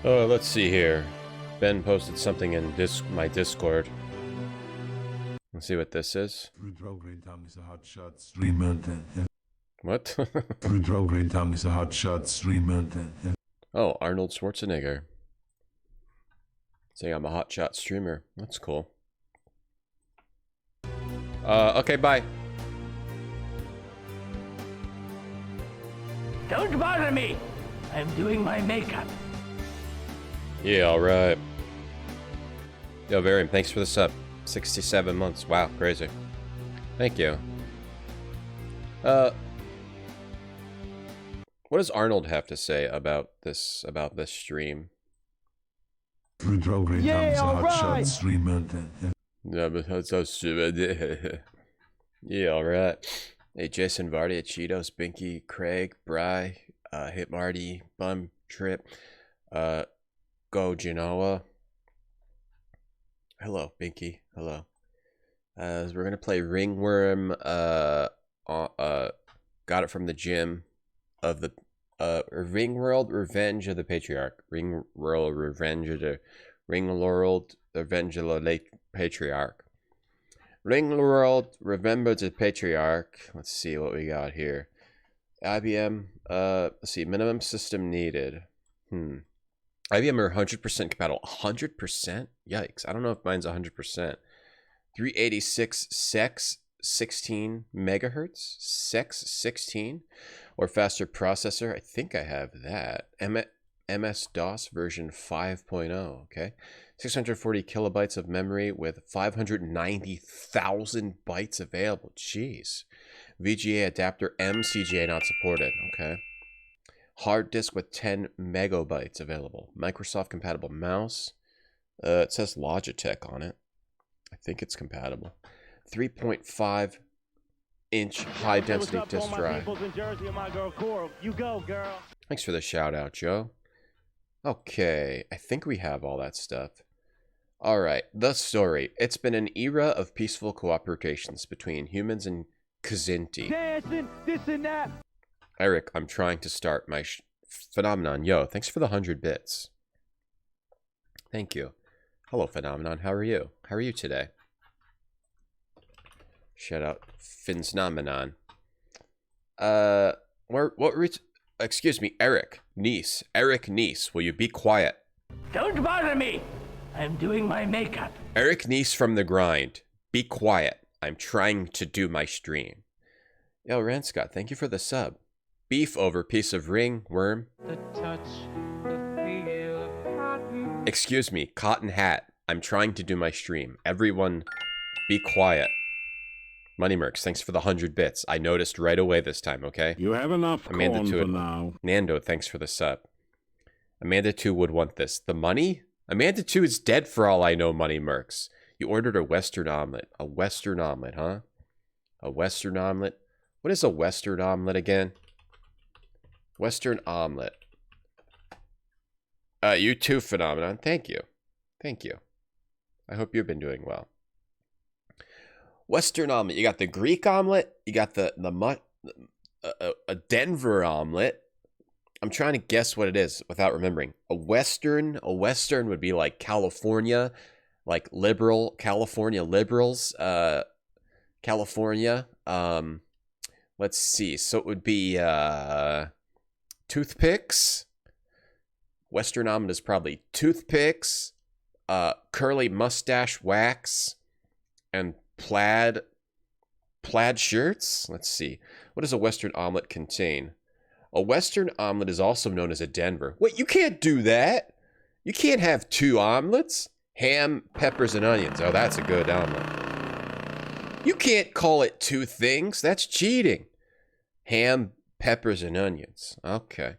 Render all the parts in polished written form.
Let's see here. Ben posted something in my Discord. Let's see what this is. What? Oh, Arnold Schwarzenegger. Saying I'm a hotshot streamer. That's cool. Okay, bye. Don't bother me! I'm doing my makeup. Yeah, alright. Yo, Varian, thanks for the sub. 67 months. Wow, crazy. Thank you. What does Arnold have to say about this stream? Yeah, alright! Yeah, alright. Hey, Jason Vardy, Cheetos, Binky, Craig, Bry, Hit Marty, Bum Trip, Go Genoa. Hello, Binky. Hello. We're gonna play Ringworm. Got it from the gym of the Ringworld Revenge of the Patriarch. Ringworld Revenge of the Patriarch. Ringworld Remember the Patriarch. Let's see what we got here. IBM. Let's see. Minimum system needed. IBM are 100% compatible. 100%? Yikes. I don't know if mine's 100%. 386 sex 16 megahertz. Sex 16 or faster processor. I think I have that. MS-DOS version 5.0. Okay. 640 kilobytes of memory with 590,000 bytes available. Jeez. VGA adapter MCGA not supported. Okay. Hard disk with 10 megabytes available. Microsoft compatible mouse. It says Logitech on it. I think it's compatible. 3.5 inch high density disk drive. You go, girl. Thanks for the shout out, Joe. Okay, I think we have all that stuff. Alright, the story. It's been an era of peaceful cooperations between humans and Kzinti. Dancing, this and that. Eric, I'm trying to start my Phenomenon. Yo, thanks for the 100 bits. Thank you. Hello, Phenomenon. How are you? How are you today? Shout out, Phenomenon. Excuse me, Eric Niece. Eric Niece, will you be quiet? Don't bother me. I'm doing my makeup. Eric Niece from the grind. Be quiet. I'm trying to do my stream. Yo, Ranscott, thank you for the sub. Beef over piece of ring, worm. The touch, the feel of cotton. Excuse me, cotton hat. I'm trying to do my stream. Everyone, be quiet. Moneymerks, thanks for the 100 bits. I noticed right away this time, okay? You have enough corn for now. Nando, thanks for the sub. Amanda 2 would want this. The money? Amanda 2 is dead for all I know, Moneymerks. You ordered a Western omelet. A Western omelet, huh? A Western omelet? What is a Western omelet again? Western omelet. You too, Phenomenon. Thank you. Thank you. I hope you've been doing well. Western omelet. You got the Greek omelet. You got a Denver omelet. I'm trying to guess what it is without remembering. A Western would be like California, like liberal California liberals. California. Let's see. So it would be toothpicks. Western omelet is probably toothpicks, curly mustache wax, and plaid shirts. Let's see. What does a Western omelet contain? A Western omelet is also known as a Denver. Wait, you can't do that. You can't have two omelets. Ham, peppers, and onions. Oh, that's a good omelet. You can't call it two things. That's cheating. Ham, peppers, and onions. Okay.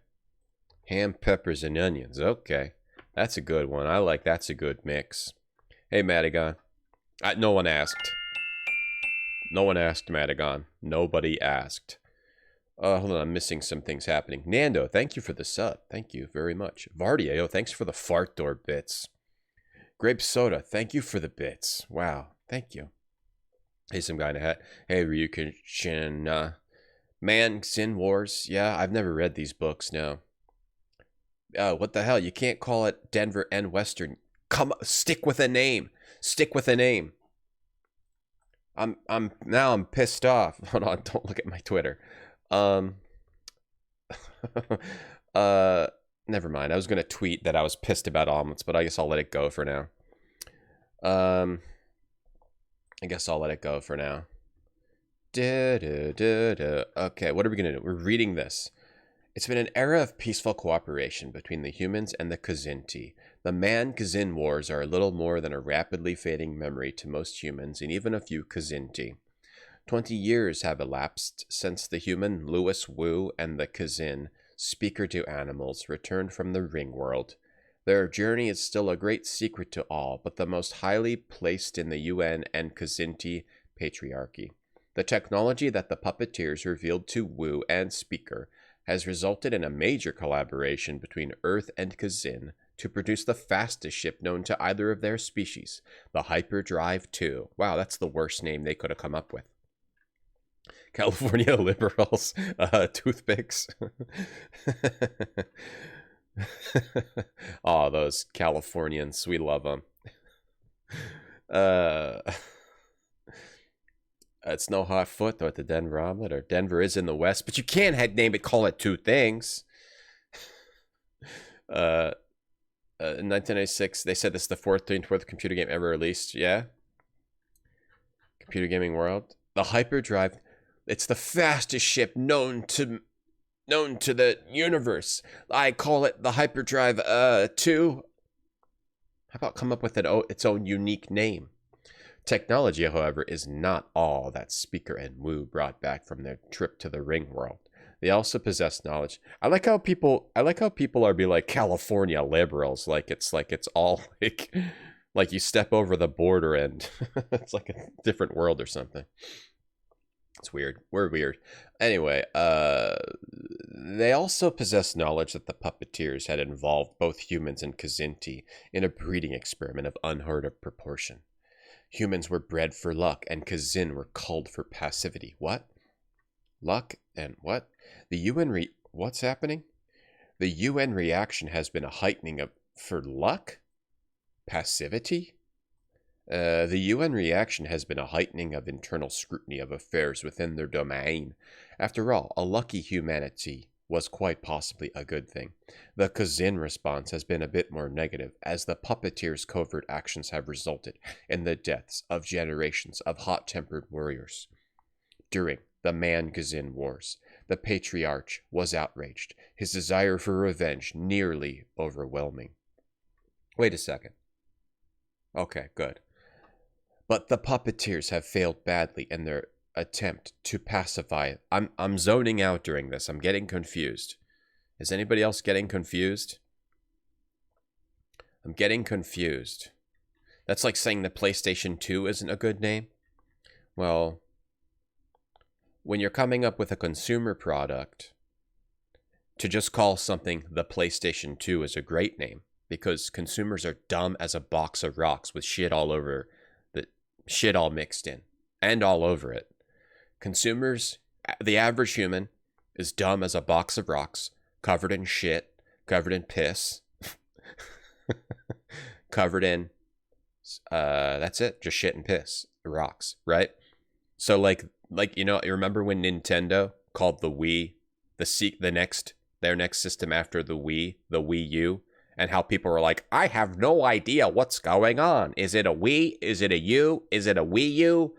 Ham, peppers, and onions. Okay. That's a good one. I like that's a good mix. Hey, Madigan. No one asked. No one asked, Madigan. Nobody asked. Hold on, I'm missing some things happening. Nando, thank you for the sub. Thank you very much. Vardio, thanks for the fart door bits. Grape Soda, thank you for the bits. Wow, thank you. Hey, some guy in a hat. Hey, Ryukishin. Man, Sin Wars. Yeah, I've never read these books, no. What the hell? You can't call it Denver and Western. Stick with a name. Stick with a name. I'm pissed off. Hold on, don't look at my Twitter. Never mind. I was gonna tweet that I was pissed about omelets, but I guess I'll let it go for now. I guess I'll let it go for now. Okay, what are we gonna do? We're reading this. It's been an era of peaceful cooperation between the humans and the Kzinti. The Man-Kzin wars are a little more than a rapidly fading memory to most humans and even a few Kzinti. 20 years have elapsed since the human Louis Wu and the Kzin, speaker to animals, returned from the Ringworld. Their journey is still a great secret to all, but the most highly placed in the UN and Kzinti patriarchy. The technology that the puppeteers revealed to Wu and Speaker has resulted in a major collaboration between Earth and Kzin to produce the fastest ship known to either of their species, the Hyperdrive 2. Wow, that's the worst name they could have come up with. California liberals, toothpicks. Oh, those Californians, we love them. It's no hot foot though at the Denver omelet, or Denver is in the West, but you can't name it, call it two things. In 1996, they said this is the 14th computer game ever released. Yeah. Computer gaming world. The Hyperdrive, it's the fastest ship known to the universe. I call it the Hyperdrive 2. How about come up with its own unique name? Technology, however, is not all that Speaker and Wu brought back from their trip to the Ringworld. They also possess knowledge. I like how people are be like California liberals, like it's all like you step over the border and it's like a different world or something. It's weird. We're weird. Anyway, they also possess knowledge that the puppeteers had involved both humans and Kzinti in a breeding experiment of unheard of proportion. Humans were bred for luck, and Kzin were culled for passivity. What? Luck and what? What's happening? The UN reaction has been a heightening for luck? Passivity? The UN reaction has been a heightening of internal scrutiny of affairs within their domain. After all, a lucky humanity was quite possibly a good thing. The Kzin response has been a bit more negative, as the puppeteers' covert actions have resulted in the deaths of generations of hot-tempered warriors. During the Man-Kzin Wars, the Patriarch was outraged, his desire for revenge nearly overwhelming. Wait a second. Okay, good. But the puppeteers have failed badly in their attempt to pacify. I'm zoning out during this. I'm getting confused. Is anybody else getting confused? I'm getting confused. That's like saying the PlayStation 2 isn't a good name. Well, when you're coming up with a consumer product, to just call something the PlayStation 2 is a great name, because consumers are dumb as a box of rocks with shit all over, the shit all mixed in and all over it. Consumers, the average human, is dumb as a box of rocks, covered in shit, covered in piss, covered in, that's it, just shit and piss, rocks, right? So like you remember when Nintendo called the Wii their next system after the Wii U, and how people were like, I have no idea what's going on. Is it a Wii? Is it a U? Is it a Wii U?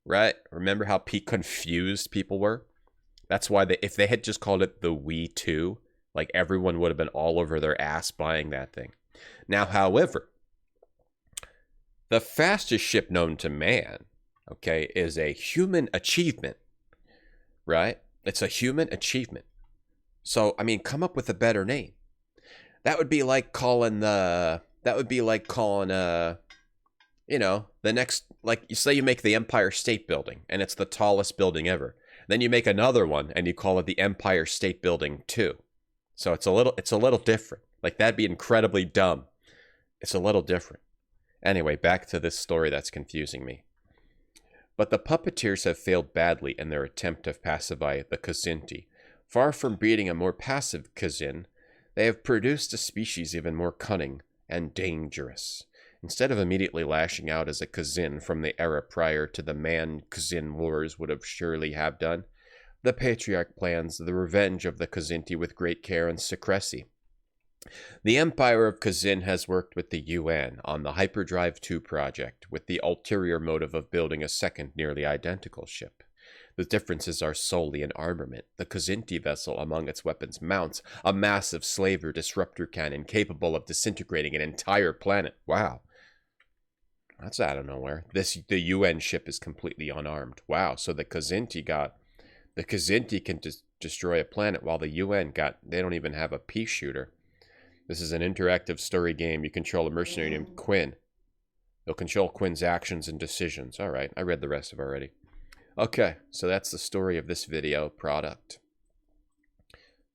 Right? Remember how confused people were? That's why if they had just called it the Wii 2, like everyone would have been all over their ass buying that thing. Now, however, the fastest ship known to man, okay, is a human achievement, right? It's a human achievement. So, I mean, come up with a better name. That would be like calling the next, like, you say you make the Empire State Building and it's the tallest building ever. Then you make another one and you call it the Empire State Building 2. So it's a little different. Like, that'd be incredibly dumb. It's a little different. Anyway, back to this story that's confusing me. But the puppeteers have failed badly in their attempt to pacify the Kzinti. Far from breeding a more passive Kzin, They have produced a species even more cunning and dangerous. Instead of immediately lashing out as a Kazin from the era prior to the Man-Kazin Wars would have surely have done, the Patriarch plans the revenge of the Kazinti with great care and secrecy. The Empire of Kazin has worked with the UN on the Hyperdrive 2 project, with the ulterior motive of building a second nearly identical ship. The differences are solely in armament. The Kazinti vessel among its weapons mounts a massive slaver disruptor cannon capable of disintegrating an entire planet. Wow. That's out of nowhere. The UN ship is completely unarmed. Wow, so the Kazinti can destroy a planet while the UN they don't even have a pea shooter. This is an interactive story game. You control a mercenary named Quinn. You'll control Quinn's actions and decisions. All right, I read the rest of it already. Okay, so that's the story of this video product.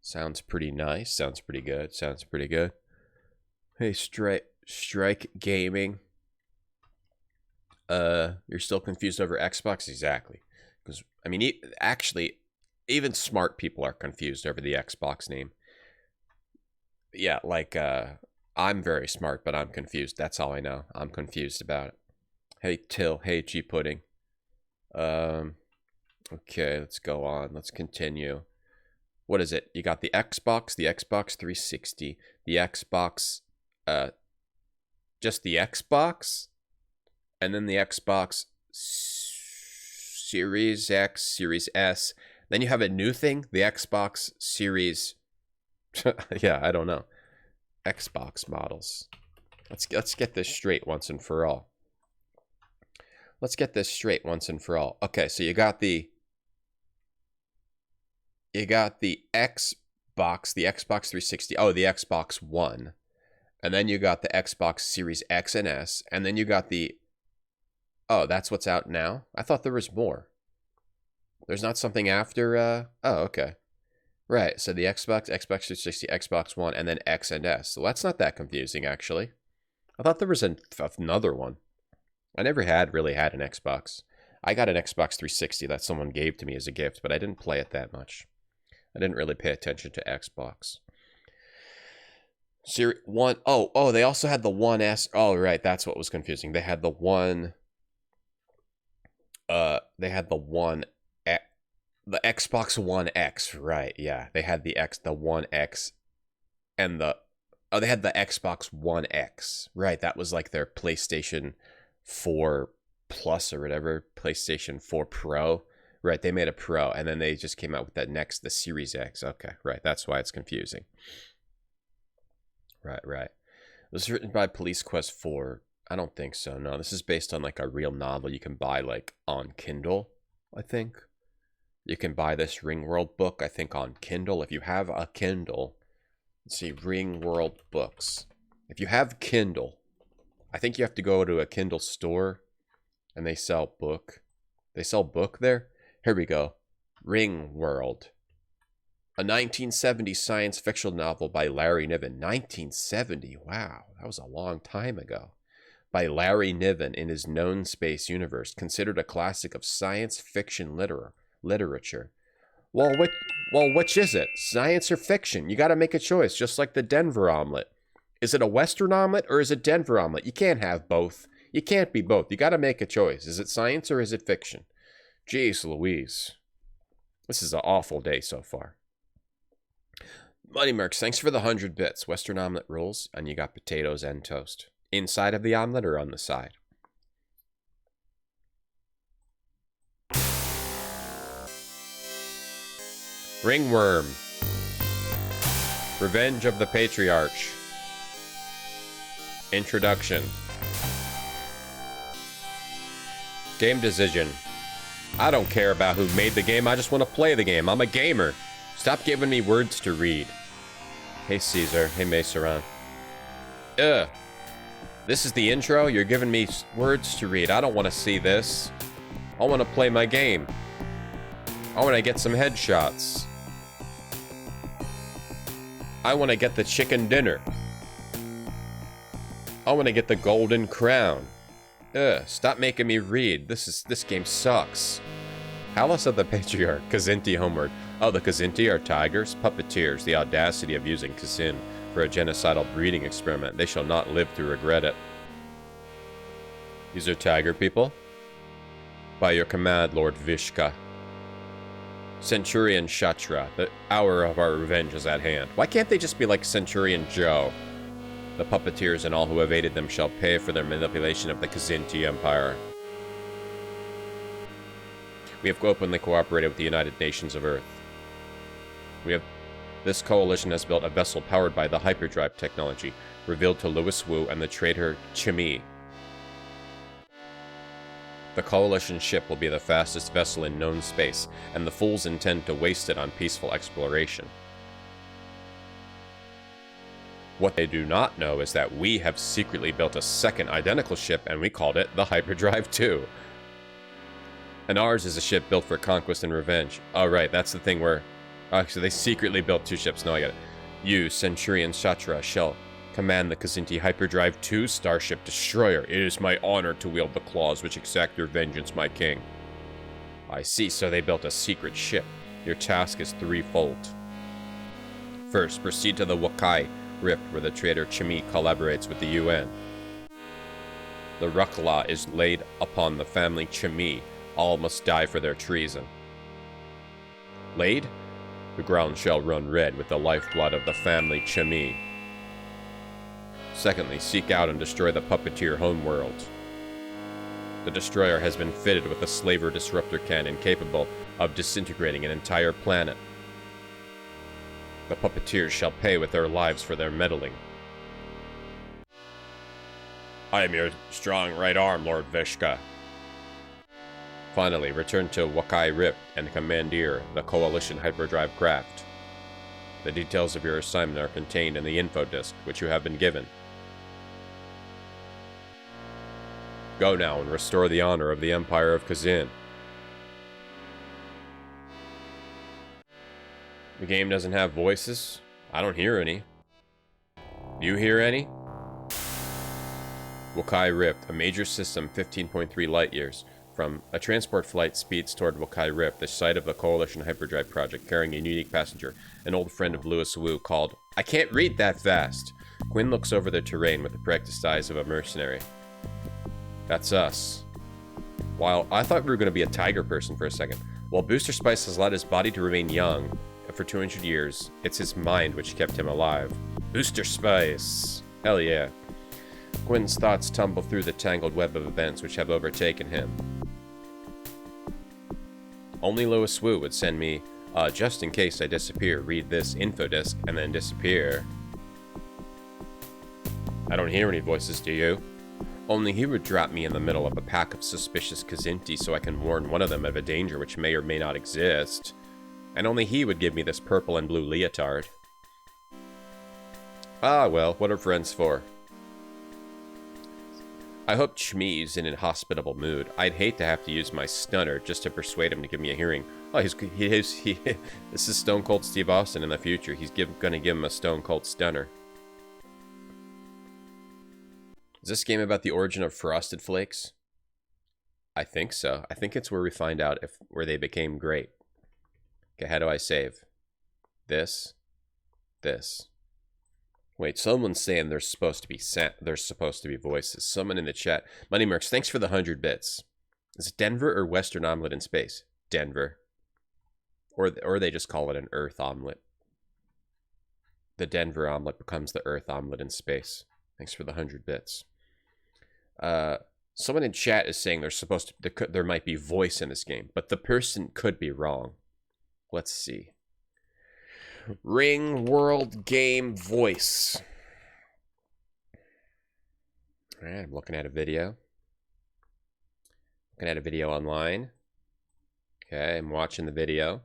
Sounds pretty nice. Sounds pretty good. Sounds pretty good. Hey, Strike Gaming. You're still confused over Xbox? Exactly. Because, I mean, actually, even smart people are confused over the Xbox name. Yeah, like, I'm very smart, but I'm confused. That's all I know. I'm confused about it. Hey, Till. Hey, G Pudding. Okay, let's go on. Let's continue. What is it? You got the Xbox 360, the Xbox, just the Xbox, and then the Xbox Series X, Series S. Then you have a new thing, the Xbox Series. Yeah, I don't know. Xbox models. Let's get this straight once and for all. Let's get this straight once and for all. Okay, so you got the Xbox, the Xbox 360. Oh, the Xbox One. And then you got the Xbox Series X and S, and then you got the Oh, that's what's out now? I thought there was more. There's not something after oh, okay. Right, so the Xbox 360, Xbox One, and then X and S. So that's not that confusing, actually. I thought there was another one. I never really had an Xbox. I got an Xbox 360 that someone gave to me as a gift, but I didn't play it that much. I didn't really pay attention to Xbox. Series 1, oh, they also had the 1S. Oh, right, that's what was confusing. They had the the Xbox One X, right? Yeah, they had the One X, and they had the Xbox One X, right? That was like their PlayStation 4 Plus or whatever, PlayStation 4 Pro, right? They made a Pro, and then they just came out with the Series X. Okay, right. That's why it's confusing. Right. It was written by Police Quest 4. I don't think so. No, this is based on like a real novel you can buy like on Kindle, I think. You can buy this Ringworld book, I think, on Kindle. If you have a Kindle, let's see, Ringworld books. If you have Kindle, I think you have to go to a Kindle store and they sell book. They sell book there? Here we go. Ringworld. A 1970 science fiction novel by Larry Niven. 1970, wow, that was a long time ago. By Larry Niven in his known space universe, considered a classic of science fiction literature. Well, which is it? Science or fiction? You got to make a choice, just like the Denver omelet. Is it a Western omelet or is it Denver omelet? You can't have both. You can't be both. You got to make a choice. Is it science or is it fiction? Jeez Louise. This is an awful day so far. Money Mercs, thanks for the 100 bits. Western omelet rules, and you got potatoes and toast. Inside of the omelet or on the side? Ringworm. Revenge of the Patriarch. Introduction. Game decision. I don't care about who made the game, I just want to play the game. I'm a gamer. Stop giving me words to read. Hey Caesar, hey Maceron. This is the intro? You're giving me words to read. I don't want to see this. I want to play my game. I want to get some headshots. I want to get the chicken dinner. I want to get the golden crown. Stop making me read. This game sucks. Palace of the Patriarch, Kazinti Homeward. Oh, the Kzinti are tigers? Puppeteers, the audacity of using Kazin for a genocidal breeding experiment. They shall not live to regret it. These are tiger people? By your command, Lord Vishka. Centurion Shatra, the hour of our revenge is at hand. Why can't they just be like Centurion Joe? The puppeteers and all who have aided them shall pay for their manipulation of the Kzinti Empire. We have openly cooperated with the United Nations of Earth. This coalition has built a vessel powered by the hyperdrive technology, revealed to Louis Wu and the traitor Chimie. The coalition ship will be the fastest vessel in known space, and the fools intend to waste it on peaceful exploration. What they do not know is that we have secretly built a second identical ship, and we called it the Hyperdrive 2. And ours is a ship built for conquest and revenge. Oh, right, that's the thing where... so they secretly built two ships. No, I get it. You, Centurion Shatra, shall command the Kzinti Hyperdrive 2 Starship Destroyer. It is my honor to wield the claws which exact your vengeance, my king. I see, so they built a secret ship. Your task is threefold. First, proceed to the Wakai Rift, where the traitor Chimie collaborates with the UN. The Rukla is laid upon the family Chimie. All must die for their treason. Laid? The ground shall run red with the lifeblood of the family Chimie. Secondly, seek out and destroy the puppeteer homeworld. The destroyer has been fitted with a slaver disruptor cannon capable of disintegrating an entire planet. The puppeteers shall pay with their lives for their meddling. I am your strong right arm, Lord Vishka. Finally, return to Wakai Rift and commandeer the Coalition Hyperdrive craft. The details of your assignment are contained in the info disk, which you have been given. Go now and restore the honor of the Empire of Kazin. The game doesn't have voices. I don't hear any. Do you hear any? Wakai Rift, a major system 15.3 light years. From a transport flight speeds toward Wakai Rift, the site of the Coalition Hyperdrive project, carrying a unique passenger, an old friend of Louis Wu called... I can't read that fast! Quinn looks over the terrain with the practiced eyes of a mercenary. That's us. While I thought we were going to be a tiger person for a second. While Booster Spice has allowed his body to remain young for 200 years, it's his mind which kept him alive. Booster Spice! Hell yeah. Quinn's thoughts tumble through the tangled web of events which have overtaken him. Only Louis Wu would send me, just in case I disappear, read this info disk, and then disappear. I don't hear any voices, do you? Only he would drop me in the middle of a pack of suspicious Kzinti so I can warn one of them of a danger which may or may not exist. And only he would give me this purple and blue leotard. Ah, well, what are friends for? I hope Chmie's in a hospitable mood. I'd hate to have to use my stunner just to persuade him to give me a hearing. Oh, this is Stone Cold Steve Austin in the future. He's gonna give him a Stone Cold Stunner. Is this game about the origin of Frosted Flakes? I think so. I think it's where we find out where they became great. Okay, how do I save? This. Wait, someone's saying there's supposed to be voices. Someone in the chat. Money Mercs, thanks for the 100 bits. Is it Denver or Western omelet in space? Denver. Or they just call it an Earth omelet. The Denver omelet becomes the Earth omelet in space. Thanks for the 100 bits. Someone in chat is saying there might be voice in this game, but the person could be wrong. Let's see. Ringworld game voice. Alright, I'm looking at a video. Looking at a video online. Okay, I'm watching the video.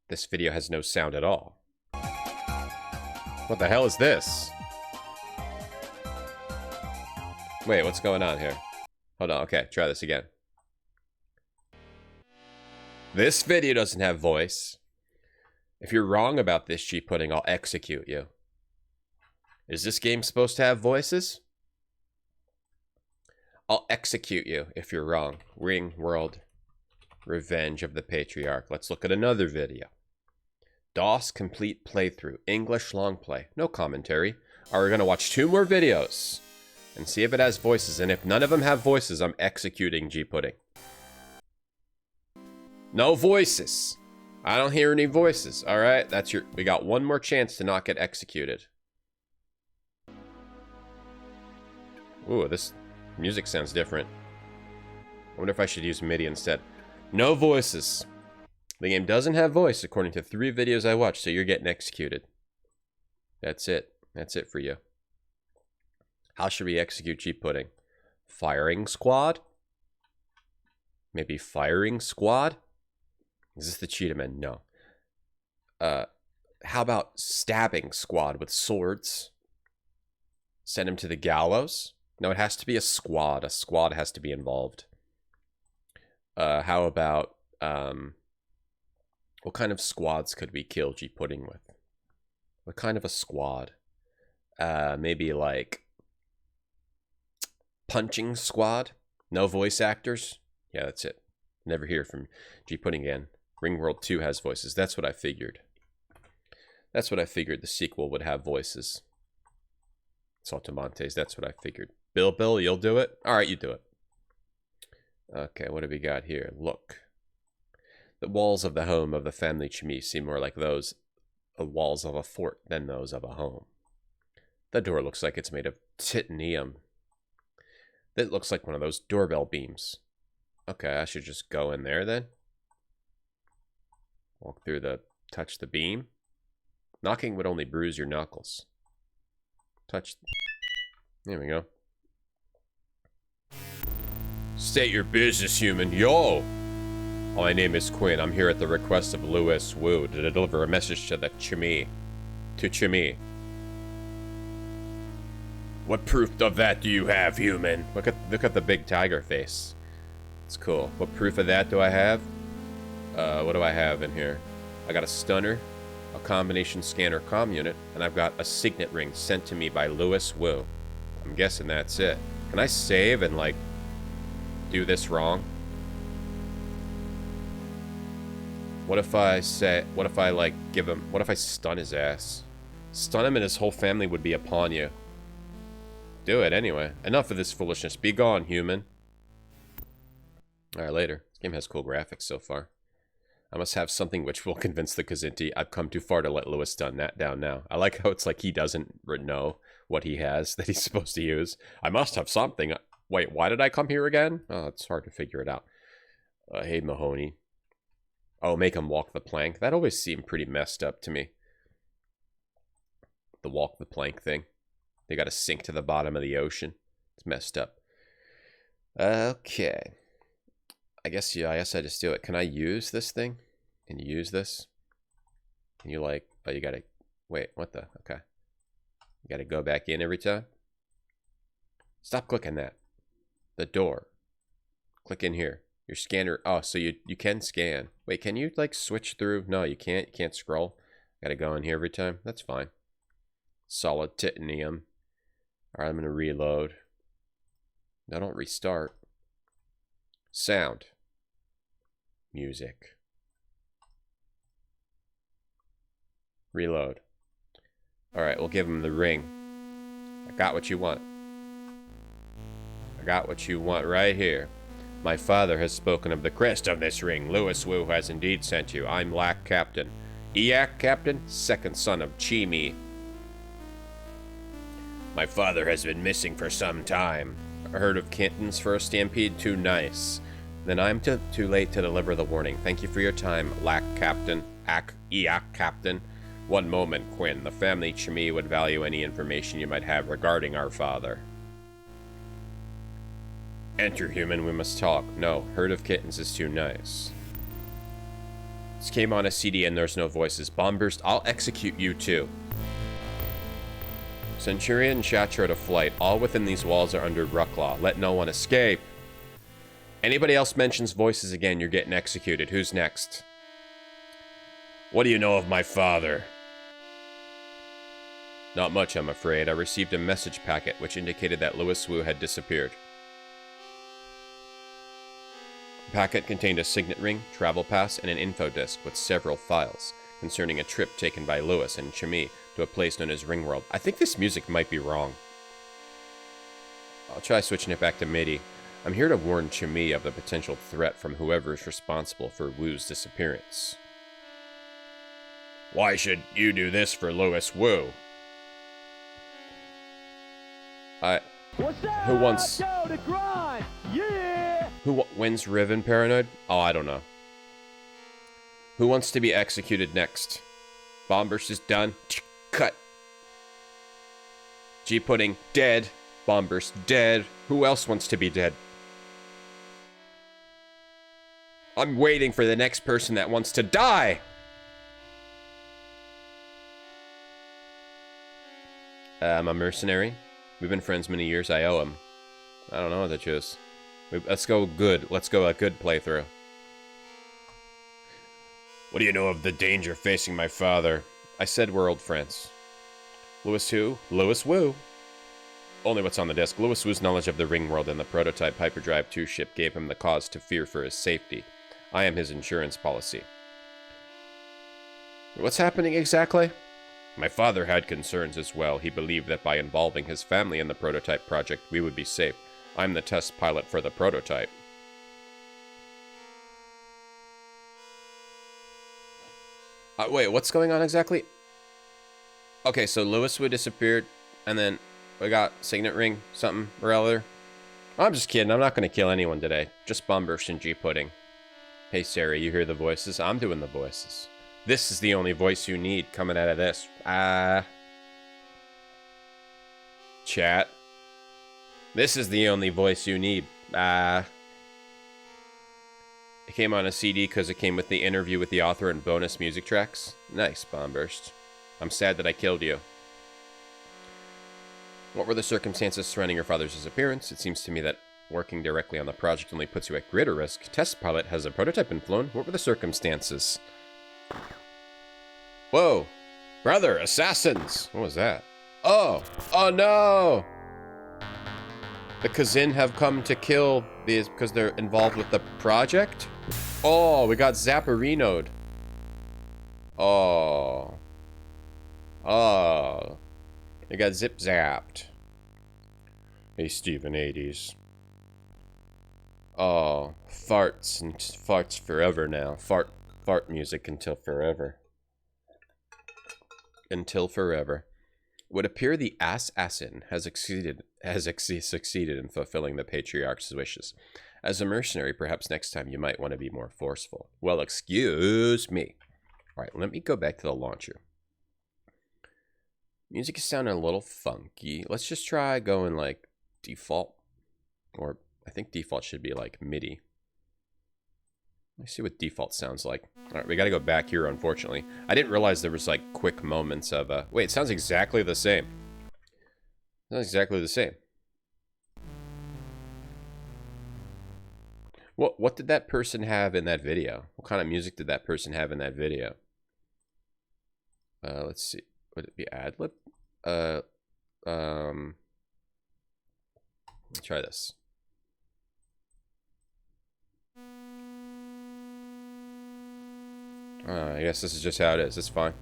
This video has no sound at all. What the hell is this? Wait, what's going on here? Hold on, okay, try this again. This video doesn't have voice. If you're wrong about this cheat pudding, I'll execute you. Is this game supposed to have voices? I'll execute you if you're wrong. Ringworld. Revenge of the Patriarch. Let's look at another video. DOS complete playthrough. English long play. No commentary. Alright, we're going to watch 2 more videos and see if it has voices. And if none of them have voices, I'm executing G-Pudding. No voices. I don't hear any voices. Alright, that's your... We got one more chance to not get executed. Ooh, this music sounds different. I wonder if I should use MIDI instead. No voices. The game doesn't have voice according to 3 videos I watched, so you're getting executed. That's it. That's it for you. How should we execute G-Pudding? Firing squad? Maybe firing squad? Is this the Cheetahman? No. How about stabbing squad with swords? Send him to the gallows? No, it has to be a squad. A squad has to be involved. How about, what kind of squads could we kill G-Pudding with? What kind of a squad? Maybe like punching squad? No voice actors? Yeah, that's it. Never hear from G-Pudding again. Ringworld 2 has voices. That's what I figured. That's what I figured. The sequel would have voices. Saltamontes, that's what I figured. Bill, you'll do it? Alright, you do it. Okay, what do we got here? Look. The walls of the home of the family Chimie seem more like those walls of a fort than those of a home. The door looks like it's made of titanium. That looks like one of those doorbell beams. Okay, I should just go in there then. Walk through the... touch the beam. Knocking would only bruise your knuckles. Touch... There we go. State your business, human. Yo! My name is Quinn. I'm here at the request of Louis Wu to deliver a message to the Chimie. To Chimie. What proof of that do you have, human? Look at the big tiger face. It's cool. What proof of that do I have? What do I have in here? I got a stunner, a combination scanner comm unit, and I've got a signet ring sent to me by Louis Wu. I'm guessing that's it. Can I save and, like, do this wrong? What if I say, what if I, like, give him, what if I stun his ass? Stun him and his whole family would be upon you. Do it anyway. Enough of this foolishness. Be gone, human. Alright, later. This game has cool graphics so far. I must have something which will convince the Khazinti I've come too far to let Louis down now. I like how it's like he doesn't know what he has that he's supposed to use. I must have something. Wait, why did I come here again? Oh, it's hard to figure it out. Hey, Mahoney. Oh, make him walk the plank. That always seemed pretty messed up to me. The walk the plank thing. They gotta sink to the bottom of the ocean. It's messed up. Okay. I guess I just do it. Can I use this thing? Can you use this? Can you, like... Oh, you gotta... Wait, what the... Okay. You gotta go back in every time? Stop clicking that. The door. Click in here. Your scanner... Oh, so you can scan. Wait, can you, like, switch through? No, you can't. You can't scroll. Gotta go in here every time. That's fine. Solid titanium. Alright, I'm gonna reload. No, don't restart. Sound. Music. Reload. Alright, we'll give him the ring. I got what you want. I got what you want right here. My father has spoken of the crest of this ring. Louis Wu has indeed sent you. I'm Lack Captain. Eak Captain, second son of Chimie. My father has been missing for some time. A herd of kittens for a stampede? Too nice. Then I'm too late to deliver the warning. Thank you for your time, Lack Captain. Eak Captain. One moment, Quinn. The family Chimie would value any information you might have regarding our father. Enter, human. We must talk. No, herd of kittens is too nice. This came on a CD and there's no voices. Bombburst, I'll execute you too. Centurion and Chatro to flight. All within these walls are under Ruck Law. Let no one escape. Anybody else mentions voices again, you're getting executed. Who's next? What do you know of my father? Not much, I'm afraid. I received a message packet which indicated that Louis Wu had disappeared. Packet contained a signet ring, travel pass, and an info disk with several files concerning a trip taken by Lewis and Chimie to a place known as Ringworld. I think this music might be wrong. I'll try switching it back to MIDI. I'm here to warn Chimie of the potential threat from whoever is responsible for Wu's disappearance. Why should you do this for Lewis Wu? Who wants... Yeah! Who wins Riven Paranoid? Oh, I don't know. Who wants to be executed next? Bombburst is done. Cut. G-Pudding, dead. Bombburst, dead. Who else wants to be dead? I'm waiting for the next person that wants to die! I'm a mercenary. We've been friends many years. I owe him. I don't know what to choose. Let's go good. Let's go a good playthrough. What do you know of the danger facing my father? I said we're old friends. Lewis who? Lewis Wu. Only what's on the disc. Lewis Wu's knowledge of the Ringworld and the prototype Hyperdrive 2 ship gave him the cause to fear for his safety. I am his insurance policy. What's happening exactly? My father had concerns as well. He believed that by involving his family in the prototype project, we would be safe. I'm the test pilot for the prototype. Wait, what's going on exactly? Okay, so Lewis Wu disappeared, and then we got Signet Ring, something or other. I'm just kidding. I'm not going to kill anyone today. Just Bombburst and G-Pudding. Hey, Sarah, you hear the voices? I'm doing the voices. This is the only voice you need coming out of this. Chat. This is the only voice you need. It came on a CD because it came with the interview with the author and bonus music tracks. Nice, Bombburst. I'm sad that I killed you. What were the circumstances surrounding your father's disappearance? It seems to me that working directly on the project only puts you at greater risk. Test pilot, has a prototype been flown? What were the circumstances? Whoa! Brother, assassins! What was that? Oh! Oh no! The Kazin have come to kill these because they're involved with the project? Oh, we got Zapparino'd. Oh. Oh. They got zip-zapped. Hey, Steven 80s. Oh, farts and farts forever now. Fart music until forever. Until forever. It would appear the assassin has succeeded in fulfilling the Patriarch's wishes. As a mercenary, perhaps next time you might want to be more forceful. Well, excuse me. Alright, let me go back to the launcher. Music is sounding a little funky. Let's just try going like default. Or I think default should be like MIDI. Let's see what default sounds like. Alright, we gotta go back here, unfortunately. I didn't realize there was like quick moments of wait, it sounds exactly the same. It sounds exactly the same. What did that person have in that video? What kind of music did that person have in that video? Let's see. Would it be ad-lib? Let's try this. I guess this is just how it is. It's fine.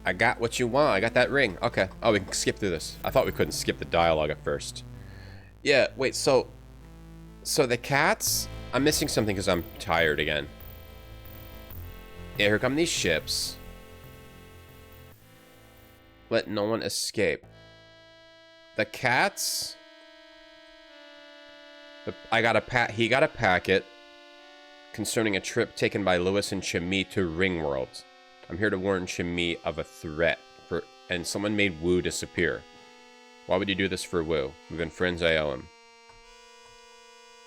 I got what you want. I got that ring. Okay. Oh, we can skip through this. I thought we couldn't skip the dialogue at first. Yeah, wait, so the cats... I'm missing something because I'm tired again. Yeah, here come these ships. Let no one escape. The cats... he got a packet concerning a trip taken by Lewis and Chimie to Ringworld. I'm here to warn Chimie of a threat, and someone made Wu disappear. Why would you do this for Wu? We've been friends, I owe him.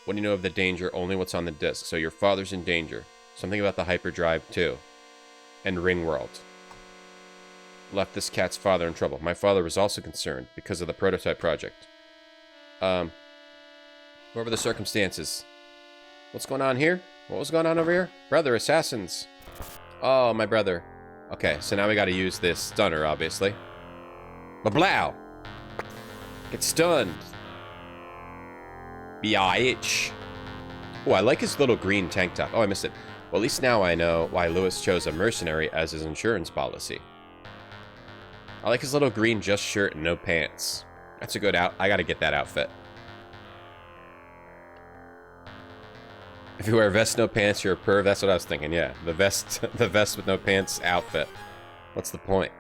What do you know of the danger? Only what's on the disc. So your father's in danger. Something about the hyperdrive too. And Ringworld. Left this cat's father in trouble. My father was also concerned because of the prototype project. What were the circumstances? What's going on here? What was going on over here? Brother, assassins. Oh, my brother. Okay, so now we gotta use this stunner, obviously. Bablow! Get stunned. Biatch. Oh, I like his little green tank top. Oh, I missed it. Well, at least now I know why Lewis chose a mercenary as his insurance policy. I like his little green just shirt and no pants. That's a good out. I gotta get that outfit. If you wear a vest, no pants, you're a perv. That's what I was thinking, yeah. The vest with no pants outfit. What's the point?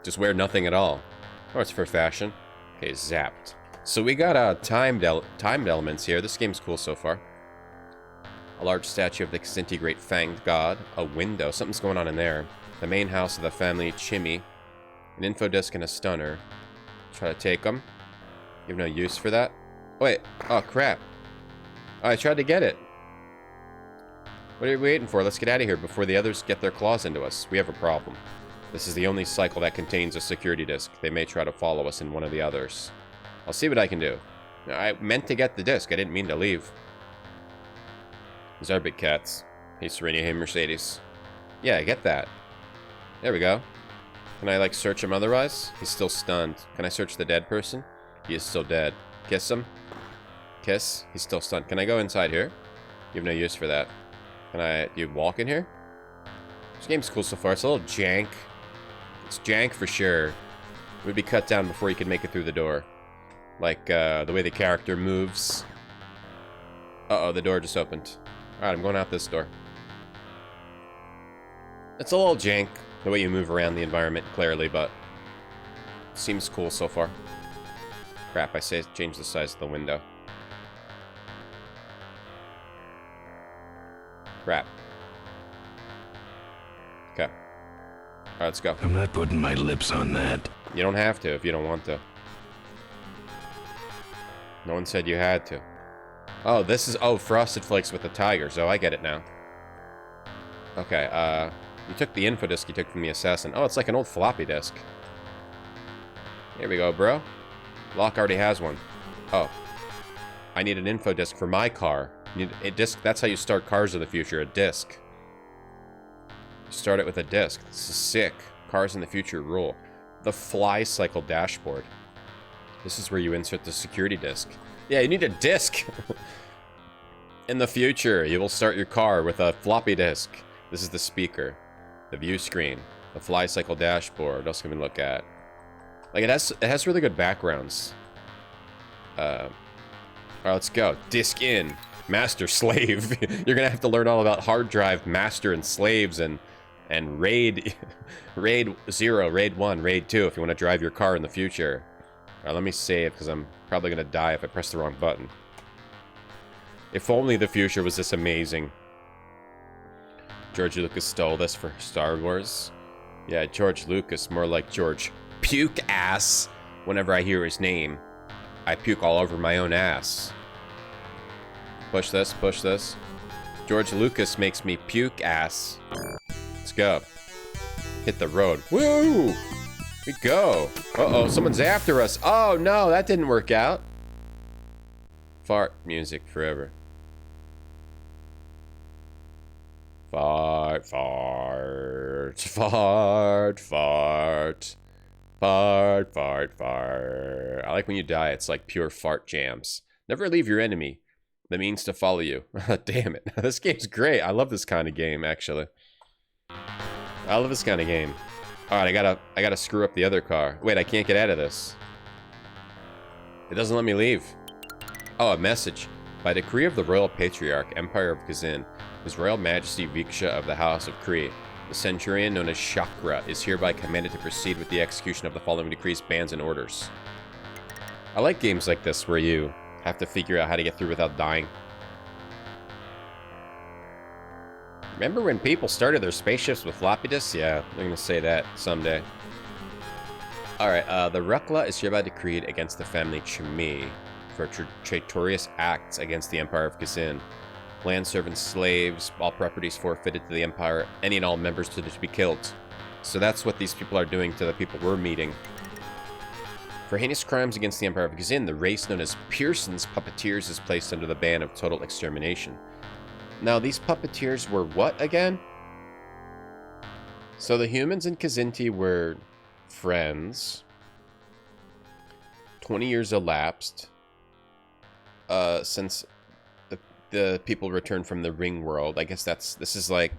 Just wear nothing at all. Oh, it's for fashion. Okay, zapped. So we got timed elements here. This game's cool so far. A large statue of the Kazinti Great Fanged God. A window. Something's going on in there. The main house of the family Chimmy. An info disc and a stunner. Try to take them. You have no use for that. Oh, wait. Oh, crap. Oh, I tried to get it. What are we waiting for? Let's get out of here before the others get their claws into us. We have a problem. This is the only cycle that contains a security disc. They may try to follow us in one of the others. I'll see what I can do. I meant to get the disc. I didn't mean to leave. These are big cats. Hey, Serenia. Hey, Mercedes. Yeah, I get that. There we go. Can I, like, search him otherwise? He's still stunned. Can I search the dead person? He is still dead. Kiss him. Kiss. He's still stunned. Can I go inside here? You have no use for that. Can I... Do you walk in here? This game's cool so far. It's a little jank. It's jank for sure. It would be cut down before you could make it through the door. Like, the way the character moves. Uh-oh, the door just opened. Alright, I'm going out this door. It's a little jank, the way you move around the environment, clearly, but... Seems cool so far. Crap, I say change the size of the window. Crap. Okay. Alright, let's go. I'm not putting my lips on that. You don't have to if you don't want to. No one said you had to. Oh, this is... Oh, Frosted Flakes with the tigers. Oh, I get it now. Okay, you took the info disc you took from the assassin. Oh, it's like an old floppy disk. Here we go, bro. Locke already has one. Oh. I need an info disc for my car. You need a disc. That's how you start cars in the future, a disc. You start it with a disc. This is sick. Cars in the future rule. The fly cycle dashboard. This is where you insert the security disc. Yeah, you need a disc. In the future, you will start your car with a floppy disk. This is the speaker. The view screen. The fly cycle dashboard. What else can we look at? Like, it has really good backgrounds. Alright, let's go. Disc in. Master slave. You're gonna have to learn all about hard drive, master, and slaves, and raid 0, raid 1, raid 2 if you want to drive your car in the future. Alright, let me save, because I'm probably gonna die if I press the wrong button. If only the future was this amazing. George Lucas stole this for Star Wars. Yeah, George Lucas, more like George Puke Ass. Whenever I hear his name, I puke all over my own ass. Push this, push this. George Lucas makes me puke ass. Let's go. Hit the road. Woo! We go. Uh-oh, someone's after us. Oh, no, that didn't work out. Fart music forever. Fart, fart, fart, fart. Fart, fart, fart. I like when you die, it's like pure fart jams. Never leave your enemy. The means to follow you. Damn it. This game's great. I love this kind of game, actually. I love this kind of game. Alright, I gotta screw up the other car. Wait, I can't get out of this. It doesn't let me leave. Oh, a message. By decree of the Royal Patriarch, Empire of Kazin, His Royal Majesty Viksha of the House of Kree, the Centurion known as Chakra is hereby commanded to proceed with the execution of the following decrees, bans, and orders. I like games like this where you have to figure out how to get through without dying. Remember when people started their spaceships with floppy disks? Yeah, I'm gonna say that someday. Alright, the Rukla is hereby decreed against the family Chimmy for traitorous acts against the Empire of Kazin. Land servants, slaves, all properties forfeited to the Empire, any and all members to be killed. So that's what these people are doing to the people we're meeting. For heinous crimes against the Empire of Kazin, the race known as Pearson's Puppeteers is placed under the ban of total extermination. Now, these puppeteers were what again? So the humans in Kazinti were friends. 20 years elapsed since the people return from the Ringworld. I guess this is like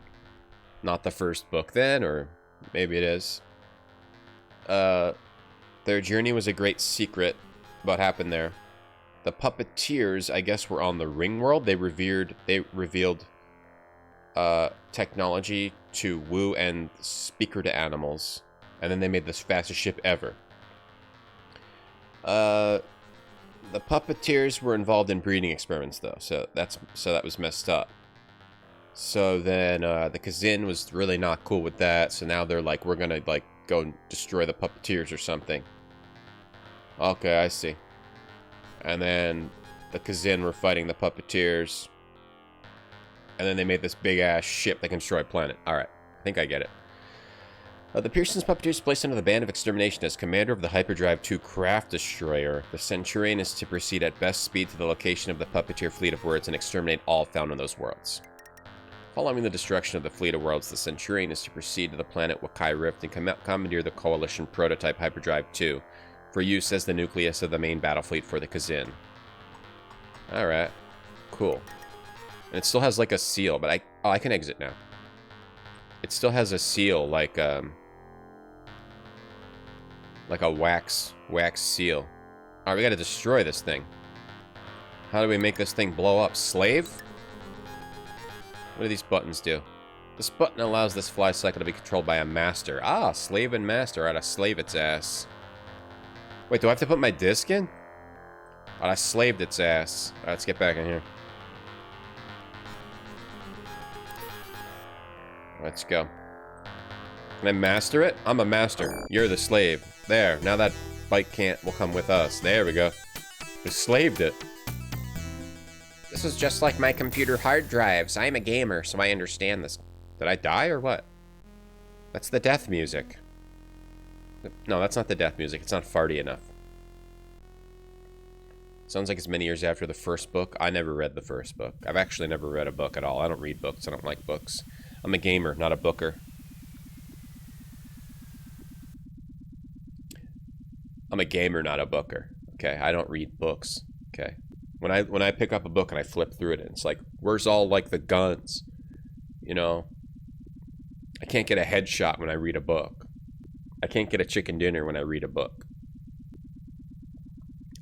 not the first book then, or maybe it is. Their journey was a great secret. What happened there? The puppeteers, I guess, were on the Ringworld. They revealed technology to woo and speaker to animals, and then they made this fastest ship ever. The puppeteers were involved in breeding experiments, though, so that was messed up. So then the Kazin was really not cool with that. So now they're like, we're gonna like go and destroy the puppeteers or something. Okay, I see. And then the Kazin were fighting the puppeteers. And then they made this big-ass ship that can destroy a planet. Alright, I think I get it. The Pearson's puppeteers placed under the Band of Extermination as commander of the Hyperdrive 2 craft destroyer. The Centurion is to proceed at best speed to the location of the puppeteer fleet of worlds and exterminate all found on those worlds. Following the destruction of the fleet of worlds, the Centurion is to proceed to the planet Wakai Rift and commandeer the Coalition prototype Hyperdrive 2 for use as the nucleus of the main battle fleet for the Kazin. Alright, cool. And it still has like a seal, but I can exit now. It still has a seal like a wax seal. Alright, we gotta destroy this thing. How do we make this thing blow up? Slave? What do these buttons do? This button allows this fly cycle to be controlled by a master. Ah, slave and master. Alright, I slave its ass. Wait, do I have to put my disc in? Alright, I slaved its ass. Alright, let's get back in here. Let's go. Can I master it? I'm a master. You're the slave. There. Now that bike will come with us. There we go. We slaved it. This is just like my computer hard drives. I'm a gamer, so I understand this. Did I die or what? That's the death music. No, that's not the death music. It's not farty enough. Sounds like it's many years after the first book. I never read the first book. I've actually never read a book at all. I don't read books. I don't like books. I'm a gamer, not a booker. I'm a gamer, not a booker. Okay, I don't read books. Okay. When I pick up a book and I flip through it, and it's like, where's all like the guns? You know? I can't get a headshot when I read a book. I can't get a chicken dinner when I read a book.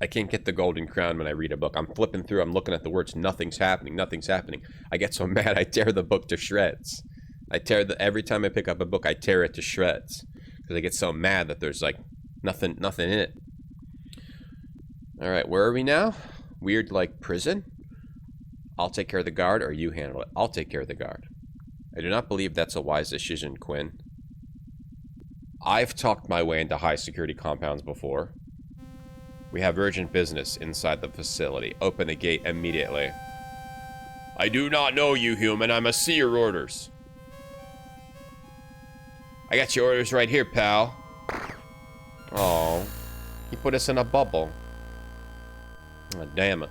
I can't get the golden crown when I read a book. I'm flipping through, I'm looking at the words, nothing's happening, nothing's happening. I get so mad, I tear the book to shreds. Every time I pick up a book, I tear it to shreds. Because I get so mad that there's like nothing in it. Alright, where are we now? Weird like prison? I'll take care of the guard, or you handle it. I'll take care of the guard. I do not believe that's a wise decision, Quinn. I've talked my way into high security compounds before. We have urgent business inside the facility. Open the gate immediately. I do not know you, human. I must see your orders. I got your orders right here, pal. Oh, he put us in a bubble. Oh, damn it.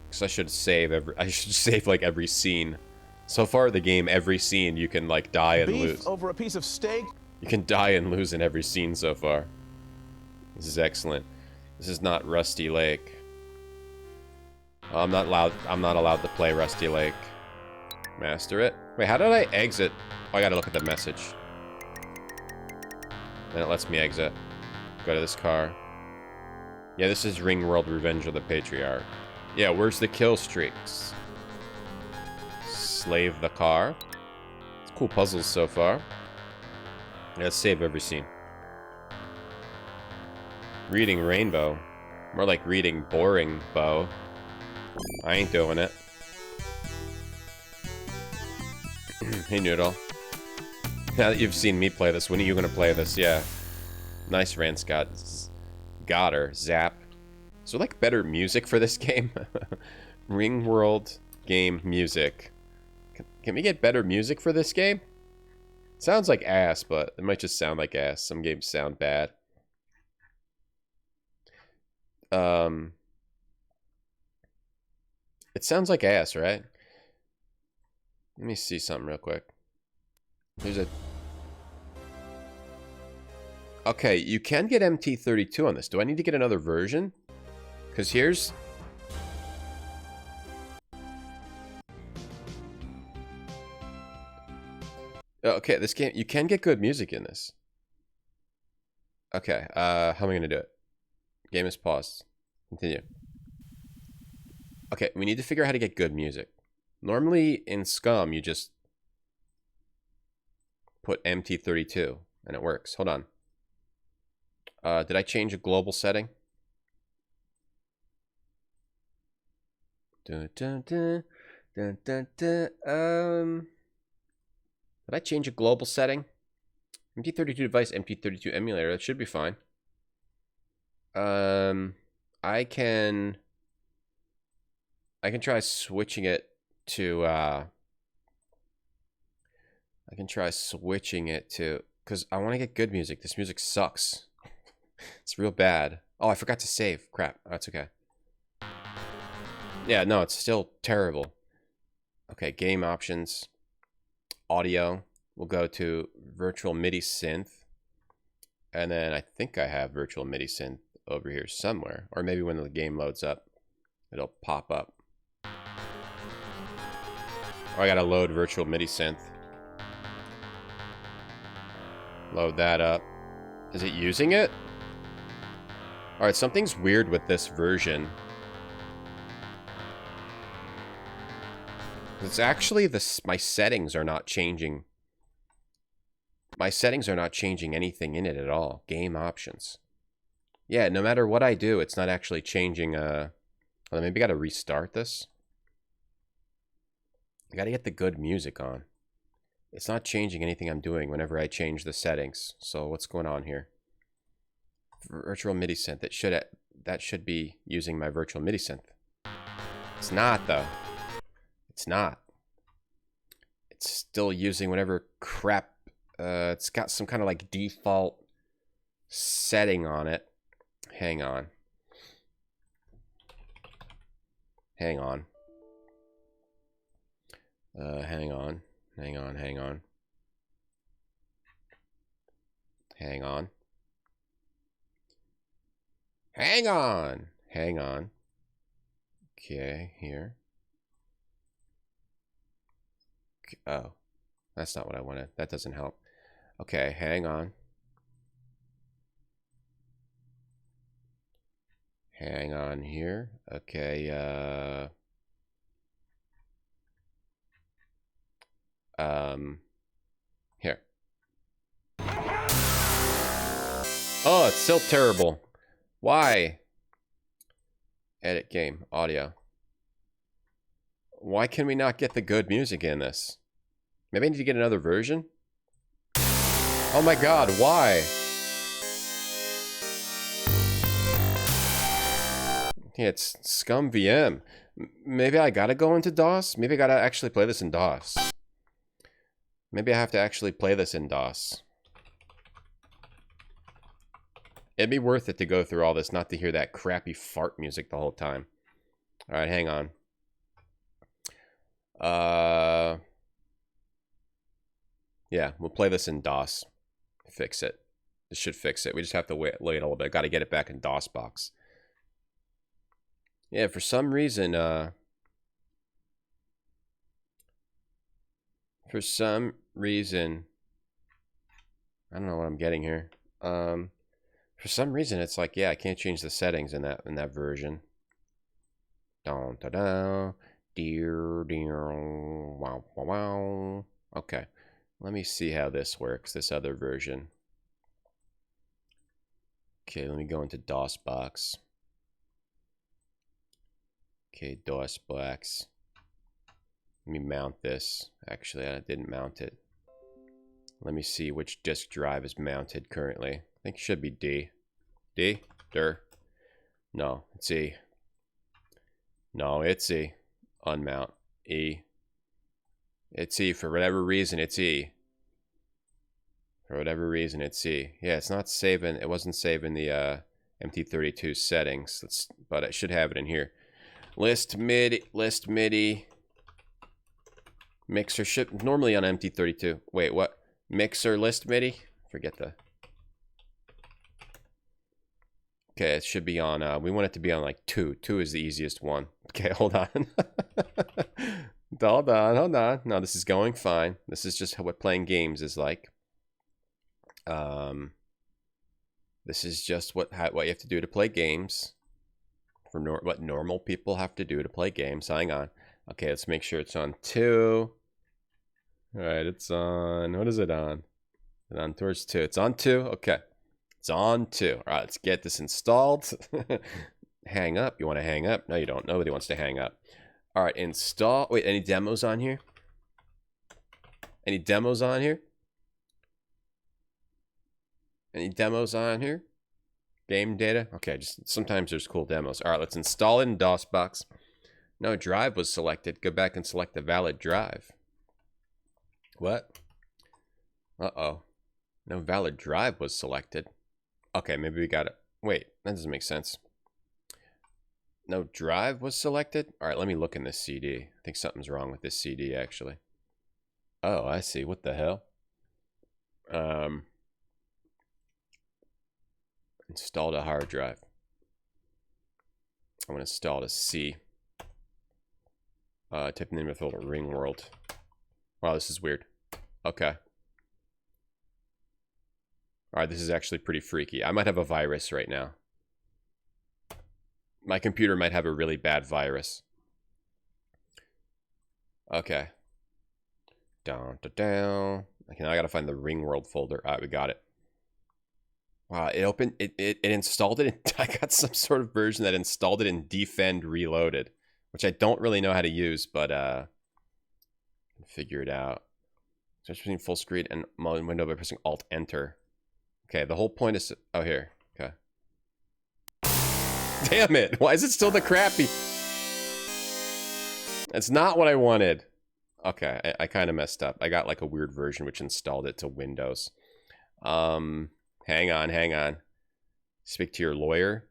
Because I should save like every scene. So far the game, every scene you can like die and lose. Over a piece of steak. You can die and lose in every scene so far. This is excellent. This is not Rusty Lake. Oh, I'm not allowed to play Rusty Lake. Master it. Wait, how did I exit? Oh, I gotta look at the message. Then it lets me exit. Go to this car. Yeah, this is Ringworld Revenge of the Patriarch. Yeah, where's the kill streaks? Slave the car. It's cool puzzles so far. Yeah, let's save every scene. Reading Rainbow. More like reading Boring Bow. I ain't doing it. Hey, Noodle. Now that you've seen me play this, when are you gonna play this? Yeah. Nice, Ranscott. Got her. Zap. Is there, like, better music for this game? Ringworld game music. Can we get better music for this game? Sounds like ass, but it might just sound like ass. Some games sound bad. It sounds like ass, right? Let me see something real quick. There's a... Okay, you can get MT32 on this. Do I need to get another version? Because here's... Okay, this game, you can get good music in this. Okay, how am I gonna do it? Game is paused. Continue. Okay, we need to figure out how to get good music. Normally in Scum, you just put MT32 and it works. Hold on. Did I change a global setting? Dun, dun, dun, dun, dun, dun. Did I change a global setting? MT32 device, MT32 emulator. That should be fine. I can try switching it to because I want to get good music. This music sucks. It's real bad. Oh, I forgot to save. Crap. Oh, that's okay. Yeah, no, it's still terrible. Okay, game options. Audio. We'll go to virtual MIDI synth. And then I think I have virtual MIDI synth over here somewhere. Or maybe when the game loads up, it'll pop up. Or I gotta load virtual MIDI synth. Load that up. Is it using it? Alright, something's weird with this version. It's actually my settings are not changing. My settings are not changing anything in it at all. Game options. Yeah, no matter what I do, it's not actually changing. Well, maybe I gotta restart this. I gotta get the good music on. It's not changing anything I'm doing whenever I change the settings. So what's going on here? Virtual MIDI synth. That should be using my virtual MIDI synth. It's not though. It's not. It's still using whatever crap. It's got some kind of like default setting on it. Hang on. Hang on. Hang on. Hang on. Hang on. Hang on. Hang on. Hang on. Okay, here. Oh, that's not what I wanted. That doesn't help. Okay, hang on. Hang on here. Okay, here. Oh, it's still terrible. Why? Edit game, audio. Why can we not get the good music in this? Maybe I need to get another version? Oh my god, why? Yeah, it's Scum VM. Maybe I gotta go into DOS? Maybe I gotta actually play this in DOS. Maybe I have to actually play this in DOS. It'd be worth it to go through all this, not to hear that crappy fart music the whole time. Alright, hang on. Yeah, we'll play this in DOS. Fix it. This should fix it. We just have to wait a little bit. Got to get it back in DOS box. Yeah, for some reason, I don't know what I'm getting here. For some reason, it's like, yeah, I can't change the settings in that version. Dun, da, da, dear, dear, wow, wow, wow. Okay, let me see how this works. This other version. Okay, let me go into DOS box. Okay, DOS box. Let me mount this. Actually, I didn't mount it. Let me see which disk drive is mounted currently. I think it should be D. D? Der. No, it's E. No, it's E. Unmount. E. It's E. For whatever reason, it's E. For whatever reason, it's E. Yeah, it's not saving. It wasn't saving the MT32 settings. But I should have it in here. List MIDI. Mixer should normally on MT32. Wait, what? Mixer list MIDI? Forget the. Okay, it should be on. We want it to be on like 2. 2 is the easiest one. Okay, hold on. Hold on, hold on. No, this is going fine. This is just what playing games is like. This is just what you have to do to play games. For what normal people have to do to play games. Hang on. Okay, let's make sure it's on 2. All right, it's on. What is it on? It's on towards 2. It's on 2. Okay, it's on 2. All right, let's get this installed. Hang up. You want to hang up? No, you don't. Nobody wants to hang up. All right, install. Wait, any demos on here? Any demos on here? Any demos on here? Game data? Okay, just sometimes there's cool demos. All right, let's install it in DOSBox. No drive was selected. Go back and select the valid drive. What? Uh-oh. No valid drive was selected. Okay, maybe we got it. Wait, that doesn't make sense. No drive was selected? All right, let me look in this CD. I think something's wrong with this CD, actually. Oh, I see. What the hell? Installed a hard drive. I'm going to install a C. Type in the name of the folder, Ringworld. Wow, this is weird. Okay. Alright, this is actually pretty freaky. I might have a virus right now. My computer might have a really bad virus. Okay. Down, down, down. Okay, now I gotta find the Ringworld folder. Alright, we got it. Wow, it opened, it installed it. I got some sort of version that installed it in Defend Reloaded, which I don't really know how to use, but figure it out. Switch between full screen and window by pressing Alt-Enter. Okay, the whole point is, oh, here, okay. Damn it, why is it still the crappy? That's not what I wanted. Okay, I kind of messed up. I got like a weird version which installed it to Windows. Hang on. Speak to your lawyer.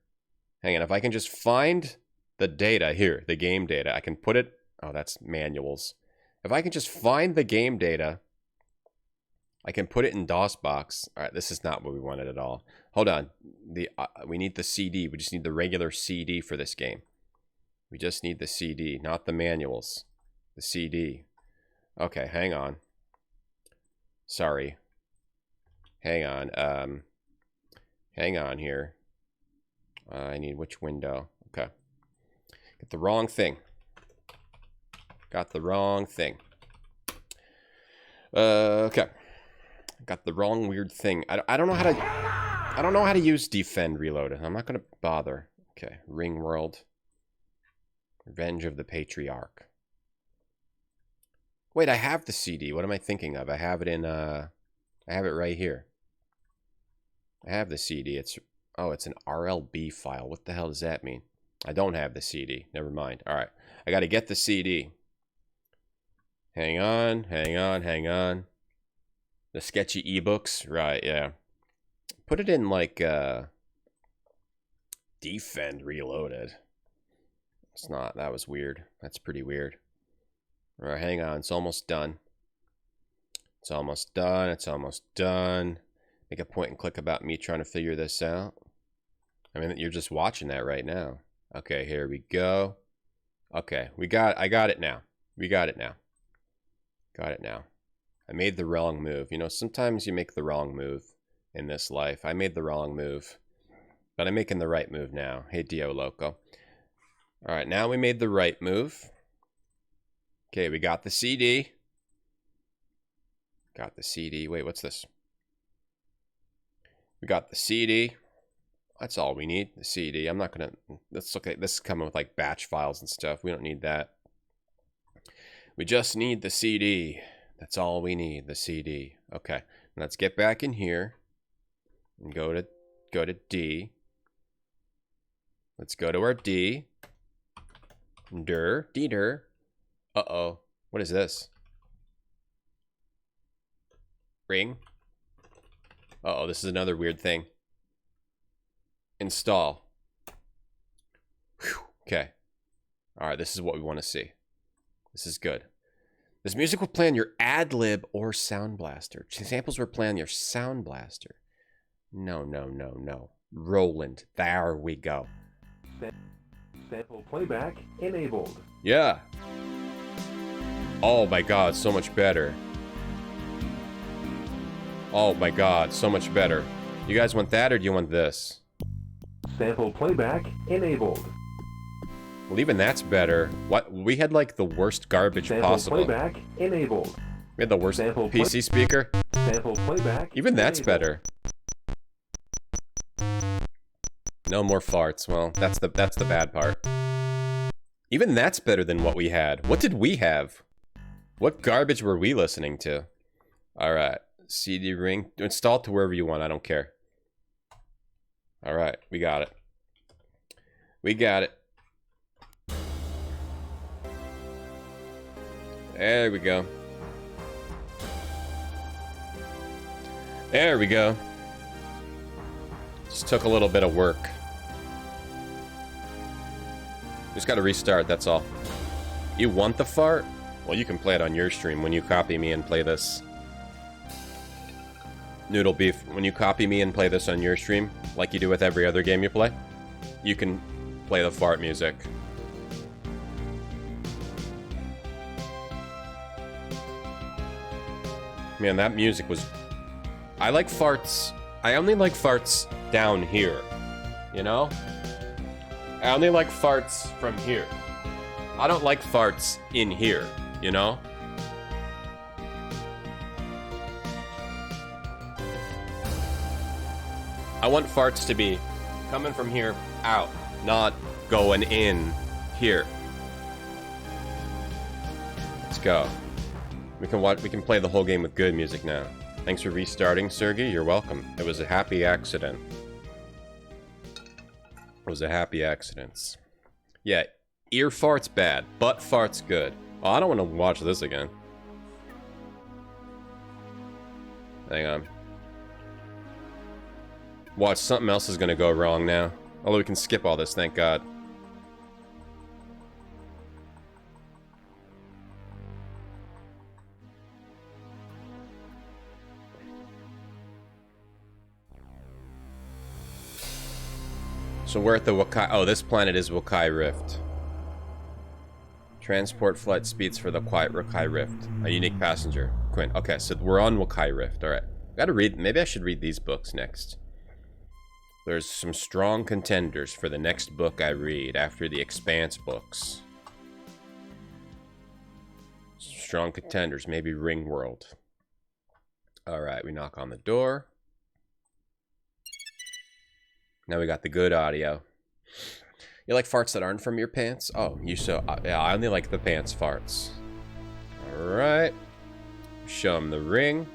Hang on, if I can just find the data here, the game data, I can put it, oh, that's manuals. If I can just find the game data, I can put it in DOSBox. All right, this is not what we wanted at all. Hold on, we need the CD. We just need the regular CD for this game. We just need the CD, not the manuals. The CD. Okay, hang on. Sorry. Hang on. Hang on here. I need which window? Okay. Got the wrong thing. Got the wrong thing. Okay. Got the wrong weird thing. I don't know how to. I don't know how to use Defend Reloaded. I'm not gonna bother. Okay. Ringworld. Revenge of the Patriarch. Wait, I have the CD. What am I thinking of? I have it in. I have it right here. I have the CD. It's an RLB file. What the hell does that mean? I don't have the CD. Never mind. All right. I got to get the CD. Hang on. The sketchy ebooks. Right, yeah. Put it in like Defend Reloaded. It's not. That was weird. That's pretty weird. All right, hang on. It's almost done. It's almost done. Make a point and click about me trying to figure this out. I mean, you're just watching that right now. Okay, here we go. Okay, I got it now. Got it now. I made the wrong move. You know, sometimes you make the wrong move in this life. I made the wrong move, but I'm making the right move now. Hey, Dio Loco. All right, now we made the right move. Okay, we got the CD. Wait, what's this? We got the CD. That's all we need, the CD. I'm not going to... Let's look at... This is coming with like batch files and stuff. We don't need that. We just need the CD. That's all we need, the CD. Okay, let's get back in here and go to D. Let's go to our D. D-dir. Uh-oh. What is this? Ring. Uh-oh, this is another weird thing. Install. Whew. Okay. All right, this is what we want to see. This is good. This music will play on your ad-lib or Sound Blaster. Samples will play on your Sound Blaster. No. Roland. There we go. Sample playback enabled. Yeah. Oh my god, so much better. Oh my god, so much better. You guys want that or do you want this? Sample playback enabled. Well, even that's better. What? We had like the worst garbage Sample possible. playback enabled. We had the worst Sample PC speaker. Sample playback. Even that's enabled. better. No more farts. Well, that's the bad part. Even that's better than what we had. What did we have? What garbage were we listening to? All right, CD ring. Install it to wherever you want. I don't care. All right, we got it. We got it. There we go. There we go. Just took a little bit of work. Just gotta restart, that's all. You want the fart? Well, you can play it on your stream when you copy me and play this. Noodle Beef, when you copy me and play this on your stream, like you do with every other game you play, you can play the fart music. Man, that music was... I like farts. I only like farts down here. You know? I only like farts from here. I don't like farts in here, you know? I want farts to be coming from here out, not going in here. Let's go. We can play the whole game with good music now. Thanks for restarting, Sergey. You're welcome. It was a happy accident. It was a happy accident. Yeah, ear farts bad, butt farts good. Oh, I don't want to watch this again. Hang on. Watch, something else is gonna go wrong now. Although we can skip all this, thank God. So we're at the Wakai... Oh, this planet is Wakai Rift. Transport flight speeds for the quiet Wakai Rift. A unique passenger. Quinn. Okay, so we're on Wakai Rift. Alright. Gotta read... Maybe I should read these books next. There's some strong contenders for the next book I read after the Expanse books. Strong contenders. Maybe Ringworld. Alright, we knock on the door. Now we got the good audio. You like farts that aren't from your pants? Oh, you so... yeah, I only like the pants farts. Alright. Show him the ring.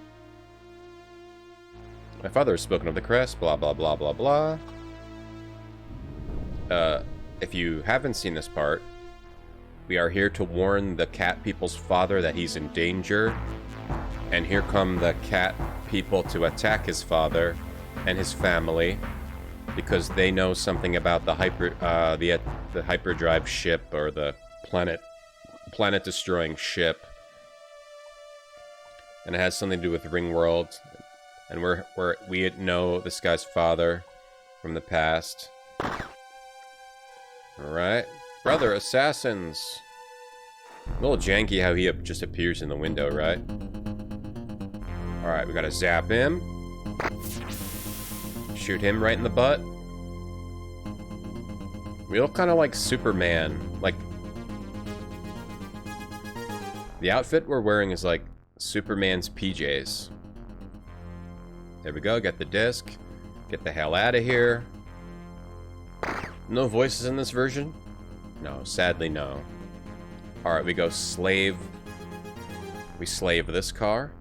My father has spoken of the crest, blah, blah, blah, blah, blah. If you haven't seen this part, we are here to warn the cat people's father that he's in danger. And here come the cat people to attack his father and his family. Because they know something about the the hyperdrive ship, or the planet destroying ship, and it has something to do with Ringworld, and we know this guy's father from the past. All right, brother assassins. A little janky how he just appears in the window, right? All right, we gotta zap him. Shoot him right in the butt. We look kind of like Superman. Like, the outfit we're wearing is like Superman's PJs. There we go, get the disc. Get the hell out of here. No voices in this version? No, sadly no. Alright, we go slave. We slave this car.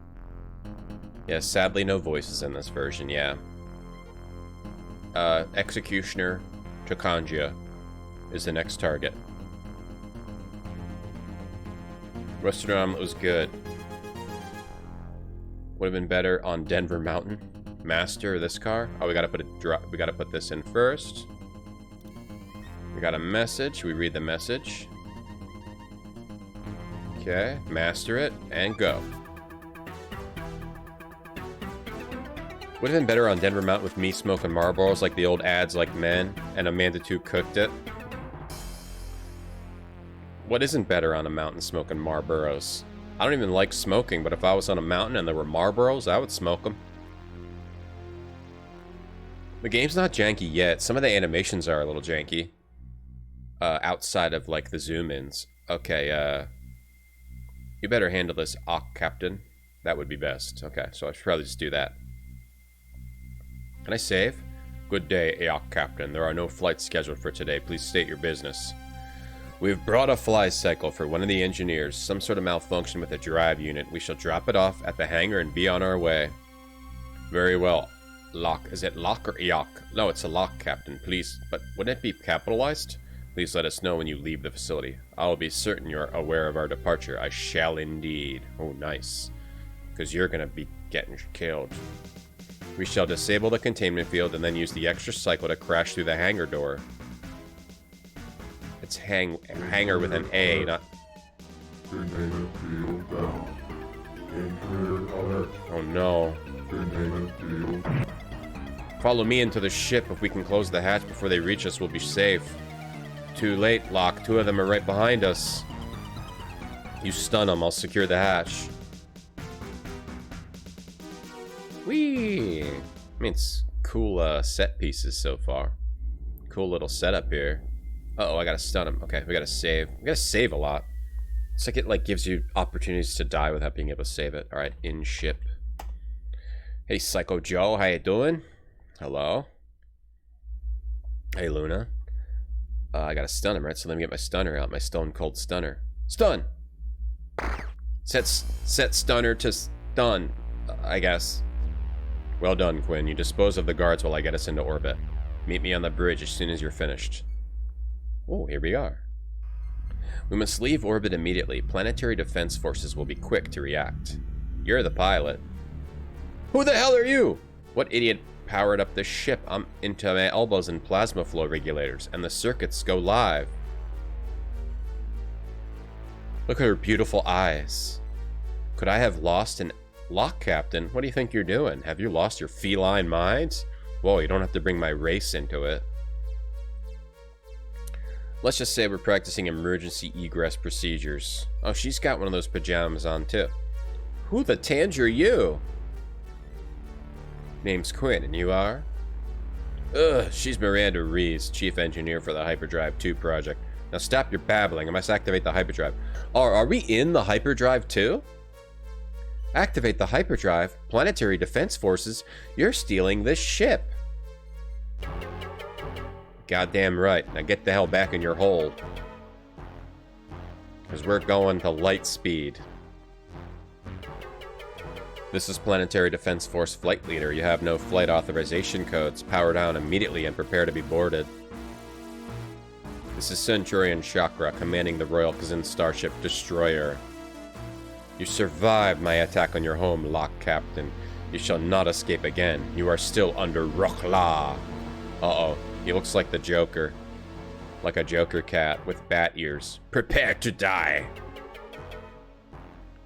Yeah, sadly no voices in this version, yeah. Executioner Chakangia is the next target. Western Omelet was good. Would have been better on Denver Mountain. Master this car. Oh, we gotta put this in first. We got a message. We read the message. Okay, master it and go. Would have been better on Denver Mountain with me smoking Marlboros like the old ads like men, and Amanda 2 cooked it. What isn't better on a mountain smoking Marlboros? I don't even like smoking, but if I was on a mountain and there were Marlboros, I would smoke them. The game's not janky yet. Some of the animations are a little janky. Outside of, like, the zoom-ins. Okay, you better handle this, Captain. That would be best. Okay, so I should probably just do that. Can I save? Good day, Captain. There are no flights scheduled for today. Please state your business. We've brought a fly cycle for one of the engineers. Some sort of malfunction with the drive unit. We shall drop it off at the hangar and be on our way. Very well. Lock. Is it lock or Eok? No, it's a lock, Captain. Please. But wouldn't it be capitalized? Please let us know when you leave the facility. I will be certain you're aware of our departure. I shall indeed. Oh, nice. Because you're going to be getting killed. We shall disable the containment field and then use the extra cycle to crash through the hangar door. It's hangar with an A, not... Oh no. Follow me into the ship. If we can close the hatch before they reach us, we'll be safe. Too late, Locke. 2 of them are right behind us. You stun them, I'll secure the hatch. Whee! I mean, it's cool set pieces so far. Cool little setup here. Uh-oh, I gotta stun him. Okay, we gotta save. We gotta save a lot. It's like it like gives you opportunities to die without being able to save it. Alright, in ship. Hey, Psycho Joe, how you doing? Hello? Hey, Luna. I gotta stun him, right? So let me get my stunner out. My stone cold stunner. Stun! Set stunner to stun, I guess. Well done, Quinn. You dispose of the guards while I get us into orbit. Meet me on the bridge as soon as you're finished. Oh, here we are. We must leave orbit immediately. Planetary defense forces will be quick to react. You're the pilot. Who the hell are you? What idiot powered up this ship? I'm into my elbows in plasma flow regulators, and the circuits go live. Look at her beautiful eyes. Could I have lost an lock, Captain? What do you think you're doing? Have you lost your feline minds? Whoa, you don't have to bring my race into it. Let's just say we're practicing emergency egress procedures. Oh, she's got one of those pajamas on, too. Who the tange are you? Name's Quinn, and you are? Ugh, she's Miranda Reeves, chief engineer for the Hyperdrive 2 project. Now stop your babbling, I must activate the hyperdrive. Are we in the hyperdrive too? Activate the hyperdrive? Planetary Defense Forces? You're stealing this ship. Goddamn right. Now get the hell back in your hole. Because we're going to light speed. This is Planetary Defense Force Flight Leader. You have no flight authorization codes. Power down immediately and prepare to be boarded. This is Centurion Chakra, commanding the Royal Kazin Starship Destroyer. You survived my attack on your home, Lock Captain. You shall not escape again. You are still under Rockla. Uh-oh. He looks like the Joker. Like a Joker cat with bat ears. Prepare to die.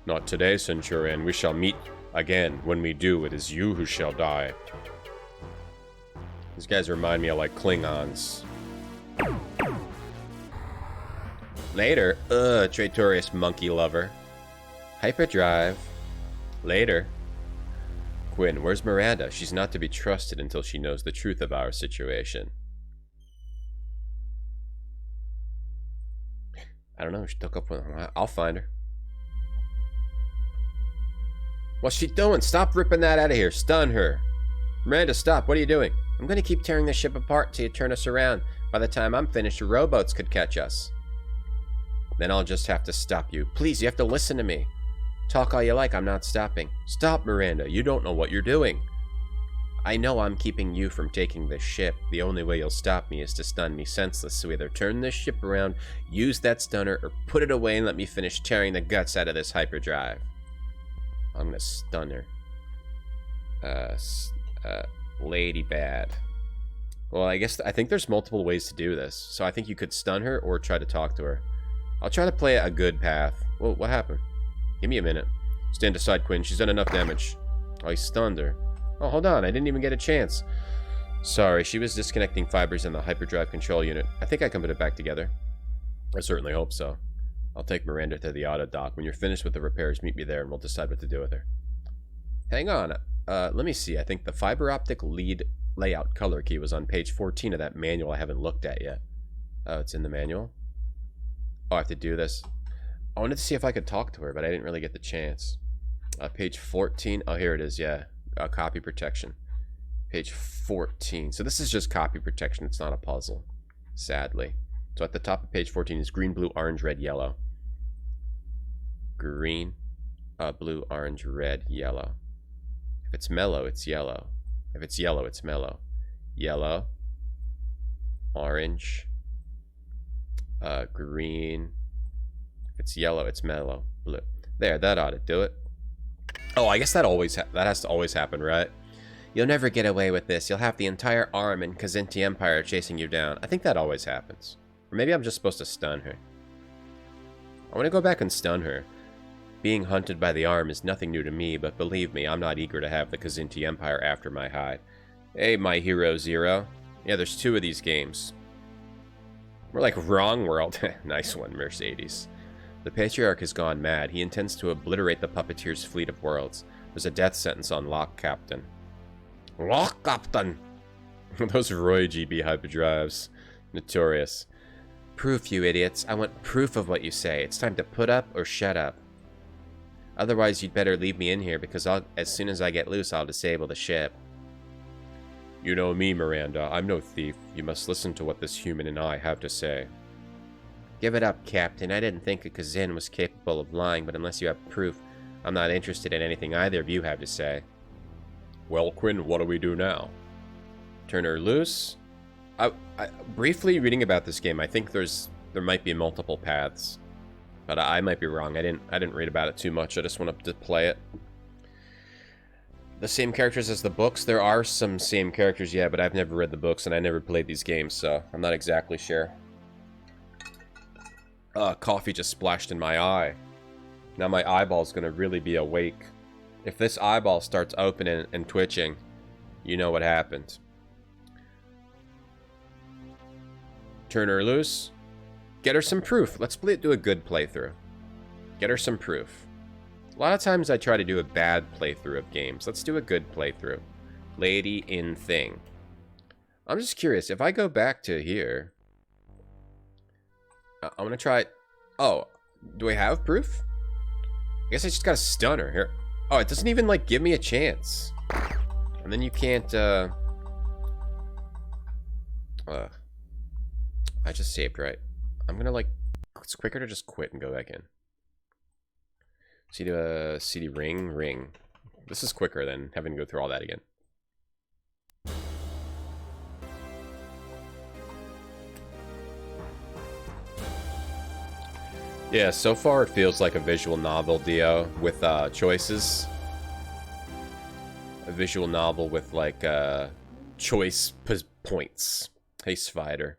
Not today, Centurion. We shall meet again. When we do, it is you who shall die. These guys remind me of like Klingons. Later. Traitorous monkey lover. Hyperdrive. Later. Quinn, where's Miranda? She's not to be trusted until she knows the truth of our situation. I don't know. She took up with her. I'll find her. What's she doing? Stop ripping that out of here. Stun her. Miranda, stop. What are you doing? I'm going to keep tearing this ship apart till you turn us around. By the time I'm finished, your rowboats could catch us. Then I'll just have to stop you. Please, you have to listen to me. Talk all you like. I'm not stopping. Stop, Miranda. You don't know what you're doing. I know I'm keeping you from taking this ship. The only way you'll stop me is to stun me senseless. So either turn this ship around, use that stunner, or put it away and let me finish tearing the guts out of this hyperdrive. I'm gonna stun her. Lady bad. Well, I think there's multiple ways to do this. So I think you could stun her or try to talk to her. I'll try to play a good path. Whoa, what happened? Give me a minute. Stand aside, Quinn. She's done enough damage. Oh, he stunned her. Oh, hold on. I didn't even get a chance. Sorry, she was disconnecting fibers in the hyperdrive control unit. I think I can put it back together. I certainly hope so. I'll take Miranda to the auto dock. When you're finished with the repairs, meet me there and we'll decide what to do with her. Hang on. Let me see. I think the fiber optic lead layout color key was on page 14 of that manual I haven't looked at yet. Oh, it's in the manual? Oh, I have to do this. I wanted to see if I could talk to her, but I didn't really get the chance. Page 14. Oh, here it is. Yeah. Copy protection. Page 14. So this is just copy protection. It's not a puzzle, sadly. So at the top of page 14 is green, blue, orange, red, yellow. Green, blue, orange, red, yellow. If it's mellow, it's yellow. If it's yellow, it's mellow. Yellow, orange, green. If it's yellow, it's mellow. Blue. There, that ought to do it. Oh, I guess that has to always happen, right? You'll never get away with this. You'll have the entire arm and Kazinti Empire chasing you down. I think that always happens. Or maybe I'm just supposed to stun her. I want to go back and stun her. Being hunted by the arm is nothing new to me, but believe me, I'm not eager to have the Kazinti Empire after my hide. Hey, my hero Zero. Yeah, there's 2 of these games. We're like Ringworld. Nice one, Mercedes. The Patriarch has gone mad. He intends to obliterate the Puppeteer's fleet of worlds. There's a death sentence on Lock Captain. Lock Captain! Those Roy GB hyperdrives. Notorious. Proof, you idiots. I want proof of what you say. It's time to put up or shut up. Otherwise, you'd better leave me in here, because as soon as I get loose, I'll disable the ship. You know me, Miranda. I'm no thief. You must listen to what this human and I have to say. Give it up, Captain. I didn't think a Kazin was capable of lying, but unless you have proof, I'm not interested in anything either of you have to say. Well, Quinn, what do we do now? Turn her loose? Briefly reading about this game, I think there might be multiple paths. But I might be wrong. I didn't read about it too much. I just wanted to play it. The same characters as the books? There are some same characters, yeah, but I've never read the books and I never played these games, so I'm not exactly sure. Coffee just splashed in my eye. Now my eyeball's gonna really be awake. If this eyeball starts opening and twitching, you know what happened. Turn her loose. Get her some proof. Let's do a good playthrough. Get her some proof. A lot of times I try to do a bad playthrough of games. Let's do a good playthrough. Lady in thing. I'm just curious. If I go back to here... I'm going to try... Oh, do I have proof? I guess I just got to stun her. Here. Oh, it doesn't even, like, give me a chance. And then you can't, I just saved right. I'm gonna, like, it's quicker to just quit and go back in. CD ring. This is quicker than having to go through all that again. Yeah, so far it feels like a visual novel, Dio, with choices. A visual novel with, like, choice points. Hey, Spider.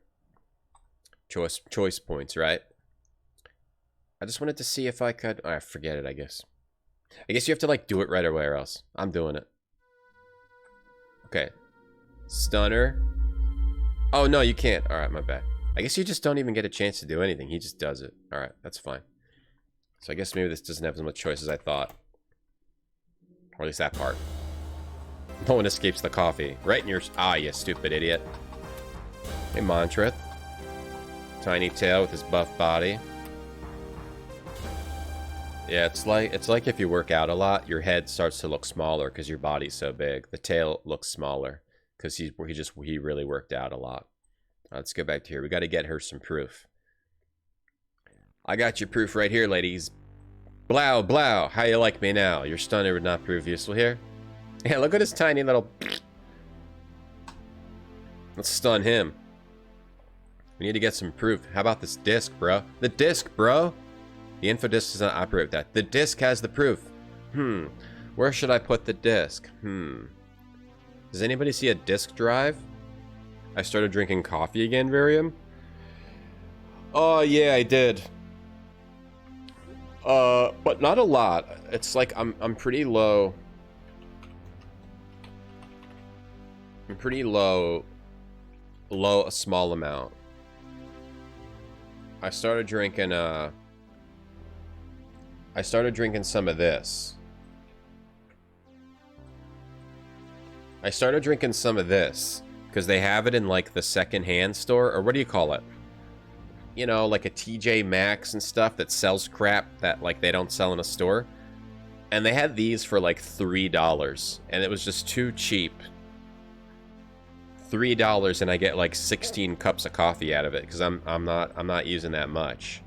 Choice points, right? I just wanted to see if I could... Oh, forget it, I guess. I guess you have to, like, do it right away or else. I'm doing it. Okay. Stunner. Oh, no, you can't. Alright, my bad. I guess you just don't even get a chance to do anything. He just does it. Alright, that's fine. So I guess maybe this doesn't have as much choice as I thought. Or at least that part. No one escapes the coffee. Right in your... Ah, you stupid idiot. Hey, Montreth. Tiny tail with his buff body. Yeah, it's like if you work out a lot, your head starts to look smaller because your body's so big. The tail looks smaller because he really worked out a lot. Let's go back to here. We got to get her some proof. I got your proof right here, ladies. Blow, blow. How you like me now? Your stunner would not prove useful here. Yeah, look at his tiny little... Let's stun him. We need to get some proof. How about this disc, bro? The disc, bro! The info disc does not operate with that. The disc has the proof. Where should I put the disc? Does anybody see a disc drive? I started drinking coffee again, Varium. Oh, yeah, I did. But not a lot. It's like I'm pretty low. I'm pretty low a small amount. I started drinking I started drinking some of this. I started drinking some of this because they have it in like the secondhand store, or what do you call it? You know, like a TJ Maxx and stuff that sells crap that like they don't sell in a store. And they had these for like $3, and it was just too cheap. $3, and I get like 16 cups of coffee out of it because I'm not using that much.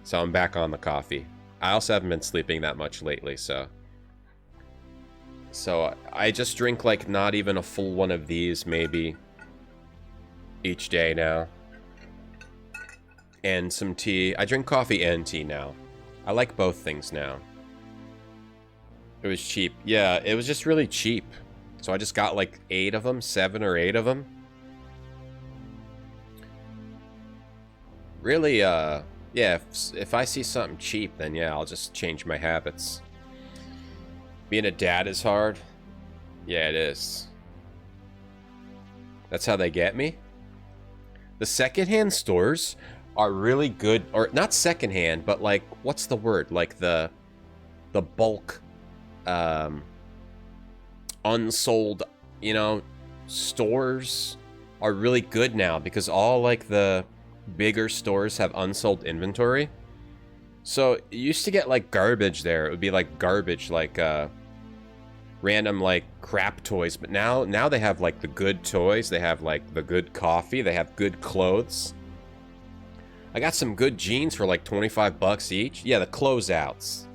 So I'm back on the coffee. I also haven't been sleeping that much lately, so I just drink like not even a full one of these maybe each day now. And some tea. I drink coffee and tea now. I like both things now. It was cheap. Yeah, it was just really cheap. So I just got like 8 of them, 7 or 8 of them. Really, yeah, if I see something cheap, then yeah, I'll just change my habits. Being a dad is hard. Yeah, it is. That's how they get me. The secondhand stores are really good, or not secondhand, but like, what's the word? Like the bulk, unsold, you know, stores are really good now because all like the bigger stores have unsold inventory. So you used to get like garbage there. It would be like garbage, like random like crap toys, but now they have like the good toys, they have like the good coffee, they have good clothes. I got some good jeans for like 25 bucks each. Yeah, the closeouts.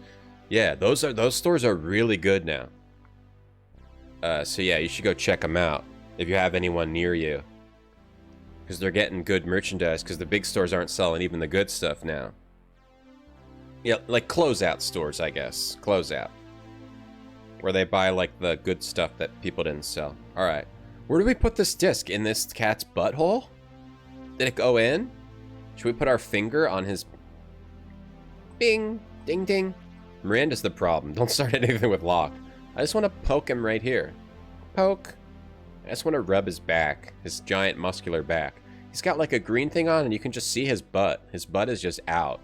Yeah, those stores are really good now. So yeah, you should go check them out if you have anyone near you. Because they're getting good merchandise, because the big stores aren't selling even the good stuff now. Yeah, like closeout stores, I guess. Closeout. Where they buy like the good stuff that people didn't sell. Alright. Where do we put this disc? In this cat's butthole? Did it go in? Should we put our finger on his... Bing! Ding ding. Miranda's the problem. Don't start anything with Locke. I just want to poke him right here. Poke. I just want to rub his back. His giant muscular back. He's got like a green thing on and you can just see his butt. His butt is just out.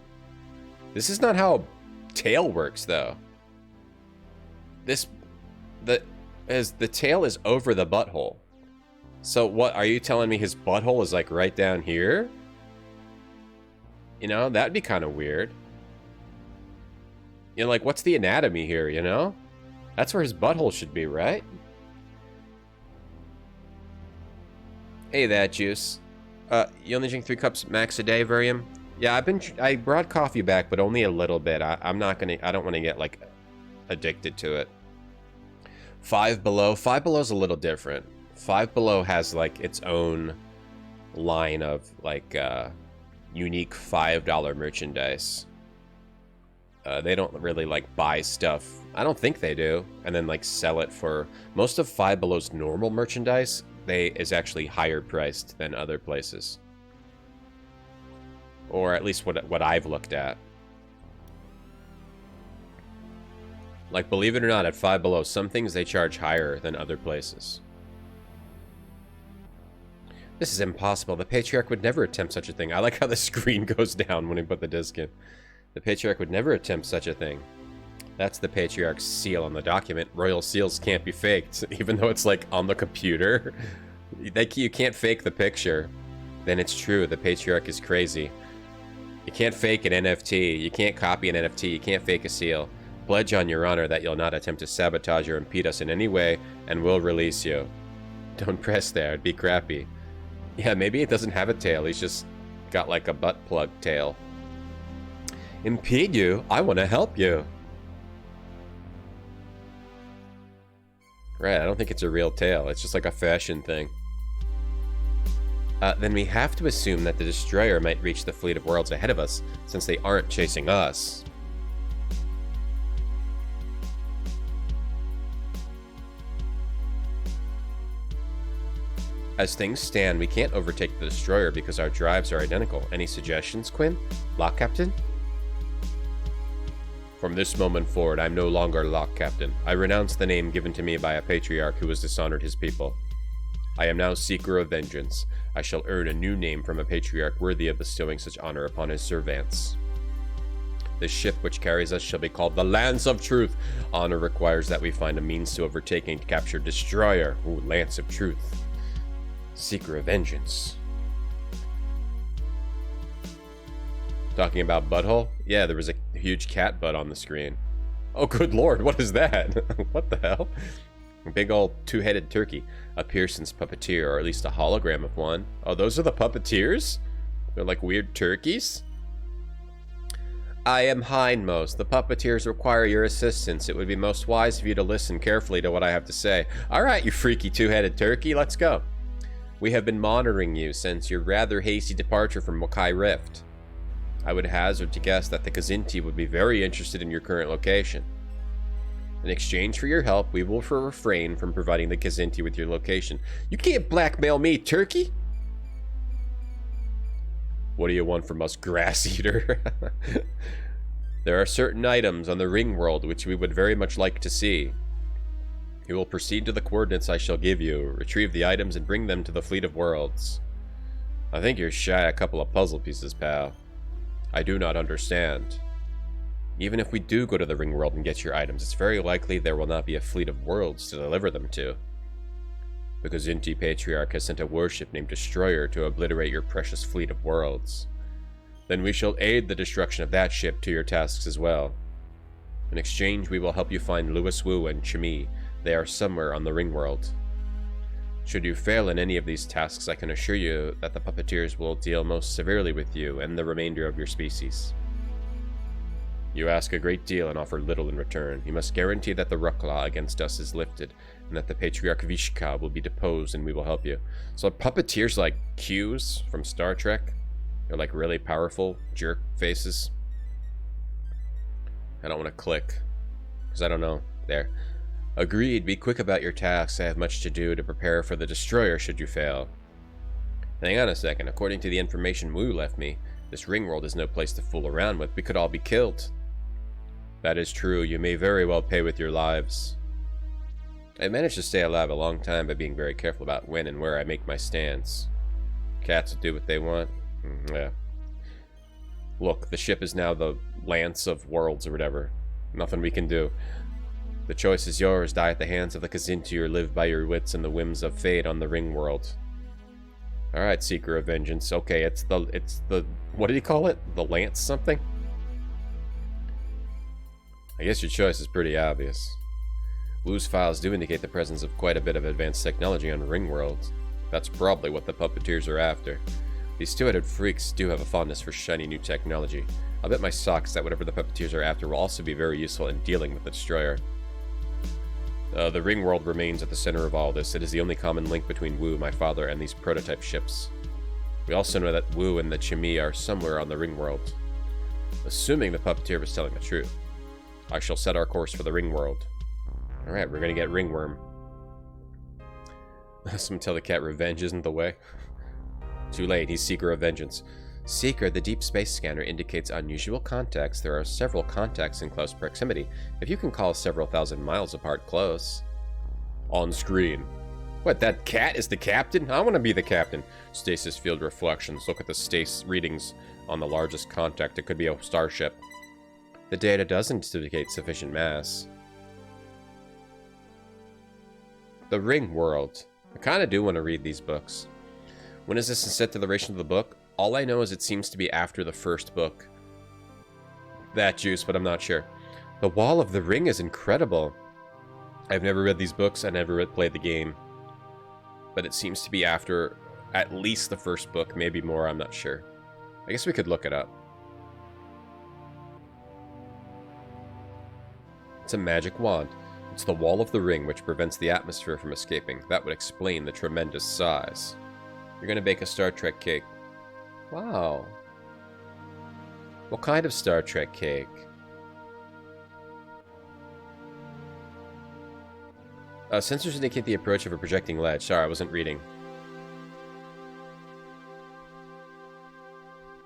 This is not how tail works though. The tail is over the butthole. So what, are you telling me his butthole is like right down here? You know, that'd be kind of weird. You know, like, what's the anatomy here, you know? That's where his butthole should be, right? Hey, that juice. You only drink 3 cups max a day, Virium? Yeah, I brought coffee back, but only a little bit. I don't want to get, like, addicted to it. Five Below. Five Below's a little different. Five Below has, like, its own line of, like, unique $5 merchandise. They don't really like buy stuff. I don't think they do. And then like sell it for... Most of Five Below's normal merchandise is actually higher priced than other places. Or at least what I've looked at. Like, believe it or not, at Five Below, some things they charge higher than other places. This is impossible. The Patriarch would never attempt such a thing. I like how the screen goes down when he put the disc in. The Patriarch would never attempt such a thing. That's the Patriarch's seal on the document. Royal seals can't be faked, even though it's like on the computer. You can't fake the picture. Then it's true, the Patriarch is crazy. You can't fake an NFT. You can't copy an NFT. You can't fake a seal. Pledge on your honor that you'll not attempt to sabotage or impede us in any way, and we'll release you. Don't press there, it'd be crappy. Yeah, maybe it doesn't have a tail. He's just got like a butt plug tail. Impede you? I want to help you. Right, I don't think it's a real tail. It's just like a fashion thing. Then we have to assume that the destroyer might reach the fleet of worlds ahead of us, since they aren't chasing us. As things stand, we can't overtake the destroyer because our drives are identical. Any suggestions, Quinn? Lock Captain? From this moment forward, I'm no longer Lock Captain. I renounce the name given to me by a patriarch who has dishonored his people. I am now Seeker of Vengeance. I shall earn a new name from a patriarch worthy of bestowing such honor upon his servants. This ship which carries us shall be called the Lance of Truth. Honor requires that we find a means to overtake and capture Destroyer. Ooh, Lance of Truth. Seeker of Vengeance. Talking about butthole? Yeah, there was a huge cat butt on the screen. Oh, good lord, what is that? What the hell? A big old two-headed turkey. A Pearson's puppeteer, or at least a hologram of one. Oh, those are the puppeteers? They're like weird turkeys? I am hindmost. The puppeteers require your assistance. It would be most wise of you to listen carefully to what I have to say. Alright, you freaky two-headed turkey, let's go. We have been monitoring you since your rather hasty departure from Wakai Rift. I would hazard to guess that the Khazinti would be very interested in your current location. In exchange for your help, we will refrain from providing the Khazinti with your location. You can't blackmail me, turkey! What do you want from us, grass eater? There are certain items on the Ringworld which we would very much like to see. You will proceed to the coordinates I shall give you, retrieve the items, and bring them to the Fleet of Worlds. I think you're shy a couple of puzzle pieces, pal. I do not understand. Even if we do go to the Ringworld and get your items, it's very likely there will not be a Fleet of Worlds to deliver them to. The Khazinti Patriarch has sent a warship named Destroyer to obliterate your precious Fleet of Worlds. Then we shall aid the destruction of that ship to your tasks as well. In exchange, we will help you find Louis Wu and Chimie. They are somewhere on the Ringworld. Should you fail in any of these tasks, I can assure you that the puppeteers will deal most severely with you and the remainder of your species. You ask a great deal and offer little in return. You must guarantee that the Ruklaw against us is lifted, and that the Patriarch Vishka will be deposed, and we will help you. So puppeteers like Q's from Star Trek? They're like really powerful jerk faces. I don't want to click, because I don't know. There. Agreed, be quick about your tasks. I have much to do to prepare for the Destroyer should you fail. Hang on a second. According to the information Wu left me, this Ringworld is no place to fool around with. We could all be killed. That is true. You may very well pay with your lives. I managed to stay alive a long time by being very careful about when and where I make my stands. Cats will do what they want. Yeah. Look, the ship is now the Lance of Worlds or whatever. Nothing we can do. The choice is yours. Die at the hands of the Khazinti or live by your wits and the whims of fate on the Ringworld. Alright, Seeker of Vengeance. Okay, it's the what did he call it? The Lance something? I guess your choice is pretty obvious. Wu's files do indicate the presence of quite a bit of advanced technology on Ringworld. That's probably what the puppeteers are after. These two-headed freaks do have a fondness for shiny new technology. I'll bet my socks that whatever the puppeteers are after will also be very useful in dealing with the Destroyer. The Ringworld remains at the center of all this. It is the only common link between Wu, my father, and these prototype ships. We also know that Wu and the Chimie are somewhere on the Ringworld. Assuming the puppeteer was telling the truth, I shall set our course for the Ringworld. Alright, we're gonna get Ringworm. Someone tell the cat revenge isn't the way. Too late, he's Seeker of Vengeance. Seeker, the deep space scanner indicates unusual contacts. There are several contacts in close proximity. If you can call several thousand miles apart close. On screen. What, that cat is the captain? I want to be the captain. Stasis field reflections. Look at the stasis readings on the largest contact. It could be a starship. The data doesn't indicate sufficient mass. The Ringworld. I kind of do want to read these books. When is this set to the duration of the book? All I know is it seems to be after the first book. That juice, but I'm not sure. The Wall of the Ring is incredible. I've never read these books. I never played the game. But it seems to be after at least the first book, maybe more, I'm not sure. I guess we could look it up. It's a magic wand. It's the Wall of the Ring, which prevents the atmosphere from escaping. That would explain the tremendous size. You're gonna bake a Star Trek cake. Wow. What kind of Star Trek cake? Sensors indicate the approach of a projecting ledge. Sorry, I wasn't reading.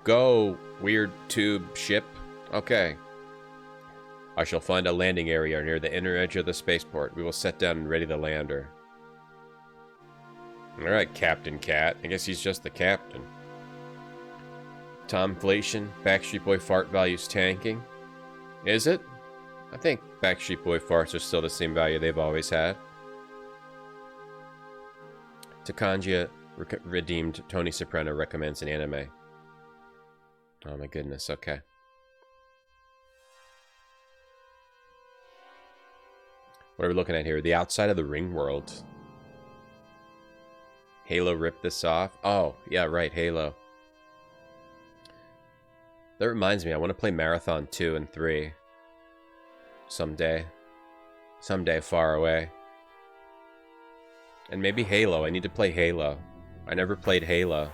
Go, weird tube ship. Okay. I shall find a landing area near the inner edge of the spaceport. We will set down and ready the lander. Alright, Captain Cat. I guess he's just the captain. Tomflation, Backstreet Boy fart values tanking. Is it? I think Backstreet Boy farts are still the same value they've always had. Takanjia redeemed Tony Soprano recommends an anime. Oh my goodness, okay. What are we looking at here? The outside of the Ringworld. Halo ripped this off. Oh, yeah, right, Halo. That reminds me, I want to play Marathon 2 and 3. Someday. Someday far away. And maybe Halo. I need to play Halo. I never played Halo.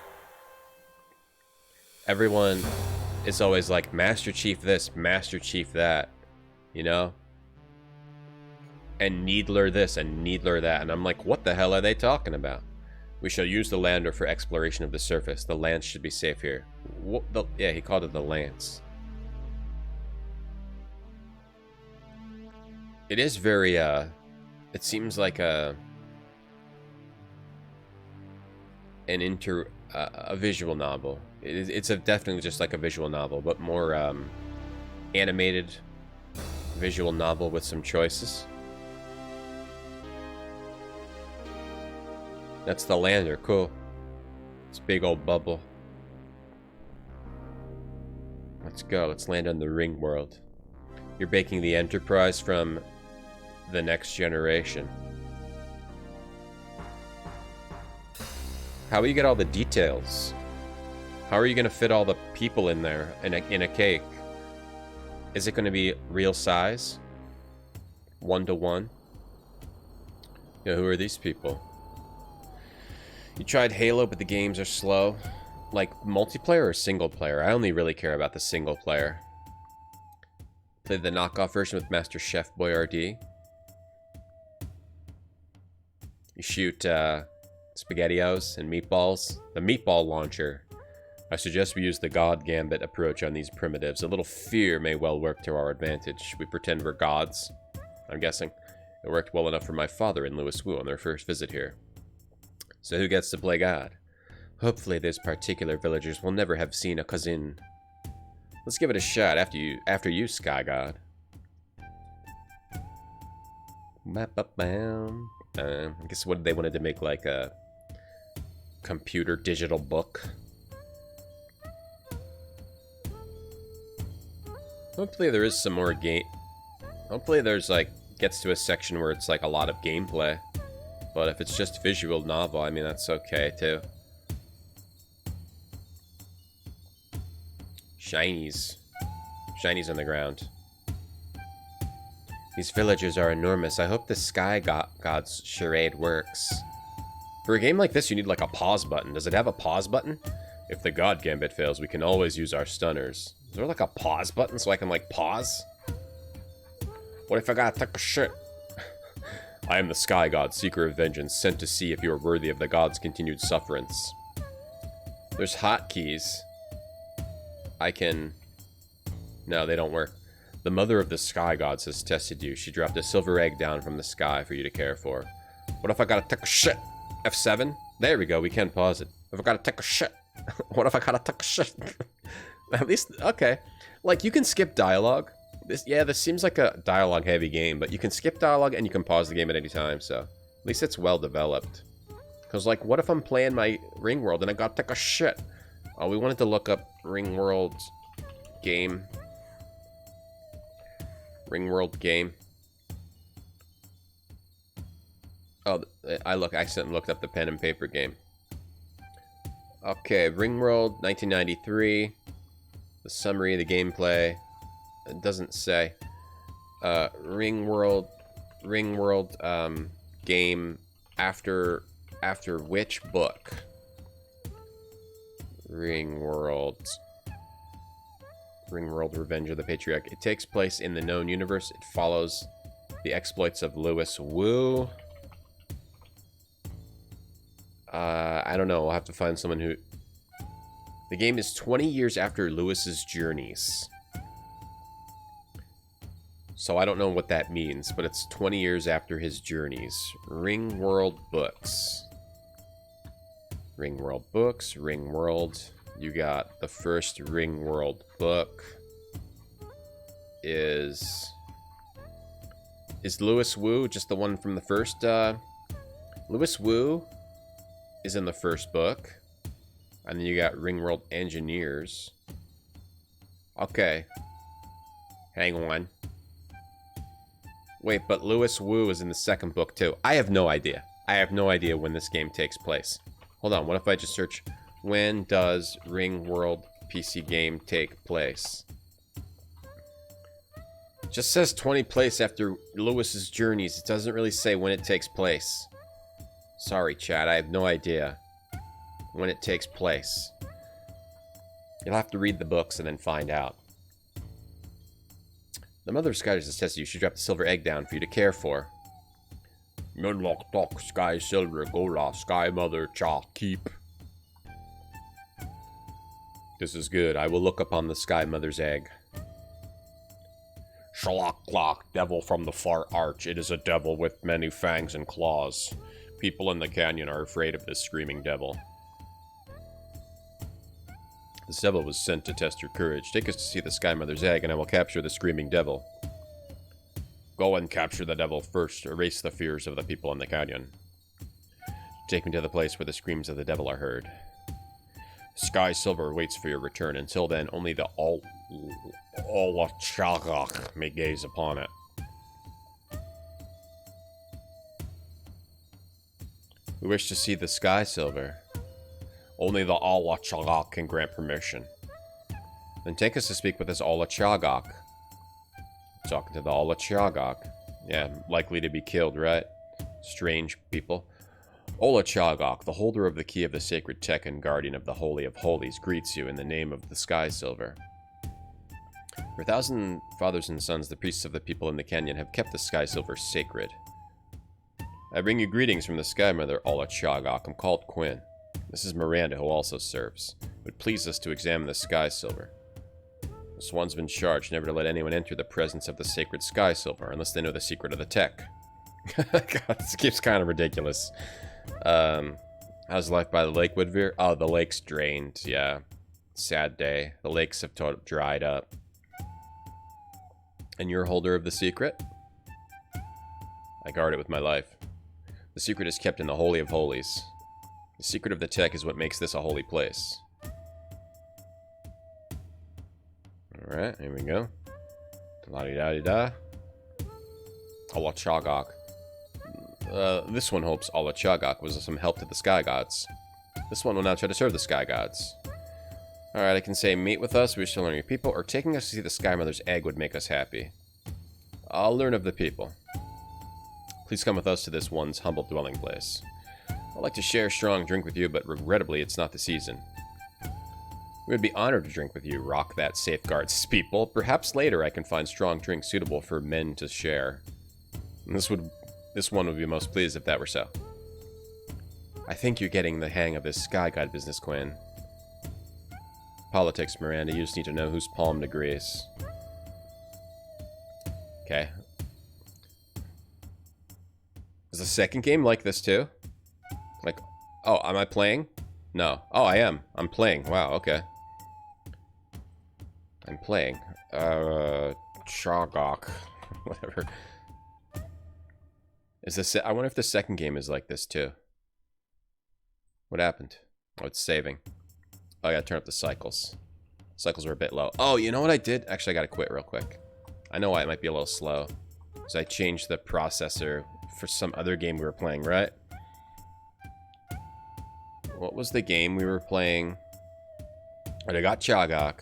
Everyone is always like, Master Chief this, Master Chief that. You know? And Needler this and Needler that. And I'm like, what the hell are they talking about? We shall use the lander for exploration of the surface. The lance should be safe here. Yeah, he called it the lance. It is very, it seems like a visual novel. It's definitely just like a visual novel, but more animated visual novel with some choices. That's the lander, cool. It's a big old bubble. Let's go, let's land on the Ringworld. You're baking the Enterprise from the next generation. How will you get all the details? How are you gonna fit all the people in there in a cake? Is it gonna be real size? 1-to-1? Yeah, who are these people? You tried Halo, but the games are slow. Like, multiplayer or single player? I only really care about the single player. Played the knockoff version with Master Chef Boyardee. You shoot SpaghettiOs and meatballs. The meatball launcher. I suggest we use the God Gambit approach on these primitives. A little fear may well work to our advantage. We pretend we're gods, I'm guessing. It worked well enough for my father and Louis Wu on their first visit here. So who gets to play God? Hopefully those particular villagers will never have seen a cousin. Let's give it a shot after you, Sky God. I guess what they wanted to make like a computer digital book. Hopefully there is some more game. Hopefully there's like gets to a section where it's like a lot of gameplay. But if it's just visual novel, I mean that's okay too. Shinies. Shinies on the ground. These villagers are enormous. I hope the Sky God's charade works. For a game like this, you need like a pause button. Does it have a pause button? If the God Gambit fails, we can always use our stunners. Is there like a pause button so I can like pause? What if I gotta take a shit? I am the Sky God, seeker of vengeance, sent to see if you are worthy of the God's continued sufferance. There's hotkeys. I can... No, they don't work. The mother of the Sky Gods has tested you. She dropped a silver egg down from the sky for you to care for. What if I gotta take a shit? F7? There we go, we can pause it. If I gotta take a shit. What if I gotta take a shit? At least, okay. Like, you can skip dialogue. This seems like a dialogue-heavy game, but you can skip dialogue and you can pause the game at any time, so... At least it's well-developed. Because, like, what if I'm playing my Ringworld and I gotta take a shit? Oh, we wanted to look up Ringworld game. Ringworld game. Oh, I accidentally looked up the pen and paper game. Okay, Ringworld 1993. The summary of the gameplay. It doesn't say. Ringworld game after which book? Ringworld Revenge of the Patriarch. It takes place in the known universe. It follows the exploits of Louis Wu. I don't know. We'll have to find someone who... The game is 20 years after Louis's journeys. So I don't know what that means, but it's 20 years after his journeys. Ringworld books. Ringworld books. Ringworld. You got the first Ringworld book. is Lewis Wu just the one from the first? Lewis Wu is in the first book. And then you got Ringworld Engineers. Okay. Hang on. Wait, but Lewis Wu is in the second book too. I have no idea. I have no idea when this game takes place. Hold on, what if I just search, when does Ringworld PC game take place? It just says 20 place after Lewis's journeys. It doesn't really say when it takes place. Sorry, chat, I have no idea when it takes place. You'll have to read the books and then find out. The Mother of Sky has tested you. She dropped the silver egg down for you to care for. Unlock Dock Sky Silver Gola Sky Mother Cha Keep. This is good. I will look upon the Sky Mother's egg. Shalak Glock, devil from the far arch. It is a devil with many fangs and claws. People in the canyon are afraid of this screaming devil. This devil was sent to test your courage. Take us to see the Sky Mother's egg, and I will capture the screaming devil. Go and capture the devil first. Erase the fears of the people in the canyon. Take me to the place where the screams of the devil are heard. Sky Silver waits for your return. Until then, only the Olachagak may gaze upon it. We wish to see the Sky Silver. Only the Olachagak can grant permission. Then take us to speak with this Olachagak. Talking to the Olachagak. Yeah, likely to be killed, right? Strange people. Olachagak, the holder of the key of the sacred tech and guardian of the Holy of Holies, greets you in the name of the Sky Silver. For 1,000 fathers and sons, the priests of the people in the canyon have kept the Sky Silver sacred. I bring you greetings from the Sky Mother, Olachagak. I'm called Quinn. This is Miranda, who also serves. It would please us to examine the Sky Silver. The Swan's been charged never to let anyone enter the presence of the sacred Sky Silver unless they know the secret of the tech. God, this keeps kind of ridiculous. How's life by the lake, Woodveer? Oh, the lake's drained, yeah. Sad day. The lakes have dried up. And you're holder of the secret? I guard it with my life. The secret is kept in the Holy of Holies. The secret of the tech is what makes this a holy place. Alright, here we go. La-di-da-di-da. Olachagak. This one hopes Olachagak was some help to the Sky Gods. This one will now try to serve the Sky Gods. Alright, I can say meet with us, we wish to learn your people, or taking us to see the Sky Mother's egg would make us happy. I'll learn of the people. Please come with us to this one's humble dwelling place. I'd like to share a strong drink with you, but regrettably it's not the season. We would be honored to drink with you, rock that safeguards people. Perhaps later I can find strong drinks suitable for men to share. And this one would be most pleased if that were so. I think you're getting the hang of this Sky God business, Quinn. Politics, Miranda. You just need to know whose palm to grease. Okay. Is the second game like this too? Like, oh, am I playing? No. Oh, I am. I'm playing. Wow, okay. I'm playing. Chagok. Whatever. Is this... I wonder if the second game is like this too. What happened? Oh, it's saving. Oh, I gotta turn up the cycles. Cycles are a bit low. Oh, you know what I did? Actually, I gotta quit real quick. I know why it might be a little slow. Because I changed the processor for some other game we were playing, right? What was the game we were playing? Alright, I got Chagok.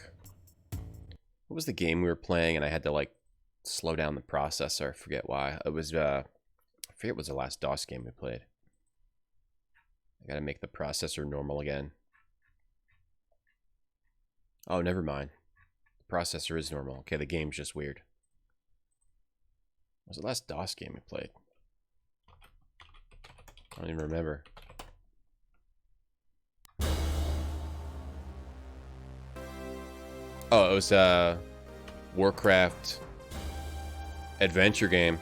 What was the game we were playing and I had to, like, slow down the processor? I forget why. It was, I forget what was the last DOS game we played. I gotta make the processor normal again. Oh, never mind. The processor is normal. Okay, the game's just weird. What was the last DOS game we played? I don't even remember. Oh, it was a Warcraft adventure game.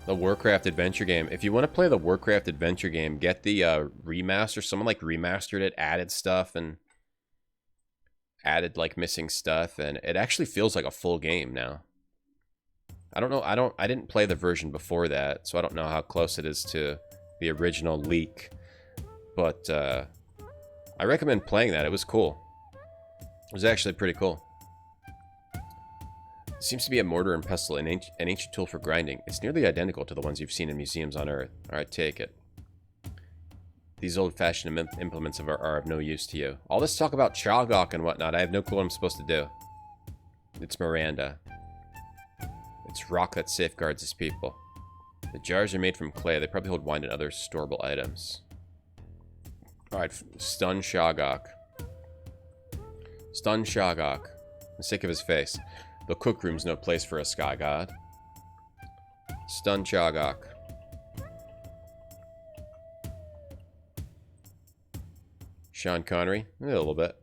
The Warcraft adventure game. If you want to play the Warcraft adventure game, get the remaster. Someone like remastered it, added stuff, and added like missing stuff, and it actually feels like a full game now. I don't know. I didn't play the version before that, so I don't know how close it is to the original leak. But I recommend playing that. It was cool. It was actually pretty cool. It seems to be a mortar and pestle, an ancient tool for grinding. It's nearly identical to the ones you've seen in museums on Earth. Alright, take it. These old-fashioned implements are of no use to you. All this talk about Chagok and whatnot, I have no clue what I'm supposed to do. It's Miranda. It's rock that safeguards his people. The jars are made from clay. They probably hold wine and other storable items. Alright, stun Chagok. Stun Chagok. I'm sick of his face. The cookroom's no place for a sky god. Stun Chagok. Sean Connery? A little bit.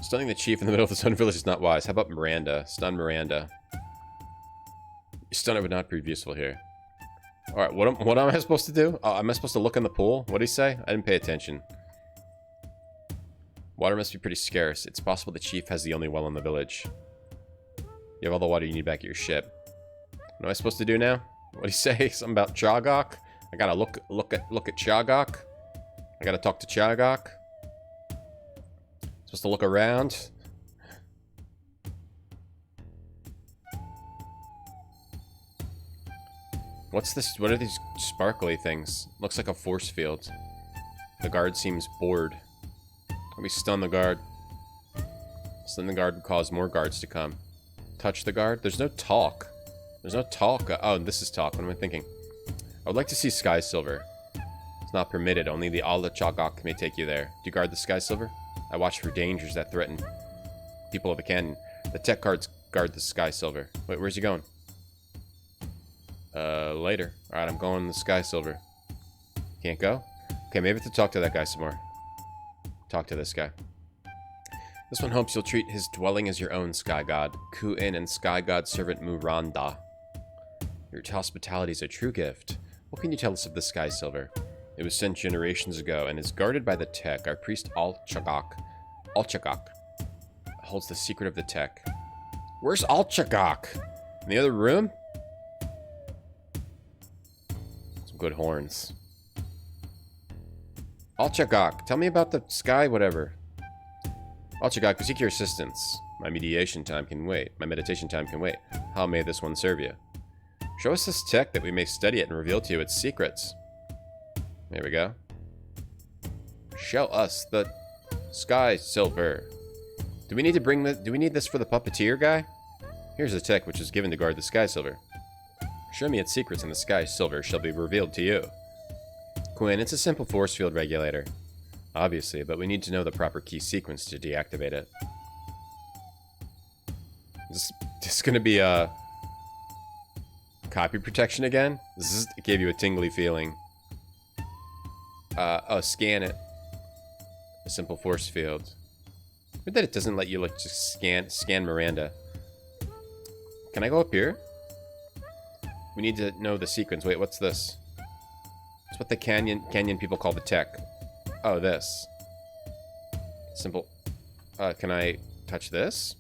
Stunning the chief in the middle of the Sun Village is not wise. How about Miranda? Stun Miranda. Stunner would not prove useful here. Alright, what am I supposed to do? Oh, am I supposed to look in the pool? What did he say? I didn't pay attention. Water must be pretty scarce. It's possible the chief has the only well in the village. You have all the water you need back at your ship. What am I supposed to do now? What did he say? Something about Chagok? I gotta look at Chagok. I gotta talk to Chagok. Supposed to look around. What's this? What are these sparkly things? Looks like a force field. The guard seems bored. Let me stun the guard. Stun the guard would cause more guards to come. Touch the guard? There's no talk. There's no talk. Oh, this is talk. What am I thinking? I would like to see Sky Silver. It's not permitted. Only the Allah Chagok may take you there. Do you guard the Sky Silver? I watch for dangers that threaten people of the canyon. The tech guards guard the Sky Silver. Wait, where's he going? Later. Alright, I'm going to the Sky Silver. Can't go? Okay, maybe I have to talk to that guy some more. Talk to this guy. This one hopes you'll treat his dwelling as your own, Sky God. Ku-in and Sky God servant Muranda. Your hospitality is a true gift. What can you tell us of the Sky Silver? It was sent generations ago and is guarded by the tech. Our priest Al-Chagok holds the secret of the tech. Where's Al-Chagok? In the other room? Some good horns. Al-Chagok, tell me about the sky whatever. Al-Chagok, we seek your assistance. My meditation time can wait. My meditation time can wait. How may this one serve you? Show us this tech that we may study it and reveal to you its secrets. There we go. Show us the Sky Silver. Do we need to bring the? Do we need this for the puppeteer guy? Here's the tech which is given to guard the Sky Silver. Show me its secrets and the Sky Silver shall be revealed to you. Quinn, it's a simple force field regulator. Obviously, but we need to know the proper key sequence to deactivate it. This is gonna be a copy protection again? It gave you a tingly feeling. Oh, scan it. A simple force field. Weird that it doesn't let you like just scan Miranda. Can I go up here? We need to know the sequence. Wait, what's this? It's what the canyon people call the tech. Oh, this. Simple. Can I touch this?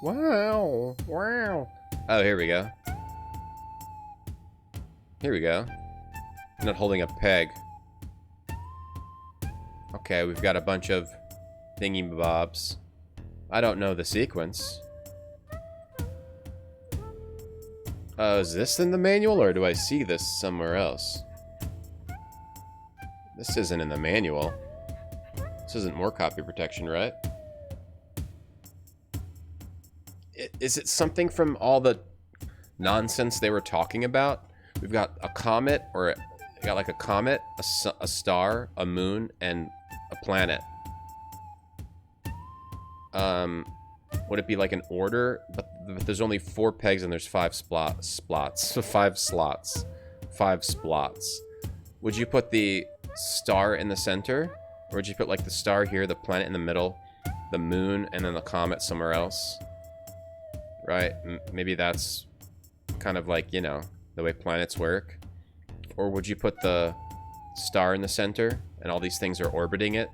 Wow. Wow. Oh, here we go. Here we go. I'm not holding a peg. Okay, we've got a bunch of thingy-bobs. I don't know the sequence. Is this in the manual, or do I see this somewhere else? This isn't in the manual. This isn't more copy protection, right? Is it something from all the nonsense they were talking about? We've got a comet, or we got like a comet, a star, a moon, and a planet. Would it be like an order? But there's only 4 pegs and there's 5 slots. 5 slots. 5 splots. Would you put the star in the center? Or would you put like the star here, the planet in the middle, the moon, and then the comet somewhere else? Right? Maybe that's kind of like, you know, the way planets work. Or would you put the star in the center, and all these things are orbiting it.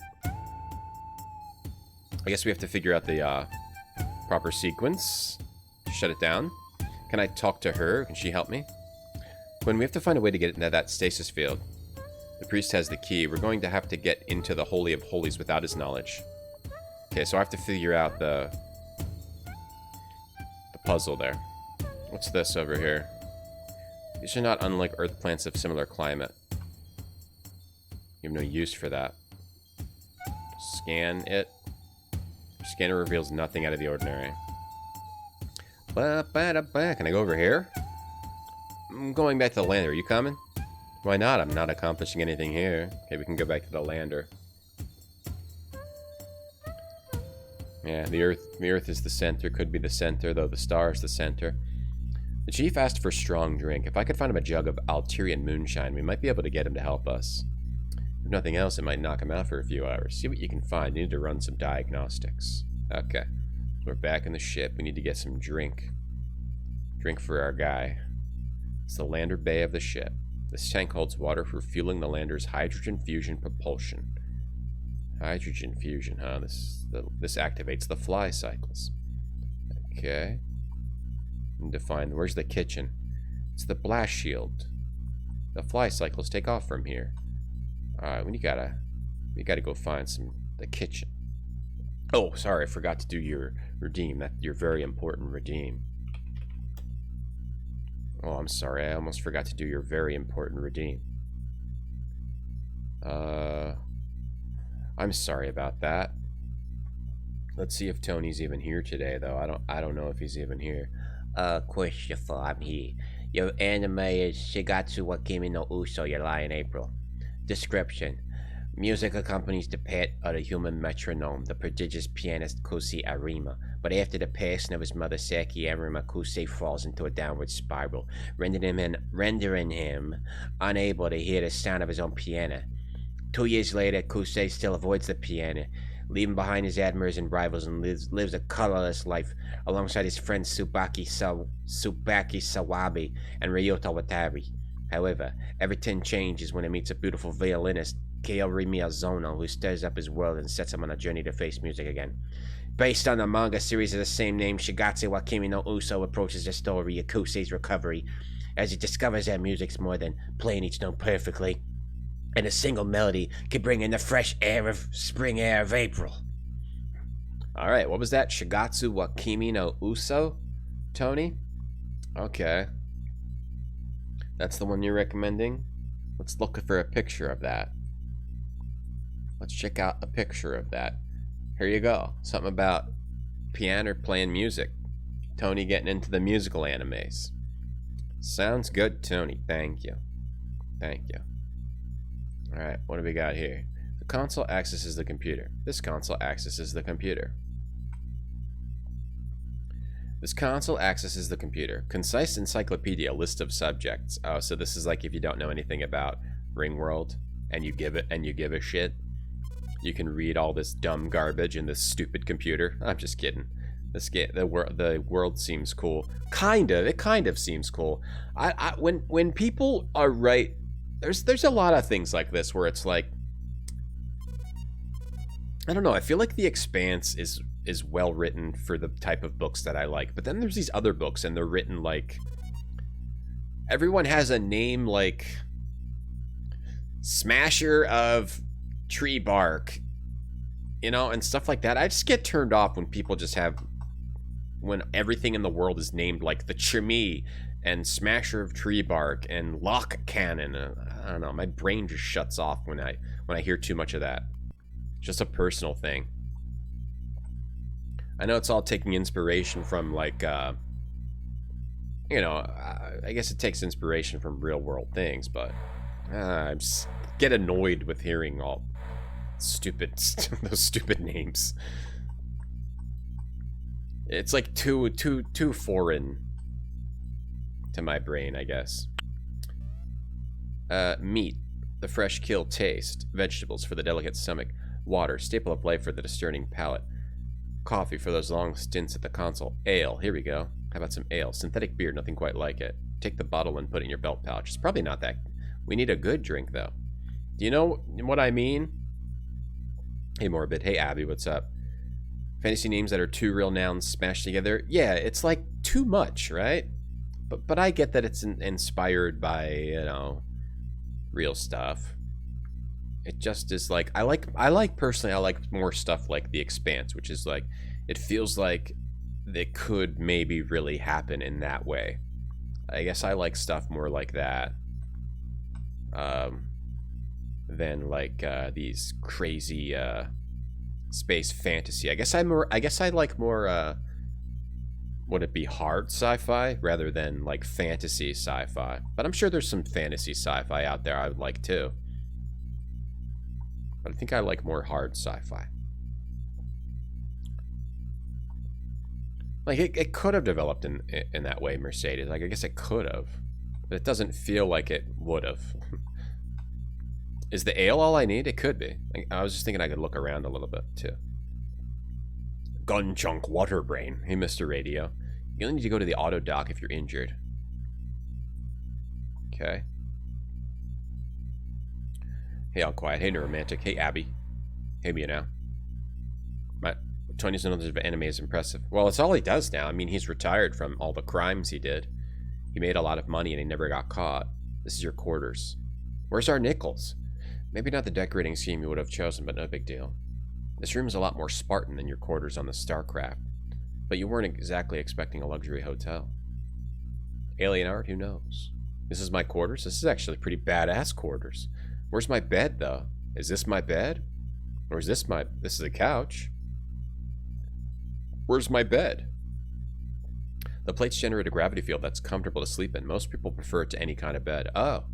I guess we have to figure out the proper sequence. Shut it down. Can I talk to her? Can she help me? When we have to find a way to get into that stasis field. The priest has the key. We're going to have to get into the Holy of Holies without his knowledge. Okay, so I have to figure out the puzzle there. What's this over here? These are not unlike earth plants of similar climate. You have no use for that. Scan it. Scanner reveals nothing out of the ordinary. Can I go over here? I'm going back to the lander. Are you coming? Why not? I'm not accomplishing anything here. Okay, we can go back to the lander. Yeah, the Earth is the center. Could be the center, though the star is the center. The chief asked for strong drink. If I could find him a jug of Alterian moonshine, we might be able to get him to help us. If nothing else, it might knock him out for a few hours. See what you can find. You need to run some diagnostics. Okay. We're back in the ship. We need to get some drink. Drink for our guy. It's the lander bay of the ship. This tank holds water for fueling the lander's hydrogen fusion propulsion. Hydrogen fusion, huh? This activates the fly cycles. Okay. Need to find, where's the kitchen? It's the blast shield. The fly cycles take off from here. Alright, we gotta go find the kitchen. Oh, sorry, I forgot to do your redeem. Your very important redeem. Oh, I'm sorry, I almost forgot to do your very important redeem. I'm sorry about that. Let's see if Tony's even here today, though. I don't know if he's even here. Christopher, I'm here. Your anime is Shigatsu wa Kimi no Uso, Your Lie in April. Description. Music accompanies the pet of the human metronome, the prodigious pianist Kusei Arima. But after the passing of his mother Saki Arima, Kusei falls into a downward spiral, rendering him unable to hear the sound of his own piano. 2 years later, Kusei still avoids the piano, leaving behind his admirers and rivals, and lives a colorless life alongside his friends Tsubaki Sawabe and Ryota Watari. However, everything changes when he meets a beautiful violinist, Kaori Miyazono, who stirs up his world and sets him on a journey to face music again. Based on the manga series of the same name, Shigatsu wa Kimi no Uso approaches the story of Kusei's recovery as he discovers that music's more than playing each note perfectly, and a single melody can bring in the fresh air of spring air of April. Alright, what was that? Shigatsu wa Kimi no Uso? Tony? Okay. That's the one you're recommending? Let's look for a picture of that. Let's check out a picture of that. Here you go. Something about piano playing music. Tony getting into the musical animes. Sounds good, Tony. Thank you. Thank you. Alright, what do we got here? The console accesses the computer. This console accesses the computer. This console accesses the computer. Concise encyclopedia, list of subjects. Oh, so this is like if you don't know anything about Ringworld and you give a shit. You can read all this dumb garbage in this stupid computer. I'm just kidding. The world seems cool. It kind of seems cool. When people are right, there's a lot of things like this where it's like, I don't know, I feel like The Expanse is well written for the type of books that I like. But then there's these other books and they're written like, everyone has a name like Smasher of Tree Bark, you know, and stuff like that. I just get turned off when people just have, when everything in the world is named like the Chimie and Smasher of Tree Bark and Lock Cannon. I don't know, my brain just shuts off when I hear too much of that. It's just a personal thing. I know it's all taking inspiration from like, you know, I guess it takes inspiration from real world things, but I just get annoyed with hearing all stupid, those stupid names. It's like too foreign to my brain, I guess. Meat, the fresh kill taste. Vegetables for the delicate stomach. Water, staple of life for the discerning palate. Coffee for those long stints at the console. Ale, here we go. How about some ale? Synthetic beer, nothing quite like it. Take the bottle and put it in your belt pouch. It's probably not that. We need a good drink, though. Do you know what I mean? Hey, Morbid. Hey, Abby, what's up? Fantasy names that are two real nouns smashed together. Yeah, it's like too much, right? But I get that it's inspired by, you know, real stuff. It just is like I like more stuff like The Expanse, which is like it feels like it could maybe really happen in that way. I guess I like stuff more like that than like these crazy space fantasy. I guess I like more would it be hard sci-fi rather than like fantasy sci-fi? But I'm sure there's some fantasy sci-fi out there I would like too. But I think I like more hard sci-fi. Like it could have developed in that way, Mercedes. Like I guess it could have, but it doesn't feel like it would have. Is the ale all I need? It could be. I was just thinking I could look around a little bit too. Gun chunk water brain. Hey, Mr. Radio. You only need to go to the auto dock if you're injured. Okay. Hey, all quiet. Hey, Neuromantic. Hey, Abby. Hey, me now. Tony's knowledge of anime is impressive. Well, it's all he does now. I mean, he's retired from all the crimes he did. He made a lot of money and he never got caught. This is your quarters. Where's our nickels? Maybe not the decorating scheme you would have chosen, but no big deal. This room is a lot more Spartan than your quarters on the Starcraft. But you weren't exactly expecting a luxury hotel. Alien art? Who knows? This is my quarters? This is actually pretty badass quarters. Where's my bed, though? Is this my bed? Or is this this is a couch? Where's my bed? The plates generate a gravity field that's comfortable to sleep in. Most people prefer it to any kind of bed. Oh,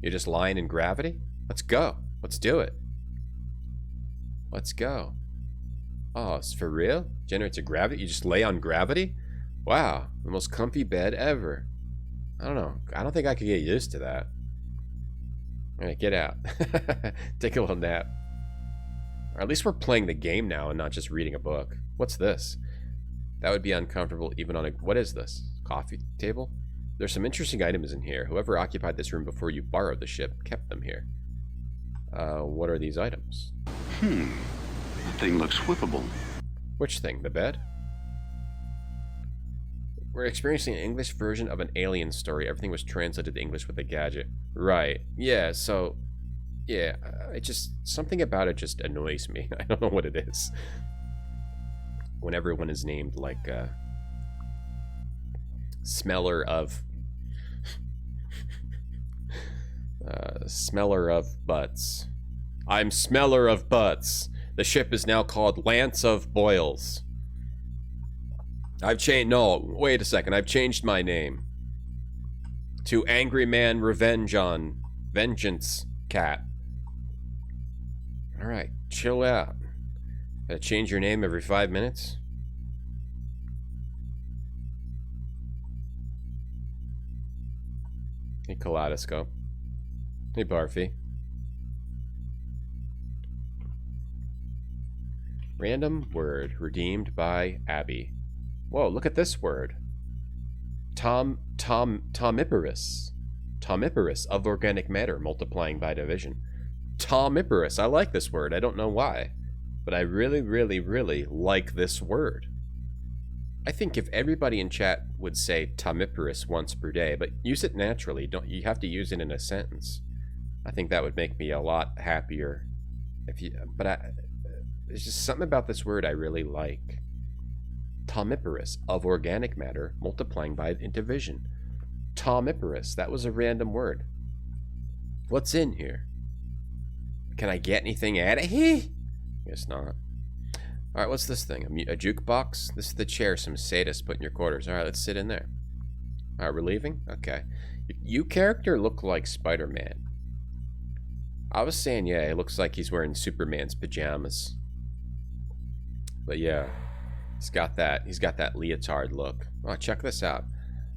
you're just lying in gravity? Let's go. Let's do it. Let's go. Oh, it's for real? Generates a gravity? You just lay on gravity? Wow, the most comfy bed ever. I don't know. I don't think I could get used to that. Alright, get out. Take a little nap. Or at least we're playing the game now and not just reading a book. What's this? That would be uncomfortable even on a... What is this? Coffee table? There's some interesting items in here. Whoever occupied this room before you borrowed the ship kept them here. What are these items? The thing looks whippable. Which thing? The bed? We're experiencing an English version of an Alien story. Everything was translated to English with a gadget. Right. Yeah, so... Yeah, it just... Something about it just annoys me. I don't know what it is. When everyone is named like, Smeller of... Smeller of Butts. I'm Smeller of Butts. The ship is now called Lance of Boils. I've changed... No, wait a second. I've changed my name. To Angry Man Revenge on Vengeance Cat. Alright, chill out. Gotta change your name every 5 minutes? Hey, Kaleidoscope. Hey, Barfy. Random word redeemed by Abby. Whoa, look at this word. Tomiferous. Tomiferous, of organic matter, multiplying by division. Tomiferous, I like this word. I don't know why. But I really, really, really like this word. I think if everybody in chat would say tomiferous once per day, but use it naturally, you have to use it in a sentence. I think that would make me a lot happier. There's just something about this word I really like. Tomiferous, of organic matter, multiplying by division. Tomiferous, that was a random word. What's in here? Can I get anything out of here? Guess not. Alright, what's this thing? A jukebox? This is the chair some sadist put in your quarters. Alright, let's sit in there. Alright, we're leaving? Okay. You character look like Spider-Man. I was saying, yeah, it looks like he's wearing Superman's pajamas. But yeah, he's got that leotard look. Oh, check this out.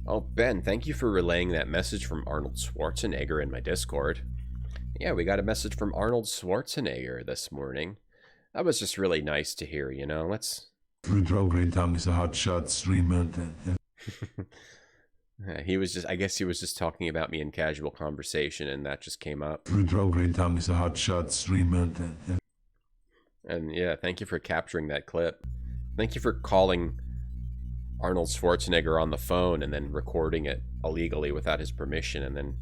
Oh, Ben, thank you for relaying that message from Arnold Schwarzenegger in my Discord. Yeah, we got a message from Arnold Schwarzenegger this morning. That was just really nice to hear, you know. Let's... Through Green Town is a hot shot streamer. He was just, I guess he was just talking about me in casual conversation, and that just came up. Tom is a hotshot streamer. And yeah, thank you for capturing that clip. Thank you for calling Arnold Schwarzenegger on the phone and then recording it illegally without his permission and then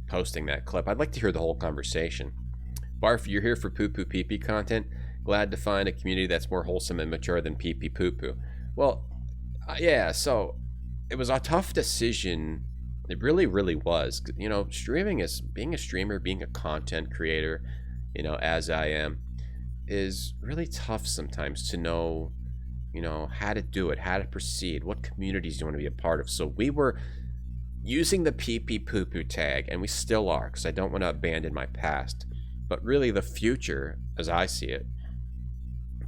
posting that clip. I'd like to hear the whole conversation. Barf, you're here for poo-poo pee-pee content. Glad to find a community that's more wholesome and mature than pee-pee poo-poo. Well, yeah, so it was a tough decision. It really, really was. You know, streaming is, being a streamer, being a content creator, you know, as I am, is really tough sometimes to know, you know, how to do it, how to proceed, what communities you want to be a part of. So we were using the pee-pee poo-poo tag, and we still are, because I don't want to abandon my past. But really the future, as I see it,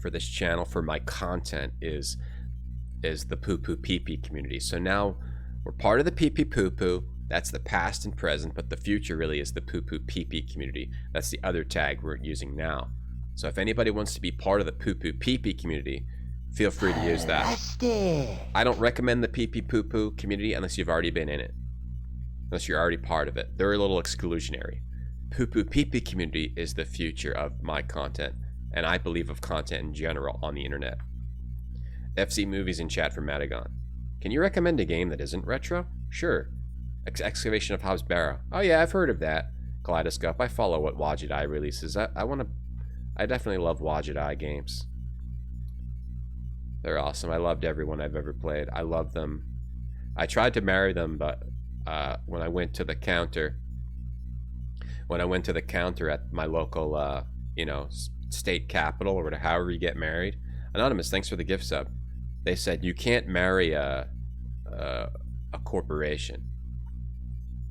for this channel, for my content, is the poo-poo pee-pee community. So now we're part of the pee-pee poo-poo. That's the past and present, but the future really is the poo-poo pee-pee community. That's the other tag we're using now. So if anybody wants to be part of the poo-poo pee-pee community, feel free to use that. I don't recommend the pee-pee poo-poo community unless you've already been in it. Unless you're already part of it. They're a little exclusionary. Poo-poo pee-pee community is the future of my content, and I believe of content in general on the internet. FC Movies in chat from Madagon. Can you recommend a game that isn't retro? Sure. Excavation of Hobbs Barrow. Oh yeah, I've heard of that. Kaleidoscope. I follow what Wadget Eye releases. I definitely love Wadget Eye games. They're awesome. I loved everyone I've ever played. I love them. I tried to marry them, but when I went to the counter at my local, you know, state capital, or however you get married. Anonymous, thanks for the gift sub. They said you can't marry a corporation,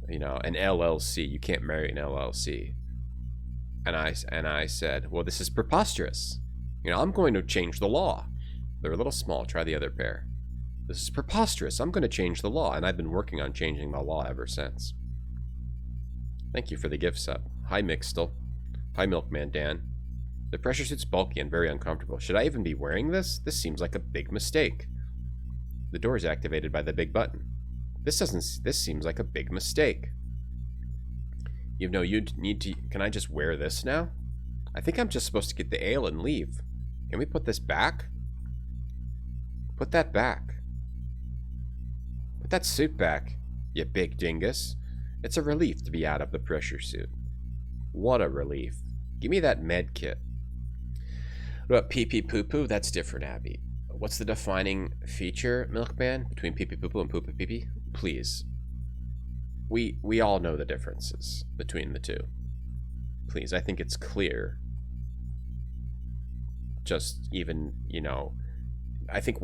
you know, an LLC. You can't marry an LLC. And I said, well, this is preposterous. You know, I'm going to change the law. They're a little small. Try the other pair. This is preposterous. I'm going to change the law, and I've been working on changing the law ever since. Thank you for the gift sub. Hi, Mixtel. Hi, Milkman Dan. The pressure suit's bulky and very uncomfortable. Should I even be wearing this? This seems like a big mistake. The door is activated by the big button. This seems like a big mistake. You know, you need to... Can I just wear this now? I think I'm just supposed to get the ale and leave. Can we put this back? Put that back. Put that suit back, you big dingus. It's a relief to be out of the pressure suit. What a relief. Give me that med kit. What about pee-pee poo-poo? That's different, Abby. What's the defining feature, Milkman, between pee-pee poo-poo and poo-poo pee-pee? Please. We all know the differences between the two. Please, I think it's clear. Just even, you know, I think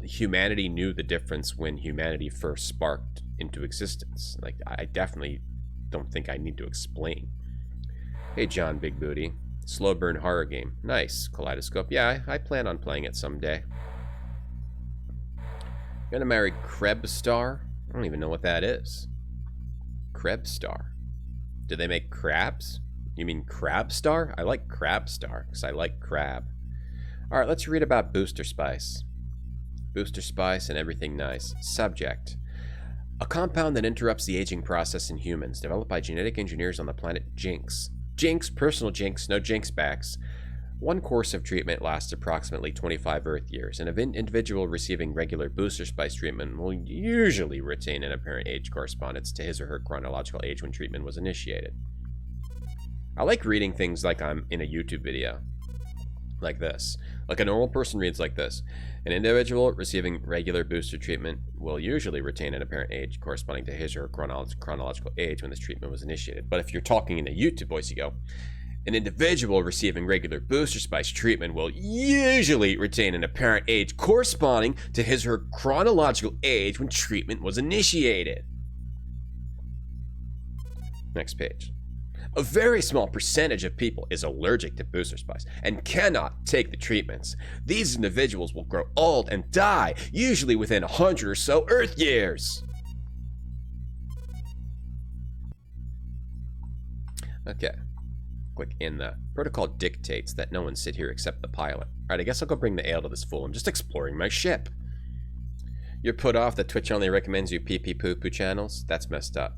humanity knew the difference when humanity first sparked into existence. Like, I definitely don't think I need to explain. Hey, John Big Booty. Slow burn horror game. Nice. Kaleidoscope. Yeah, I plan on playing it someday. Gonna marry Krebstar? I don't even know what that is. Krebstar. Do they make crabs? You mean Crabstar? I like Crabstar because I like crab. Alright, let's read about Booster Spice. Booster Spice and everything nice. Subject. A compound that interrupts the aging process in humans, developed by genetic engineers on the planet Jinx. Jinx, personal Jinx, no Jinx backs. One course of treatment lasts approximately 25 Earth years, and an individual receiving regular Booster Spice treatment will usually retain an apparent age correspondence to his or her chronological age when treatment was initiated. I like reading things like I'm in a YouTube video. Like this. Like a normal person reads like this. An individual receiving regular booster treatment will usually retain an apparent age corresponding to his or her chronological age when this treatment was initiated. But if you're talking in a YouTube voice, you go, an individual receiving regular Booster Spice treatment will usually retain an apparent age corresponding to his or her chronological age when treatment was initiated. Next page. A very small percentage of people is allergic to Booster Spice and cannot take the treatments. These individuals will grow old and die, usually within 100 or so Earth years. Okay. Quick, in the protocol dictates that no one sit here except the pilot. Alright, I guess I'll go bring the ale to this fool. I'm just exploring my ship. You're put off that Twitch only recommends you pee pee poo poo channels? That's messed up.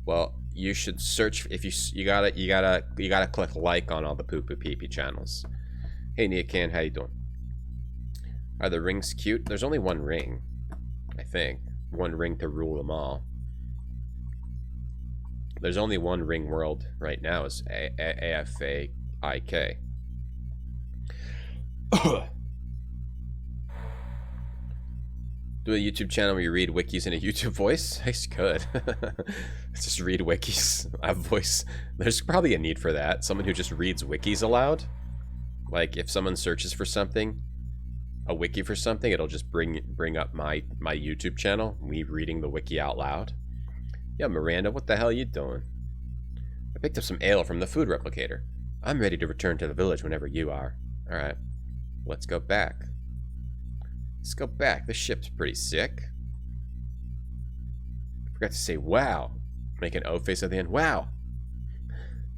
Well, you should search if you gotta click like on all the poo poo pee pee channels. Hey Nia Can, how you doing? Are the rings cute? There's only one ring, I think. One ring to rule them all. There's only one Ringworld right now. Is AFAIK. Do a YouTube channel where you read wikis in a YouTube voice? I could. Just read wikis. I have voice. There's probably a need for that. Someone who just reads wikis aloud. Like if someone searches for something, a wiki for something, it'll just bring up my YouTube channel, me reading the wiki out loud. Yeah, Miranda, what the hell are you doing? I picked up some ale from the food replicator. I'm ready to return to the village whenever you are. Alright. Let's go back. Let's go back. This ship's pretty sick. Forgot to say wow. Make an O face at the end. Wow.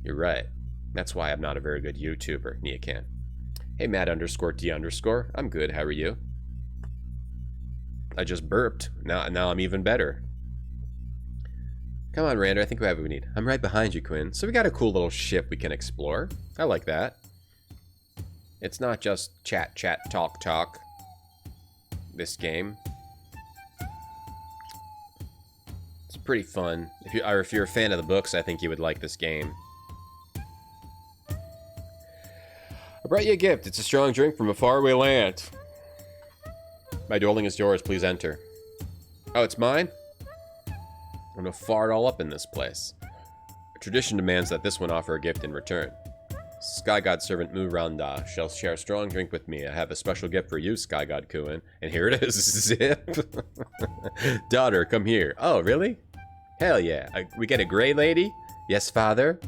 You're right. That's why I'm not a very good YouTuber, Nia Can. Hey, Matt_D_. I'm good. How are you? I just burped. Now I'm even better. Come on, Rander. I think we have what we need. I'm right behind you, Quinn. So we got a cool little ship we can explore. I like that. It's not just chat, talk. This game. It's pretty fun. If you're a fan of the books, I think you would like this game. I brought you a gift. It's a strong drink from a faraway land. My dwelling is yours. Please enter. Oh, it's mine? I'm gonna fart all up in this place. Tradition demands that this one offer a gift in return. Sky God servant Muranda shall share a strong drink with me. I have a special gift for you, Sky God Kuin. And here it is. Zip. Daughter, come here. Oh, really? Hell yeah. We get a gray lady? Yes, father.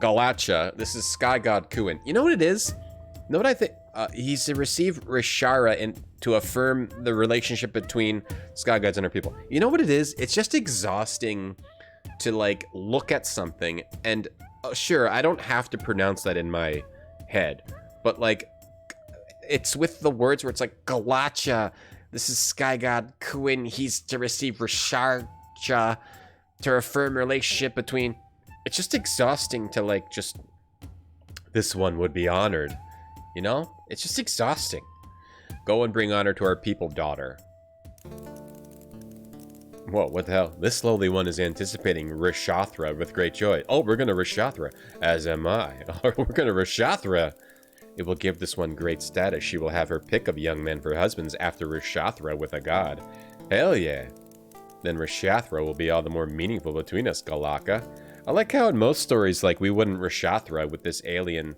Galacha. This is Sky God Kuin. You know what it is? You know what I think? He's to receive Rishara and to affirm the relationship between Sky Gods and her people. You know what it is? It's just exhausting to like look at something and sure, I don't have to pronounce that in my head, but like it's with the words where it's like Galacha. This is Sky God Kuin. He's to receive Rishara to affirm relationship between. It's just exhausting to like just this one would be honored. You know? It's just exhausting. Go and bring honor to our people, daughter. Whoa, what the hell? This lowly one is anticipating Rishathra with great joy. Oh, we're gonna Rishathra. As am I. We're gonna Rishathra. It will give this one great status. She will have her pick of young men for husbands after Rishathra with a god. Hell yeah. Then Rishathra will be all the more meaningful between us, Galaka. I like how in most stories, like, we wouldn't Rishathra with this alien.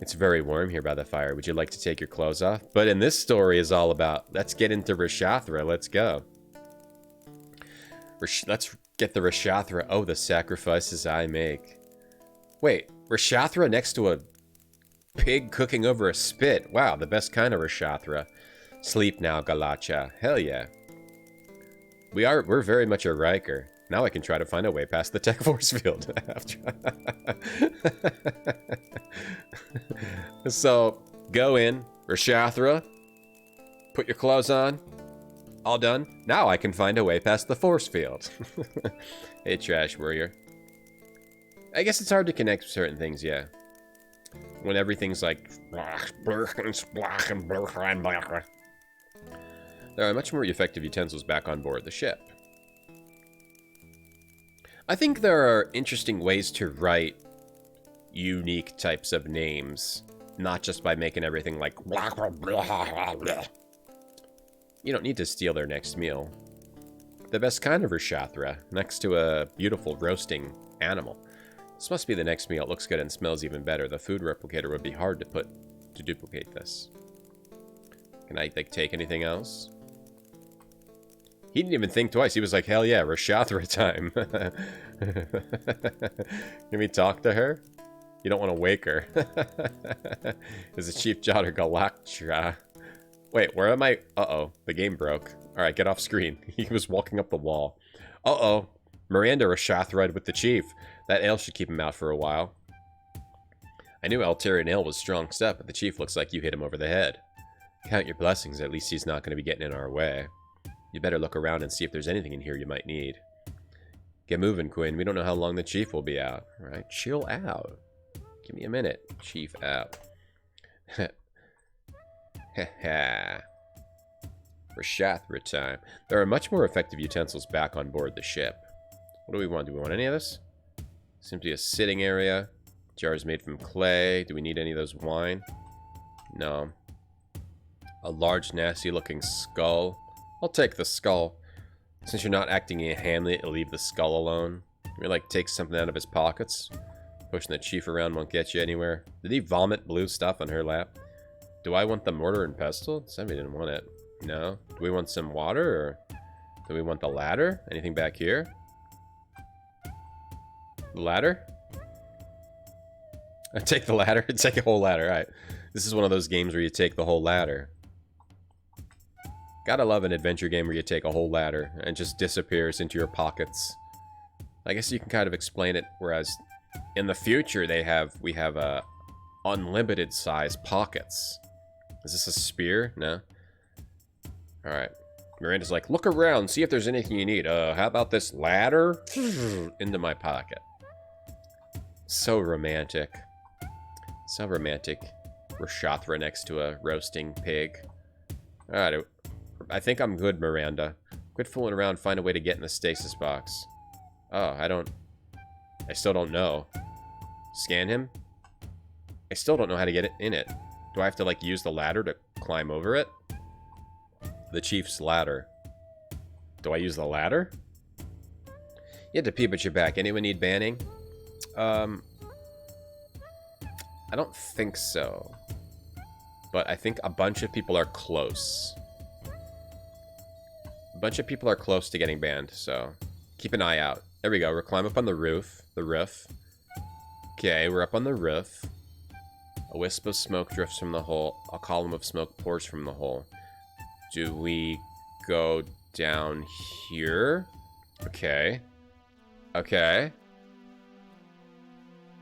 It's very warm here by the fire. Would you like to take your clothes off? But in this story is all about, let's get into Rishathra. Let's go. Let's get the Rishathra. Oh, the sacrifices I make. Wait, Rishathra next to a pig cooking over a spit. Wow, the best kind of Rishathra. Sleep now, Galacha. Hell yeah. We're very much a Riker. Now I can try to find a way past the tech force field. So, go in, Rishathra, put your clothes on, all done. Now I can find a way past the force field. Hey, Trash Warrior. I guess it's hard to connect certain things, yeah. When everything's like... There are much more effective utensils back on board the ship. I think there are interesting ways to write unique types of names, not just by making everything like... You don't need to steal their next meal. The best kind of Rishathra, next to a beautiful roasting animal. This must be the next meal. It looks good and smells even better. The food replicator would be hard to duplicate this. Can I, like, take anything else? He didn't even think twice. He was like, hell yeah, Rishathra time. Can we talk to her? You don't want to wake her. Is the chief daughter Galactra? Wait, where am I? Uh-oh, the game broke. Alright, get off screen. He was walking up the wall. Uh-oh, Miranda Rishathra with the chief. That ale should keep him out for a while. I knew Altarian ale was strong stuff, but the chief looks like you hit him over the head. Count your blessings, at least he's not going to be getting in our way. You better look around and see if there's anything in here you might need. Get moving, Quinn. We don't know how long the chief will be out. Alright, chill out. Give me a minute. Chief out. Haha. Rashathra time. There are much more effective utensils back on board the ship. What do we want? Do we want any of this? Simply a sitting area. Jars made from clay. Do we need any of those wine? No. A large, nasty-looking skull. I'll take the skull. Since you're not acting in Hamlet, you'll leave the skull alone. You like take something out of his pockets. Pushing the chief around won't get you anywhere. Did he vomit blue stuff on her lap? Do I want the mortar and pestle? Somebody didn't want it. No. Do we want some water, or do we want the ladder? Anything back here? The ladder? I take the ladder. Take a whole ladder. Alright. This is one of those games where you take the whole ladder. Gotta love an adventure game where you take a whole ladder and it just disappears into your pockets. I guess you can kind of explain it, whereas in the future we have unlimited size pockets. Is this a spear? No. Alright. Miranda's like, look around, see if there's anything you need. How about this ladder? Into my pocket. So romantic. So romantic. Rashathra next to a roasting pig. Alright, I think I'm good, Miranda. Quit fooling around, find a way to get in the stasis box. Oh, I still don't know. Scan him? I still don't know how to get it in it. Do I have to, like, use the ladder to climb over it? The chief's ladder. Do I use the ladder? You had to peep at your back. Anyone need banning? I don't think so. But I think a bunch of people are close. A bunch of people are close to getting banned, so keep an eye out. There we go. We'll climb up on the roof. The roof. Okay, we're up on the roof. A wisp of smoke drifts from the hole. A column of smoke pours from the hole. Do we go down here? Okay. Okay.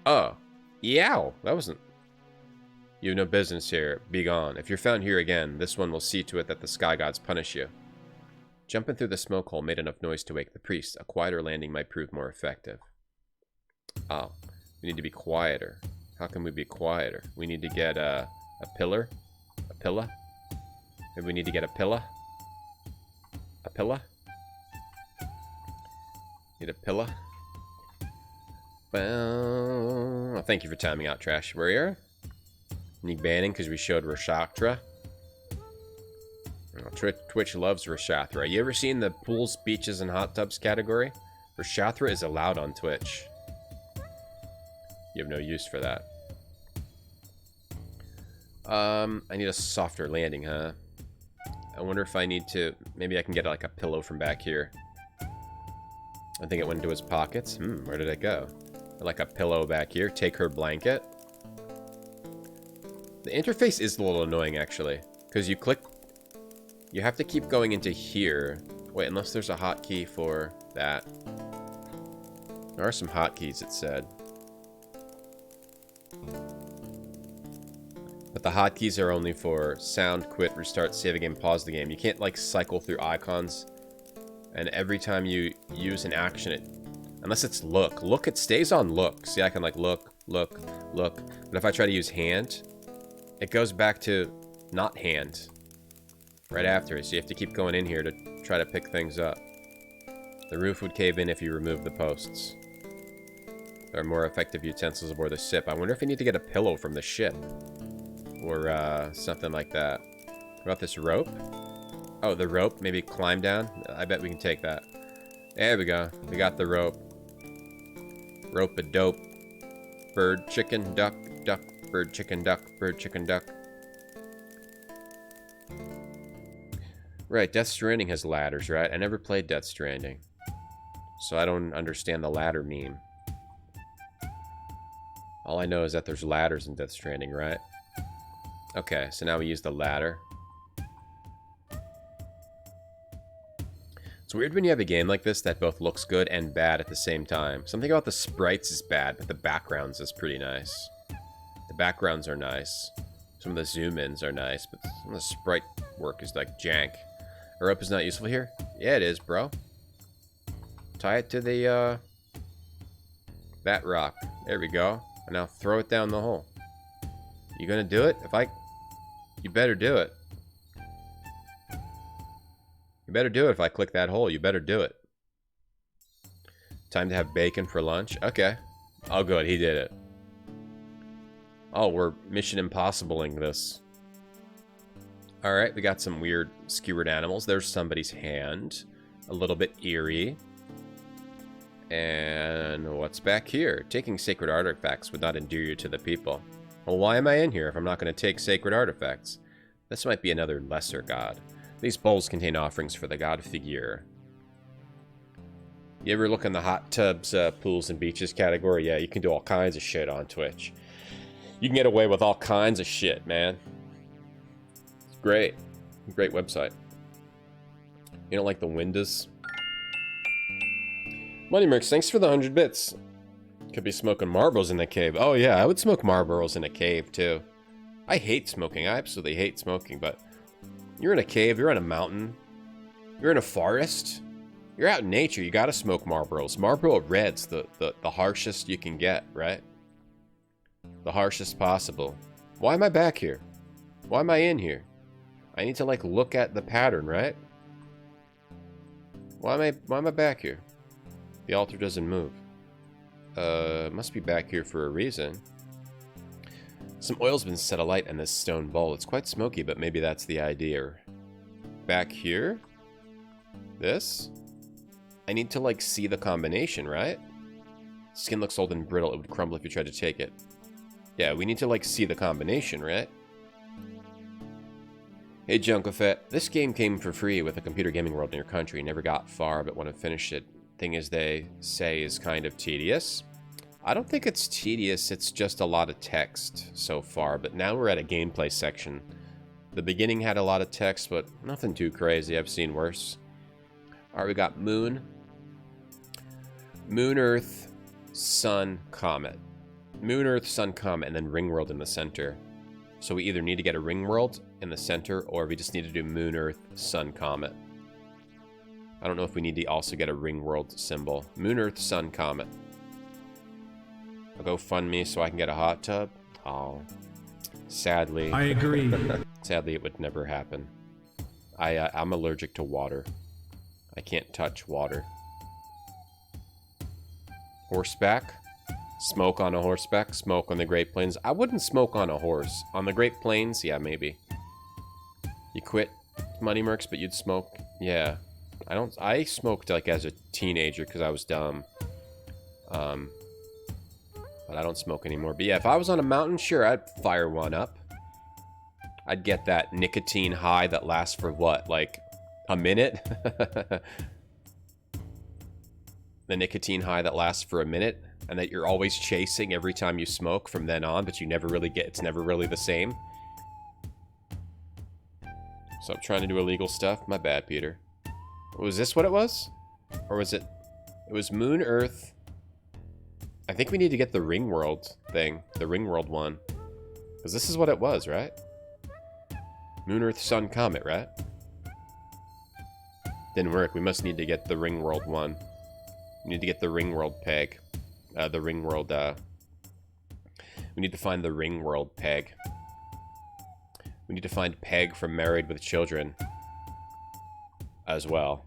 Oh. Yow! That wasn't... You have no business here. Be gone. If you're found here again, this one will see to it that the sky gods punish you. Jumping through the smoke hole made enough noise to wake the priest. A quieter landing might prove more effective. Oh. We need to be quieter. How can we be quieter? We need to get a pillar? A pillar? Maybe we need to get a pillar? A pillar? Need a pillar? Well, thank you for timing out, Trash Warrior. Need banning because we showed Rashathra. Twitch loves Rashathra. You ever seen the pools, beaches, and hot tubs category? Rashathra is allowed on Twitch. You have no use for that. I need a softer landing, huh? I wonder if I need to... Maybe I can get like a pillow from back here. I think it went into his pockets. Where did it go? Like a pillow back here. Take her blanket. The interface is a little annoying, actually. Because you click... You have to keep going into here. Wait, unless there's a hotkey for that. There are some hotkeys, it said. But the hotkeys are only for sound, quit, restart, save a game, pause the game. You can't, like, cycle through icons. And every time you use an action, it... Unless it's look. Look, it stays on look. See, I can, like, look. But if I try to use hand, it goes back to not hand. Right after it. So you have to keep going in here to try to pick things up. The roof would cave in if you remove the posts. There are more effective utensils aboard the ship. I wonder if I need to get a pillow from the ship. Or, something like that. What about this rope? Oh, the rope. Maybe climb down? I bet we can take that. There we go. We got the rope. Rope-a-dope. Bird, chicken, duck, duck, bird, chicken, duck, bird, chicken, duck. Right, Death Stranding has ladders, right? I never played Death Stranding. So I don't understand the ladder meme. All I know is that there's ladders in Death Stranding, right? Okay, so now we use the ladder. It's weird when you have a game like this that both looks good and bad at the same time. Something about the sprites is bad, but the backgrounds is pretty nice. The backgrounds are nice. Some of the zoom-ins are nice, but some of the sprite work is like jank. A rope is not useful here? Yeah, it is, bro. Tie it to the, that rock. There we go. And now throw it down the hole. You gonna do it? You better do it. You better do it if I click that hole. You better do it. Time to have bacon for lunch. Okay. Oh, good. He did it. Oh, we're Mission Impossible-ing this. Alright, we got some weird skewered animals. There's somebody's hand. A little bit eerie. And what's back here? Taking sacred artifacts would not endear you to the people. Well, why am I in here if I'm not going to take sacred artifacts? This might be another lesser god. These bowls contain offerings for the god figure. You ever look in the hot tubs, pools, and beaches category? Yeah, you can do all kinds of shit on Twitch. You can get away with all kinds of shit, man. It's great. Great website. You don't like the windows? Money Mercs, thanks for the 100 bits. Could be smoking Marlboros in the cave. Oh yeah, I would smoke Marlboros in a cave too. I hate smoking. I absolutely hate smoking, but you're in a cave, you're on a mountain, you're in a forest, you're out in nature, you gotta smoke Marlboros. Marlboro Red's the harshest you can get, right? The harshest possible. Why am I back here? Why am I in here? I need to like look at the pattern, right? Why am I back here? The altar doesn't move. Must be back here for a reason. Some oil's been set alight in this stone bowl. It's quite smoky, but maybe that's the idea. Back here? This? I need to, like, see the combination, right? Skin looks old and brittle. It would crumble if you tried to take it. Yeah, we need to, like, see the combination, right? Hey, Junkofet. This game came for free with a computer gaming world in your country. Never got far, but when I finished it, thing is they say is kind of tedious. I don't think it's tedious, it's just a lot of text so far, but now we're at a gameplay section. The beginning had a lot of text, but nothing too crazy. I've seen worse. Alright, we got Moon, Earth, Sun, Comet. Moon, Earth, Sun, Comet, and then Ringworld in the center. So we either need to get a Ringworld in the center, or we just need to do Moon, Earth, Sun, Comet. I don't know if we need to also get a Ringworld symbol. Moon, Earth, Sun, Comet. I'll go fund me so I can get a hot tub. Oh, sadly. I agree. Sadly, it would never happen. I'm allergic to water. I can't touch water. Horseback. Smoke on a horseback. Smoke on the Great Plains. I wouldn't smoke on a horse. On the Great Plains, yeah, maybe. You quit Money Mercs, but you'd smoke. Yeah. I smoked like as a teenager because I was dumb. But I don't smoke anymore. But yeah, if I was on a mountain, sure, I'd fire one up. I'd get that nicotine high that lasts for what, like a minute? The nicotine high that lasts for a minute and that you're always chasing every time you smoke from then on, but you never really get, it's never really the same. So I'm trying to do illegal stuff. My bad, Peter. Was this what it was? Or was it... It was Moon, Earth... I think we need to get the Ringworld thing. The Ringworld one. Because this is what it was, right? Moon, Earth, Sun, Comet, right? Didn't work. We must need to get the Ringworld one. We need to get the Ringworld peg. We need to find the Ringworld peg. We need to find Peg from Married with Children. As well.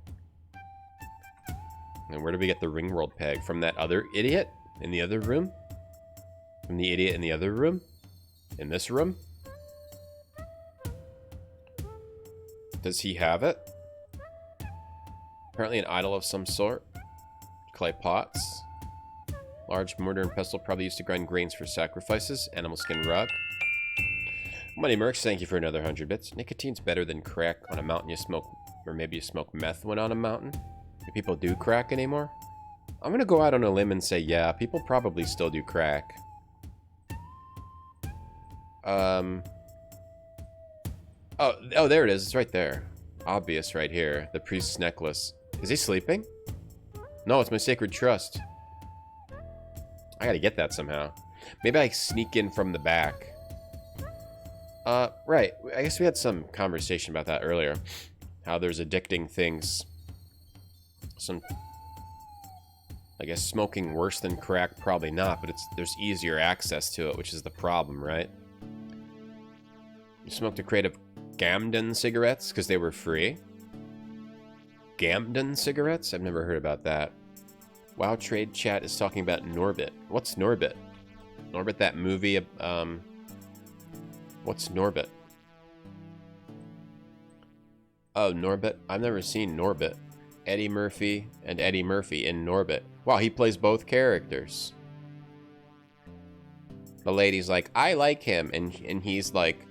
And where do we get the Ringworld peg? From that other idiot? In the other room? From the idiot in the other room? In this room? Does he have it? Apparently an idol of some sort. Clay pots. Large mortar and pestle probably used to grind grains for sacrifices. Animal skin rug. Money Mercs, thank you for another 100 bits. Nicotine's better than crack on a mountain you smoke. Or maybe you smoke meth when on a mountain. Do people do crack anymore? I'm gonna go out on a limb and say, yeah, people probably still do crack. Oh, there it is. It's right there. Obvious right here. The priest's necklace. Is he sleeping? No, it's my sacred trust. I gotta get that somehow. Maybe I sneak in from the back. Right. I guess we had some conversation about that earlier. How there's addicting things. Some... I guess smoking worse than crack, probably not, but there's easier access to it, which is the problem, right? You smoked a crate of Gamden cigarettes because they were free. Gamden cigarettes? I've never heard about that. WoW Trade Chat is talking about Norbit. What's Norbit? Norbit, that movie, what's Norbit? Oh, Norbit? I've never seen Norbit. Eddie Murphy and Eddie Murphy in Norbit. Wow, he plays both characters. The lady's like, I like him, and he's like,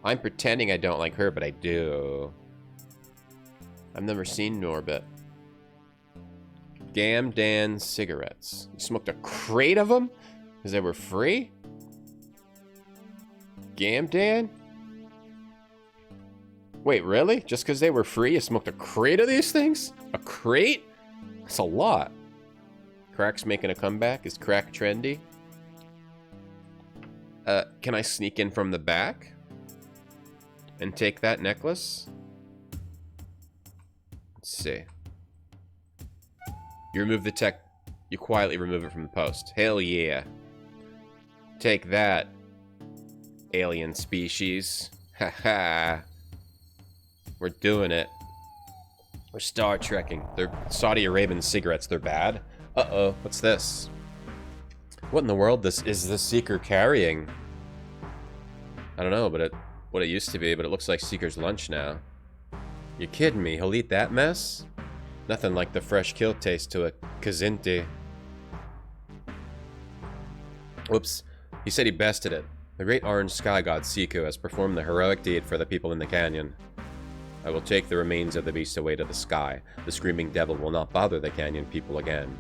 I'm pretending I don't like her, but I do. I've never seen Norbit. Gamdan cigarettes. You smoked a crate of them? Because they were free? Gamdan? Wait, really? Just because they were free, you smoked a crate of these things? A crate? That's a lot. Crack's making a comeback? Is crack trendy? Can I sneak in from the back? And take that necklace? Let's see. You remove the tech... You quietly remove it from the post. Hell yeah. Take that, alien species. Haha. We're doing it. We're Star Trekking. They're Saudi Arabian cigarettes. They're bad. Uh-oh. What's this? What in the world is this Seeker carrying? I don't know, but what it used to be, but it looks like Seeker's lunch now. You kidding me? He'll eat that mess? Nothing like the fresh kill taste to a Kazinti. Whoops. He said he bested it. The great orange sky god Siku has performed the heroic deed for the people in the canyon. I will take the remains of the beast away to the sky. The screaming devil will not bother the canyon people again.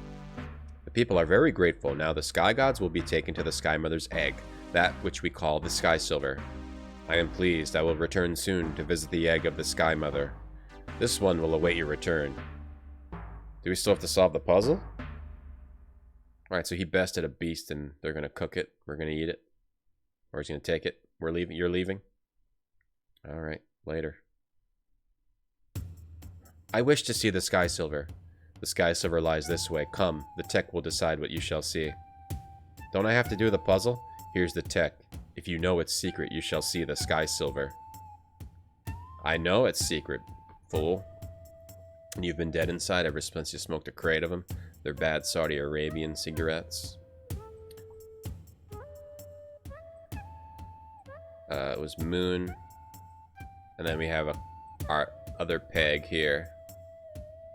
The people are very grateful. Now the sky gods will be taken to the Sky Mother's egg, that which we call the Sky Silver. I am pleased. I will return soon to visit the egg of the Sky Mother. This one will await your return. Do we still have to solve the puzzle? Alright, so he bested a beast and they're gonna cook it. We're gonna eat it. Or he's gonna take it. We're leaving. You're leaving? Alright, later. I wish to see the Sky Silver. The Sky Silver lies this way. Come, the tech will decide what you shall see. Don't I have to do the puzzle? Here's the tech. If you know its secret, you shall see the Sky Silver. I know its secret, fool. And you've been dead inside ever since you smoked a crate of them. They're bad Saudi Arabian cigarettes. It was Moon. And then we have our other peg here.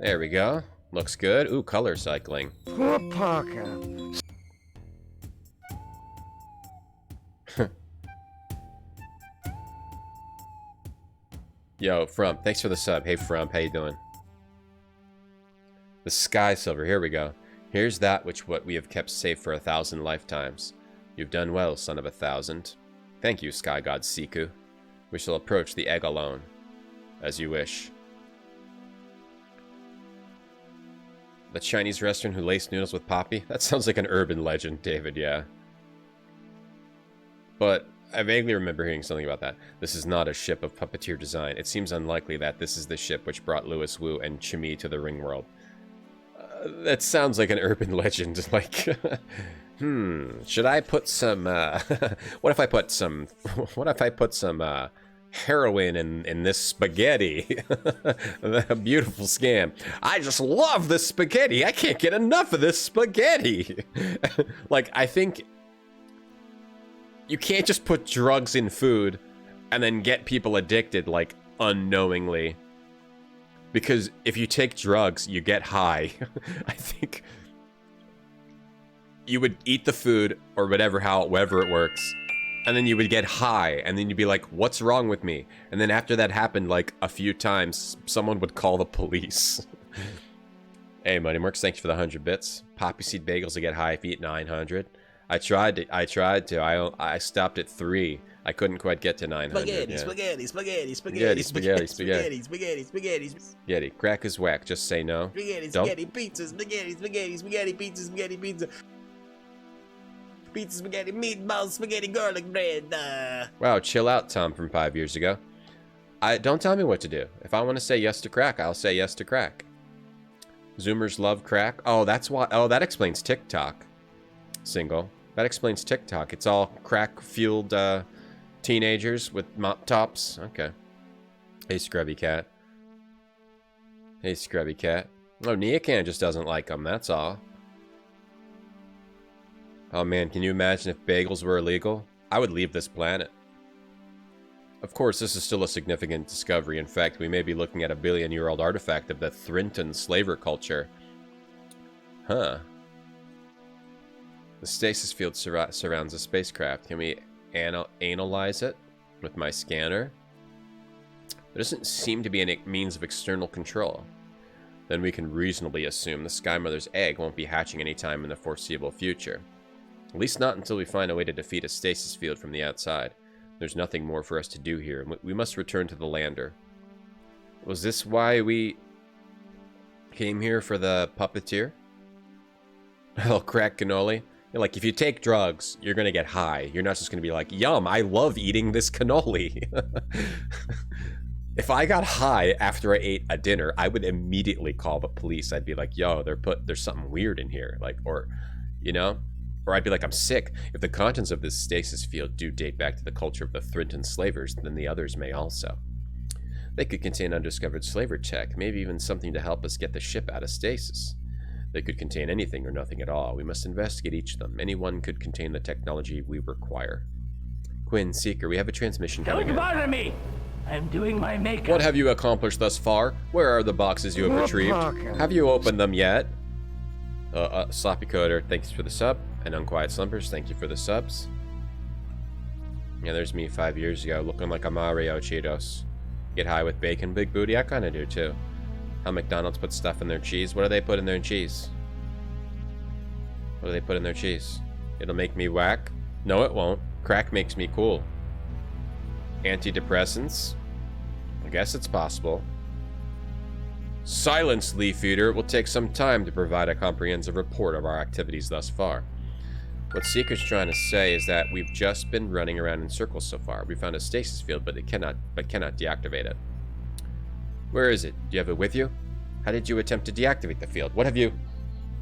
There we go. Looks good. Ooh, color cycling. Poor Parker. Yo, Frump, thanks for the sub. Hey, Frump, how you doing? The Sky Silver, here we go. Here's that what we have kept safe for 1,000 lifetimes. You've done well, son of 1,000. Thank you, Sky God Siku. We shall approach the egg alone. As you wish. The Chinese restaurant who laced noodles with poppy? That sounds like an urban legend, David, yeah. But I vaguely remember hearing something about that. This is not a ship of puppeteer design. It seems unlikely that this is the ship which brought Louis Wu and Chimmy to the Ringworld. That sounds like an urban legend. Like, should I put some, what if I put some heroin in this spaghetti? A beautiful scam. I just love this spaghetti. I can't get enough of this spaghetti. Like, I think you can't just put drugs in food and then get people addicted, like, unknowingly. Because if you take drugs, you get high. I think you would eat the food or whatever, however it works, and then you would get high, and then you'd be like, what's wrong with me? And then after that happened, like, a few times, someone would call the police. Hey, Money Marks, thanks for the 100 bits. Poppy seed bagels to get high if you eat 900. I tried to. I stopped at 3. I couldn't quite get to 900. Spaghetti. Crack is whack. Just say no. Spaghetti pizza. Pizza, spaghetti, meatballs, spaghetti, garlic bread. Wow, chill out, Tom from 5 years ago. Don't tell me what to do. If I want to say yes to crack, I'll say yes to crack. Zoomers love crack. Oh, that's why. Oh, that explains TikTok. Single. That explains TikTok. It's all crack-fueled teenagers with mop tops. Okay. Hey, Scrubby Cat. Hey, Scrubby Cat. Oh, Neacan just doesn't like them, that's all. Oh man, can you imagine if bagels were illegal? I would leave this planet. Of course, this is still a significant discovery. In fact, we may be looking at a billion-year-old artifact of the Thrinton slaver culture. Huh. The stasis field surrounds the spacecraft. Can we analyze it with my scanner? There doesn't seem to be any means of external control. Then we can reasonably assume the Sky Mother's egg won't be hatching anytime in the foreseeable future. At least not until we find a way to defeat a stasis field from the outside. There's nothing more for us to do here. We must return to the lander. Was this why we came here, for the puppeteer? Oh, crack cannoli. Like, if you take drugs, you're going to get high. You're not just going to be like, yum, I love eating this cannoli. If I got high after I ate a dinner, I would immediately call the police. I'd be like, yo, there's something weird in here. Like, or, you know? Or I'd be like, I'm sick. If the contents of this stasis field do date back to the culture of the Thrinton slavers, then the others may also. They could contain undiscovered slaver tech, maybe even something to help us get the ship out of stasis. They could contain anything or nothing at all. We must investigate each of them. Any one could contain the technology we require. Quinn, Seeker, we have a transmission coming Don't in. bother me! I'm doing my makeup. What have you accomplished thus far? Where are the boxes you have retrieved? Have you opened them yet? Sloppy Coder, thanks for the sub. And Unquiet Slumbers, thank you for the subs. Yeah, there's me 5 years ago, looking like a Mario Cheetos. Get high with bacon, big booty, I kinda do too. How McDonald's puts stuff in their cheese. What do they put in their cheese? What do they put in their cheese? It'll make me whack? No, it won't. Crack makes me cool. Antidepressants? I guess it's possible. Silence, Leaf Eater. It will take some time to provide a comprehensive report of our activities thus far. What Seeker's trying to say is that we've just been running around in circles so far. We found a stasis field, but cannot deactivate it. Where is it? Do you have it with you? How did you attempt to deactivate the field? What have you...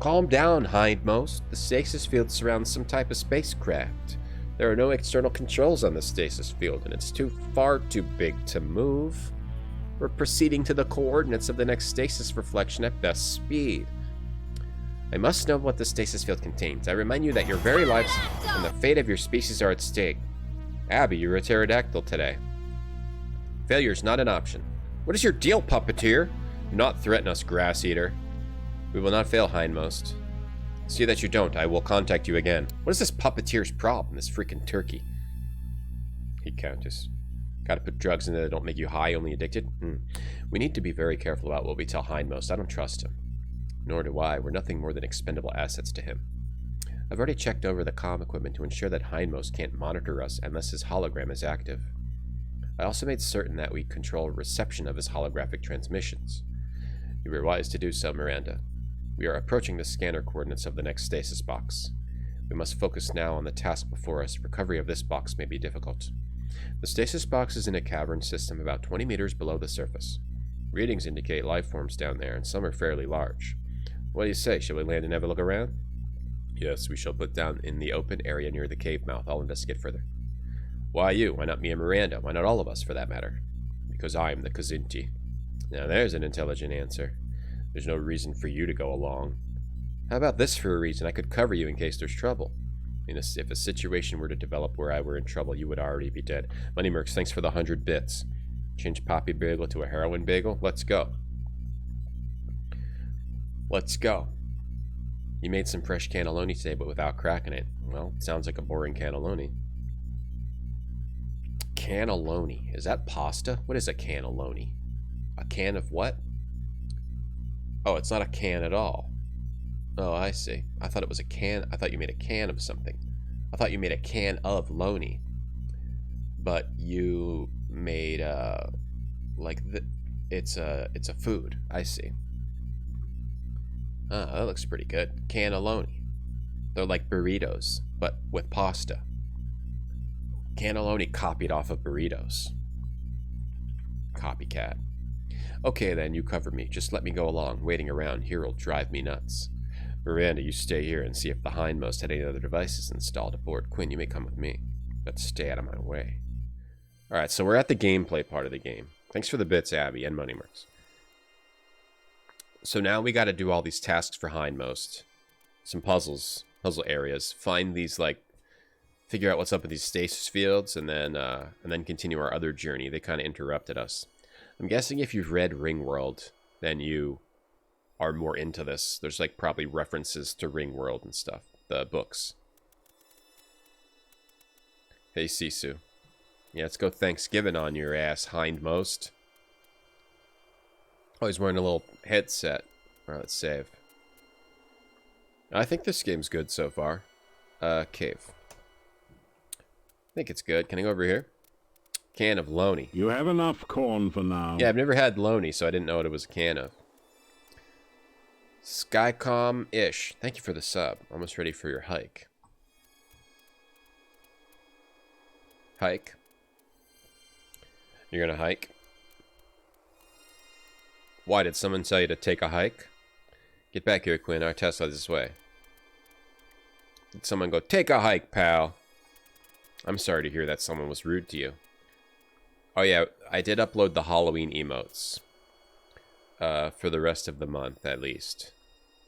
Calm down, hindmost. The stasis field surrounds some type of spacecraft. There are no external controls on the stasis field, and it's far too big to move. We're proceeding to the coordinates of the next stasis reflection at best speed. I must know what the stasis field contains. I remind you that your very lives and the fate of your species are at stake. Abby, you're a pterodactyl today. Failure is not an option. What is your deal, puppeteer? Do not threaten us, grass eater. We will not fail, hindmost. See that you don't. I will contact you again. What is this puppeteer's problem, this freaking turkey? He countess. Gotta put drugs in there that don't make you high, only addicted? We need to be very careful about what we tell hindmost. I don't trust him. Nor do I. We're nothing more than expendable assets to him. I've already checked over the comm equipment to ensure that hindmost can't monitor us unless his hologram is active. I also made certain that we control reception of his holographic transmissions. You were wise to do so, Miranda. We are approaching the scanner coordinates of the next stasis box. We must focus now on the task before us. Recovery of this box may be difficult. The stasis box is in a cavern system about 20 meters below the surface. Readings indicate life forms down there, and some are fairly large. What do you say? Shall we land and have a look around? Yes, we shall put down in the open area near the cave mouth. I'll investigate further. Why you? Why not me and Miranda? Why not all of us, for that matter? Because I'm the Kazinti. Now there's an intelligent answer. There's no reason for you to go along. How about this for a reason? I could cover you in case there's trouble. If a situation were to develop where I were in trouble, you would already be dead. Moneymerks, thanks for the 100 bits. Change Poppy Bagel to a heroin bagel? Let's go. Let's go. You made some fresh cannelloni today, but without cracking it. Well, sounds like a boring cannelloni. Cannelloni. Is that pasta? What is a cannelloni? A can of what? Oh, it's not a can at all. Oh, I see. I thought it was a can. I thought you made a can of something. I thought you made a can of Loni. But you made it's a food. I see. Oh, that looks pretty good. Cannelloni. They're like burritos, but with pasta. Cannelloni copied off of burritos. Copycat. Okay then, you cover me. Just let me go along. Waiting around here will drive me nuts. Miranda, you stay here and see if the hindmost had any other devices installed aboard. Quinn, you may come with me, but stay out of my way. Alright, so we're at the gameplay part of the game. Thanks for the bits, Abby, and Moneymarks. So now we gotta do all these tasks for hindmost. Some puzzle areas. Find these, like, figure out what's up with these stasis fields, and then continue our other journey. They kind of interrupted us. I'm guessing if you've read Ringworld, then you are more into this. There's, like, probably references to Ringworld and stuff. The books. Hey, Sisu. Yeah, let's go Thanksgiving on your ass, hindmost. Oh, he's wearing a little headset. Alright, let's save. I think this game's good so far. Cave. I think it's good. Can I go over here? Can of Loney. You have enough corn for now. Yeah, I've never had Loney, so I didn't know what it was a can of. Skycom-ish. Thank you for the sub. Almost ready for your hike. Hike. You're gonna hike? Why, did someone tell you to take a hike? Get back here, Quinn. Our Tesla's this way. Did someone go, take a hike, pal? I'm sorry to hear that someone was rude to you. Oh yeah, I did upload the Halloween emotes. For the rest of the month, at least.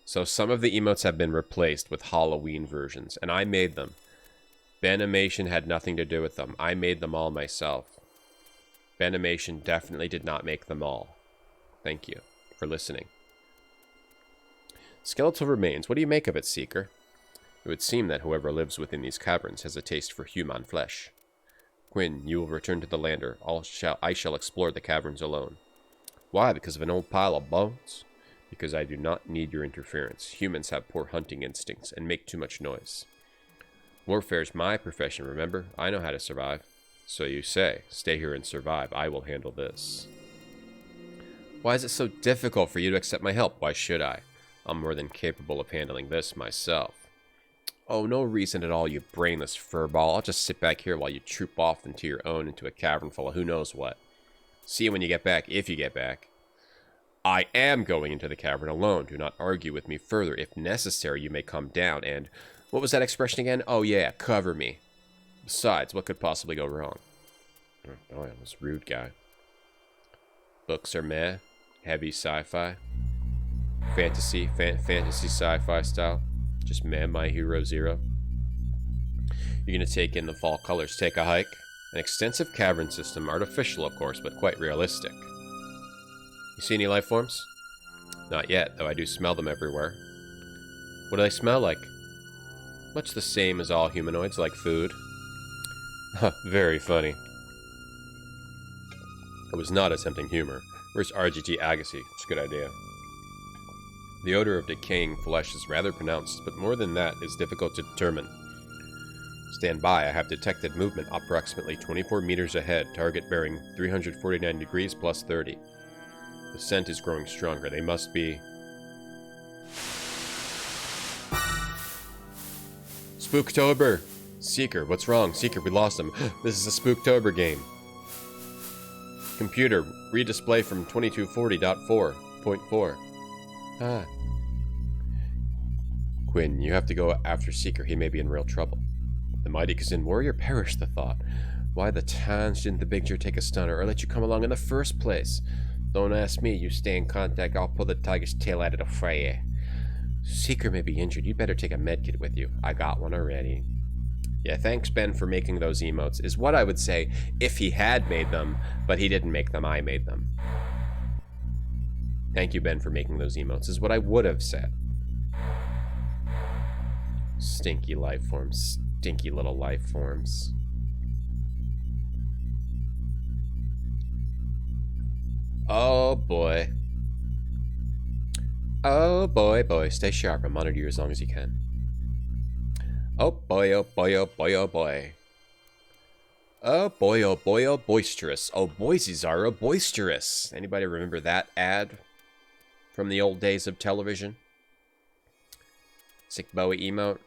So some of the emotes have been replaced with Halloween versions, and I made them. Benimation had nothing to do with them. I made them all myself. Benimation definitely did not make them all. Thank you for listening. Skeletal remains. What do you make of it, Seeker? It would seem that whoever lives within these caverns has a taste for human flesh. Quinn, you will return to the lander. I shall explore the caverns alone. Why? Because of an old pile of bones? Because I do not need your interference. Humans have poor hunting instincts and make too much noise. Warfare's my profession, remember? I know how to survive. So you say. Stay here and survive. I will handle this. Why is it so difficult for you to accept my help? Why should I? I'm more than capable of handling this myself. Oh, no reason at all, you brainless furball. I'll just sit back here while you troop off into your own into a cavern full of who knows what. See you when you get back, if you get back. I am going into the cavern alone. Do not argue with me further. If necessary, you may come down and... What was that expression again? Oh yeah, cover me. Besides, what could possibly go wrong? Oh, I was rude guy. Books are meh. Heavy sci-fi. Fantasy sci-fi style. Just meh, My Hero Zero. You're gonna take in the fall colors. Take a hike. An extensive cavern system. Artificial, of course, but quite realistic. You see any life forms? Not yet, though I do smell them everywhere. What do they smell like? Much the same as all humanoids, like food. Very funny. I was not attempting humor. Where's RGT Agassi? It's a good idea. The odor of decaying flesh is rather pronounced, but more than that is difficult to determine. Stand by, I have detected movement approximately 24 meters ahead, target bearing 349 degrees plus 30. The scent is growing stronger. They must be... Spooktober! Seeker, what's wrong? Seeker, we lost him. This is a Spooktober game. Computer, redisplay from 2240.4.4. Ah. Quinn, you have to go after Seeker. He may be in real trouble. The mighty Kazin warrior perished, the thought. Why the tans didn't the big deer take a stunner or let you come along in the first place? Don't ask me. You stay in contact. I'll pull the tiger's tail out of the fray. Seeker may be injured. You better take a medkit with you. I got one already. Yeah, thanks, Ben, for making those emotes, is what I would say if he had made them, but he didn't make them, I made them. Thank you, Ben, for making those emotes, is what I would have said. Stinky life forms. Stinky little life forms. Oh, boy. Oh, boy, boy. Stay sharp. I'll monitor you as long as you can. Oh, boy, oh, boy, oh, boy, oh, boy. Oh, boy, oh, boy, oh, boisterous. Oh, Boise's are oh, boisterous. Anybody remember that ad from the old days of television? Sick Bowie emote.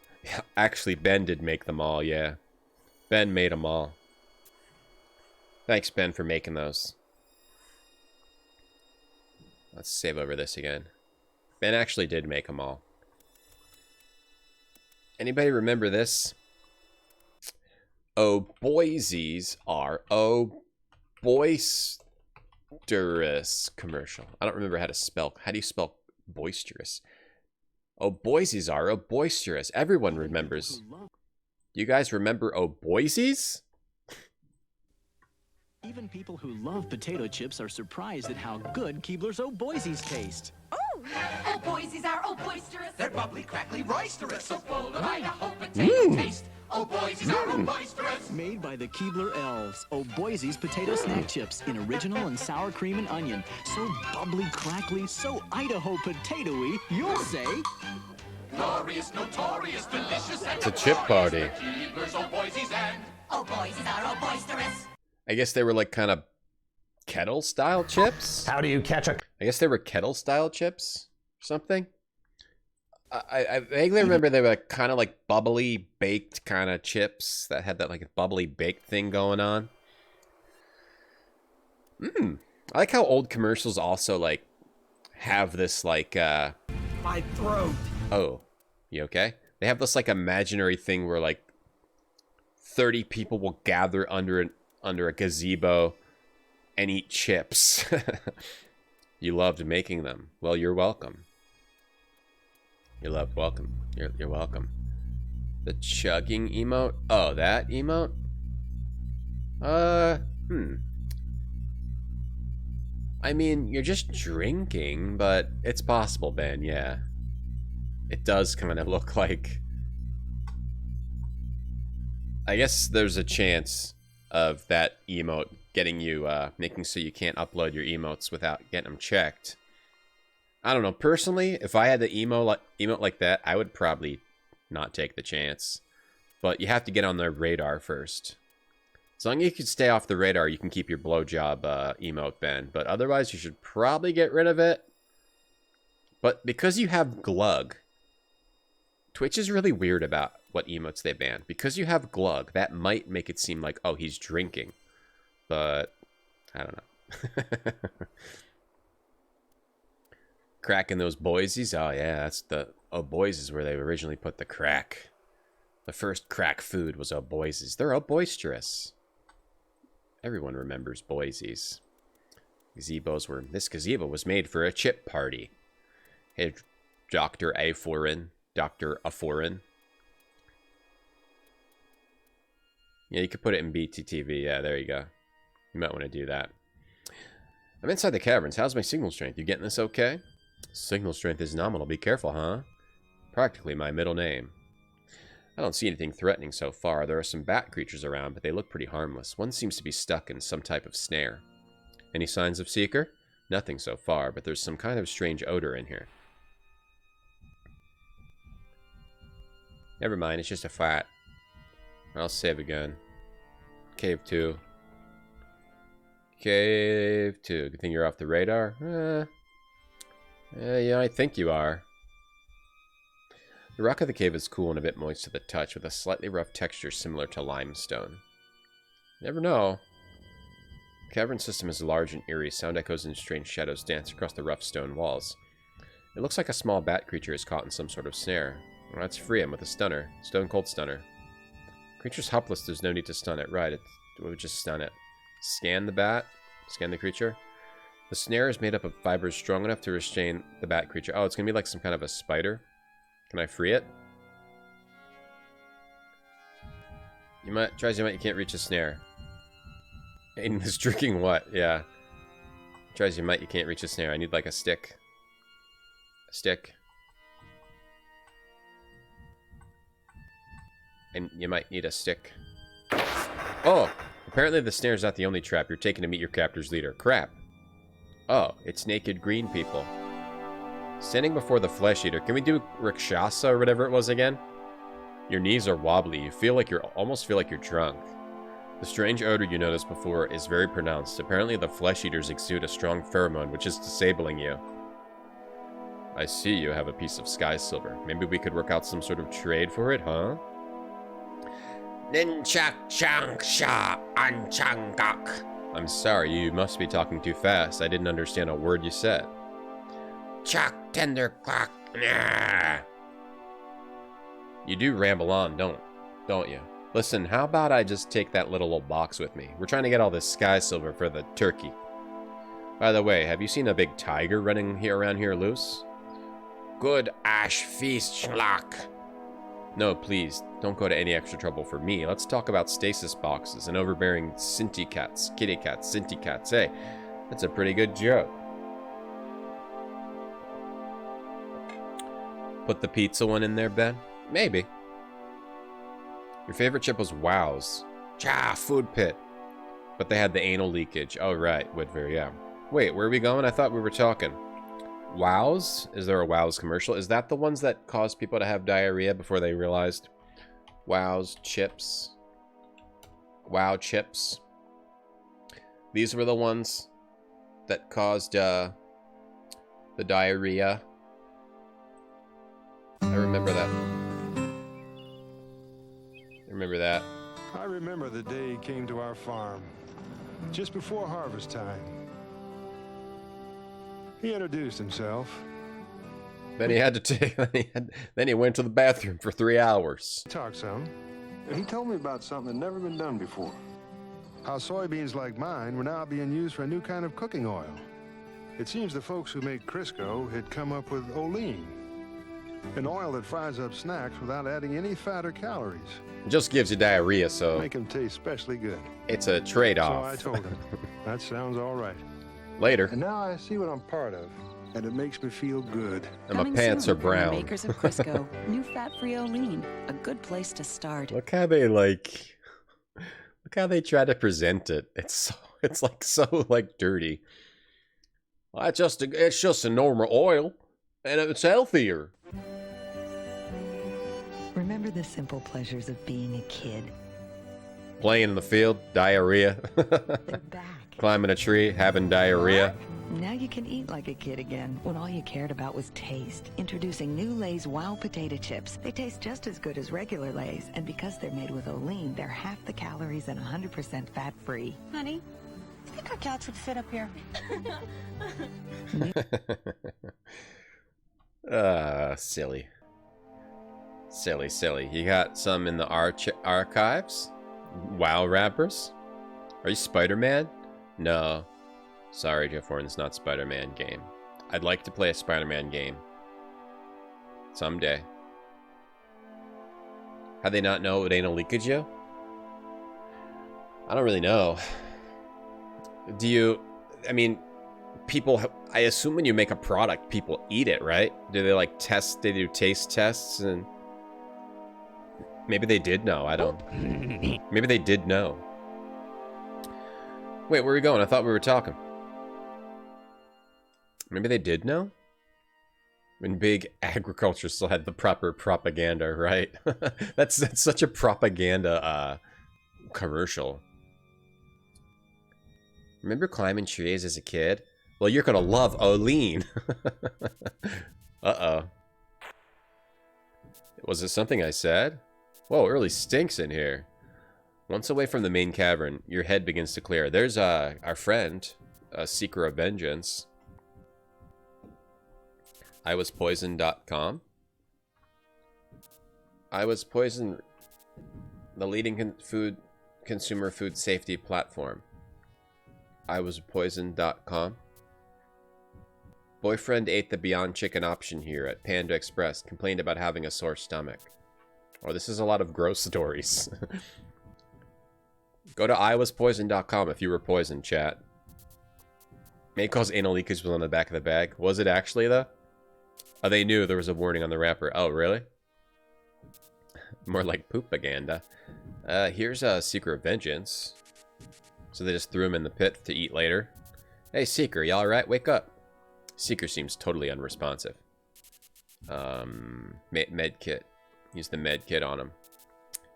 Actually, Ben did make them all, yeah. Ben made them all. Thanks, Ben, for making those. Let's save over this again. Ben actually did make them all. Anybody remember this? Oh, Boise's are boisterous commercial. I don't remember how to spell. How do you spell boisterous? Oh, Boise's are boisterous. Everyone remembers. You guys remember Oh Boise's? Even people who love potato chips are surprised at how good Keebler's Oh Boise's taste. Oh, Boise's are boisterous. They're bubbly, crackly, roisterous. So full of Idaho potato taste. Oh, Boise's are boisterous. Made by the Keebler Elves, Oh Boise's potato snack chips in original and sour cream and onion. So bubbly, crackly, so Idaho potatoey, you'll say... Glorious, notorious, delicious, and It's a chip party. Keebler's Oh Boise's and Oh Boise's are boisterous. I guess they were like kind of kettle-style chips? How do you catch a... I guess they were kettle-style chips or something. I vaguely remember they were like, kind of like bubbly baked kind of chips that had that like bubbly baked thing going on. I like how old commercials also like have this like My throat. oh, you okay? They have this like imaginary thing where like 30 people will gather under a gazebo and eat chips. You loved making them. Well, you're welcome. You're welcome. You're welcome. The chugging emote? Oh, that emote? I mean, you're just drinking, but it's possible, Ben, yeah. It does kind of look like... I guess there's a chance of that emote getting you, making so you can't upload your emotes without getting them checked. I don't know. Personally, if I had the emote like that, I would probably not take the chance. But you have to get on their radar first. As long as you can stay off the radar, you can keep your blowjob emote, Ben. But otherwise, you should probably get rid of it. But because you have Glug, Twitch is really weird about what emotes they ban. Because you have Glug, that might make it seem like, oh, he's drinking. But, I don't know. Cracking those Boise's? Oh, yeah, that's the... Oh, Boise's where they originally put the crack. The first crack food was Oh Boise's. They're Oh boisterous. Everyone remembers Boise's. Gazebos were... This gazebo was made for a chip party. Hey, Dr. Aforin. Dr. Aforin. Yeah, you could put it in BTTV. Yeah, there you go. You might want to do that. I'm inside the caverns. How's my signal strength? You getting this okay? Signal strength is nominal. Be careful, huh? Practically my middle name. I don't see anything threatening so far. There are some bat creatures around, but they look pretty harmless. One seems to be stuck in some type of snare. Any signs of Seeker? Nothing so far, but there's some kind of strange odor in here. Never mind, it's just a flat. I'll save again. Cave 2. Cave 2. Good thing you're off the radar? Yeah, I think you are. The rock of the cave is cool and a bit moist to the touch, with a slightly rough texture similar to limestone. Never know. The cavern system is large and eerie. Sound echoes and strange shadows dance across the rough stone walls. It looks like a small bat creature is caught in some sort of snare. Well, let's free him with a stunner. Stone cold stunner. Creature's helpless, there's no need to stun it. Right, it would just stun it. Scan the bat. Scan the creature. The snare is made up of fibers strong enough to restrain the bat creature. Oh, it's going to be like some kind of a spider. Can I free it? You might... Tries you can't reach a snare. Aiden is drinking what? Yeah. Tries you can't reach a snare. I need like a stick. A stick. And you might need a stick. Oh! Apparently the snare's not the only trap. You're taken to meet your captor's leader. Crap. Oh, it's naked green people. Standing before the flesh eater. Can we do Rakshasa or whatever it was again? Your knees are wobbly. You feel like almost feel like you're drunk. The strange odor you noticed before is very pronounced. Apparently the flesh eaters exude a strong pheromone, which is disabling you. I see you have a piece of sky silver. Maybe we could work out some sort of trade for it, huh? Ninchak chang sha anchangak. I'm sorry, you must be talking too fast. I didn't understand a word you said. Chak tender clock. Nah. You do ramble on, don't you? Listen, how about I just take that little old box with me? We're trying to get all this sky silver for the turkey. By the way, have you seen a big tiger running around here loose? Good ash feast schlock. No, please, don't go to any extra trouble for me. Let's talk about stasis boxes and overbearing Sinti cats, kitty cats, Sinti cats. Hey, that's a pretty good joke. Put the pizza one in there, Ben? Maybe. Your favorite chip was Wow's. Cha, food pit. But they had the anal leakage. Oh, right, Woodver, yeah. Wait, where are we going? I thought we were talking. Wow's? Is there a Wow's commercial? Is that the ones that caused people to have diarrhea before they realized? Wow's chips. Wow chips. These were the ones that caused the diarrhea. I remember that. Remember that. I remember the day he came to our farm, just before harvest time. He introduced himself. Then he had to take. Then he went to the bathroom for 3 hours. Talked some, and he told me about something that never been done before. How soybeans like mine were now being used for a new kind of cooking oil. It seems the folks who make Crisco had come up with Olean, an oil that fries up snacks without adding any fat or calories. It just gives you diarrhea, so make them taste especially good. It's a trade-off. So I told him, that sounds all right. Later. And now I see what I'm part of, and it makes me feel good. And my pants are brown. Makers of Crisco, new fat-free Olean, a good place to start. Look how they look how they try to present it. It's like so dirty. Well, it's just a normal oil, and it's healthier. Remember the simple pleasures of being a kid. Playing in the field, diarrhea. They're back. Climbing a tree, having diarrhea. Now you can eat like a kid again, when all you cared about was taste. Introducing new Lay's Wow Potato Chips. They taste just as good as regular Lay's, and because they're made with Olean, they're half the calories and 100% fat-free. Honey, I think our couch would fit up here. Silly. Silly. You got some in the archives? WoW rappers? Are you Spider-Man? No. Sorry, Jeff Horton's not Spider-Man game. I'd like to play a Spider-Man game. Someday. How they not know it ain't a leakage, yo? I don't really know. I mean, people, I assume when you make a product, people eat it, right? Do they they do taste tests and... Maybe they did know, I don't... Maybe they did know. Wait, where are we going? I thought we were talking. Maybe they did know? When big agriculture still had the proper propaganda, right? that's such a propaganda commercial. Remember climbing trees as a kid? Well, you're gonna love Olean. Uh-oh. Was it something I said? Whoa, it really stinks in here. Once away from the main cavern, your head begins to clear. There's our friend, a seeker of vengeance. iwaspoisoned.com. I Was Poisoned, the leading consumer food safety platform. iwaspoisoned.com. Boyfriend ate the Beyond Chicken option here at Panda Express. Complained about having a sore stomach. Oh, this is a lot of gross stories. Go to iwaspoisoned.com if you were poisoned, chat. May cause anal leakage was on the back of the bag. Was it actually, though? Oh, they knew there was a warning on the wrapper. Oh, really? More like poopaganda. Here's a Seeker of Vengeance. So they just threw him in the pit to eat later. Hey, Seeker, you alright? Wake up. Seeker seems totally unresponsive. Med kit. Use the med kit on him.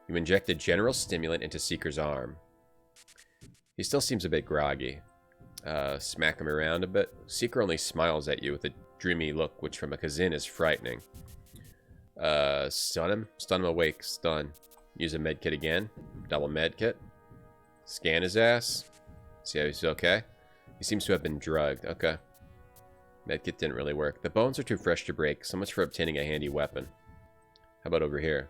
You inject a general stimulant into Seeker's arm. He still seems a bit groggy. Smack him around a bit. Seeker only smiles at you with a dreamy look, which from a Kazin is frightening. Stun him. Stun him awake. Stun. Use a medkit again. Double medkit. Scan his ass. See how he's okay. He seems to have been drugged. Okay. Medkit didn't really work. The bones are too fresh to break. So much for obtaining a handy weapon. How about over here?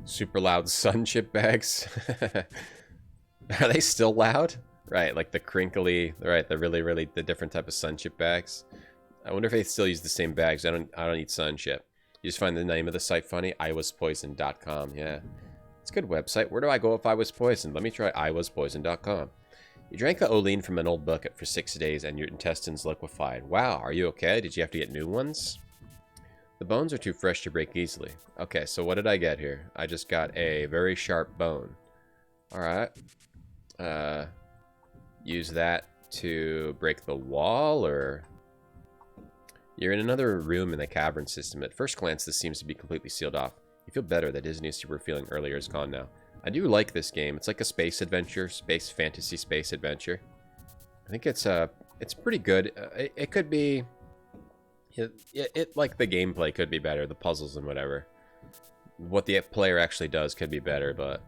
Super loud sun chip bags. Are they still loud? Right, like the crinkly, right, the really the different type of sun chip bags. I wonder if they still use the same bags. I don't need sun chip. You just find the name of the site funny. iwaspoisoned.com. Yeah. It's a good website. Where do I go if I was poisoned? Let me try iwaspoisoned.com. You drank a Olean from an old bucket for 6 days and your intestines liquefied. Wow, are you okay? Did you have to get new ones? The bones are too fresh to break easily. Okay, so what did I get here? I just got a very sharp bone. Alright. Use that to break the wall, or... You're in another room in the cavern system. At first glance, this seems to be completely sealed off. You feel better. The dizziness you were feeling earlier is gone now. I do like this game. It's like a space adventure, space fantasy space adventure. I think it's pretty good. It could be... It like the gameplay could be better, the puzzles and whatever. What the player actually does could be better, but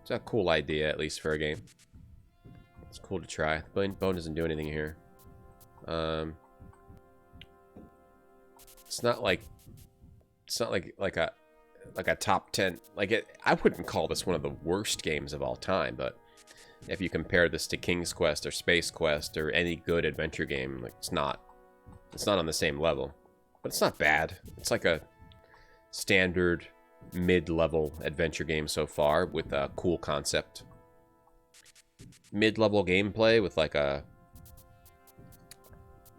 it's a cool idea, at least for a game. It's cool to try. Bone doesn't do anything here. It's not like a top 10. Like I wouldn't call this one of the worst games of all time, but if you compare this to King's Quest or Space Quest or any good adventure game, like it's not on the same level. But it's not bad. It's like a standard mid-level adventure game so far with a cool concept. Mid-level gameplay with like a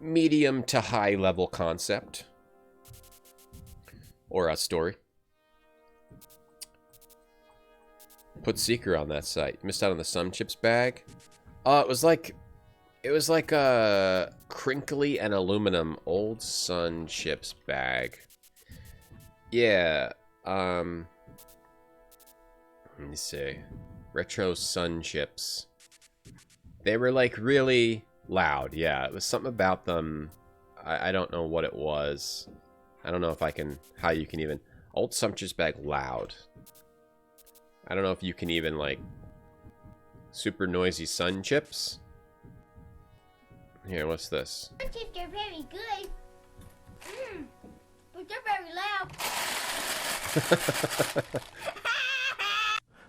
medium to high level concept. Or a story. Put Seeker on that site. Missed out on the Sun Chips bag. It was like a crinkly and aluminum old Sun Chips bag. Yeah. Let me see. Retro Sun Chips. They were like really loud. Yeah, it was something about them. I don't know what it was. I don't know if how you can even... Old Sun Chips bag loud. I don't know if you can even like... Super noisy Sun Chips. Here, what's this? Sun chips are very good. But they're very loud.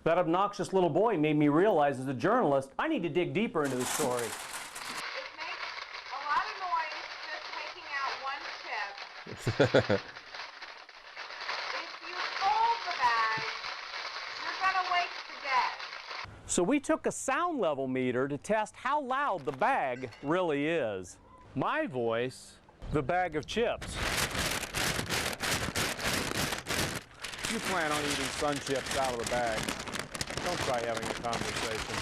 That obnoxious little boy made me realize as a journalist, I need to dig deeper into the story. It makes a lot of noise just taking out one chip. If you fold the bag, you're gonna wake to death. So we took a sound level meter to test how loud the bag really is. My voice, the bag of chips. You plan on eating Sun Chips out of the bag. Don't try having a conversation.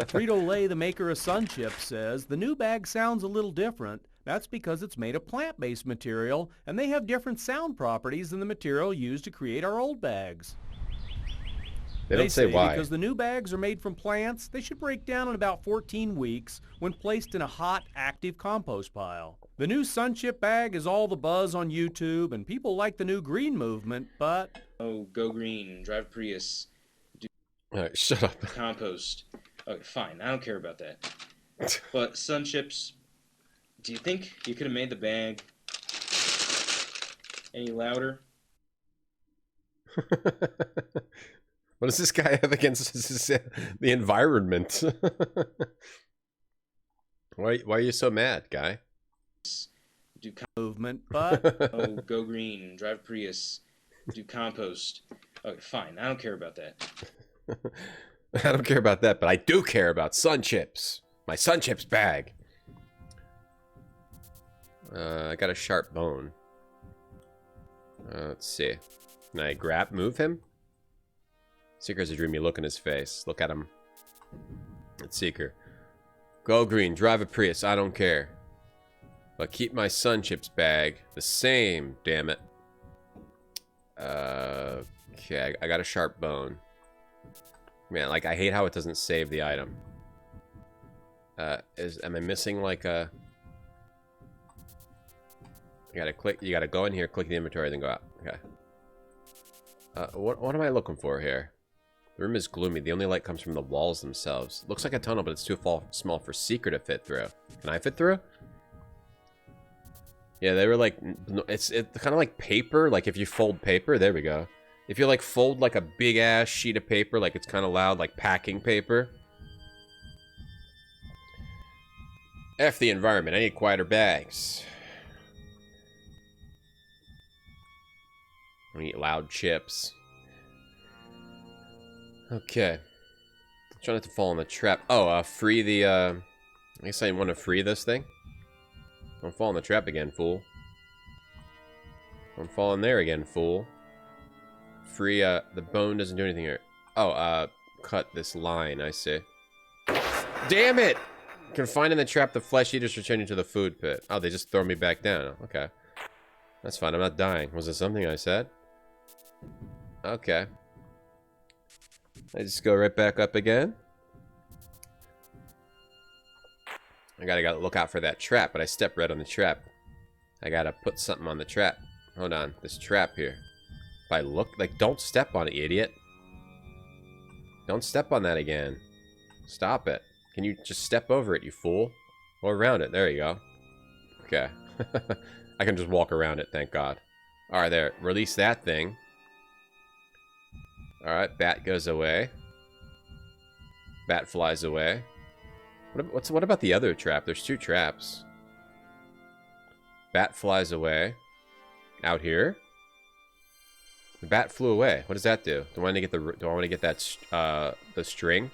Frito-Lay, the maker of Sun Chips, says the new bag sounds a little different. That's because it's made of plant-based material, and they have different sound properties than the material used to create our old bags. They don't say why. Because the new bags are made from plants, they should break down in about 14 weeks when placed in a hot, active compost pile. The new Sun Chip bag is all the buzz on YouTube, and people like the new green movement, but... Oh, go green, drive Prius, do Alright, shut up. compost. Okay, fine, I don't care about that. But Sun Chips, do you think you could have made the bag any louder? What does this guy have against the environment? Why are you so mad, guy? Do movement, but... Oh, go green, drive Prius, do compost. Okay, fine, I don't care about that. I don't care about that, but I do care about Sun Chips. My Sun Chips bag. I got a sharp bone. Let's see. Can I move him? Seeker has a dreamy look in his face. Look at him. It's Seeker. Go green, drive a Prius, I don't care. But keep my Sun Chips bag the same, damn it. Okay, I got a sharp bone. Man, like, I hate how it doesn't save the item. Am I missing like a... You gotta go in here, click the inventory, then go out. Okay. What am I looking for here? The room is gloomy. The only light comes from the walls themselves. Looks like a tunnel, but it's too small for Seeker to fit through. Can I fit through? Yeah, they were like... It's kind of like paper. Like if you fold paper. There we go. If you like fold like a big-ass sheet of paper, like it's kind of loud, like packing paper. F the environment. I need quieter bags. I eat loud chips. Okay. Try not to fall in the trap. Oh, free the, I guess I want to free this thing. Don't fall in the trap again, fool. Don't fall in there again, fool. Free, the bone doesn't do anything here. Oh, cut this line, I see. Damn it! Confined in the trap, the flesh eaters returning to the food pit. Oh, they just throw me back down. Okay. That's fine, I'm not dying. Was it something I said? Okay. I just go right back up again. I gotta look out for that trap, but I stepped right on the trap. I gotta put something on the trap. Hold on, this trap here. If I look, like, don't step on it, you idiot. Don't step on that again. Stop it. Can you just step over it, you fool? Or around it, there you go. Okay. I can just walk around it, thank God. Alright, there. Release that thing. Alright, bat goes away. Bat flies away. What about the other trap? There's two traps. Bat flies away. Out here? The bat flew away. What does that do? Do I want to get that the string?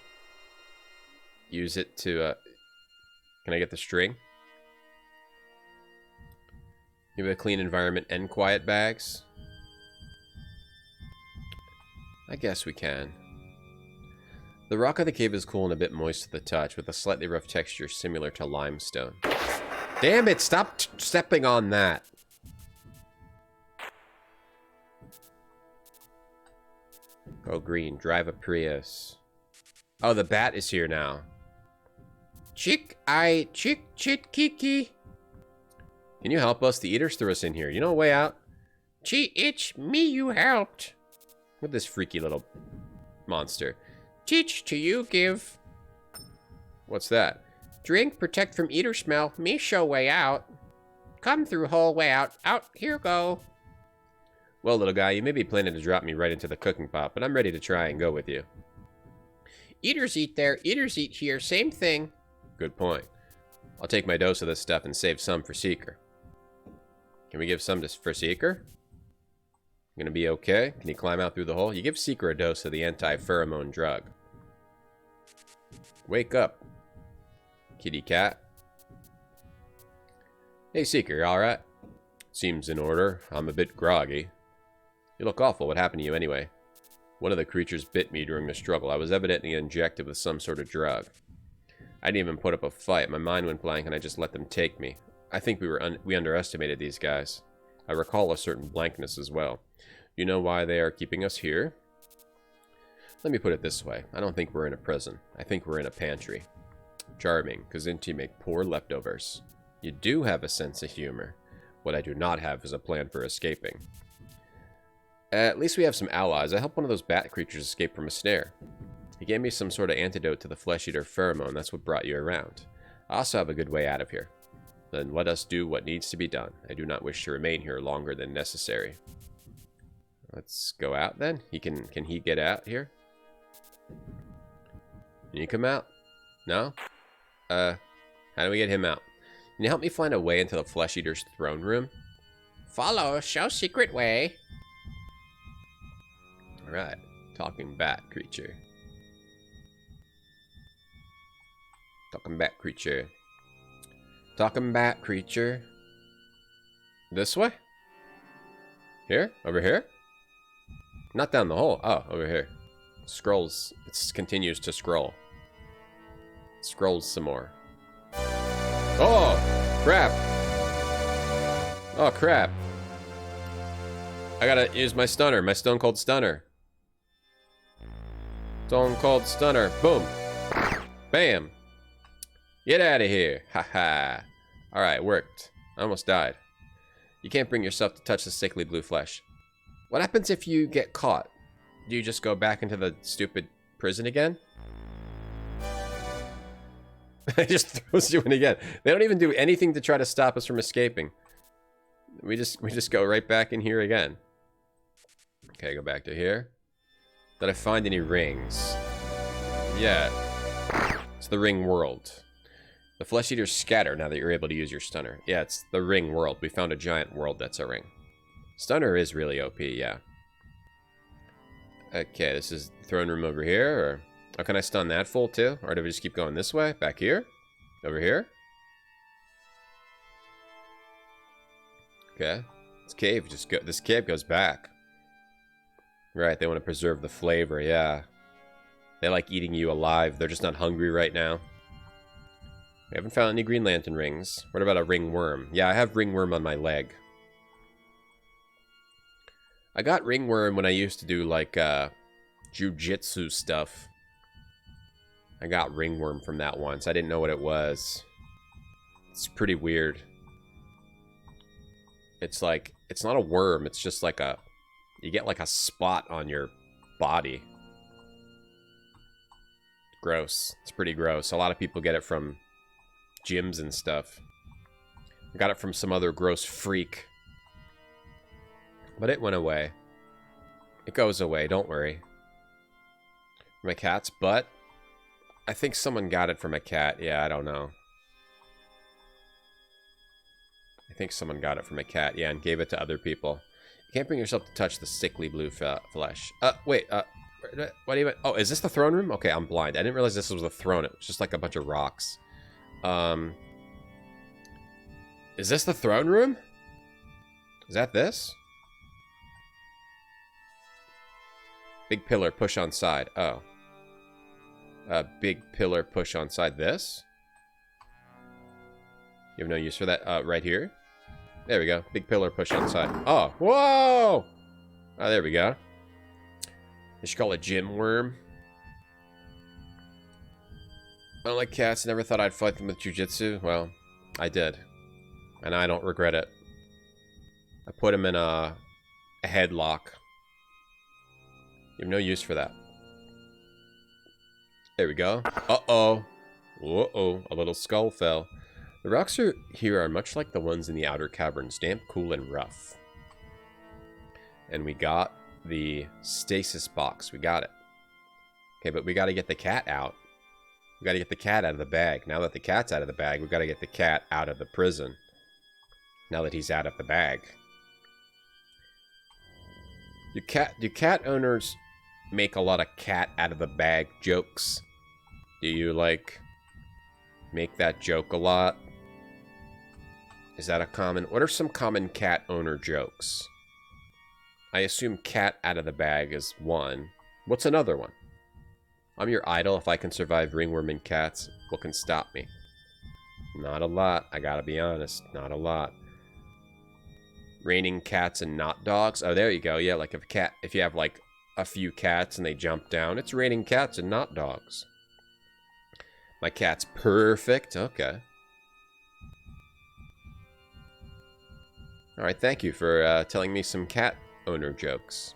Use it to can I get the string? Give it a clean environment and quiet bags. I guess we can. The rock of the cave is cool and a bit moist to the touch, with a slightly rough texture similar to limestone. Damn it! Stop stepping on that! Go green. Drive a Prius. Oh, the bat is here now. Chick, kiki. Can you help us? The eaters threw us in here. You know a way out? It's me you helped. With this freaky little monster. Teach to you give. What's that? Drink, protect from eater smell. Me show way out. Come through hole way out. Out, here go. Well, little guy, you may be planning to drop me right into the cooking pot, but I'm ready to try and go with you. Eaters eat there, eaters eat here, same thing. Good point. I'll take my dose of this stuff and save some for Seeker. Can we give some for Seeker? Gonna be okay? Can he climb out through the hole? You give Seeker a dose of the anti-pheromone drug. Wake up, kitty cat. Hey, Seeker, you alright? Seems in order. I'm a bit groggy. You look awful. What happened to you anyway? One of the creatures bit me during the struggle. I was evidently injected with some sort of drug. I didn't even put up a fight. My mind went blank and I just let them take me. I think we underestimated these guys. I recall a certain blankness as well. You know why they are keeping us here? Let me put it this way. I don't think we're in a prison. I think we're in a pantry. Charming, because you make poor leftovers. You do have a sense of humor. What I do not have is a plan for escaping. At least we have some allies. I helped one of those bat creatures escape from a snare. He gave me some sort of antidote to the flesh-eater pheromone. That's what brought you around. I also have a good way out of here. Then let us do what needs to be done. I do not wish to remain here longer than necessary. Let's go out then. Can he get out here? Can you come out? No? How do we get him out? Can you help me find a way into the flesh-eater's throne room? Follow, show secret way. Alright. Talking bat creature. Talking bat creature. Talking bat creature. This way? Here? Over here? Not down the hole. Oh, over here. Scrolls. It continues to scroll. Scrolls some more. Oh! Crap! Oh, crap. I gotta use my stunner. My Stone Cold Stunner. Stone Cold Stunner. Boom. Bam. Get out of here. Haha. Alright, worked. I almost died. You can't bring yourself to touch the sickly blue flesh. What happens if you get caught? Do you just go back into the stupid prison again? It just throws you in again. They don't even do anything to try to stop us from escaping. We just go right back in here again. Okay, go back to here. Did I find any rings? Yeah. It's the Ringworld. The flesh eaters scatter now that you're able to use your stunner. Yeah, it's the Ringworld. We found a giant world that's a ring. Stunner is really OP, yeah. Okay, this is the throne room over here, or... Oh, can I stun that full too? Or do we just keep going this way? Back here? Over here? Okay. This cave goes back. Right, they want to preserve the flavor, yeah. They like eating you alive. They're just not hungry right now. We haven't found any Green Lantern rings. What about a ringworm? Yeah, I have ringworm on my leg. I got ringworm when I used to do, like, jujitsu stuff. I got ringworm from that once. I didn't know what it was. It's pretty weird. It's like, it's not a worm. It's just like a, you get like a spot on your body. Gross. It's pretty gross. A lot of people get it from gyms and stuff. I got it from some other gross freak. But it went away. It goes away, don't worry. My cat's butt? I think someone got it from a cat. Yeah, I don't know. I think someone got it from a cat, yeah, and gave it to other people. You can't bring yourself to touch the sickly blue flesh. Wait, what do you mean? Oh, is this the throne room? Okay, I'm blind. I didn't realize this was the throne. It was just like a bunch of rocks. Is this the throne room? Is that this? Big pillar, push on side. Oh. Big pillar, push on side. This? You have no use for that? Right here? There we go. Big pillar, push on side. Oh, whoa! Oh, there we go. They should call it gym worm. I don't like cats. Never thought I'd fight them with jujitsu. Well, I did. And I don't regret it. I put him in a headlock. You have no use for that. There we go. Uh-oh. Uh-oh. A little skull fell. The rocks here are much like the ones in the outer caverns. Damp, cool, and rough. And we got the stasis box. We got it. Okay, but we got to get the cat out. We got to get the cat out of the bag. Now that the cat's out of the bag, we got to get the cat out of the prison. Now that he's out of the bag. Do cat owners make a lot of cat out of the bag jokes? Do you, like, make that joke a lot? Is that a common... What are some common cat owner jokes? I assume cat out of the bag is one. What's another one? I'm your idol. If I can survive ringworm and cats, what can stop me? Not a lot. I gotta be honest. Not a lot. Raining cats and not dogs. Oh, there you go. Yeah, like if you have like a few cats and they jump down, it's raining cats and not dogs. My cat's perfect. Okay. All right. Thank you for telling me some cat owner jokes.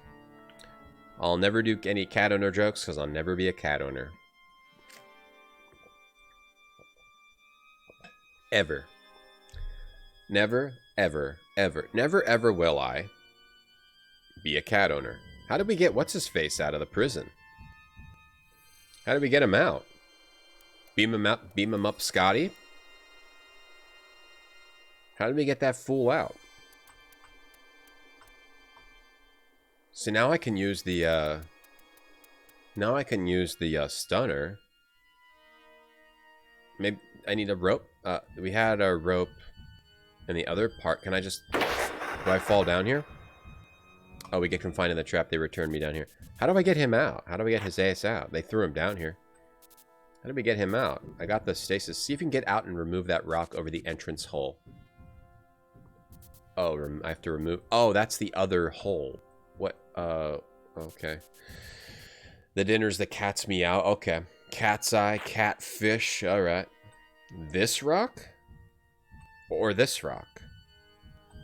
I'll never do any cat owner jokes because I'll never be a cat owner. Ever. Never, ever, ever. Never, ever will I be a cat owner. How did we get what's-his-face out of the prison? How did we get him out? Beam him up, Scotty? How did we get that fool out? So now I can use the, stunner. Maybe I need a rope. We had a rope in the other part. Can I just... Do I fall down here? Oh, we get confined in the trap. They return me down here. How do I get him out? How do we get his ass out? They threw him down here. How do we get him out? I got the stasis. See if you can get out and remove that rock over the entrance hole. Oh, I have to remove... Oh, that's the other hole. What? Okay. The dinner's the cat's meow. Okay. Cat's eye, catfish. All right. This rock? Or this rock?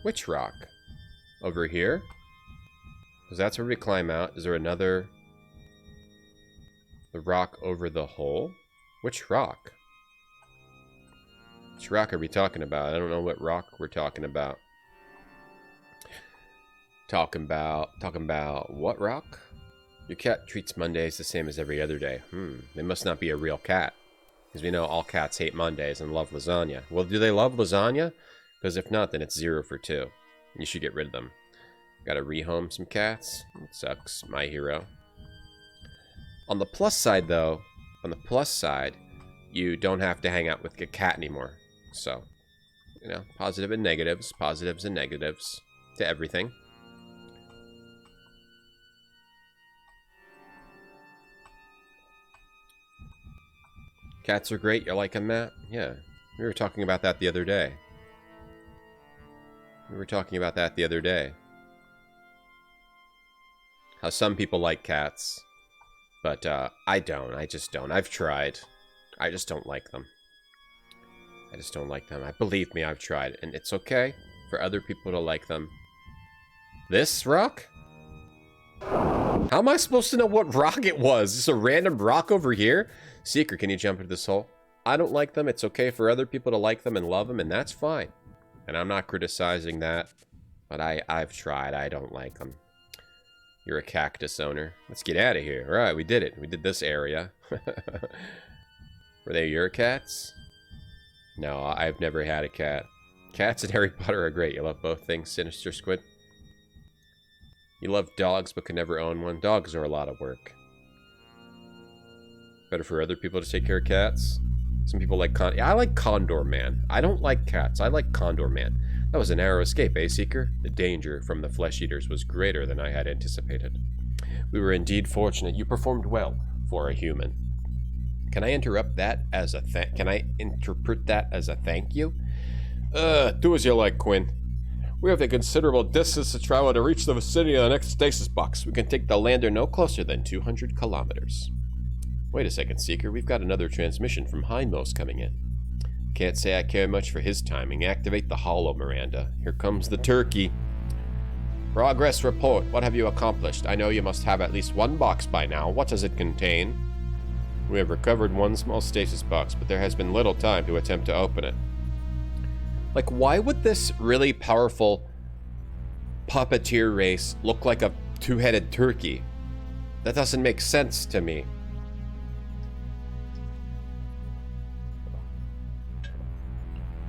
Which rock? Over here? Because that's where we climb out. Is there another... The rock over the hole? Which rock? Which rock are we talking about? I don't know what rock we're talking about. Talking about what rock? Your cat treats Mondays the same as every other day. They must not be a real cat. Because we know all cats hate Mondays and love lasagna. Well, do they love lasagna? Because if not, then it's 0 for 2. You should get rid of them. Gotta rehome some cats. It sucks. My hero. On the plus side, though, you don't have to hang out with a cat anymore. So, you know, positives and negatives to everything. Cats are great. You like them, Matt? Yeah. We were talking about that the other day. How some people like cats. But I don't. I just don't. I've tried. I just don't like them. Believe me, I've tried. And it's okay for other people to like them. This rock? How am I supposed to know what rock it was? Just a random rock over here? Seeker, can you jump into this hole? I don't like them. It's okay for other people to like them and love them, and that's fine. And I'm not criticizing that. But I've tried. I don't like them. You're a cactus owner. Let's get out of here. All right, we did it. We did this area. Were they your cats? No, I've never had a cat. Cats and Harry Potter are great. You love both things, Sinister Squid. You love dogs but can never own one. Dogs are a lot of work. Better for other people to take care of cats. Some people like I like Condor Man. I don't like cats. I like Condor Man. That was a narrow escape, eh, Seeker? The danger from the flesh eaters was greater than I had anticipated. We were indeed fortunate. You performed well for a human. Can I interpret that as a thank you? Do as you like, Quinn. We have a considerable distance to travel to reach the vicinity of the next stasis box. We can take the lander no closer than 200 kilometers. Wait a second, Seeker. We've got another transmission from Hindmost coming in. Can't say I care much for his timing. Activate the holo, Miranda. Here comes the turkey. Progress report. What have you accomplished? I know you must have at least one box by now. What does it contain? We have recovered one small stasis box, but there has been little time to attempt to open it. Like, why would this really powerful puppeteer race look like a two-headed turkey? That doesn't make sense to me.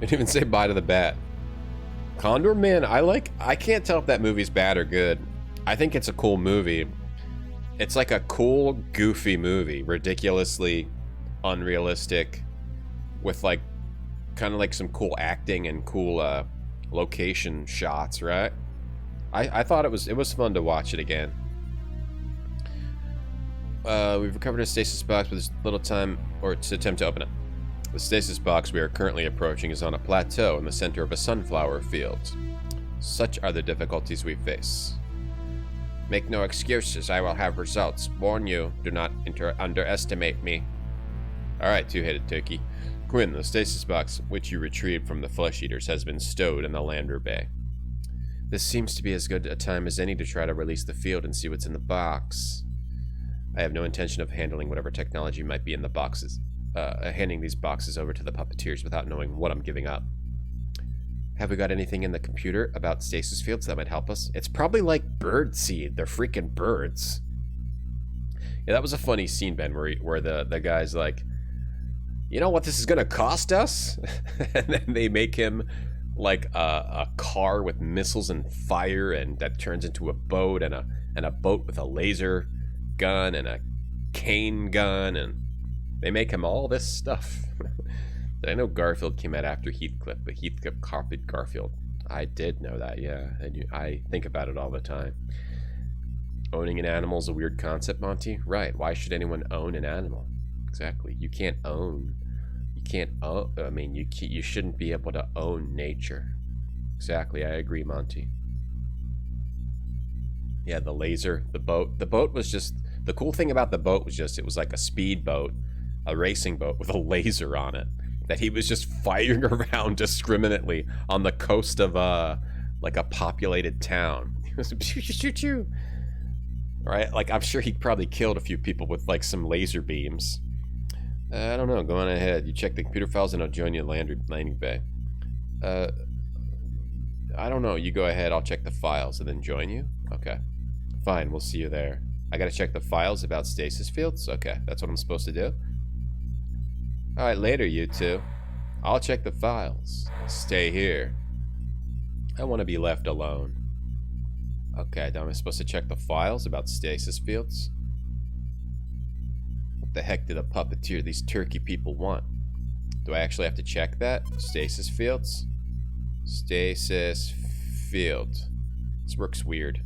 Didn't even say bye to the bat. Condor Man, I can't tell if that movie's bad or good. I think it's a cool movie. It's like a cool, goofy movie. Ridiculously unrealistic. With like, kind of like some cool acting and cool location shots, right? I thought it was fun to watch it again. We've recovered a stasis box with little time to attempt to open it. The stasis box we are currently approaching is on a plateau in the center of a sunflower field. Such are the difficulties we face. Make no excuses, I will have results. Warn you, do not underestimate me. Alright, two-headed turkey. Quinn, the stasis box, which you retrieved from the flesh eaters, has been stowed in the lander bay. This seems to be as good a time as any to try to release the field and see what's in the box. I have no intention of handling whatever technology might be in the boxes. Handing these boxes over to the puppeteers without knowing what I'm giving up. Have we got anything in the computer about stasis fields that might help us? It's probably like birdseed. They're freaking birds. Yeah, that was a funny scene, Ben, where the guy's like, you know what this is gonna cost us? And then they make him like a car with missiles and fire, and that turns into a boat, and a boat with a laser gun and a cane gun, and they make him all this stuff. I know Garfield came out after Heathcliff, but Heathcliff copied Garfield. I did know that, yeah. I think about it all the time. Owning an animal is a weird concept, Monty. Right, why should anyone own an animal? Exactly, you can't own. I mean, you shouldn't be able to own nature. Exactly, I agree, Monty. Yeah, the laser, the boat. The boat was just, the cool thing about the boat was just, it was like a speed boat, a racing boat with a laser on it. that he was just firing around discriminately on the coast of like a populated town. He was choo-choo-choo. Right? Like, I'm sure he probably killed a few people with like some laser beams. I don't know. Go on ahead. You check the computer files and I'll join you in landing bay. I don't know. You go ahead. I'll check the files and then join you. Okay. Fine. We'll see you there. I gotta check the files about stasis fields? Okay. That's what I'm supposed to do? Alright, later, you two. I'll check the files. Stay here. I want to be left alone. Okay, am I supposed to check the files about stasis fields? What the heck did a puppeteer these turkey people want? Do I actually have to check that? Stasis fields? Stasis field. This works weird.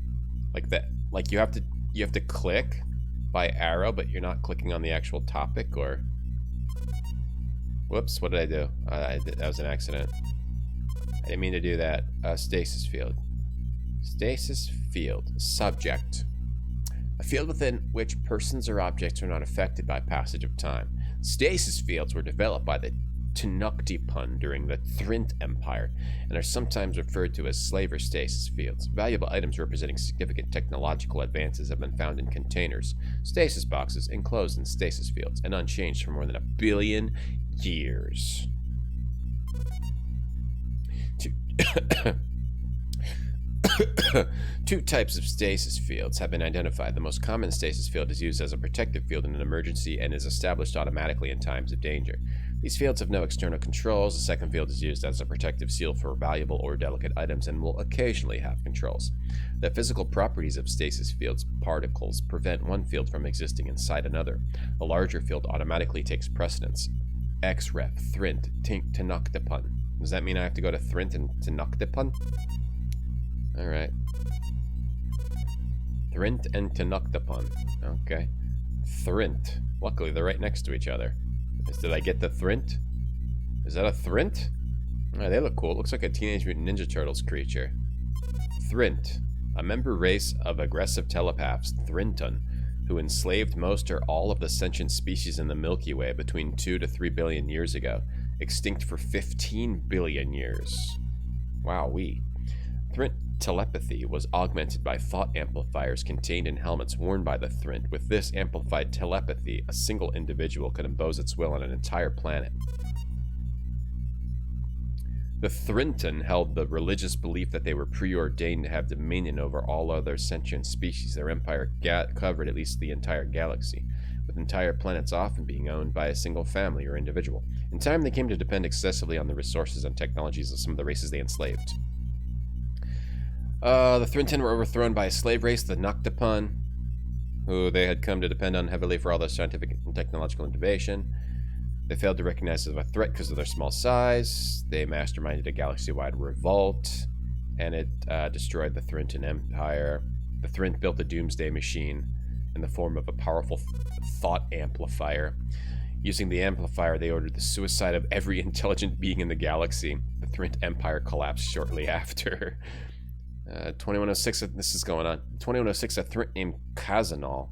Like that. Like you have to click by arrow, but you're not clicking on the actual topic, or... Whoops, what did I do? That was an accident. I didn't mean to do that. Stasis field. Stasis field. Subject. A field within which persons or objects are not affected by passage of time. Stasis fields were developed by the Tenochtitlan during the Thrint Empire and are sometimes referred to as slave or stasis fields. Valuable items representing significant technological advances have been found in containers, stasis boxes, enclosed in stasis fields, and unchanged for more than 1 billion years. Two types of stasis fields have been identified. The most common stasis field is used as a protective field in an emergency and is established automatically in times of danger. These fields have no external controls. The second field is used as a protective seal for valuable or delicate items and will occasionally have controls. The physical properties of stasis fields particles prevent one field from existing inside another. A larger field automatically takes precedence. X-Ref, Thrint, Tenochtitlan. Does that mean I have to go to Thrint and Tenochtitlan? Alright. Thrint and Tenochtitlan. Okay. Thrint. Luckily, they're right next to each other. Did I get the Thrint? Is that a Thrint? Oh, they look cool. It looks like a Teenage Mutant Ninja Turtles creature. Thrint. A member race of aggressive telepaths, Thrinton, who enslaved most or all of the sentient species in the Milky Way between 2 to 3 billion years ago. Extinct for 15 billion years. Wowee. Thrint telepathy was augmented by thought amplifiers contained in helmets worn by the Thrint. With this amplified telepathy, a single individual could impose its will on an entire planet. The Thrinton held the religious belief that they were preordained to have dominion over all other sentient species. Their empire covered at least the entire galaxy, with entire planets often being owned by a single family or individual. In time, they came to depend excessively on the resources and technologies of some of the races they enslaved. The Thrinton were overthrown by a slave race, the Noctipun, who they had come to depend on heavily for all their scientific and technological innovation. They failed to recognize it as a threat because of their small size. They masterminded a galaxy-wide revolt, and it destroyed the Thrinton Empire. The Thrint built a doomsday machine in the form of a powerful thought amplifier. Using the amplifier, they ordered the suicide of every intelligent being in the galaxy. The Thrint Empire collapsed shortly after. 2106, this is going on. 2106, a Thrint named Kazanal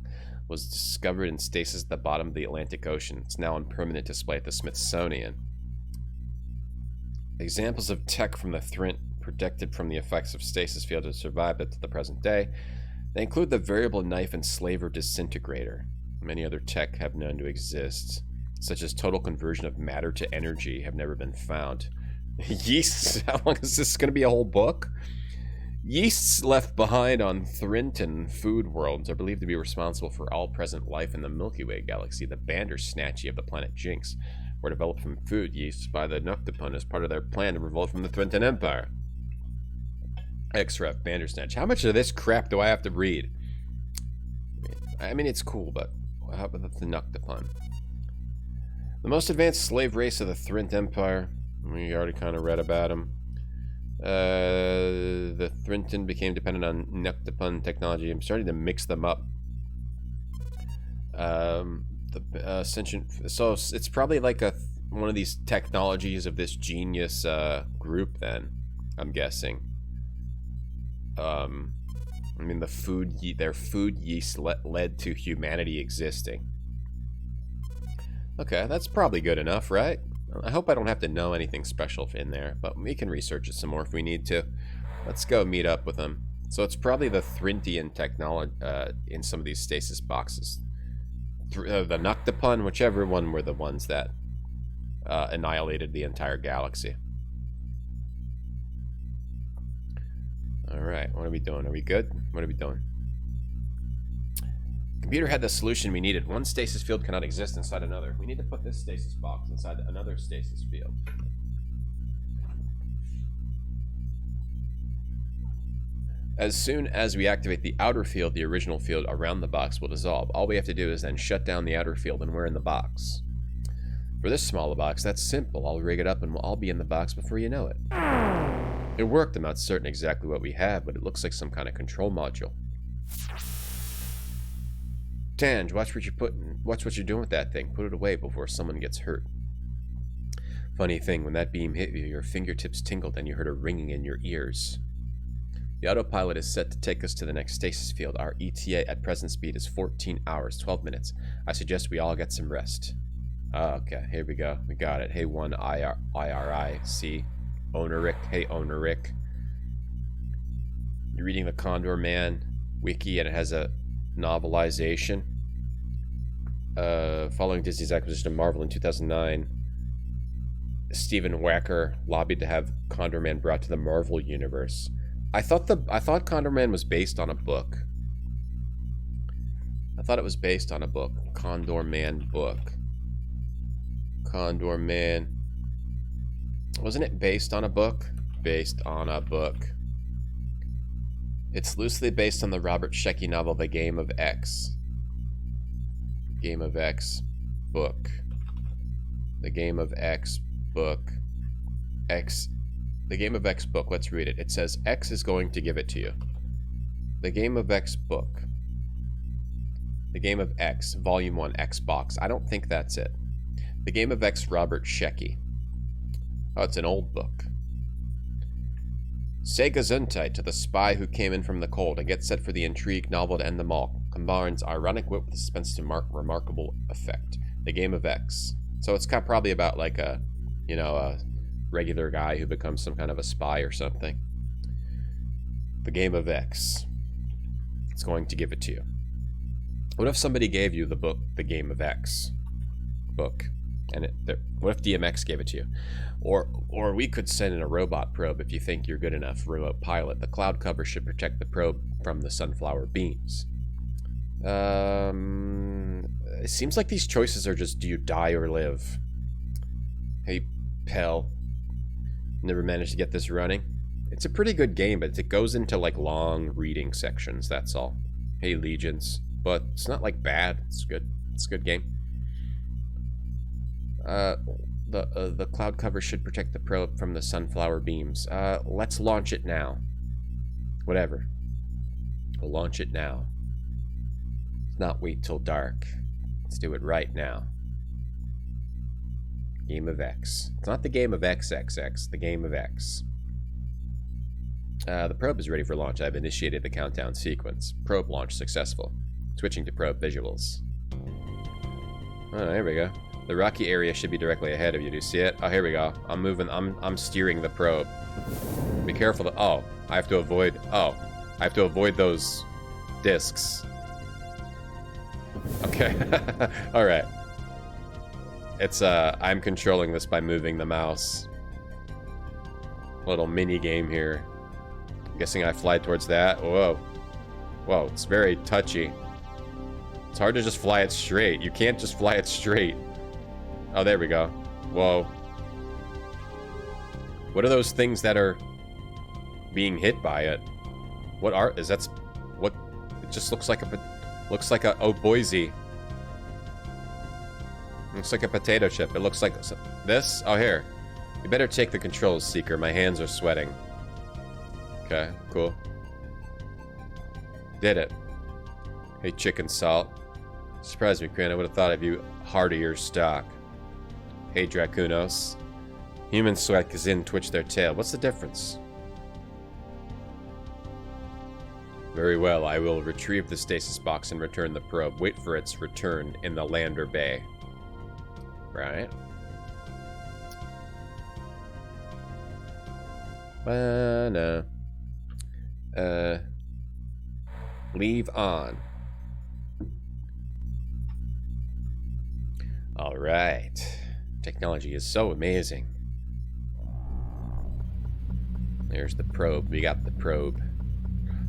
was discovered in stasis at the bottom of the Atlantic Ocean. It's now on permanent display at the Smithsonian. Examples of tech from the Thrint protected from the effects of stasis fields have survived up to the present day. They include the variable knife and slaver disintegrator. Many other tech have known to exist, such as total conversion of matter to energy, have never been found. Yeasts? How long is this going to be, a whole book? Yeasts left behind on Thrinton food worlds are believed to be responsible for all present life in the Milky Way galaxy. The Bandersnatchy of the planet Jinx were developed from food yeasts by the Noctipun as part of their plan to revolt from the Thrinton Empire. X-Ref, Bandersnatch. How much of this crap do I have to read? I mean, it's cool, but how about the Noctipun? The most advanced slave race of the Thrint Empire. We already kind of read about them. The Thrinton became dependent on Noctipun technology. I'm starting to mix them up. Sentient. So it's probably like one of these technologies of this genius group. Then I'm guessing. I mean, their food yeast led to humanity existing. Okay, that's probably good enough, right? I hope I don't have to know anything special in there, but we can research it some more if we need to. Let's go meet up with them. So it's probably the Thrintian technology in some of these stasis boxes. The Noctipun, whichever one were the ones that annihilated the entire galaxy. Alright, what are we doing? Are we good? What are we doing? Computer had the solution we needed. One stasis field cannot exist inside another. We need to put this stasis box inside another stasis field. As soon as we activate the outer field, the original field around the box will dissolve. All we have to do is then shut down the outer field and we're in the box. For this smaller box, that's simple. I'll rig it up and we'll all be in the box before you know it. It worked. I'm not certain exactly what we have, but it looks like some kind of control module. Tange, watch what you're doing with that thing. Put it away before someone gets hurt. Funny thing, when that beam hit you, your fingertips tingled and you heard a ringing in your ears. The autopilot is set to take us to the next stasis field. Our ETA at present speed is 14 hours, 12 minutes. I suggest we all get some rest. Okay, here we go. We got it. Hey, one IRIC. Owneric. Hey, Owneric. You're reading the Condor Man wiki and it has a novelization. Following Disney's acquisition of Marvel in 2009, Stephen Wacker lobbied to have Condor Man brought to the Marvel universe. I thought Condor Man was based on a book. I thought it was based on a book. Condor Man book. Condor Man. Wasn't it based on a book? Based on a book. It's loosely based on the Robert Shecky novel The Game of X. Game of X book. The Game of X book. X. The Game of X book. Let's read it. It says, X is going to give it to you. The Game of X book. The Game of X, Volume 1, Xbox. I don't think that's it. The Game of X, Robert Shecky. Oh, it's an old book. Say Gesundheit to the spy who came in from the cold and get set for the intrigue novel to end them all. Combines ironic wit with suspense to remarkable effect. The Game of X. So it's probably about like a, you know, a regular guy who becomes some kind of a spy or something. The Game of X. It's going to give it to you. What if somebody gave you the book, The Game of X book? And what if DMX gave it to you? Or we could send in a robot probe if you think you're good enough. Remote pilot. The cloud cover should protect the probe from the sunflower beams. It seems like these choices are just do you die or live? Hey, Pell. Never managed to get this running. It's a pretty good game, but it goes into like long reading sections, that's all. Hey, Legions. But it's not like bad. It's good. It's a good game. The cloud cover should protect the probe from the sunflower beams. Let's launch it now. Whatever. We'll launch it now. Let's not wait till dark. Let's do it right now. Game of X. It's not the Game of XXX, the Game of X. The probe is ready for launch. I've initiated the countdown sequence. Probe launch successful. Switching to probe visuals. Oh, here we go. The rocky area should be directly ahead of you. Do you see it? Oh, here we go. I'm moving. I'm steering the probe. Be careful. I have to avoid. I have to avoid those discs. Okay. All right. It's I'm controlling this by moving the mouse. Little mini game here. I'm guessing I fly towards that. Whoa. Whoa. It's very touchy. It's hard to just fly it straight. You can't just fly it straight. Oh, there we go. Whoa. What are those things that are being hit by it? What is that? What? It just looks like a oh Boise. Looks like a potato chip. It looks like this. Oh, here. You better take the controls, Seeker. My hands are sweating. Okay, cool. Did it. Hey, chicken salt. Surprised me, Cran. I would have thought of you heartier stock. Hey, Dracunos. Human sweat is in, twitch their tail. What's the difference? Very well, I will retrieve the stasis box and return the probe. Wait for its return in the lander bay. Right. No. Leave on. All right. Technology is so amazing. There's the probe. We got the probe.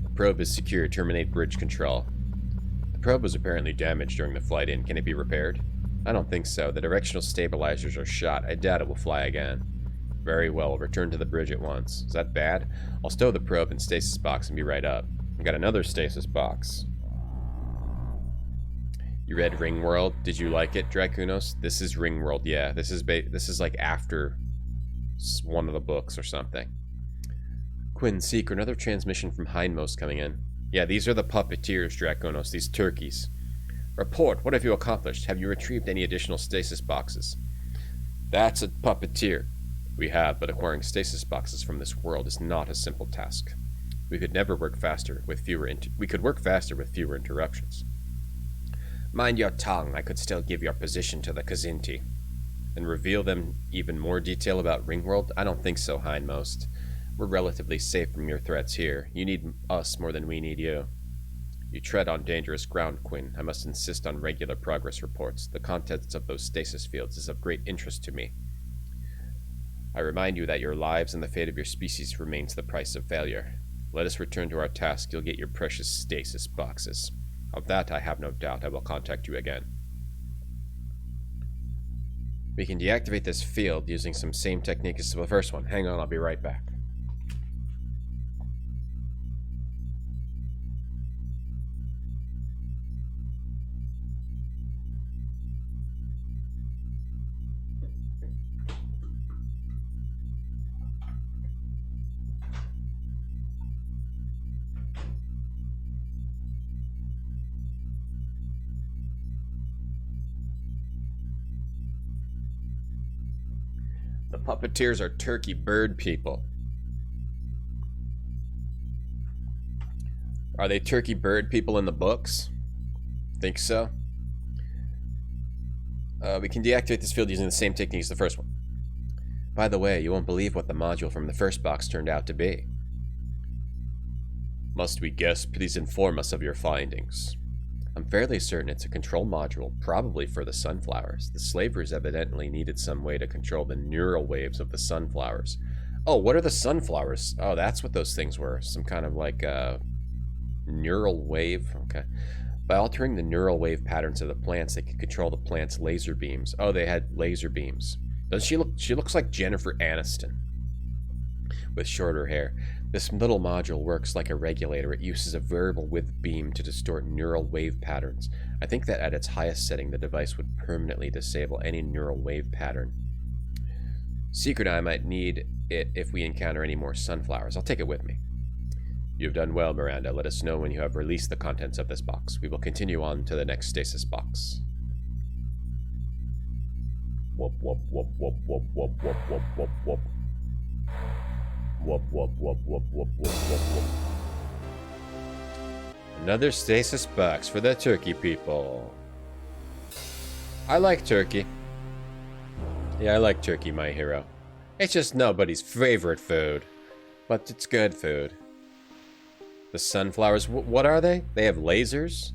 The probe is secure. Terminate bridge control. The probe was apparently damaged during the flight in. Can it be repaired? I don't think so. The directional stabilizers are shot. I doubt it will fly again. Very well. Return to the bridge at once. Is that bad? I'll stow the probe in stasis box and be right up. We got another stasis box. You read Ringworld? Did you like it, Dracunos? This is Ringworld, yeah. This is like after one of the books or something. Quinn, Seeker, another transmission from Hindmost coming in. Yeah, these are the puppeteers, Dracunos, these turkeys. Report, what have you accomplished? Have you retrieved any additional stasis boxes? That's a puppeteer. We have, but acquiring stasis boxes from this world is not a simple task. We could work faster with fewer interruptions. Mind your tongue, I could still give your position to the Kazinti. And reveal them even more detail about Ringworld? I don't think so, Hindmost. We're relatively safe from your threats here. You need us more than we need you. You tread on dangerous ground, Quinn. I must insist on regular progress reports. The contents of those stasis fields is of great interest to me. I remind you that your lives and the fate of your species remains the price of failure. Let us return to our task. You'll get your precious stasis boxes. Of that, I have no doubt. I will contact you again. We can deactivate this field using some same technique as the first one. Hang on, I'll be right back. The puppeteers are turkey bird people. Are they turkey bird people in the books? Think so? We can deactivate this field using the same technique as the first one. By the way, you won't believe what the module from the first box turned out to be. Must we guess? Please inform us of your findings. I'm fairly certain it's a control module, probably for the sunflowers. The slavers evidently needed some way to control the neural waves of the sunflowers. Oh, what are the sunflowers? Oh, that's what those things were. Some kind of like neural wave. Okay. By altering the neural wave patterns of the plants, they could control the plants' laser beams. Oh, they had laser beams. Does she look? She looks like Jennifer Aniston with shorter hair. This little module works like a regulator. It uses a variable width beam to distort neural wave patterns. I think that at its highest setting, the device would permanently disable any neural wave pattern. Secret, I might need it if we encounter any more sunflowers. I'll take it with me. You've done well, Miranda. Let us know when you have released the contents of this box. We will continue on to the next stasis box. Whoop, whoop, whoop, whoop, whoop, whoop, whoop, whoop, whoop, whoop. Whoop, whoop, whoop, whoop, whoop, whoop, whoop, whoop. Another stasis box for the turkey people. I like turkey. Yeah, I like turkey, my hero. It's just nobody's favorite food. But it's good food. The sunflowers, what are they? They have lasers?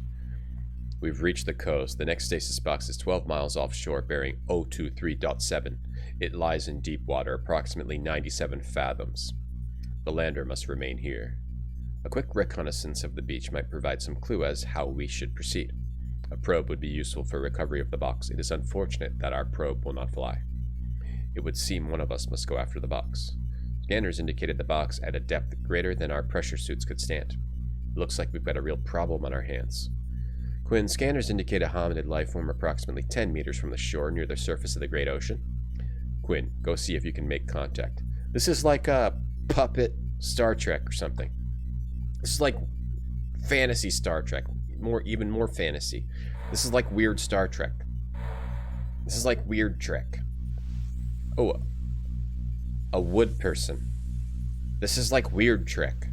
We've reached the coast. The next stasis box is 12 miles offshore, bearing 023.7. It lies in deep water, approximately 97 fathoms. The lander must remain here. A quick reconnaissance of the beach might provide some clue as how we should proceed. A probe would be useful for recovery of the box. It is unfortunate that our probe will not fly. It would seem one of us must go after the box. Scanners indicated the box at a depth greater than our pressure suits could stand. It looks like we've got a real problem on our hands. Quinn, scanners indicate a hominid life form approximately 10 meters from the shore near the surface of the Great Ocean. Quinn, go see if you can make contact. This is like a puppet Star Trek or something. This is like fantasy Star Trek. Even more fantasy. This is like weird Star Trek. This is like weird Trek. Oh, a wood person. This is like weird Trek.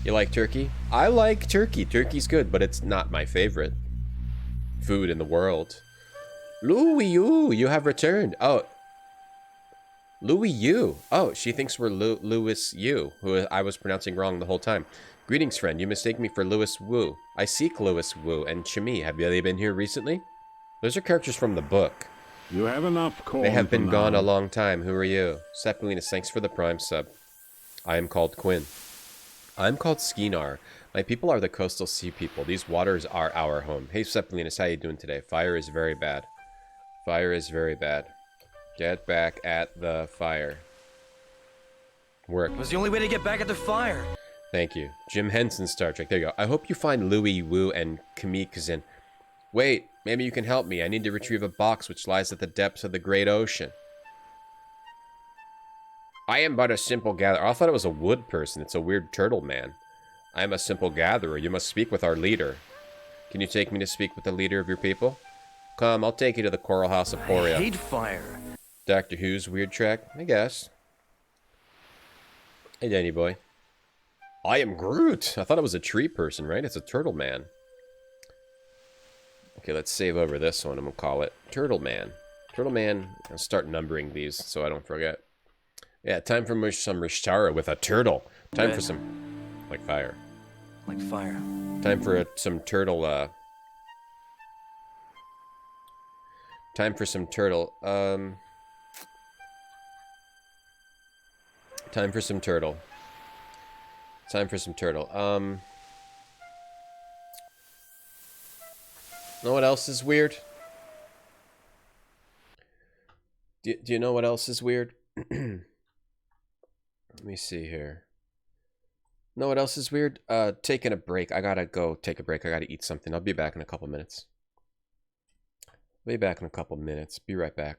You like turkey? I like turkey. Turkey's good, but it's not my favorite food in the world. Louie, you have returned. Oh. Louis Yu. Oh, she thinks we're Louis Yu, who I was pronouncing wrong the whole time. Greetings, friend. You mistake me for Louis Wu. I seek Louis Wu and Chimmy. Have they been here recently? Those are characters from the book. You have enough corn. They have been for gone now. a long time. Who are you? Sepulinus, thanks for the prime sub. I am called Quinn. I'm called Skinar. My people are the coastal sea people. These waters are our home. Hey, Sepulinus, how you doing today? Fire is very bad. Fire is very bad. Get back at the fire. Work. It was the only way to get back at the fire. Thank you. Jim Henson, Star Trek. There you go. I hope you find Louis Wu and Kamikazin. Wait, maybe you can help me. I need to retrieve a box which lies at the depths of the great ocean. I am but a simple gatherer. I thought it was a wood person. It's a weird turtle man. I am a simple gatherer. You must speak with our leader. Can you take me to speak with the leader of your people? Come, I'll take you to the Coral House of Poria. I hate fire. Doctor Who's weird track? I guess. Hey, Danny boy. I am Groot. I thought it was a tree person, right? It's a turtle man. Okay, let's save over this one and we'll call it Turtle Man. Turtle Man. I'll start numbering these so I don't forget. Yeah, time for some Rishtara with a turtle. Time for some... Like fire. Like fire. Time for some turtle, Time for some turtle, Time for some turtle. Time for some turtle. Know what else is weird? Do you know what else is weird? Let me see here. Know what else is weird? Taking a break. I gotta go take a break. I gotta eat something. I'll be back in a couple minutes. Be back in a couple minutes. Be right back.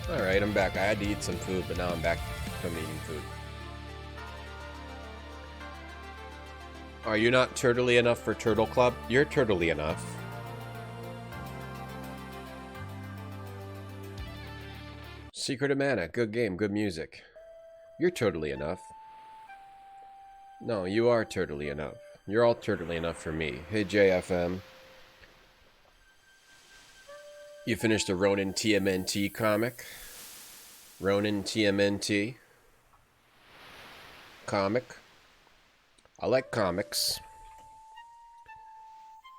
Alright, I'm back. I had to eat some food, but now I'm back from eating food. Are you not turtly enough for Turtle Club? You're turtly enough. Secret of Mana. Good game, good music. You're turtly enough. No, you are turtly enough. You're all turtly enough for me. Hey, JFM. You finished a Ronin TMNT comic? Ronin TMNT comic? I like comics.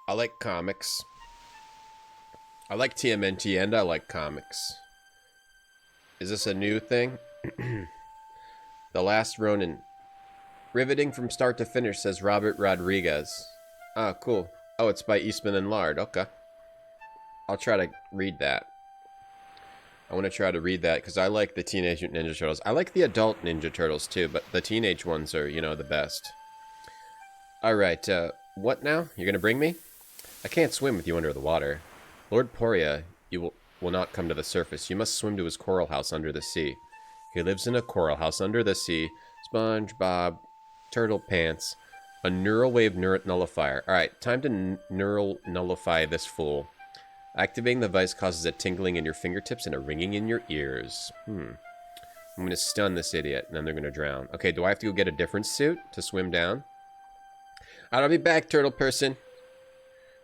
I like comics. I like TMNT and I like comics. Is this a new thing? The Last Ronin. Riveting from start to finish, says Robert Rodriguez. Ah, cool. Oh, it's by Eastman and Lard. Okay. I'll try to read that. I want to try to read that because I like the Teenage Mutant Ninja Turtles. I like the adult Ninja Turtles too, but the teenage ones are, you know, the best. Alright, what now? You're gonna bring me? I can't swim with you under the water. Lord Poria, you will not come to the surface. You must swim to his coral house under the sea. He lives in a coral house under the sea. SpongeBob, Turtle Pants, a neural wave nullifier. Alright, time to neural nullify this fool. Activating the device causes a tingling in your fingertips and a ringing in your ears. I'm gonna stun this idiot, and then they're gonna drown. Okay, do I have to go get a different suit to swim down? I'll be back, turtle person.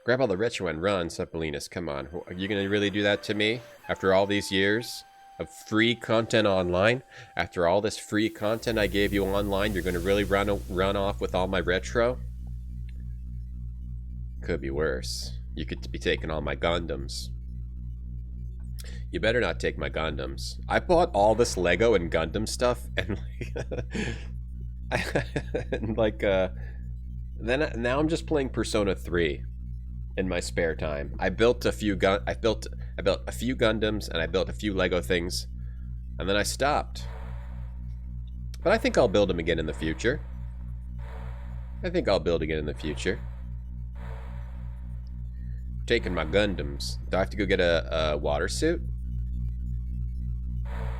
Grab all the retro and run, Cephalinas. Come on. Are you gonna really do that to me? After all these years of free content online? After all this free content I gave you online, you're gonna really run off with all my retro? Could be worse. You could be taking all my Gundams. You better not take my Gundams. I bought all this Lego and Gundam stuff, and now I'm just playing Persona 3 in my spare time. I built a few Gundams, and I built a few Lego things, and then I stopped. But I think I'll build them again in the future. Taking my Gundams. Do I have to go get a water suit?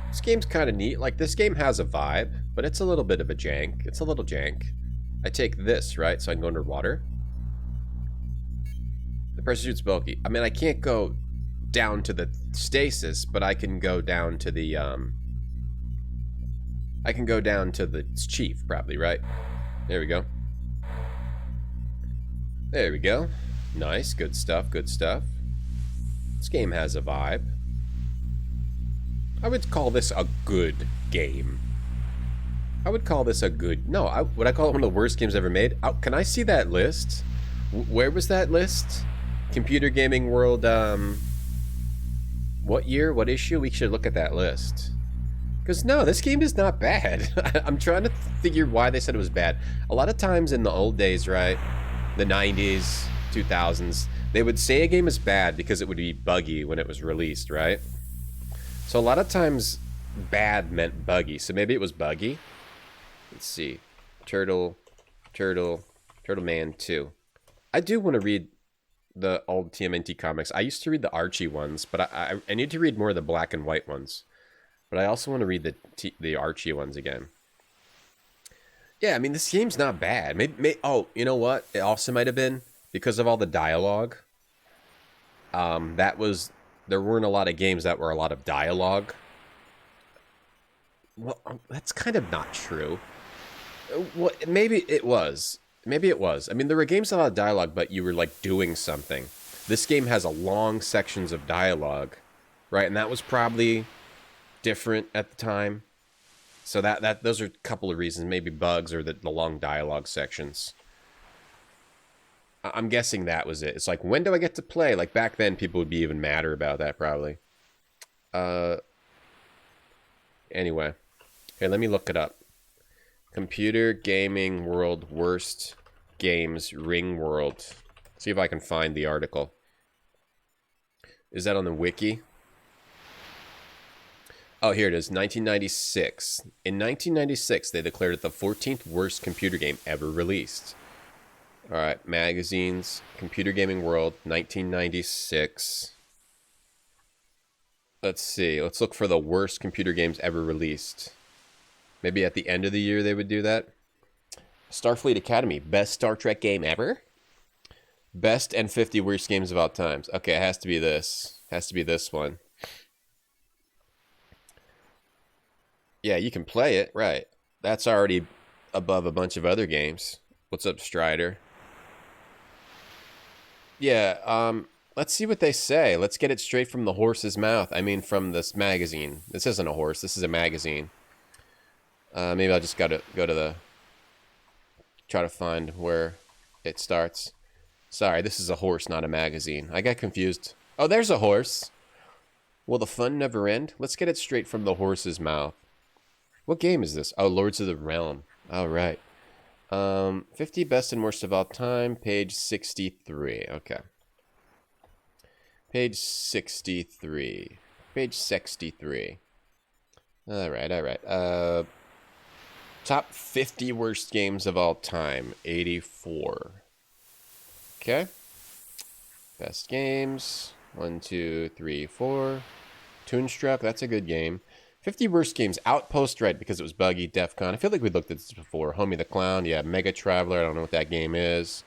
This game's kind of neat. Like, this game has a vibe, but it's a little bit of a jank. It's a little jank. I take this, right? So I can go underwater. The pressure suit's bulky. I mean, I can't go down to the stasis, but I can go down to the, I can go down to the chief, probably, right? There we go. There we go. Nice, good stuff, good stuff. This game has a vibe. I would call this a good game. I would call this a good... No, would I call it one of the worst games ever made? Can I see that list? Where was that list? Computer Gaming World, what year? What issue? We should look at that list. Because, no, this game is not bad. I'm trying to figure why they said it was bad. A lot of times in the old days, right? The 90s... 2000s, they would say a game is bad because it would be buggy when it was released, right? So a lot of times bad meant buggy, so maybe it was buggy. Let's see. Turtle Man 2. I do want to read the old TMNT comics. I used to read the Archie ones, but I need to read more of the black and white ones. But I also want to read the Archie ones again. Yeah, I mean, this game's not bad. Oh, you know what? It also might have been because of all the dialogue. There weren't a lot of games that were a lot of dialogue. Well, that's kind of not true. Well, maybe it was. Maybe it was. I mean, there were games with a lot of dialogue, but you were, like, doing something. This game has a long sections of dialogue, right? And that was probably different at the time. So those are a couple of reasons. Maybe bugs or the long dialogue sections. I'm guessing that was it. It's like, when do I get to play? Like, back then, people would be even madder about that, probably. Anyway. Okay, let me look it up. Computer Gaming World Worst Games Ringworld. See if I can find the article. Is that on the wiki? Oh, here it is. 1996. In 1996, they declared it the 14th worst computer game ever released. Alright, magazines, Computer Gaming World, 1996. Let's see. Let's look for the worst computer games ever released. Maybe at the end of the year they would do that. Starfleet Academy. Best Star Trek game ever? Best and 50 worst games of all times. Okay, it has to be this. Has to be this one. Yeah, you can play it. Right. That's already above a bunch of other games. What's up, Strider? Yeah, let's see what they say. Let's get it straight from the horse's mouth. I mean, from this magazine. This isn't a horse. This is a magazine. Maybe I'll just gotta go to the... Try to find where it starts. Sorry, this is a horse, not a magazine. I got confused. Oh, there's a horse. Will the fun never end? Let's get it straight from the horse's mouth. What game is this? Oh, Lords of the Realm. All right. 50 best and worst of all time. Page 63. Okay. Page 63. Page 63. All right, all right. Top 50 worst games of all time. 84. Okay. Best games. 1, 2, 3, 4. Toonstruck. That's a good game. 50 worst games. Outpost Red because it was buggy. DEF CON. I feel like we looked at this before. Homie the Clown. Yeah. Mega Traveler. I don't know what that game is.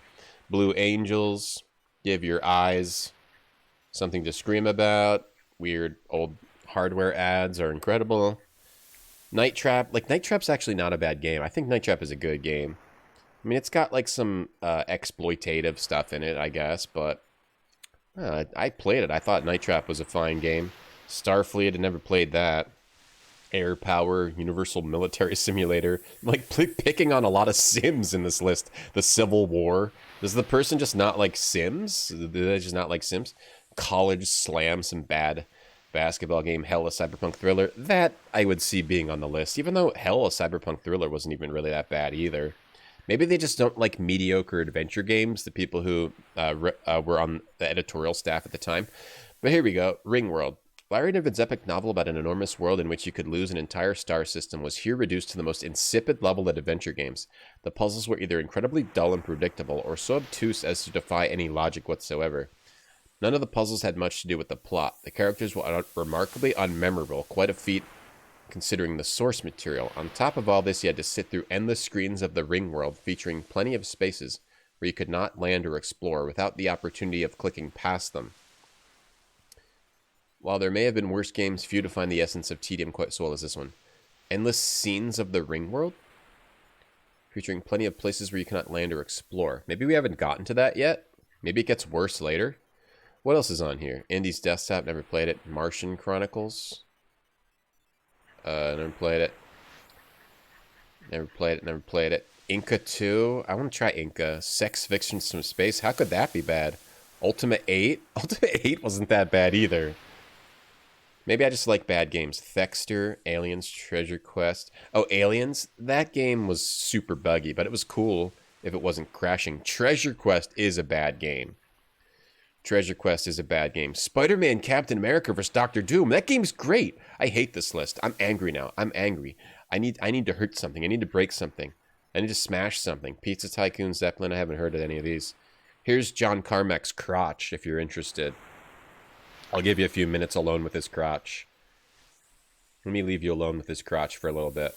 Blue Angels. Give Your Eyes something to scream about. Weird old hardware ads are incredible. Night Trap. Like, Night Trap's actually not a bad game. I think Night Trap is a good game. I mean, it's got, like, some exploitative stuff in it, I guess, but I played it. I thought Night Trap was a fine game. Starfleet, I never played that. Air Power, Universal Military Simulator. I'm, like, picking on a lot of Sims in this list. The Civil War. Does the person just not like Sims? Do they just not like Sims? College Slam, some bad basketball game. Hell, a cyberpunk thriller. That I would see being on the list, even though Hell, a cyberpunk thriller wasn't even really that bad either. Maybe they just don't like mediocre adventure games, the people who were on the editorial staff at the time. But here we go. Ringworld. Larry Niven's epic novel about an enormous world in which you could lose an entire star system was here reduced to the most insipid level at adventure games. The puzzles were either incredibly dull and predictable, or so obtuse as to defy any logic whatsoever. None of the puzzles had much to do with the plot. The characters were remarkably unmemorable, quite a feat considering the source material. On top of all this, you had to sit through endless screens of the Ringworld, featuring plenty of spaces where you could not land or explore without the opportunity of clicking past them. While there may have been worse games, few define the essence of tedium quite so well as this one. Endless scenes of the Ringworld, featuring plenty of places where you cannot land or explore. Maybe we haven't gotten to that yet. Maybe it gets worse later. What else is on here? Indie's Desktop, never played it. Martian Chronicles. Never played it. Never played it, never played it. Inca 2. I want to try Inca. Sex Fictions from Space. How could that be bad? Ultimate 8? Ultimate 8 wasn't that bad either. Maybe I just like bad games. Thexter, Aliens, Treasure Quest. Oh, Aliens? That game was super buggy, but it was cool if it wasn't crashing. Treasure Quest is a bad game. Treasure Quest is a bad game. Spider-Man Captain America vs. Doctor Doom. That game's great. I hate this list. I'm angry now. I'm angry. I need to hurt something. I need to break something. I need to smash something. Pizza Tycoon, Zeppelin. I haven't heard of any of these. Here's John Carmack's crotch, if you're interested. I'll give you a few minutes alone with his crotch. Let me leave you alone with his crotch for a little bit.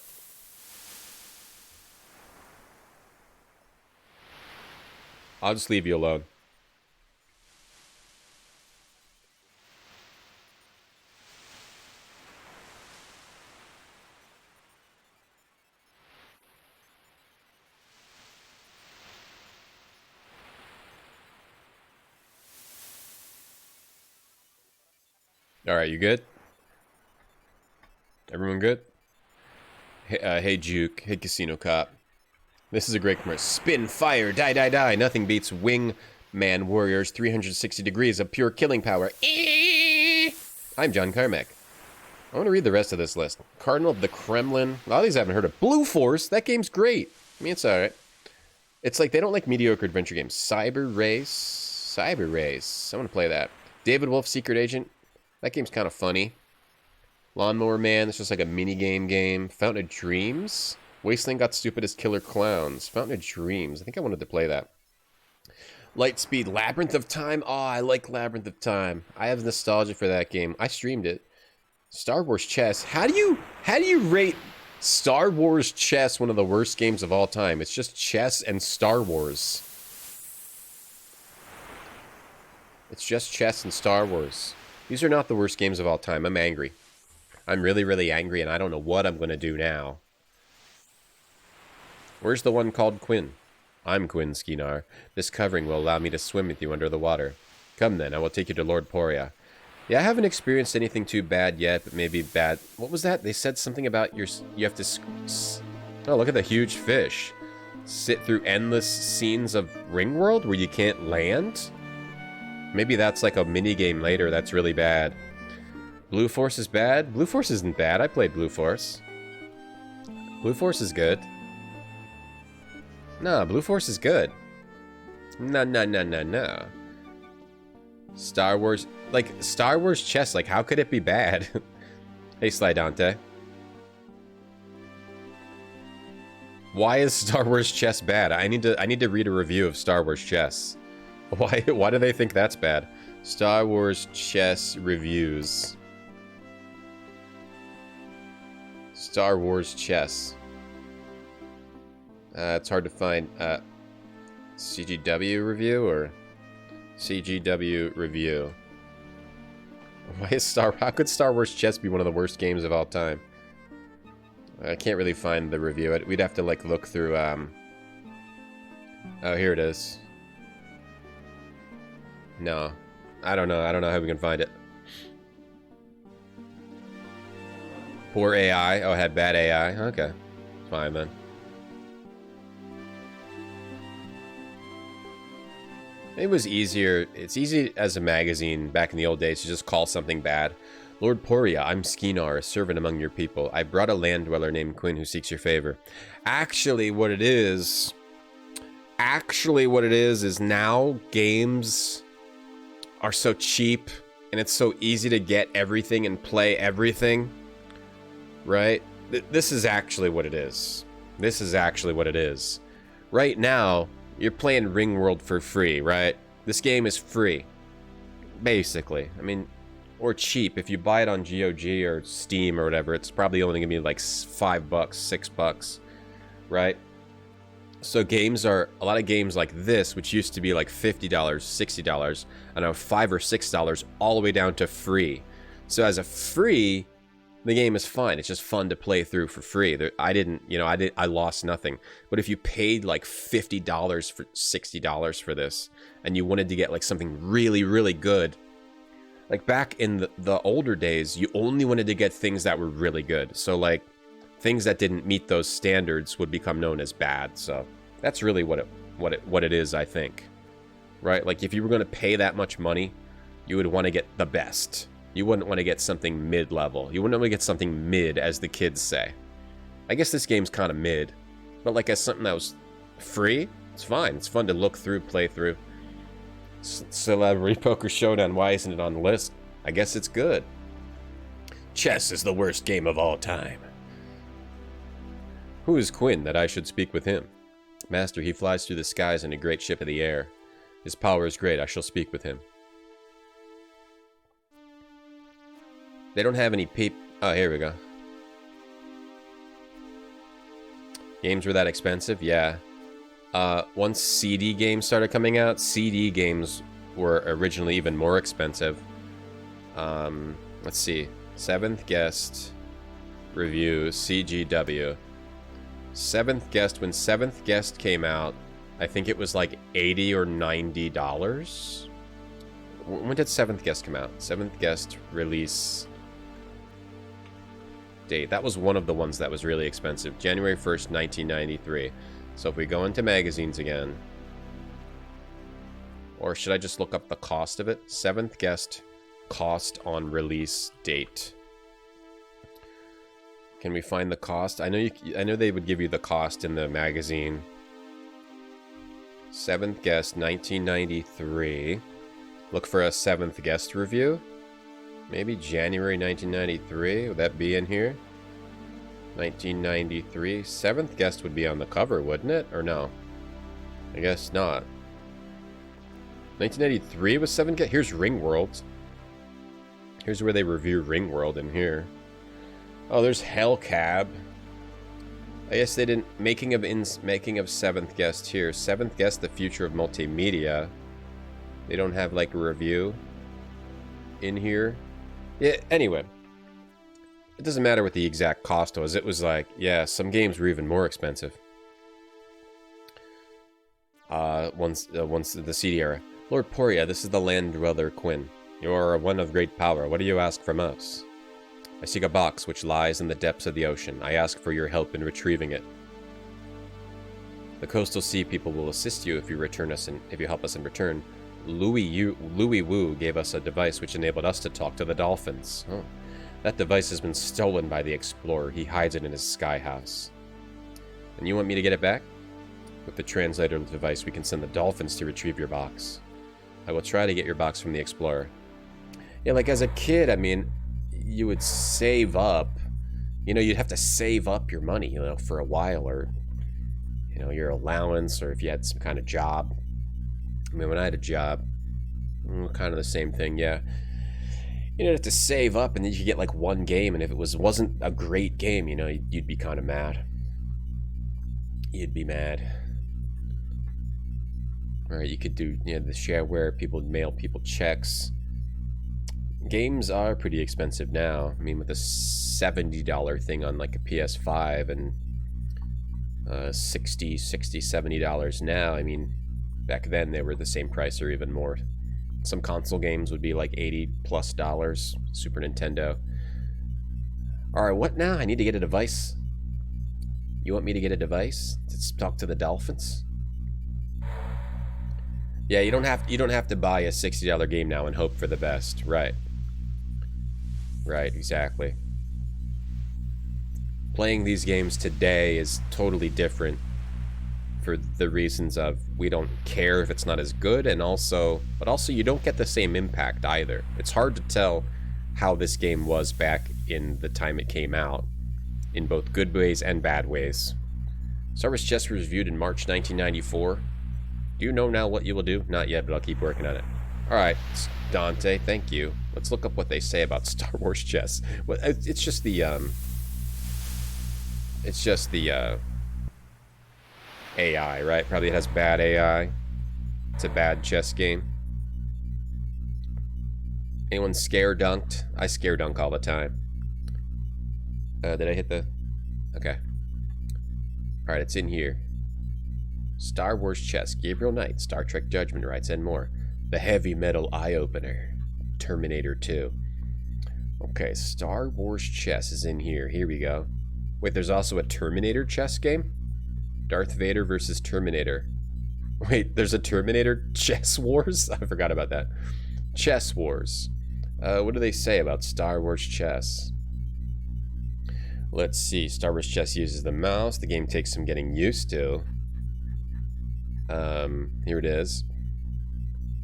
I'll just leave you alone. All right, you good? Everyone good? Hey Juke. Hey Casino Cop. This is a great commercial. Spin, fire, die, die, die. Nothing beats Wingman Warriors 360 degrees of pure killing power. I'm John Carmack. I want to read the rest of this list. Cardinal of the Kremlin. A lot of these I haven't heard of. Blue Force. That game's great. I mean, it's alright. It's like they don't like mediocre adventure games. Cyber Race. Cyber Race. I want to play that. David Wolf, Secret Agent. That game's kind of funny. Lawnmower Man, it's just like a mini-game. Fountain of Dreams? Wasteland Got Stupid as Killer Clowns. Fountain of Dreams. I think I wanted to play that. Lightspeed, Labyrinth of Time. Oh, I like Labyrinth of Time. I have nostalgia for that game. I streamed it. Star Wars chess. How do you rate Star Wars chess one of the worst games of all time? It's just chess and Star Wars. It's just chess and Star Wars. These are not the worst games of all time. I'm angry. I'm really, really angry, and I don't know what I'm going to do now. Where's the one called Quinn? I'm Quinn Skinar. This covering will allow me to swim with you under the water. Come then, I will take you to Lord Poria. Yeah, I haven't experienced anything too bad yet, but maybe bad. What was that? They said something about you have to... Oh, look at the huge fish. Sit through endless scenes of Ringworld where you can't land? Maybe that's like a mini-game later that's really bad. Blue Force is bad? Blue Force isn't bad. I played Blue Force. Blue Force is good. Nah, Blue Force is good. No. Star Wars... Like, Star Wars chess, like, how could it be bad? Hey, Sly Dante. Why is Star Wars chess bad? I need to read a review of Star Wars chess. Why do they think that's bad? Star Wars chess reviews. Star Wars chess. It's hard to find. CGW review or CGW review. How could Star Wars chess be one of the worst games of all time? I can't really find the review. We'd have to like look through. Oh, here it is. No, I don't know. I don't know how we can find it. Poor AI. Oh, it had bad AI. Okay, fine then. It was easier. It's easy as a magazine back in the old days to just call something bad. Lord Poria, I'm Skinar, a servant among your people. I brought a land dweller named Quinn who seeks your favor. Actually, what it is now games are so cheap and it's so easy to get everything and play everything, right? This is actually what it is. This is actually what it is. Right now, you're playing Ringworld for free, right? This game is free, basically. I mean, or cheap. If you buy it on GOG or Steam or whatever, it's probably only gonna be like $5, $6, right? So a lot of games like this, which used to be like $50, $60, are now $5 or $6 all the way down to free. So as a free, the game is fine. It's just fun to play through for free. I lost nothing. But if you paid like $50 for $60 for this, and you wanted to get like something really, really good, like back in the older days, you only wanted to get things that were really good. So like things that didn't meet those standards would become known as bad. So that's really what it is, I think. Right? Like if you were going to pay that much money, you would want to get the best. You wouldn't want to get something mid-level. You wouldn't want to get something mid, as the kids say. I guess this game's kind of mid. But like as something that was free, it's fine. It's fun to look through, play through. Celebrity Poker Showdown, why isn't it on the list? I guess it's good. Chess is the worst game of all time. Who is Quinn that I should speak with him? Master, he flies through the skies in a great ship of the air. His power is great. I shall speak with him. They don't have any Oh, here we go. Games were that expensive? Yeah. Once CD games started coming out, CD games were originally even more expensive. Let's see. 7th Guest review, CGW. 7th Guest, when 7th Guest came out, I think it was like $80 or $90. When did 7th Guest come out? 7th Guest release date. That was one of the ones that was really expensive. January 1st, 1993. So if we go into magazines again, or should I just look up the cost of it? 7th Guest cost on release date. Can we find the cost? I know they would give you the cost in the magazine. 7th Guest 1993. Look for a 7th Guest review. Maybe January 1993. Would that be in here? 1993. 7th Guest would be on the cover, wouldn't it? Or no? I guess not. 1993 was 7th Guest. Here's Ringworld. Here's where they review Ringworld in here. Oh, there's Hellcab. I guess they didn't... Making of Seventh Guest here. Seventh Guest, the future of multimedia. They don't have, like, a review in here. Yeah, anyway. It doesn't matter what the exact cost was. It was like, yeah, some games were even more expensive. Once the CD era. Lord Poria, this is the land dweller Quinn. You are one of great power. What do you ask from us? I seek a box which lies in the depths of the ocean. I ask for your help in retrieving it. The coastal sea people will assist you if you help us in return. Louis Wu gave us a device which enabled us to talk to the dolphins. Oh. That device has been stolen by the explorer. He hides it in his sky house. And you want me to get it back? With the translator device, we can send the dolphins to retrieve your box. I will try to get your box from the explorer. Yeah, like as a kid, I mean, you would save up. You know, you'd have to save up your money, you know, for a while, or, you know, your allowance, or if you had some kind of job. I mean, when I had a job, kind of the same thing, yeah. You'd have to save up, and then you could get like one game, and if it wasn't a great game, you know, you'd be kind of mad. You'd be mad. Or you could do, you know, the shareware, people mail people checks. Games are pretty expensive now. I mean, with a $70 thing on like a PS5 and $60, $70 now, I mean, back then they were the same price or even more. Some console games would be like $80+ Super Nintendo. Alright, what now? I need to get a device. You want me to get a device to talk to the dolphins? Yeah, you don't have to buy a $60 game now and hope for the best. Right. Right, exactly. Playing these games today is totally different for the reasons of we don't care if it's not as good, and also you don't get the same impact either. It's hard to tell how this game was back in the time it came out, in both good ways and bad ways. Star Wars Chess was reviewed in March 1994. Do you know now what you will do? Not yet, but I'll keep working on it. Alright, Dante, thank you. Let's look up what they say about Star Wars Chess. Well, it's just the AI, right? Probably it has bad AI. It's a bad chess game. Anyone scare dunked? I scare dunk all the time. Did I hit the... Okay. Alright, it's in here. Star Wars Chess, Gabriel Knight, Star Trek Judgment Rights, and more. The Heavy Metal Eye-Opener. Terminator 2. Okay, Star Wars Chess is in here. Here we go. Wait, there's also a Terminator chess game? Darth Vader versus Terminator. Wait, there's a Terminator Chess Wars? I forgot about that. Chess Wars. What do they say about Star Wars Chess? Let's see. Star Wars Chess uses the mouse. The game takes some getting used to. Here it is.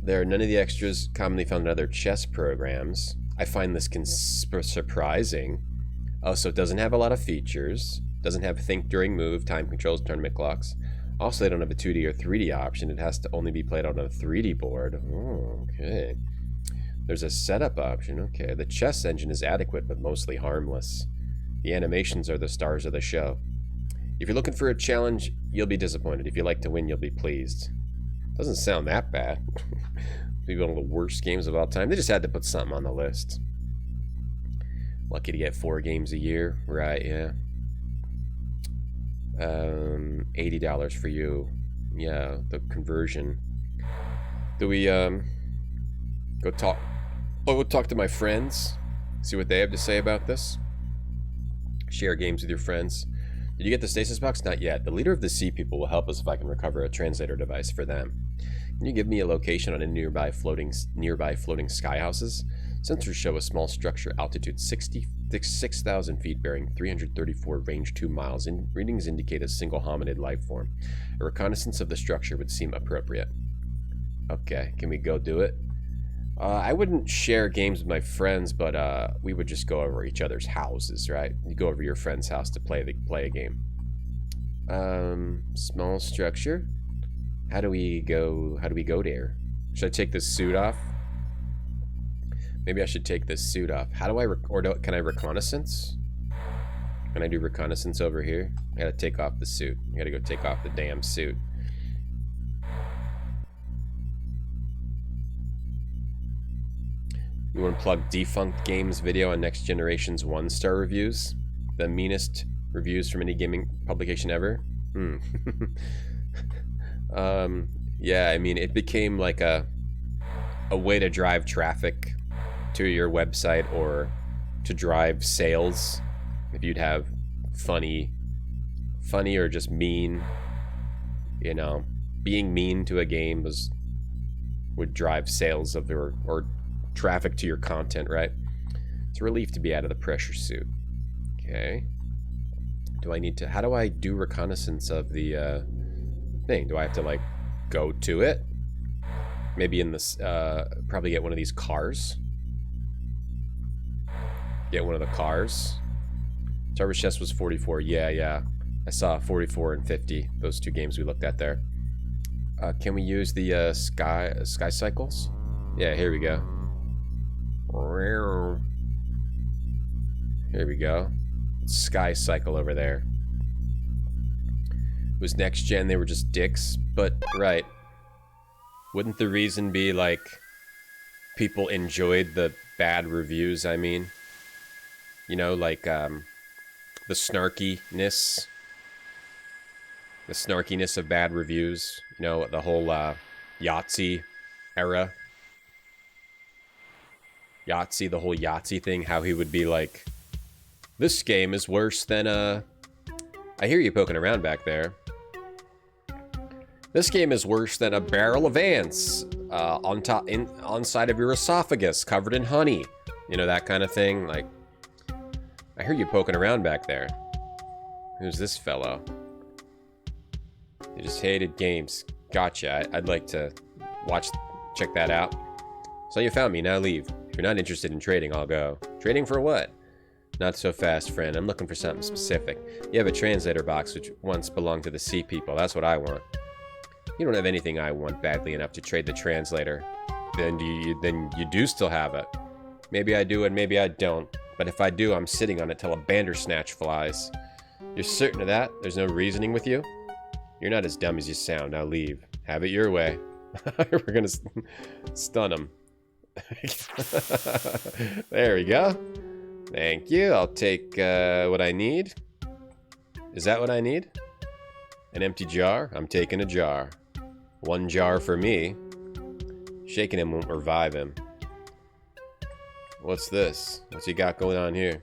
There are none of the extras commonly found in other chess programs. I find this surprising. Oh, so it doesn't have a lot of features. Doesn't have think during move, time controls, tournament clocks. Also, they don't have a 2D or 3D option. It has to only be played on a 3D board. Oh, okay. There's a setup option. Okay. The chess engine is adequate, but mostly harmless. The animations are the stars of the show. If you're looking for a challenge, you'll be disappointed. If you like to win, you'll be pleased. Doesn't sound that bad. Maybe one of the worst games of all time. They just had to put something on the list. Lucky to get 4 games a year. Right, yeah. $80 for you. Yeah, the conversion. Do we go talk? Oh, we'll talk to my friends. See what they have to say about this. Share games with your friends. Did you get the stasis box? Not yet. The leader of the sea people will help us if I can recover a translator device for them. Can you give me a location on a nearby floating sky houses? Sensors show a small structure, altitude 6,000 feet, bearing 334, range 2 miles. Readings indicate a single hominid life form. A reconnaissance of the structure would seem appropriate. Okay, can we go do it? I wouldn't share games with my friends, but we would just go over each other's houses, right? You go over your friend's house to play a game. Small structure. How do we go there? Should I take this suit off? Maybe I should take this suit off. How do I, can I reconnaissance? Can I do reconnaissance over here? I gotta take off the suit. I gotta go take off the damn suit. You want to plug Defunct Games video on Next Generation's 1-star reviews? The meanest reviews from any gaming publication ever? Yeah, I mean, it became like a way to drive traffic to your website or to drive sales. If you'd have funny or just mean, you know, being mean to a game would drive sales of their, or traffic to your content, right? It's a relief to be out of the pressure suit. Okay. Do I need to, how do I do reconnaissance of the thing? Do I have to like go to it? Maybe in this, probably get one of these cars. Get one of the cars. Jarvis Chess was 44. Yeah. I saw 44 and 50. Those two games we looked at there. Can we use the sky cycles? Yeah, here we go. Here we go. Sky cycle over there. It was next gen, they were just dicks, but right. Wouldn't the reason be like people enjoyed the bad reviews, I mean? You know, like the snarkiness. The snarkiness of bad reviews. You know, the whole Yahtzee era. Yahtzee, the whole Yahtzee thing, how he would be like, this game is worse than I hear you poking around back there. This game is worse than a barrel of ants on side of your esophagus, covered in honey. You know, that kind of thing. Like, I hear you poking around back there. Who's this fellow? You just hated games. Gotcha. I'd like to check that out. So you found me, now leave. If you're not interested in trading, I'll go. Trading for what? Not so fast, friend. I'm looking for something specific. You have a translator box which once belonged to the sea people. That's what I want. You don't have anything I want badly enough to trade the translator. Then you do still have it. Maybe I do and maybe I don't. But if I do, I'm sitting on it till a bandersnatch flies. You're certain of that? There's no reasoning with you? You're not as dumb as you sound. Now leave. Have it your way. We're gonna stun him. There we go. Thank you. I'll take what I need. Is that what I need? An empty jar? I'm taking a jar. 1 jar for me. Shaking him won't revive him. What's this? What's he got going on here?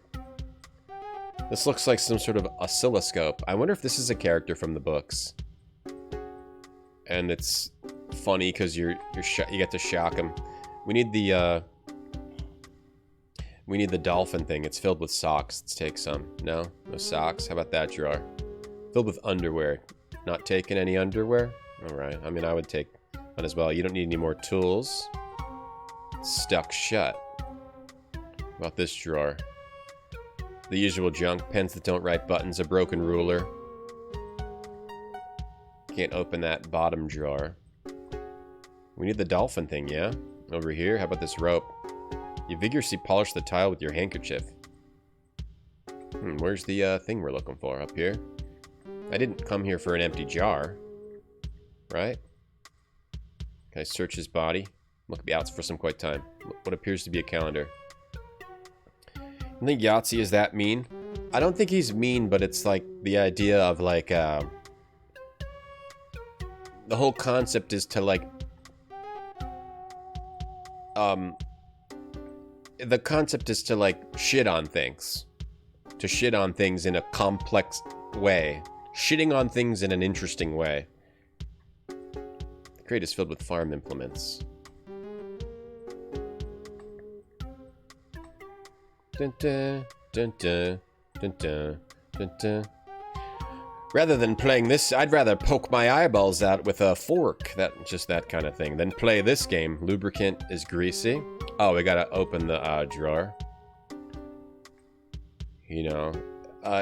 This looks like some sort of oscilloscope. I wonder if this is a character from the books. And it's funny because you get to shock him. We need the dolphin thing. It's filled with socks. Let's take some. No socks. How about that drawer? Filled with underwear. Not taking any underwear? Alright. I mean, I would take one as well. You don't need any more tools. It's stuck shut. How about this drawer? The usual junk. Pens that don't write buttons. A broken ruler. Can't open that bottom drawer. We need the dolphin thing, yeah? Over here. How about this rope? You vigorously polish the tile with your handkerchief. Where's the thing we're looking for? Up here? I didn't come here for an empty jar. Right? Can I search his body? Look out for some quiet time. What appears to be a calendar. I think Yahtzee is that mean. I don't think he's mean, but it's like the idea of like the whole concept is to like the concept is to like shit on things. To shit on things in a complex way. Shitting on things in an interesting way. The crate is filled with farm implements. Dun, dun, dun, dun, dun, dun, dun, dun. Rather than playing this, I'd rather poke my eyeballs out with a fork. Just that kind of thing. Than play this game. Lubricant is greasy. Oh, we gotta open the drawer. You know,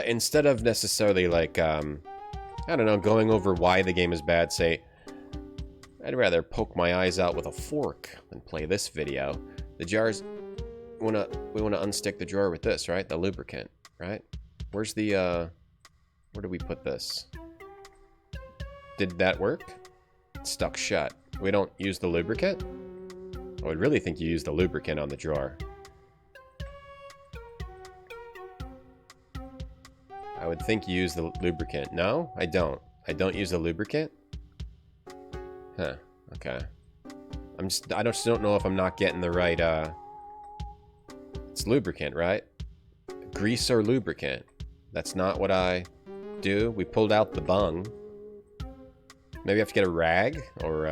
instead of necessarily like, I don't know, going over why the game is bad, say, I'd rather poke my eyes out with a fork than play this video. The jars... wanna unstick the drawer with this, right? The lubricant, right? Where's the where do we put this? Did that work? It's stuck shut. We don't use the lubricant? I would really think you use the lubricant on the drawer. I would think you use the lubricant. No, I don't. I don't use the lubricant? Huh, okay. I just don't know if I'm not getting the right, it's lubricant, right? Grease or lubricant. That's not what I do. We pulled out the bung. Maybe I have to get a rag, or,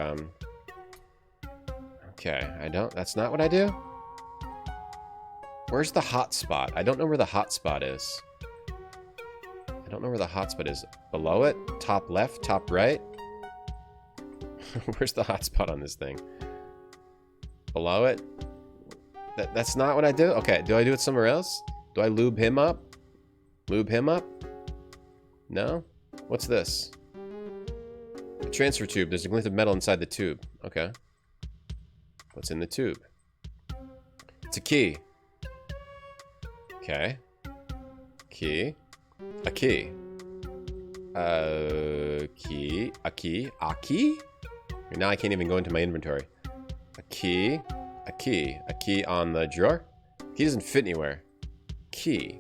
okay, that's not what I do? Where's the hot spot? I don't know where the hot spot is. I don't know where the hot spot is. Below it? Top left? Top right? Where's the hot spot on this thing? Below it? That's not what I do? Okay, do I do it somewhere else? Do I lube him up? Lube him up? No? What's this? A transfer tube. There's a glint of metal inside the tube. Okay. What's in the tube? It's a key. Okay. Key. A key. Key. A key. A key? Now I can't even go into my inventory. A key. A key. A key on the drawer? Key doesn't fit anywhere. Key.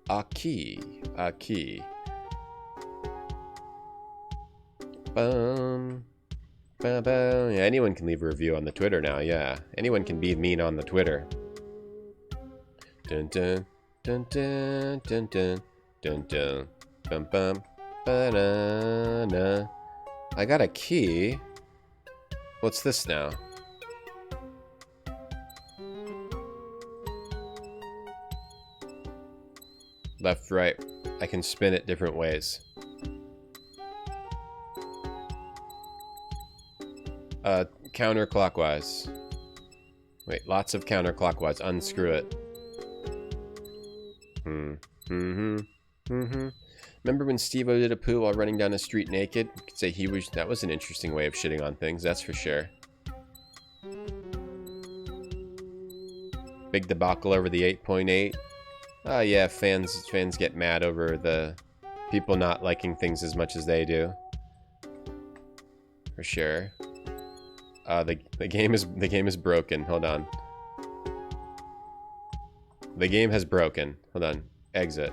A key. A key. Bum. Ba -ba. Yeah, anyone can leave a review on the Twitter now, yeah. Anyone can be mean on the Twitter. Dun dun dun dun dun dun dun dun bum bum banana. I got a key. What's this now? Left, right. I can spin it different ways. Counterclockwise. Wait, lots of counterclockwise. Unscrew it. Remember when Steve-O did a poo while running down the street naked? You could say that was an interesting way of shitting on things, that's for sure. Big debacle over the 8.8. Oh yeah, fans get mad over the people not liking things as much as they do. For sure. The game is broken. Hold on. The game has broken. Hold on. Exit.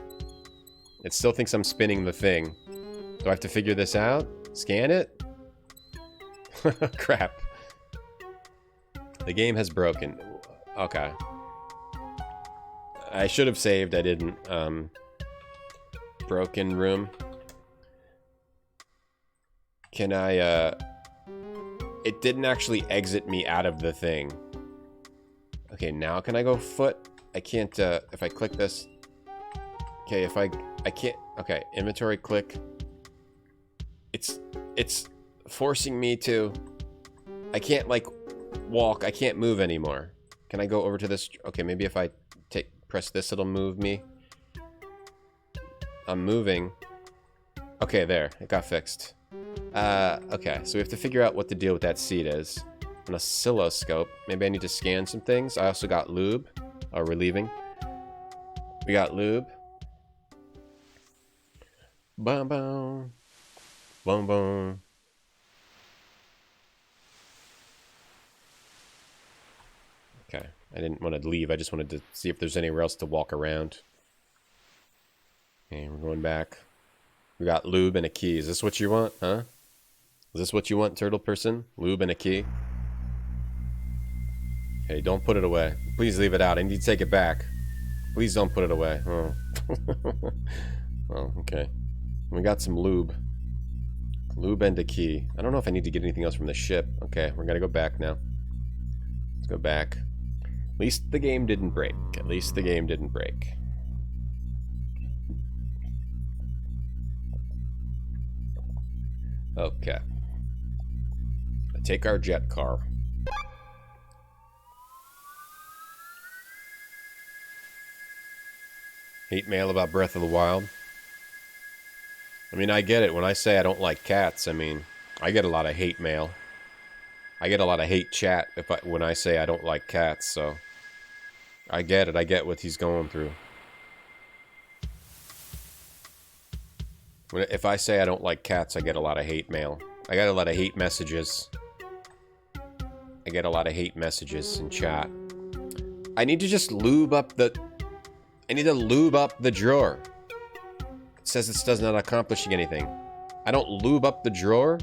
It still thinks I'm spinning the thing. Do I have to figure this out? Scan it? Crap. The game has broken. Okay. I should have saved. I didn't. Broken room. Can I, It didn't actually exit me out of the thing. Okay, now can I go foot? I can't, if I click this. Okay, if I can't, okay, inventory click. It's forcing me to, I can't, like, walk. I can't move anymore. Can I go over to this? Okay, maybe if I press this, it'll move me. I'm moving. Okay, there, it got fixed. Okay, so we have to figure out what the deal with that seat is. An oscilloscope. Maybe I need to scan some things. I also got lube. Oh, we're leaving. We got lube. Boom, boom. Boom, boom. Okay, I didn't want to leave. I just wanted to see if there's anywhere else to walk around. Okay, we're going back. We got lube and a key. Is this what you want, huh? Is this what you want, turtle person? Lube and a key? Hey, don't put it away. Please leave it out. I need to take it back. Please don't put it away. Oh. Oh, okay. We got some lube. Lube and a key. I don't know if I need to get anything else from the ship. Okay, we're gonna go back now. Let's go back. At least the game didn't break. At least the game didn't break. Okay. Take our jet car. Hate mail about Breath of the Wild. I mean, I get it. When I say I don't like cats, I mean, I get a lot of hate mail. I get a lot of hate chat when I say I don't like cats, so I get it. I get what he's going through. If I say I don't like cats, I get a lot of hate mail. I get a lot of hate messages. I get a lot of hate messages in chat. I need to just lube up the... I need to lube up the drawer. It says this does not accomplishing anything. I don't lube up the drawer?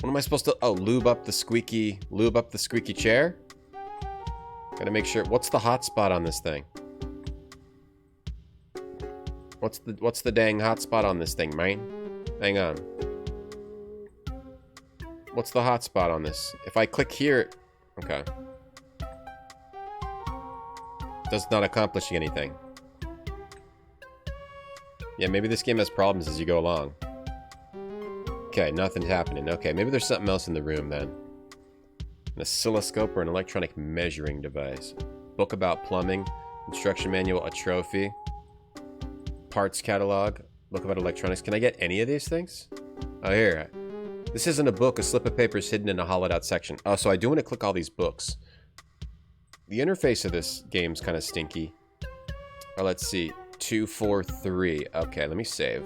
What am I supposed to... Oh, lube up the squeaky chair? Gotta make sure... What's the hotspot on this thing? What's the dang hotspot on this thing, man? Hang on. What's the hotspot on this? If I click here... Okay. Does not accomplishing anything. Yeah, maybe this game has problems as you go along. Okay, nothing's happening. Okay, maybe there's something else in the room then. An oscilloscope or an electronic measuring device. Book about plumbing. Instruction manual, a trophy. Parts catalog. Book about electronics. Can I get any of these things? Oh, here. This isn't a book. A slip of paper is hidden in a hollowed out section. Oh, so I do want to click all these books. The interface of this game's kind of stinky. Oh, let's see. 2, 4, 3. Okay, let me save.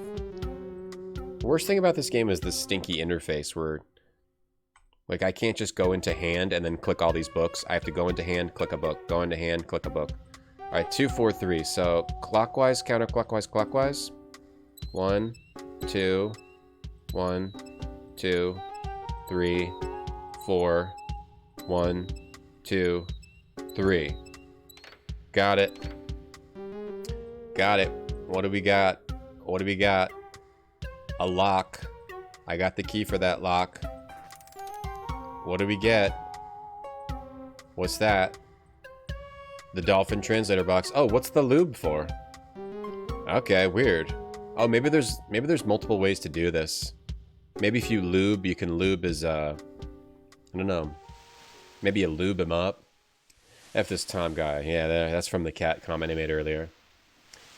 The worst thing about this game is the stinky interface where, like, I can't just go into hand and then click all these books. I have to go into hand, click a book. Go into hand, click a book. All right, 2, 4, 3. So clockwise, counterclockwise, clockwise. 1, 2, 1, 2, 3, 4, 1, 2, 3. Got it. Got it. What do we got? What do we got? A lock. I got the key for that lock. What do we get? What's that? The dolphin translator box. Oh, what's the lube for? Okay, weird. Oh, maybe there's multiple ways to do this. Maybe if you lube, you can lube as I don't know. Maybe you lube him up. F this Tom guy. Yeah, that's from the cat comment I made earlier.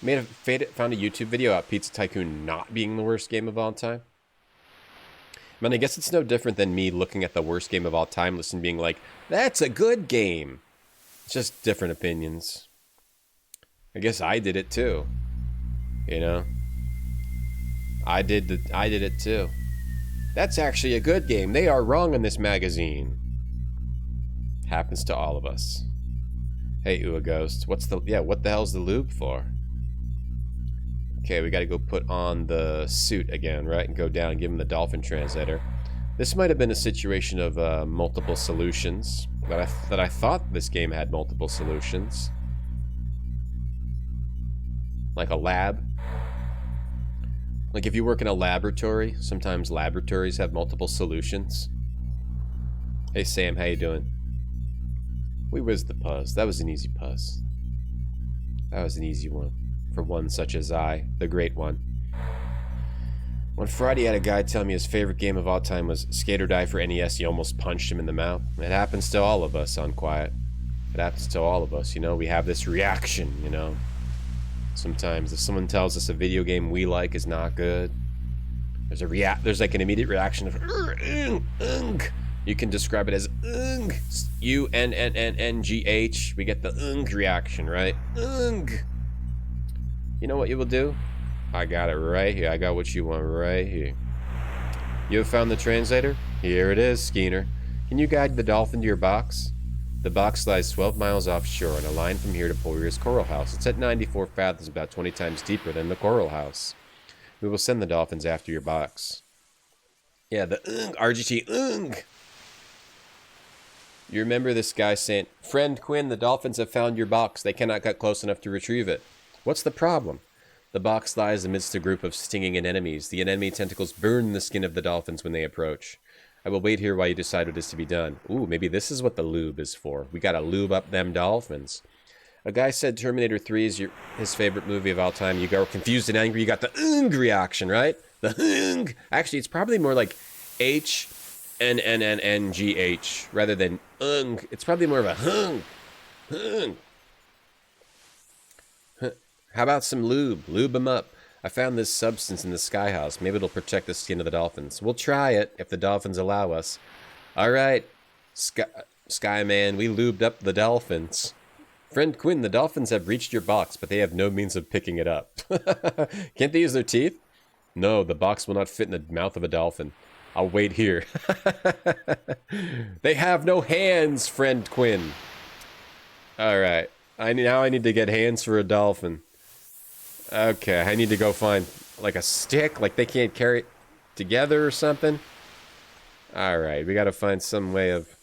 Found a YouTube video about Pizza Tycoon not being the worst game of all time. Man, I guess it's no different than me looking at the worst game of all time, listening, being like, that's a good game. It's just different opinions. I guess I did it too. You know? I did it too. That's actually a good game. They are wrong in this magazine. Happens to all of us. Hey, Ua Ghost. What the hell's the lube for? Okay, we gotta go put on the suit again, right? And go down and give him the dolphin translator. This might have been a situation of multiple solutions. That I thought this game had multiple solutions. Like a lab. Like if you work in a laboratory, sometimes laboratories have multiple solutions. Hey Sam, how you doing? We whizzed the puzz. That was an easy puzz. That was an easy one. For one such as I, the great one. One Friday, I had a guy tell me his favorite game of all time was Skate or Die for NES. He almost punched him in the mouth. It happens to all of us on Quiet. It happens to all of us, you know. We have this reaction, you know. Sometimes if someone tells us a video game we like is not good, there's like an immediate reaction of You can describe it as UNNNGH. We get the reaction, right? You know what you will do? I got it right here. I got what you want right here. You have found the translator? Here it is, Skeener. Can you guide the dolphin to your box? The box lies 12 miles offshore on a line from here to Poirier's coral house. It's at 94 fathoms, about 20 times deeper than the coral house. We will send the dolphins after your box. Yeah, the RGT. You remember this guy saying, Friend Quinn, the dolphins have found your box. They cannot get close enough to retrieve it. What's the problem? The box lies amidst a group of stinging anemones. The anemone tentacles burn the skin of the dolphins when they approach. I will wait here while you decide what is to be done. Ooh, maybe this is what the lube is for. We gotta lube up them dolphins. A guy said Terminator 3 is his favorite movie of all time. You go confused and angry, you got the reaction, right? The Actually, it's probably more like HNNNGH rather than It's probably more of a hung. How about some lube? Lube them up. I found this substance in the sky house. Maybe it'll protect the skin of the dolphins. We'll try it if the dolphins allow us. All right, Skyman, we lubed up the dolphins. Friend Quinn, the dolphins have reached your box, but they have no means of picking it up. Can't they use their teeth? No, the box will not fit in the mouth of a dolphin. I'll wait here. They have no hands, friend Quinn. Alright. Now I need to get hands for a dolphin. Okay, I need to go find, like, a stick. Like, they can't carry it together or something. Alright, we gotta find some way of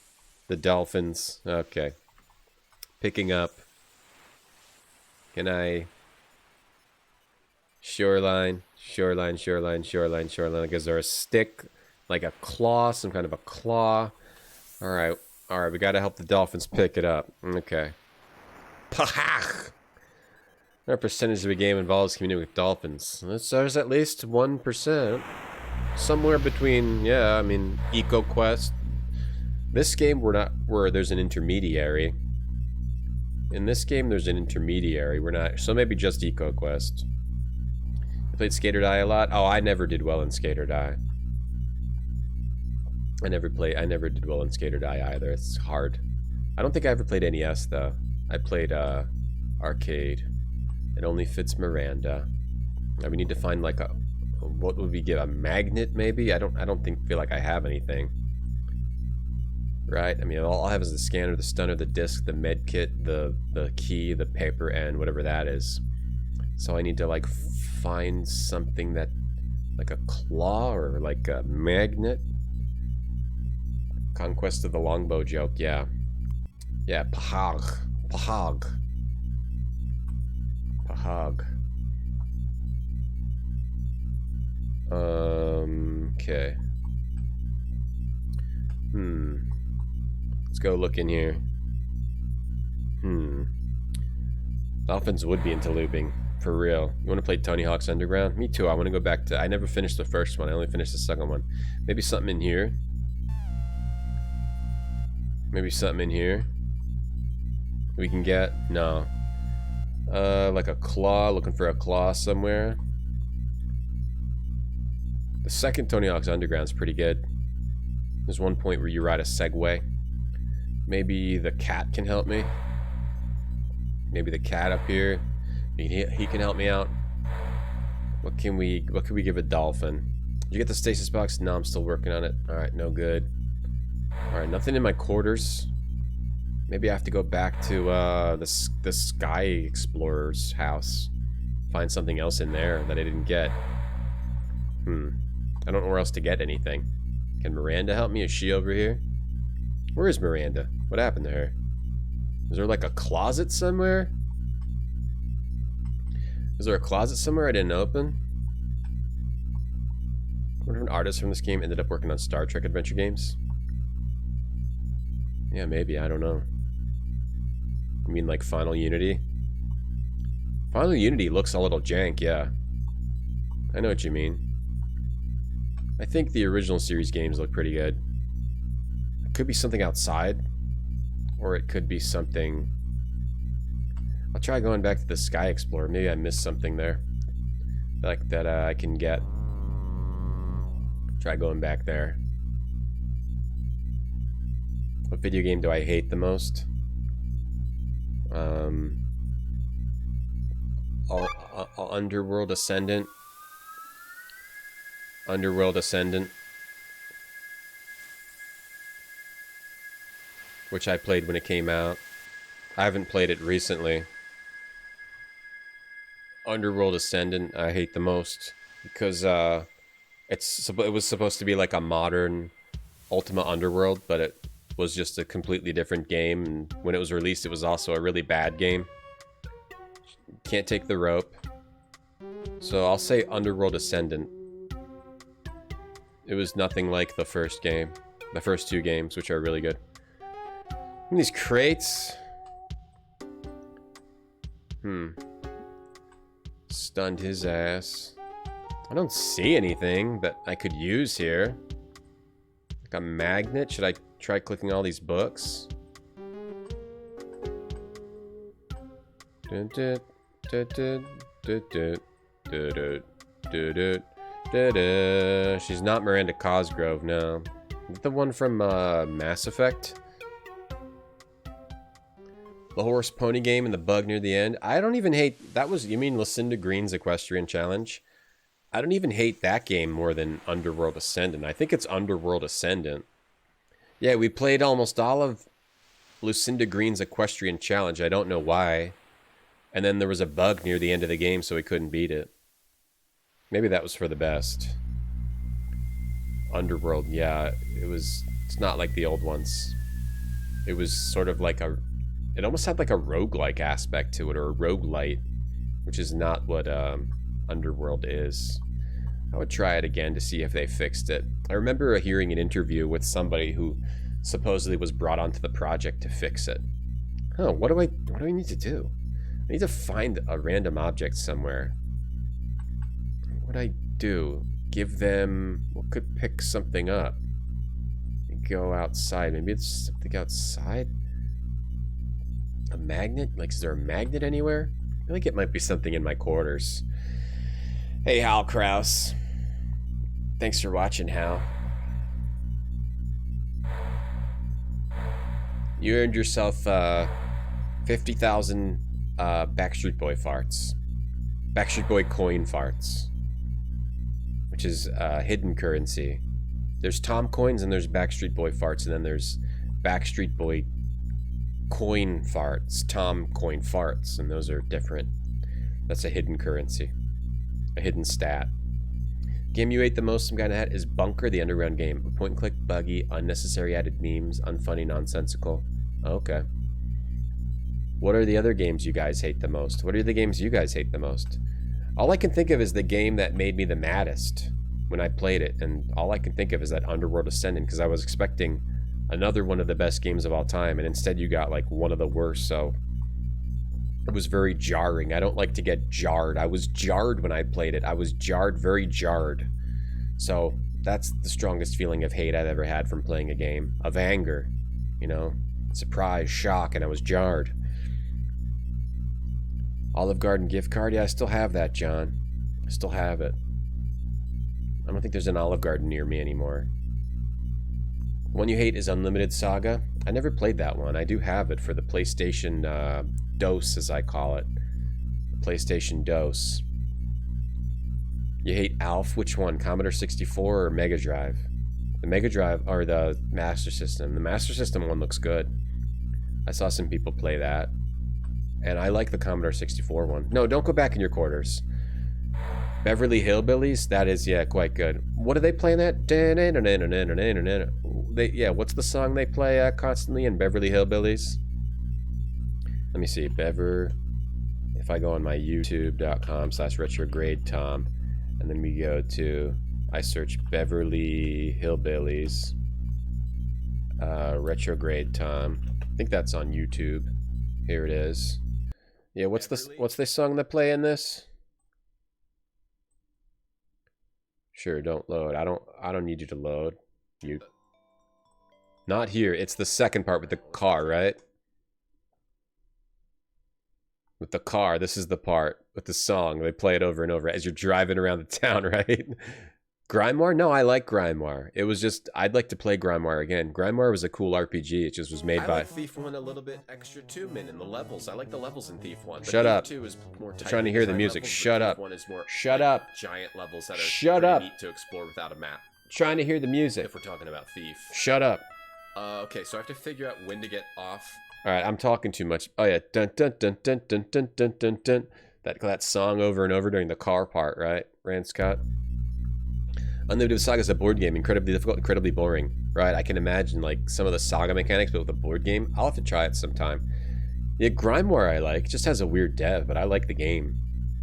the dolphins. Okay. Picking up. Can I... Shoreline. Shoreline, shoreline, shoreline, shoreline. Like, is there a stick? Like a claw? Some kind of a claw? Alright. Alright, we gotta help the dolphins pick it up. Okay. Pahach! What percentage of a game involves communicating with dolphins? There's at least 1%. Somewhere between, yeah, I mean, EcoQuest. This game, there's an intermediary. In this game, there's an intermediary. We're not, so maybe just EcoQuest. I played Skate or Die a lot. Oh, I never did well in Skate or Die. I never did well in Skate or Die either. It's hard. I don't think I ever played NES, though. I played, arcade. It only fits Miranda. Now we need to find like a, what would we give, a magnet maybe? I don't feel like I have anything. Right? I mean, all I have is the scanner, the stunner, the disc, the med kit, the key, the paper, and whatever that is. So I need to like find something that, like a claw or like a magnet. Conquest of the Longbow joke, yeah. Yeah, Pahag. Pahag. Pahag. Okay. Let's go look in here. Dolphins would be into looping. For real. You want to play Tony Hawk's Underground? Me too. I want to go back to... I never finished the first one. I only finished the second one. Maybe something in here. Maybe something in here. We can get... No. Like a claw. Looking for a claw somewhere. The second Tony Hawk's Underground is pretty good. There's one point where you ride a Segway. Maybe the cat can help me. Maybe the cat up here. He can help me out. What can we give a dolphin? Did you get the stasis box? No, I'm still working on it. Alright, no good. Alright, nothing in my quarters. Maybe I have to go back to the Sky Explorer's house. Find something else in there that I didn't get. I don't know where else to get anything. Can Miranda help me? Is she over here? Where is Miranda? What happened to her? Is there like a closet somewhere? Is there a closet somewhere I didn't open? I wonder if an artist from this game ended up working on Star Trek adventure games. Yeah, maybe. I don't know. You mean like Final Unity? Final Unity looks a little jank, yeah. I know what you mean. I think the original series games look pretty good. It could be something outside. Or it could be something... I'll try going back to the Sky Explorer. Maybe I missed something there. Like that I can get. Try going back there. What video game do I hate the most? Underworld Ascendant. Underworld Ascendant. Which I played when it came out. I haven't played it recently. Underworld Ascendant I hate the most. Because it was supposed to be like a modern Ultima Underworld, but it was just a completely different game. And when it was released, it was also a really bad game. Can't take the rope. So I'll say Underworld Ascendant. It was nothing like the first game. The first two games, which are really good. And these crates. Stunned his ass. I don't see anything that I could use here. Like a magnet? Should I try clicking all these books? She's not Miranda Cosgrove, no. Is it the one from Mass Effect? The horse pony game and the bug near the end. I don't even hate... That was... You mean Lucinda Green's Equestrian Challenge? I don't even hate that game more than Underworld Ascendant. I think it's Underworld Ascendant. Yeah, we played almost all of Lucinda Green's Equestrian Challenge. I don't know why. And then there was a bug near the end of the game, so we couldn't beat it. Maybe that was for the best. Underworld, yeah. It's not like the old ones. It was sort of like a... It almost had like a roguelike aspect to it, or a roguelite, which is not what Underworld is. I would try it again to see if they fixed it. I remember hearing an interview with somebody who supposedly was brought onto the project to fix it. Oh, what do I need to do? I need to find a random object somewhere. What do I do? Give them... What could pick something up? Go outside. Maybe it's something outside? A magnet? Like, is there a magnet anywhere? I think it might be something in my quarters. Hey, Hal Kraus. Thanks for watching, Hal. You earned yourself 50,000 Backstreet Boy farts. Backstreet Boy coin farts. Which is hidden currency. There's Tom coins and there's Backstreet Boy farts, and then there's Backstreet Boy coin farts, Tom coin farts, and those are different. That's a hidden currency. A hidden stat. Game you ate the most, some guy in a hat, is Bunker, the underground game. A point and click, buggy, unnecessary added memes, unfunny, nonsensical. Okay. What are the other games you guys hate the most? What are the games you guys hate the most? All I can think of is the game that made me the maddest when I played it, and all I can think of is that Underworld Ascendant, because I was expecting another one of the best games of all time, and instead you got like one of the worst, so it was very jarring. I don't like to get jarred. I was jarred when I played it. I was jarred, very jarred. So that's the strongest feeling of hate I've ever had from playing a game. Of anger, you know, surprise, shock, and I was jarred. Olive Garden gift card? Yeah, I still have that, John. I still have it. I don't think there's an Olive Garden near me anymore. One you hate is Unlimited Saga. I never played that one. I do have it for the PlayStation DOS, as I call it. PlayStation DOS. You hate Alf? Which one? Commodore 64 or Mega Drive? The Mega Drive, or the Master System. The Master System one looks good. I saw some people play that. And I like the Commodore 64 one. No, don't go back in your quarters. Beverly Hillbillies? That is, yeah, quite good. What are they playing that? Yeah, what's the song they play constantly in Beverly Hillbillies? Let me see. If I go on my youtube.com/retrogradetom, and then we go to, I search Beverly Hillbillies, Retrograde Tom. I think that's on YouTube. Here it is. Yeah, what's the song they play in this? Sure, don't load. I don't need you to load. You. Not here. It's the second part with the car, right? With the car. This is the part with the song. They play it over and over as you're driving around the town, right? Grimoire? No, I like Grimoire. It was just, I'd like to play Grimoire again. Grimoire was a cool RPG. It just was made by... I like Thief 1 a little bit extra too, man, in the levels. I like the levels in Thief 1. Shut up. Thief 2 is more I'm trying to hear the music. Shut up. 1 is more Shut up. Giant levels that are neat to explore without a map. Trying to hear the music. If we're talking about Thief. Shut up. Okay, so I have to figure out when to get off. All right, I'm talking too much. Oh yeah, dun dun dun dun dun dun dun dun dun. That song over and over during the car part, right, Rand Scott? Unlimited Saga is a board game, incredibly difficult, incredibly boring, right? I can imagine like some of the Saga mechanics, but with a board game, I'll have to try it sometime. Yeah, Grimoire I like. It just has a weird dev, but I like the game.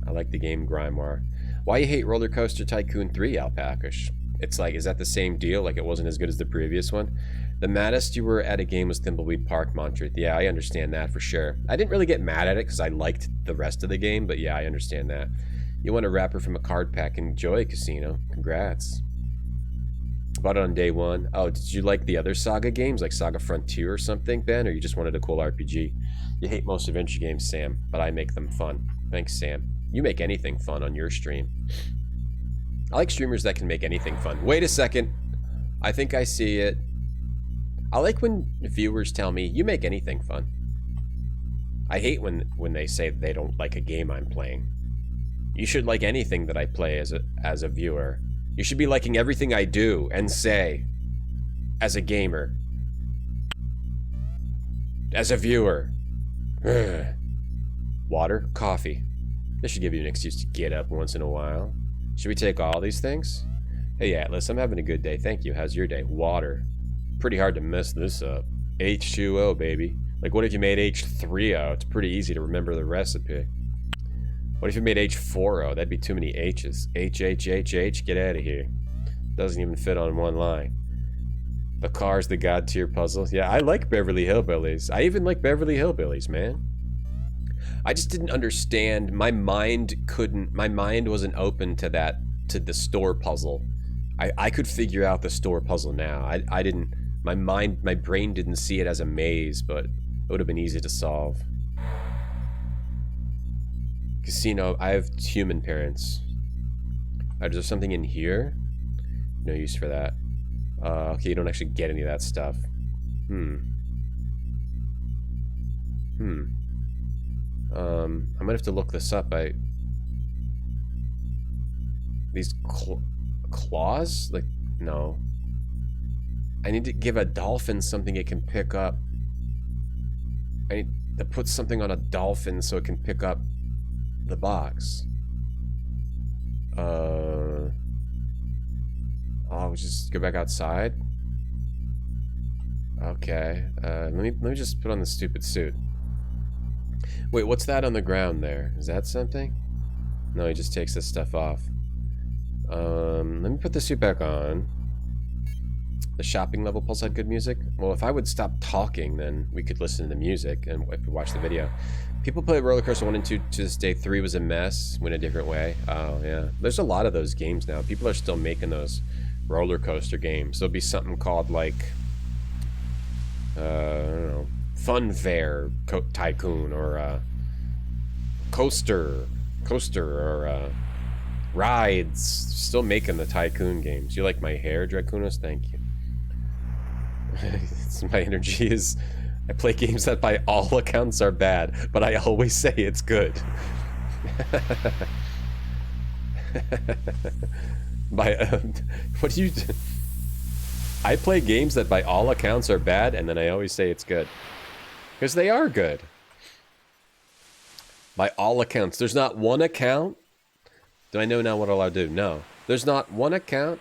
I like the game Grimoire. Why you hate Roller Coaster Tycoon 3, Alpacash? It's like, is that the same deal? Like it wasn't as good as the previous one? The maddest you were at a game was Thimbleweed Park, Montreuth. Yeah, I understand that for sure. I didn't really get mad at it because I liked the rest of the game, but yeah, I understand that. You won a wrapper from a card pack in Joy Casino. Congrats. Bought it on day one. Oh, did you like the other Saga games, like Saga Frontier or something, Ben? Or you just wanted a cool RPG? You hate most adventure games, Sam, but I make them fun. Thanks, Sam. You make anything fun on your stream. I like streamers that can make anything fun. Wait a second. I think I see it. I like when viewers tell me, you make anything fun. I hate when they say they don't like a game I'm playing. You should like anything that I play as a viewer. You should be liking everything I do and say as a gamer. As a viewer. Water, coffee. This should give you an excuse to get up once in a while. Should we take all these things? Hey Atlas, I'm having a good day. Thank you. How's your day? Water. Pretty hard to mess this up. H2O, baby. Like, what if you made H3O? It's pretty easy to remember the recipe. What if you made H4O? That'd be too many H's. H, H, H, H, get out of here. Doesn't even fit on one line. The car's the god tier puzzle. Yeah, I like Beverly Hillbillies. I even like Beverly Hillbillies, man. I just didn't understand. My mind wasn't open to that, to the store puzzle. I could figure out the store puzzle now. I didn't, my brain didn't see it as a maze, but it would have been easy to solve. Casino, I have human parents. Is there something in here? No use for that. Okay, you don't actually get any of that stuff. I might have to look this up. These claws? Like, no. I need to give a dolphin something it can pick up. I need to put something on a dolphin so it can pick up the box. I'll just go back outside. Okay. Let me just put on the stupid suit. Wait, what's that on the ground there? Is that something? No, he just takes this stuff off. Let me put the suit back on. The shopping level pulse had good music. Well, if I would stop talking, then we could listen to the music and if we watch the video. People play Roller Coaster 1 and 2 to this day. 3 was a mess. Went a different way. Oh, yeah. There's a lot of those games now. People are still making those roller coaster games. There'll be something called, like, I don't know, Fun Fair Tycoon, or Coaster, or Rides. Still making the Tycoon games. You like my hair, Dracunos? Thank you. My energy is... I play games that by all accounts are bad, but I always say it's good. What do you do? I play games that by all accounts are bad, and then I always say it's good. Because they are good. By all accounts. There's not one account. Do I know now what I'll do? No. There's not one account.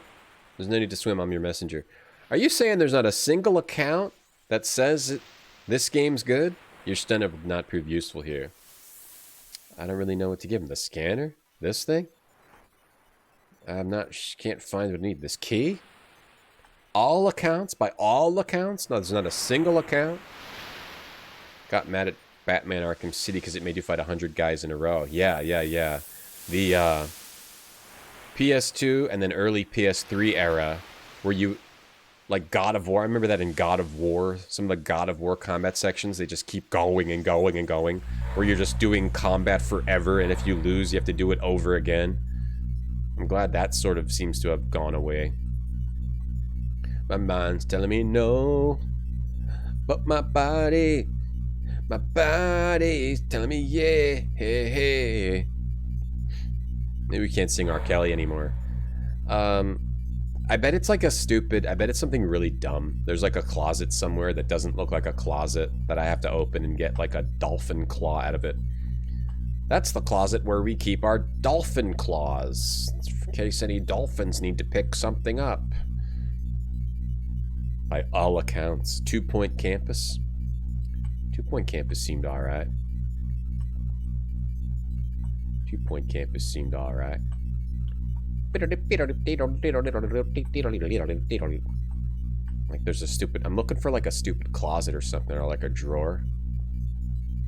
There's no need to swim. I'm your messenger. Are you saying there's not a single account that says this game's good? Your stunner would not prove useful here. I don't really know what to give him. The scanner? This thing? Can't find what I need. This key? All accounts? By all accounts? No, there's not a single account. Got mad at Batman Arkham City because it made you fight 100 guys in a row. Yeah. The PS2 and then early PS3 era where you... Like God of War. I remember that in God of War. Some of the God of War combat sections, they just keep going and going and going. Where you're just doing combat forever, and if you lose, you have to do it over again. I'm glad that sort of seems to have gone away. My mind's telling me no. But my body's telling me yeah. Hey. Maybe we can't sing R. Kelly anymore. I bet it's like I bet it's something really dumb. There's like a closet somewhere that doesn't look like a closet that I have to open and get like a dolphin claw out of it. That's the closet where we keep our dolphin claws. In case any dolphins need to pick something up. By all accounts. 2 Point Campus. 2 Point Campus seemed alright. 2 Point Campus seemed alright. Like there's a stupid... I'm looking for like a stupid closet or something, or like a drawer.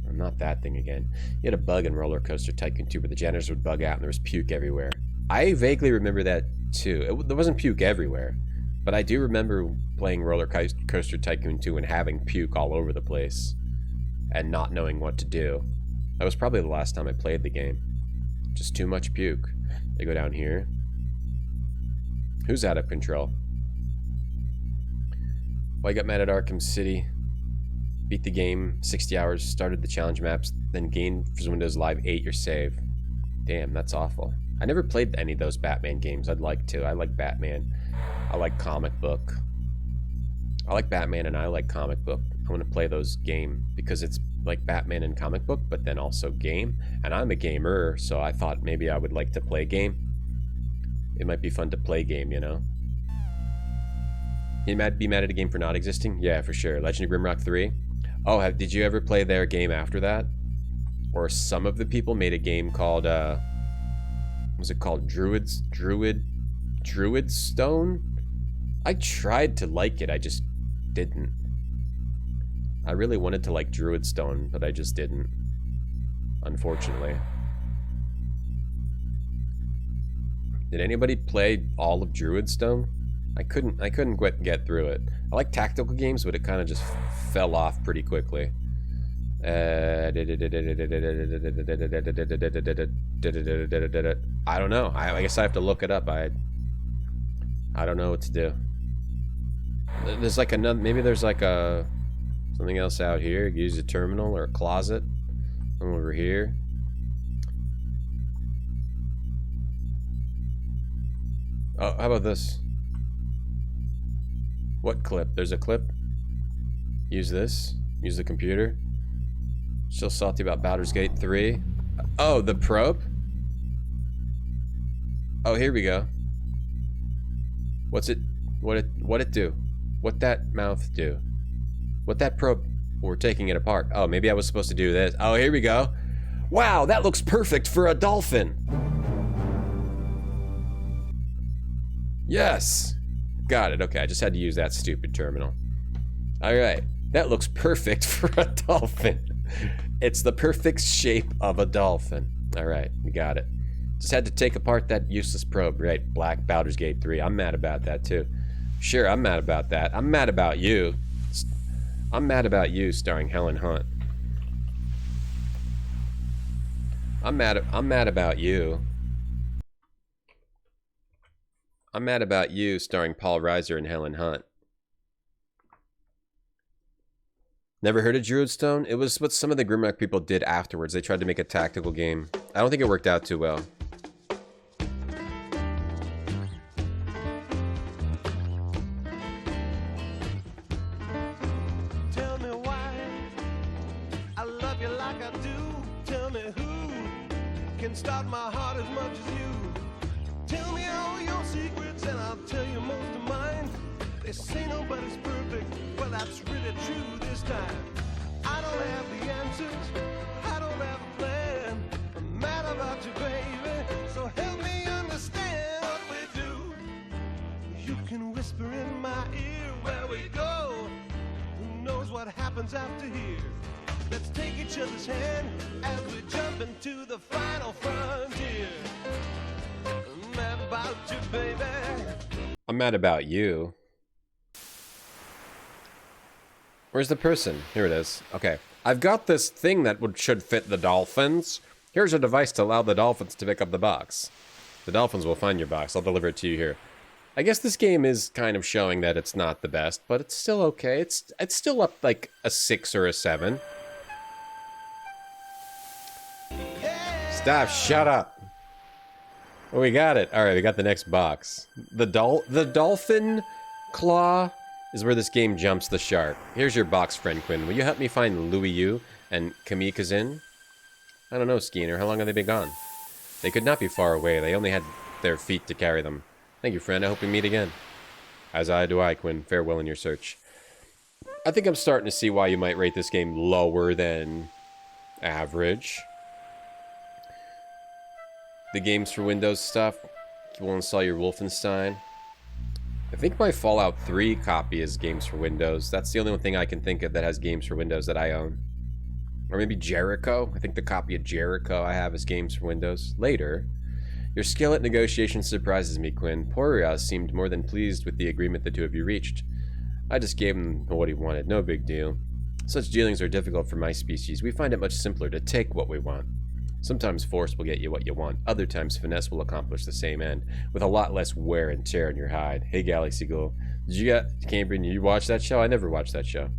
Or not that thing again. You had a bug in Roller Coaster Tycoon 2 where the janitors would bug out and there was puke everywhere. I vaguely remember that too. There wasn't puke everywhere. But I do remember playing Roller Coaster Tycoon 2 and having puke all over the place. And not knowing what to do. That was probably the last time I played the game. Just too much puke. They go down here. Who's out of control? Why got mad at Arkham City? Beat the game, 60 hours, started the challenge maps, then gained for Windows Live 8 your save. Damn, that's awful. I never played any of those Batman games. I'd like to. I like Batman. I like comic book. I like Batman and I like comic book. I want to play those game because it's like Batman and comic book, but then also game. And I'm a gamer, so I thought maybe I would like to play game. It might be fun to play game, you know? You might be mad at a game for not existing? Yeah, for sure. Legend of Grimrock 3? Oh, did you ever play their game after that? Or some of the people made a game called, what was it called? Druid Stone? I tried to like it, I just didn't. I really wanted to like Druid Stone, but I just didn't. Unfortunately. Did anybody play all of Druid Stone? I couldn't get through it. I like tactical games, but it kind of just fell off pretty quickly. I don't know. I guess I have to look it up. I don't know what to do. There's like another. Maybe there's like a something else out here. Use a terminal or a closet. I'm over here. Oh, how about this? What clip? There's a clip. Use this. Use the computer. Still salty about Baldur's Gate 3. Oh, the probe? Oh, here we go. What's it? What it do? What that mouth do? What that probe? We're taking it apart. Oh, maybe I was supposed to do this. Oh, here we go. Wow, that looks perfect for a dolphin. Yes. Got it. Okay, I just had to use that stupid terminal. Alright. That looks perfect for a dolphin. It's the perfect shape of a dolphin. Alright, we got it. Just had to take apart that useless probe. Right, Black Baldur's Gate 3. I'm mad about that too. Sure, I'm mad about that. I'm mad about you. I'm mad about you starring Helen Hunt. I'm mad about you. I'm mad about you starring Paul Reiser and Helen Hunt. Never heard of Druid Stone? It was what some of the Grimrock people did afterwards. They tried to make a tactical game. I don't think it worked out too well. Tell me why I love you like I do. Tell me who can start my heart as much as you. Tell me all your secrets and I'll tell you most of mine. They say nobody's perfect, well that's really true this time. I don't have the answers, I don't have a plan. I'm mad about you, baby, so help me understand what we do. You can whisper in my ear where we go. Who knows what happens after here? Let's take each other's hand as we jump into the final frontier. I'm mad about you, baby. I'm mad about you. Where's the person? Here it is. Okay. I've got this thing that should fit the dolphins. Here's a device to allow the dolphins to pick up the box. The dolphins will find your box. I'll deliver it to you here. I guess this game is kind of showing that it's not the best, but it's still okay. It's still up like a 6 or a 7. Stop, shut up. Oh, we got it. All right, we got the next box. The dolphin claw is where this game jumps the shark. Here's your box, friend Quinn. Will you help me find Louis Yu and Kamikazin? I don't know, Skeeter. How long have they been gone? They could not be far away. They only had their feet to carry them. Thank you, friend. I hope we meet again. As do I, Quinn. Farewell in your search. I think I'm starting to see why you might rate this game lower than average. The games for Windows stuff. You will install your Wolfenstein. I think my Fallout 3 copy is games for Windows. That's the only thing I can think of that has games for Windows that I own. Or maybe Jericho. I think the copy of Jericho I have is games for Windows. Later. Your skill at negotiation surprises me, Quinn. Poirier seemed more than pleased with the agreement the two of you reached. I just gave him what he wanted. No big deal. Such dealings are difficult for my species. We find it much simpler to take what we want. Sometimes force will get you what you want. Other times finesse will accomplish the same end, with a lot less wear and tear on your hide. Hey, Galaxy Girl. Did you get Cambrian? You watch that show? I never watched that show.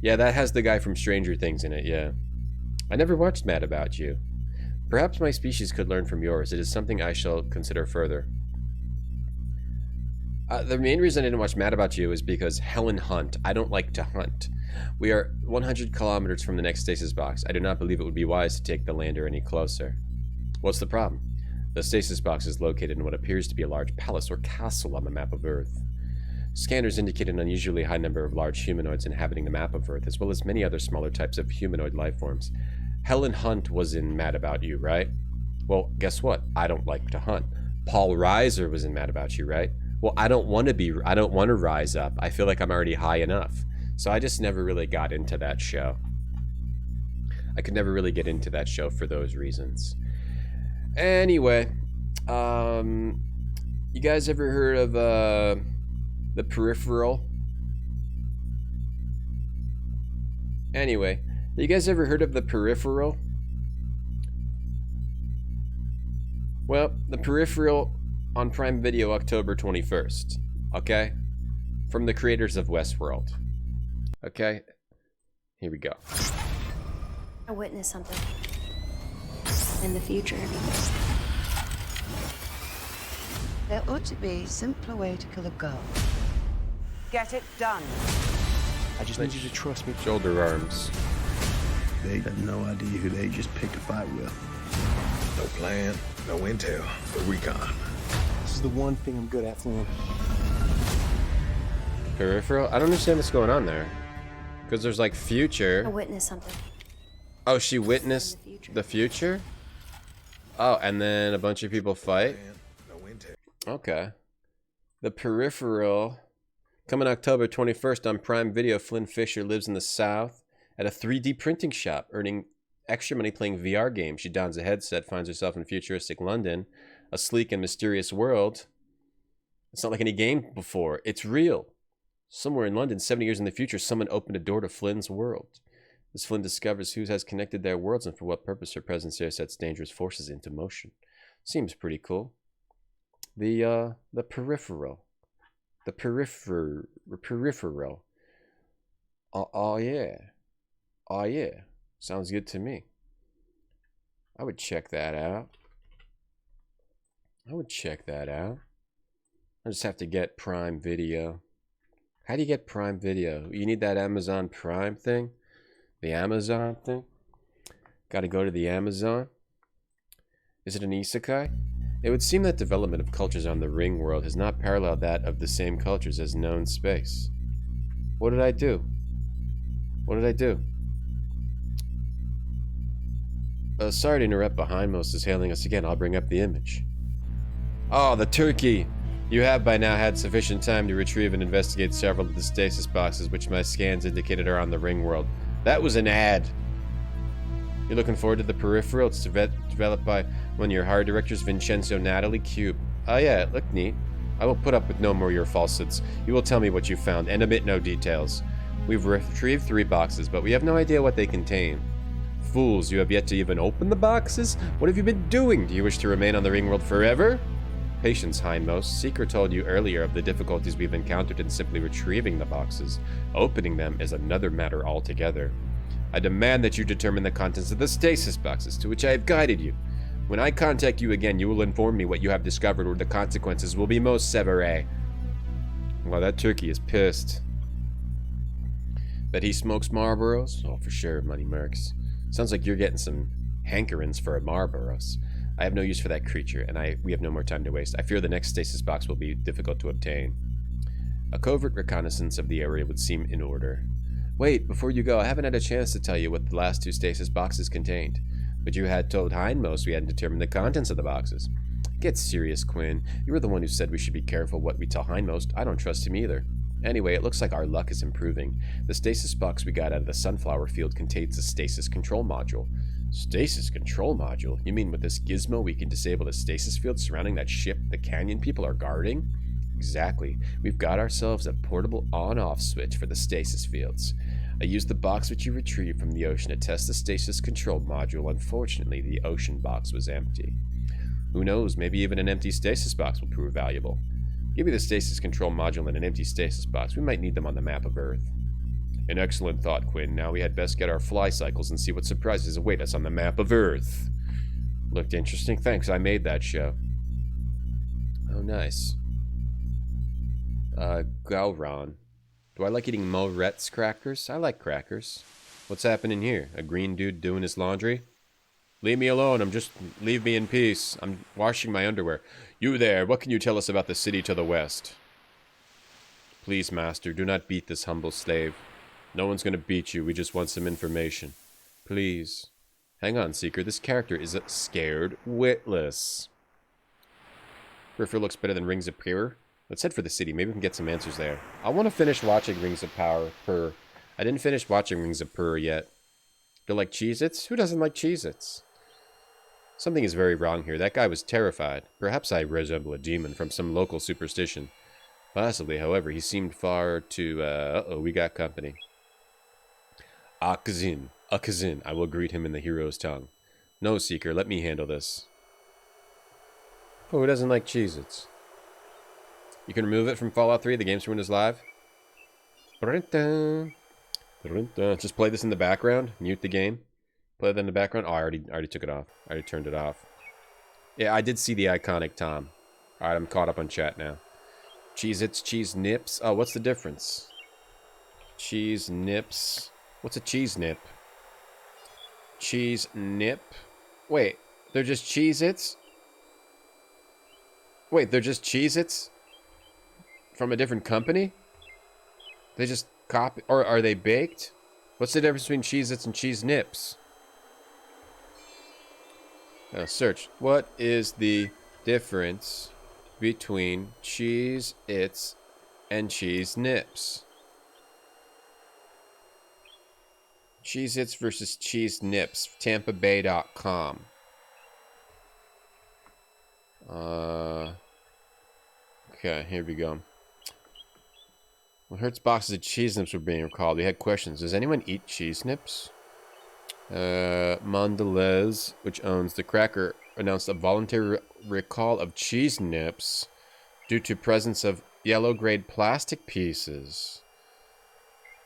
Yeah, that has the guy from Stranger Things in it, yeah. I never watched Mad About You. Perhaps my species could learn from yours. It is something I shall consider further. The main reason I didn't watch Mad About You is because Helen Hunt. I don't like to hunt. We are 100 kilometers from the next stasis box. I do not believe it would be wise to take the lander any closer. What's the problem? The stasis box is located in what appears to be a large palace or castle on the map of Earth. Scanners indicate an unusually high number of large humanoids inhabiting the map of Earth, as well as many other smaller types of humanoid life forms. Helen Hunt was in Mad About You, right? Well, guess what? I don't like to hunt. Paul Reiser was in Mad About You, right? Well, I don't want to rise up. I feel like I'm already high enough. So I just never really got into that show. I could never really get into that show for those reasons. Anyway, you guys ever heard of The Peripheral? Anyway, you guys ever heard of The Peripheral? Well, The Peripheral on Prime Video October 21st, okay? From the creators of Westworld. Okay? Here we go. I witnessed something. In the future. There ought to be a simpler way to kill a girl. Get it done. I just need you to trust me. Shoulder arms. They have no idea who they just picked a fight with. No plan, no intel, but recon. This is the one thing I'm good at, Flynn. Peripheral? I don't understand what's going on there. Because there's like future. I witnessed something. Oh, she witnessed the future? Oh, and then a bunch of people fight? Okay. The Peripheral. Coming October 21st on Prime Video, Flynn Fisher lives in the South at a 3D printing shop, earning extra money playing VR games. She dons a headset, finds herself in futuristic London, a sleek and mysterious world. It's not like any game before. It's real. Somewhere in London, 70 years in the future, someone opened a door to Flynn's world. As Flynn discovers who has connected their worlds and for what purpose her presence here sets dangerous forces into motion. Seems pretty cool. The Peripheral. The Peripheral. Oh yeah. Oh yeah. Sounds good to me. I would check that out. I just have to get Prime Video. How do you get Prime Video? You need that Amazon Prime thing? The Amazon thing? Gotta go to the Amazon? Is it an isekai? It would seem that development of cultures on the Ringworld has not paralleled that of the same cultures as known space. What did I do? Sorry to interrupt, but Hindmost is hailing us again. I'll bring up the image. Oh, the turkey! You have by now had sufficient time to retrieve and investigate several of the stasis boxes which my scans indicated are on the Ringworld. That was an ad. You're looking forward to The Peripheral? It's developed by one of your hard directors, Vincenzo Natali Cube. Oh yeah, it looked neat. I will put up with no more of your falsehoods. You will tell me what you found, and omit no details. We've retrieved 3 boxes, but we have no idea what they contain. Fools, you have yet to even open the boxes? What have you been doing? Do you wish to remain on the Ringworld forever? Patience, Hindmost. Seeker told you earlier of the difficulties we've encountered in simply retrieving the boxes. Opening them is another matter altogether. I demand that you determine the contents of the stasis boxes to which I have guided you. When I contact you again, you will inform me what you have discovered or the consequences will be most severe. Well, that turkey is pissed. Bet he smokes Marlboros? Oh, for sure, Money Mercs. Sounds like you're getting some hankerings for a Marlboros. I have no use for that creature, and we have no more time to waste. I fear the next stasis box will be difficult to obtain. A covert reconnaissance of the area would seem in order. Wait, before you go, I haven't had a chance to tell you what the last 2 stasis boxes contained. But you had told Hindmost we hadn't determined the contents of the boxes. Get serious, Quinn. You were the one who said we should be careful what we tell Hindmost. I don't trust him either. Anyway, it looks like our luck is improving. The stasis box we got out of the sunflower field contains a stasis control module. Stasis control module? You mean with this gizmo we can disable the stasis field surrounding that ship the canyon people are guarding? Exactly. We've got ourselves a portable on-off switch for the stasis fields. I used the box which you retrieved from the ocean to test the stasis control module. Unfortunately, the ocean box was empty. Who knows, maybe even an empty stasis box will prove valuable. Give me the stasis control module and an empty stasis box. We might need them on the map of Earth. An excellent thought, Quinn. Now we had best get our fly cycles and see what surprises await us on the map of Earth. Looked interesting. Thanks, I made that show. Oh, nice. Gowron. Do I like eating Moret's crackers? I like crackers. What's happening here? A green dude doing his laundry? Leave me alone. Leave me in peace. I'm washing my underwear. You there, what can you tell us about the city to the west? Please, master, do not beat this humble slave. No one's gonna beat you. We just want some information. Please. Hang on, Seeker. This character is a scared witless. River looks better than Rings of Power. Let's head for the city. Maybe we can get some answers there. I want to finish watching Rings of Power. I didn't finish watching Rings of Power yet. Do you like Cheez-Its? Who doesn't like Cheez-Its? Something is very wrong here. That guy was terrified. Perhaps I resemble a demon from some local superstition. Possibly, however, he seemed far too, uh-oh, we got company. Akazin. I will greet him in the hero's tongue. No, Seeker, let me handle this. Oh, who doesn't like Cheez-Its? You can remove it from Fallout 3. The game's ruined is live. Just play this in the background. Mute the game. Play that in the background. Oh, I already took it off. I already turned it off. Yeah, I did see the iconic Tom. Alright, I'm caught up on chat now. Cheez-Its, cheese nips. Oh, what's the difference? Cheese nips. What's a cheese nip? Cheese nip? Wait, they're just Cheez-Its? Wait, they're just Cheez-Its? From a different company? They just copy... Or are they baked? What's the difference between Cheez-Its and cheese nips? Search. What is the difference between Cheez-Its and cheese nips? Cheez-Its versus cheese nips. TampaBay.com. Okay, here we go. When Hertz boxes of cheese nips were being recalled, we had questions. Does anyone eat cheese nips? Mondelez, which owns the cracker, announced a voluntary recall of cheese nips due to presence of yellow-grade plastic pieces.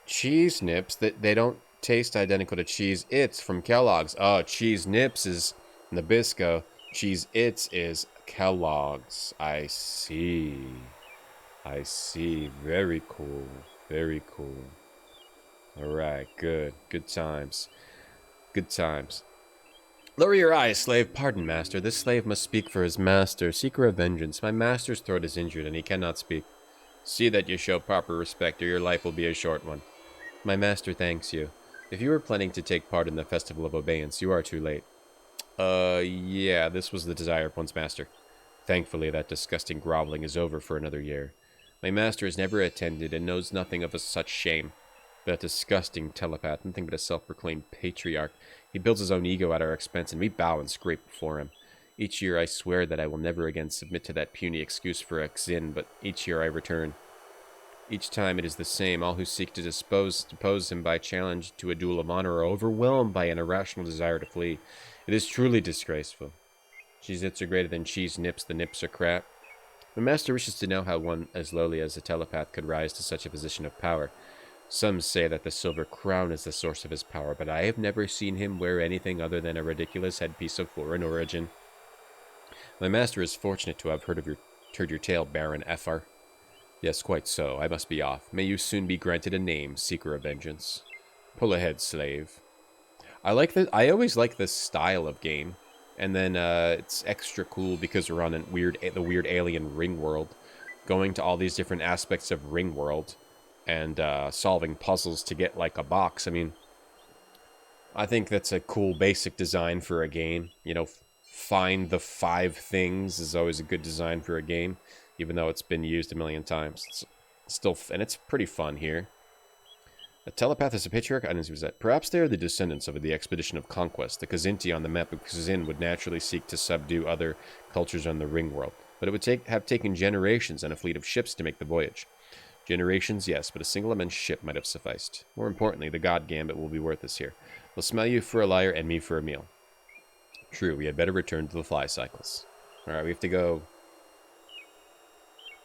Cheese nips, that they don't taste identical to Cheez-Its from Kellogg's. Oh, cheese nips is Nabisco. Cheez-Its is Kellogg's. I see. I see. Very cool. Very cool. Alright, good. Good times. Good times. Lower your eyes, slave. Pardon, master. This slave must speak for his master. Seeker of vengeance. My master's throat is injured and he cannot speak. See that you show proper respect or your life will be a short one. My master thanks you. If you were planning to take part in the Festival of Obeyance, you are too late. Yeah, this was the desire of one's master. Thankfully, that disgusting groveling is over for another year. My master has never attended and knows nothing of such shame. That disgusting telepath, nothing but a self-proclaimed patriarch. He builds his own ego at our expense, and we bow and scrape before him. Each year I swear that I will never again submit to that puny excuse for a Xin, but each year I return. Each time it is the same. All who seek to depose him by challenge to a duel of honor are overwhelmed by an irrational desire to flee. It is truly disgraceful. Cheez-Its are greater than cheese nips. The nips are crap. My master wishes to know how one as lowly as a telepath could rise to such a position of power. Some say that the silver crown is the source of his power, but I have never seen him wear anything other than a ridiculous headpiece of foreign origin. My master is fortunate to have heard your tale, Baron Effar. Yes, quite so. I must be off. May you soon be granted a name, Seeker of Vengeance. Pull ahead, slave. I always like this style of game. And then it's extra cool because we're on the weird alien Ringworld, going to all these different aspects of Ringworld, and solving puzzles to get like a box. I mean, I think that's a cool basic design for a game. You know, find the 5 things is always a good design for a game, even though it's been used a million times. It's still, and it's pretty fun here. A telepath is a patriarch? I didn't see what that. Perhaps they are the descendants of the expedition of conquest. The Khazinti on the map of Khazin would naturally seek to subdue other cultures on the Ringworld, but it would have taken generations and a fleet of ships to make the voyage. Generations, yes, but a single immense ship might have sufficed. More importantly, the god gambit will be worthless here. They'll smell you for a liar and me for a meal. True, we had better return to the fly cycles. Alright, we have to go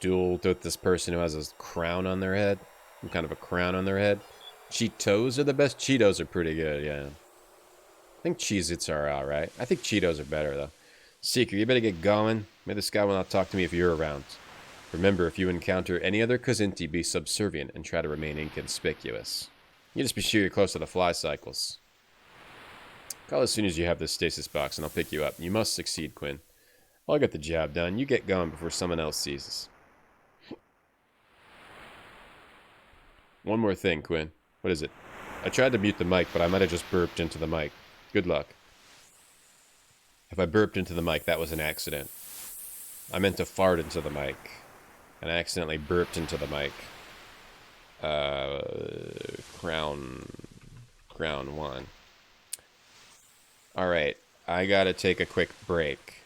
duel with this person who has a crown on their head. Some kind of a crown on their head. Cheetos are the best. Cheetos are pretty good, yeah. I think Cheez-Its are alright. I think Cheetos are better, though. Seeker, you better get going. May this guy will not talk to me if you're around. Remember, if you encounter any other Khazinti, be subservient and try to remain inconspicuous. You just be sure you're close to the fly cycles. Call as soon as you have this stasis box, and I'll pick you up. You must succeed, Quinn. I'll get the job done. You get going before someone else sees us. One more thing, Quinn. What is it? I tried to mute the mic, but I might have just burped into the mic. Good luck. If I burped into the mic, that was an accident. I meant to fart into the mic, and I accidentally burped into the mic. Crown 1. Alright, I gotta take a quick break.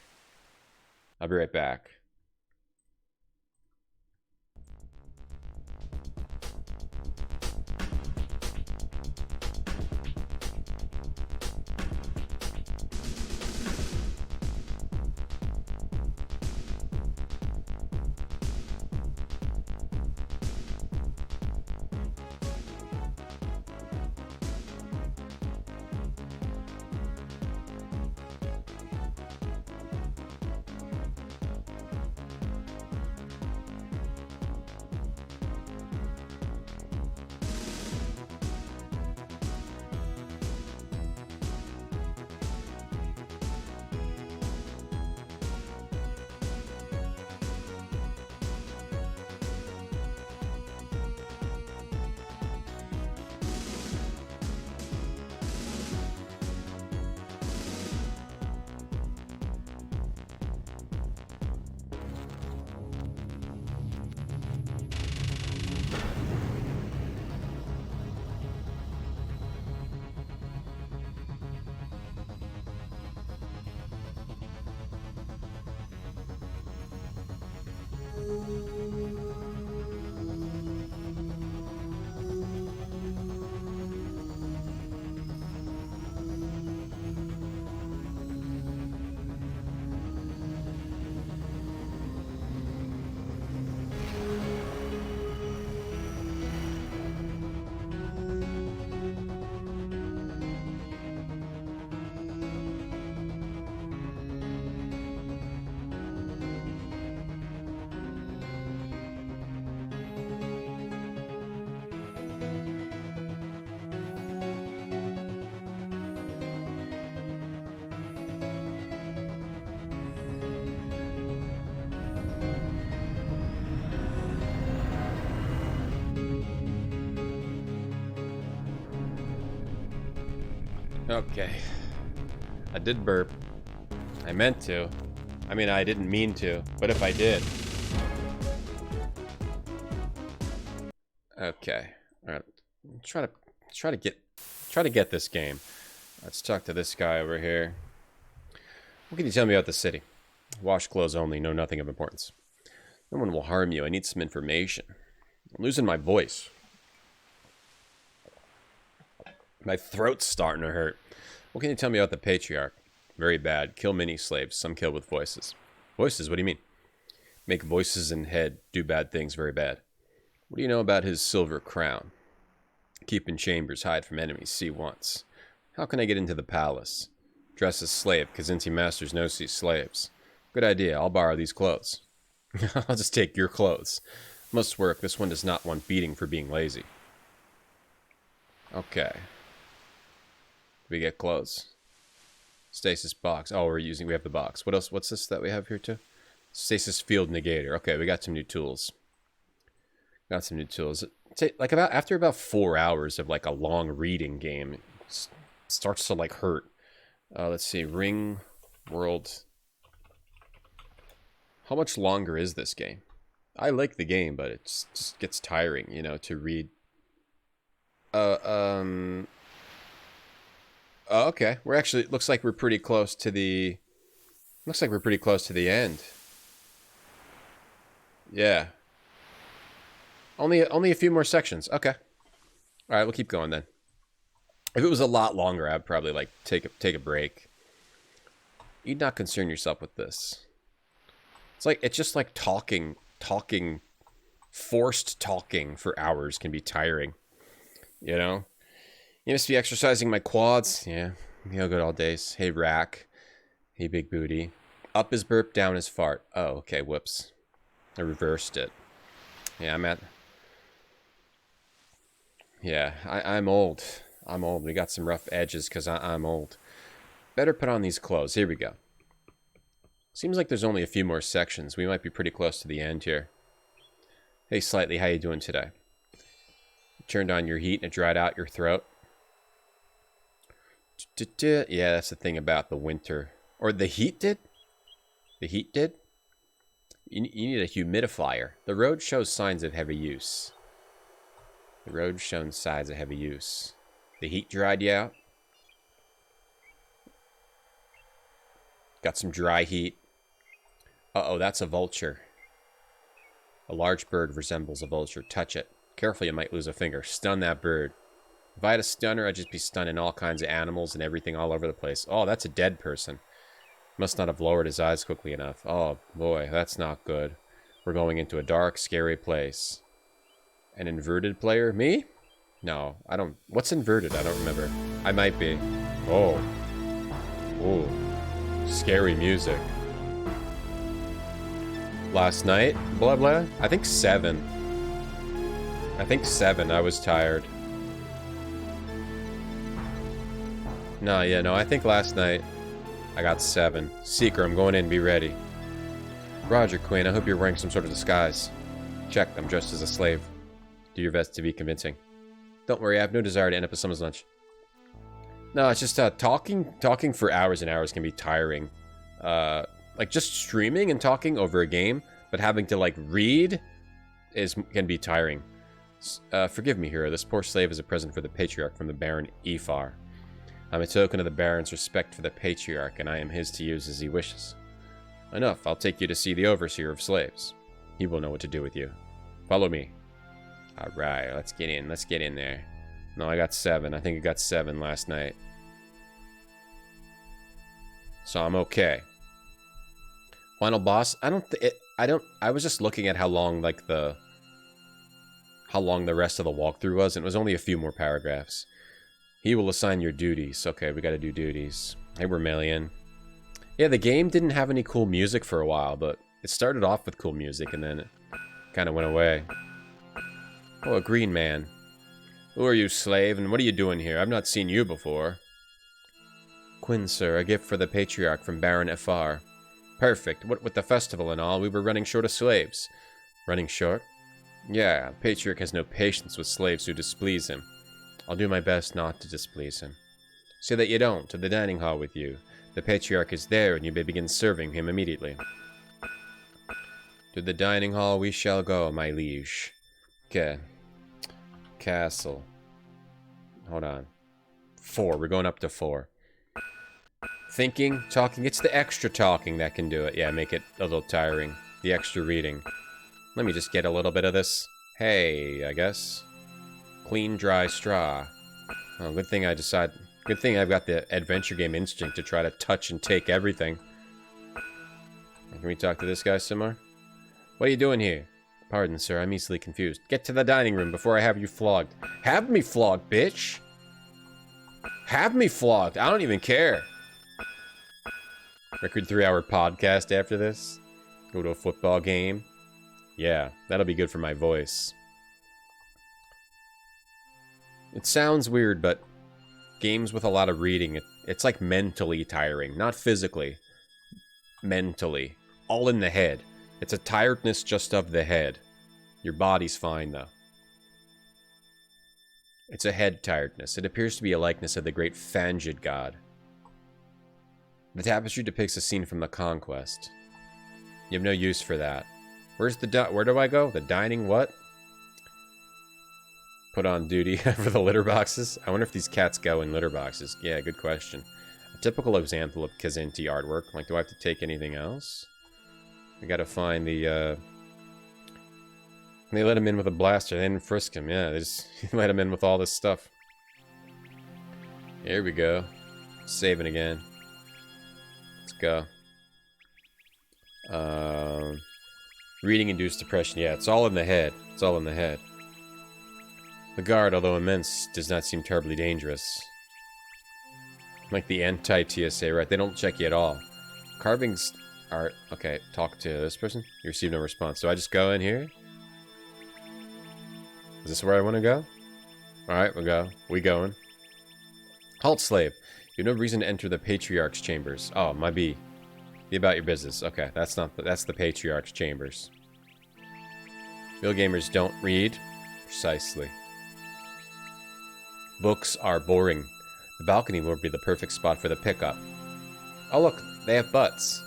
I'll be right back. Okay. I did burp. I meant to. I mean, I didn't mean to, but if I did. Okay. All right. Try to get this game. Let's talk to this guy over here. What can you tell me about the city? Wash clothes only, know nothing of importance. No one will harm you. I need some information. I'm losing my voice. My throat's starting to hurt. What can you tell me about the Patriarch? Very bad. Kill many slaves. Some kill with voices. Voices? What do you mean? Make voices in head. Do bad things. Very bad. What do you know about his silver crown? Keep in chambers. Hide from enemies. See once. How can I get into the palace? Dress as slave. Khazinti masters no see slaves. Good idea. I'll borrow these clothes. I'll just take your clothes. Must work. This one does not want beating for being lazy. Okay. We get clothes. Stasis box. Oh, we have the box. What else? What's this that we have here too? Stasis field negator. Okay, we got some new tools. Like after about 4 hours of like a long reading game, it starts to like hurt. Let's see. Ringworld. How much longer is this game? I like the game, but it just gets tiring, you know, to read. Oh, okay. We're actually, looks like we're pretty close to the end. Yeah. Only a few more sections. Okay. All right, we'll keep going then. If it was a lot longer, I'd probably like take a break. You'd not concern yourself with this. It's just like talking, forced talking for hours can be tiring. You know? You must be exercising my quads. Yeah, good all days. Hey, Rack. Hey, Big Booty. Up his burp, down his fart. Oh, okay, whoops. I reversed it. Yeah, I'm at... Yeah, I'm old. I'm old. We got some rough edges because I'm old. Better put on these clothes. Here we go. Seems like there's only a few more sections. We might be pretty close to the end here. Hey, Slightly, how you doing today? Turned on your heat and it dried out your throat. Yeah, that's the thing about the winter. Or the heat did? The heat did? You need a humidifier. The road shows signs of heavy use. The road shows signs of heavy use. The heat dried you out. Got some dry heat. Uh-oh, that's a vulture. A large bird resembles a vulture. Touch it. Careful, you might lose a finger. Stun that bird. If I had a stunner, I'd just be stunning all kinds of animals and everything all over the place. Oh, that's a dead person. Must not have lowered his eyes quickly enough. Oh, boy, that's not good. We're going into a dark, scary place. An inverted player? Me? No, I don't... What's inverted? I don't remember. I might be. Oh. Ooh. Scary music. Last night? Blah, blah. I think 7. I was tired. No, I think last night I got 7. Seeker, I'm going in. Be ready. Roger, Quinn. I hope you're wearing some sort of disguise. Check. I'm dressed as a slave. Do your best to be convincing. Don't worry, I have no desire to end up at someone's lunch. No, it's just talking for hours and hours can be tiring. Like just streaming and talking over a game, but having to like read can be tiring. Forgive me, hero. This poor slave is a present for the Patriarch from the Baron Ephar. I'm a token of the Baron's respect for the Patriarch, and I am his to use as he wishes. Enough. I'll take you to see the Overseer of Slaves. He will know what to do with you. Follow me. Alright, let's get in. Let's get in there. No, I got 7. I think I got 7 last night. So I'm okay. Final boss? I was just looking at how long the rest of the walkthrough was, and it was only a few more paragraphs. He will assign your duties. Okay, we gotta do duties. Hey, Vermilion. Yeah, the game didn't have any cool music for a while, but it started off with cool music, and then it kind of went away. Oh, a green man. Who are you, slave, and what are you doing here? I've not seen you before. Quinn, sir, a gift for the Patriarch from Baron Ephar. Perfect. What with the festival and all, we were running short of slaves. Running short? Yeah, Patriarch has no patience with slaves who displease him. I'll do my best not to displease him. Say that you don't, to the dining hall with you. The Patriarch is there, and you may begin serving him immediately. To the dining hall we shall go, my liege. Okay. Castle. Hold on. 4. We're going up to 4. Thinking, talking. It's the extra talking that can do it. Yeah, make it a little tiring. The extra reading. Let me just get a little bit of this. Hey, I guess. Clean, dry straw. Oh, good thing Good thing I've got the adventure game instinct to try to touch and take everything. Can we talk to this guy some more? What are you doing here? Pardon, sir, I'm easily confused. Get to the dining room before I have you flogged. Have me flogged, bitch! Have me flogged! I don't even care! Record 3-hour podcast after this? Go to a football game? Yeah, that'll be good for my voice. It sounds weird, but games with a lot of reading, it's like mentally tiring. Not physically. Mentally. All in the head. It's a tiredness just of the head. Your body's fine, though. It's a head tiredness. It appears to be a likeness of the great Fangid god. The tapestry depicts a scene from the Conquest. You have no use for that. Where do I go? The dining what? Put on duty for the litter boxes? I wonder if these cats go in litter boxes. Yeah, good question. A typical example of Kazinti artwork. Like, do I have to take anything else? I gotta find the, They let him in with a blaster. They didn't frisk him. Yeah, they just let him in with all this stuff. Here we go. Saving again. Let's go. Reading-induced depression. Yeah, it's all in the head. It's all in the head. The guard, although immense, does not seem terribly dangerous. Like the anti-TSA, right? They don't check you at all. Carvings are... Okay, talk to this person. You receive no response. So I just go in here? Is this where I want to go? Alright, we'll go. We going. Halt, slave. You have no reason to enter the Patriarch's chambers. Oh, my B. Be about your business. Okay, that's not... That's the Patriarch's chambers. Real gamers don't read. Precisely. Books are boring. The balcony will be the perfect spot for the pickup. Oh look, they have butts.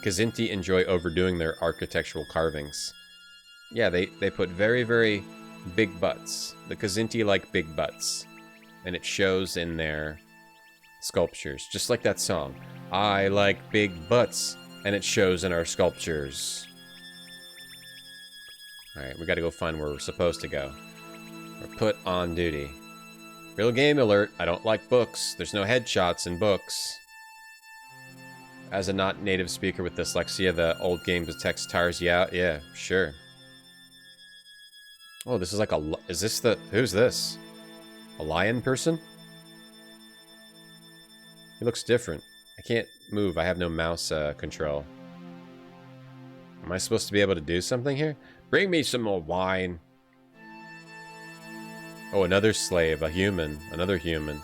Kazinti enjoy overdoing their architectural carvings. Yeah, they put very, very big butts. The Kazinti like big butts. And it shows in their sculptures. Just like that song. I like big butts. And it shows in our sculptures. Alright, we gotta go find where we're supposed to go. We're put on duty. Real game alert, I don't like books. There's no headshots in books. As a not native speaker with dyslexia, the old game with text tires you out. Yeah, sure. Oh, this is like a... Is this the... Who's this? A lion person? He looks different. I can't move. I have no mouse control. Am I supposed to be able to do something here? Bring me some more wine. Oh, another slave. A human. Another human.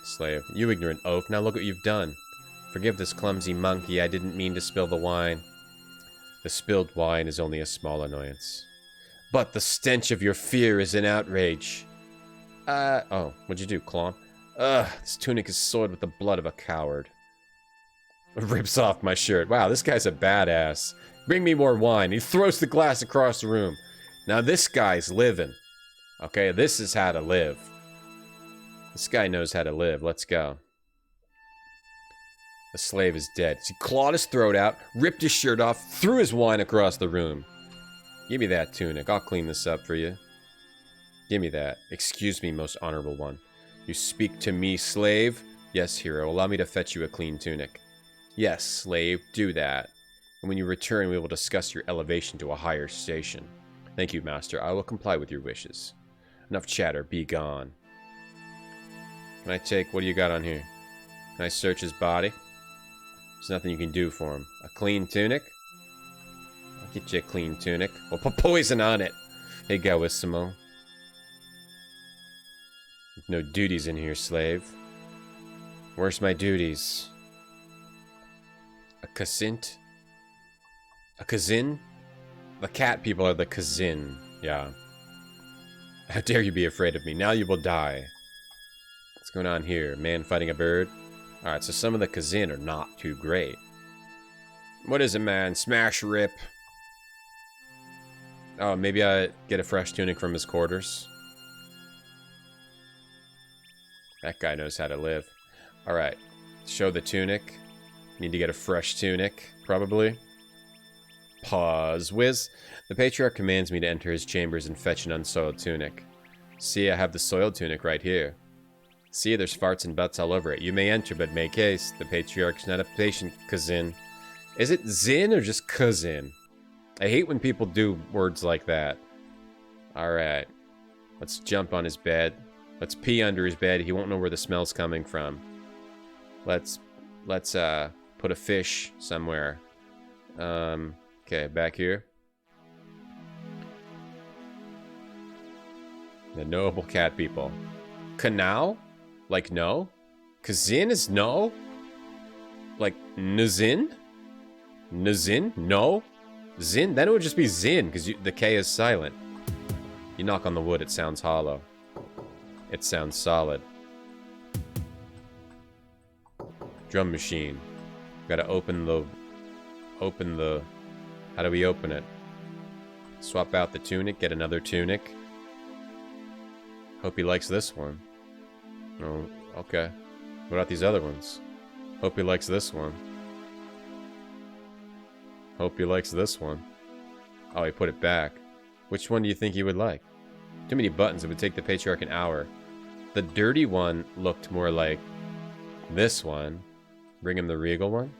Slave. You ignorant oaf. Now look what you've done. Forgive this clumsy monkey. I didn't mean to spill the wine. The spilled wine is only a small annoyance. But the stench of your fear is an outrage. Oh, what'd you do, Clon? This tunic is soiled with the blood of a coward. Rips off my shirt. Wow, this guy's a badass. Bring me more wine. He throws the glass across the room. Now this guy's living. Okay, this is how to live. This guy knows how to live. Let's go. The slave is dead. He clawed his throat out, ripped his shirt off, threw his wine across the room. Give me that tunic. I'll clean this up for you. Give me that. Excuse me, most honorable one. You speak to me, slave? Yes, hero. Allow me to fetch you a clean tunic. Yes, slave. Do that. And when you return, we will discuss your elevation to a higher station. Thank you, master. I will comply with your wishes. Enough chatter. Be gone. Can I take... What do you got on here? Can I search his body? There's nothing you can do for him. A clean tunic? I'll get you a clean tunic. We'll put poison on it. Hey, Gawissimo. No duties in here, slave. Where's my duties? A Kazint? A Kazin? The cat people are the Kazin. Yeah. How dare you be afraid of me? Now you will die. What's going on here? Man fighting a bird? Alright, so some of the Kazin are not too great. What is it, man? Smash rip. Oh, maybe I get a fresh tunic from his quarters. That guy knows how to live. Alright. Show the tunic. Need to get a fresh tunic, probably. Pause. Whiz. The Patriarch commands me to enter his chambers and fetch an unsoiled tunic. See, I have the soiled tunic right here. See, there's farts and butts all over it. You may enter, but make haste. The Patriarch's not a patient, Kazin. Is it Zin or just Kazin? I hate when people do words like that. Alright. Let's jump on his bed. Let's pee under his bed. He won't know where the smell's coming from. Let's put a fish somewhere. Okay, back here. The noble cat people. Canal? Like no? Kazin is no? Like Nazin? Nazin? No? Zin? Then it would just be Zin, because the K is silent. You knock on the wood, it sounds hollow. It sounds solid. Drum machine. Gotta open the... How do we open it? Swap out the tunic, get another tunic. Hope he likes this one. Oh, okay. What about these other ones? Hope he likes this one. Hope he likes this one. Oh, he put it back. Which one do you think he would like? Too many buttons. It would take the Patriarch an hour. The dirty one looked more like this one. Bring him the regal one.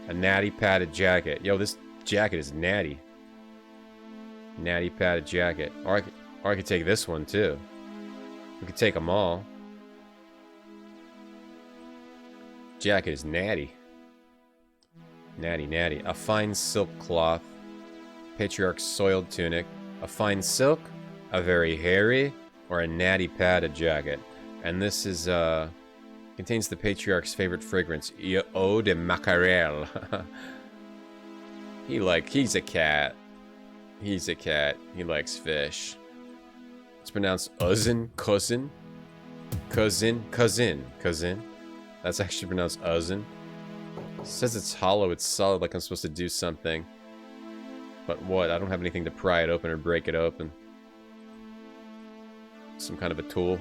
A natty padded jacket. Yo, this jacket is natty. Natty padded jacket. Or Or I could take this one too. We could take them all. Jacket is natty. Natty, natty. A fine silk cloth. Patriarch's soiled tunic. A fine silk. A very hairy. Or a natty padded jacket. And this is, contains the Patriarch's favorite fragrance. Eau de Mackerel. He's a cat. He's a cat. He likes fish. It's pronounced Uzzin, cousin. Cousin. That's actually pronounced Uzzin. It says it's hollow, it's solid, like I'm supposed to do something. But what? I don't have anything to pry it open or break it open. Some kind of a tool.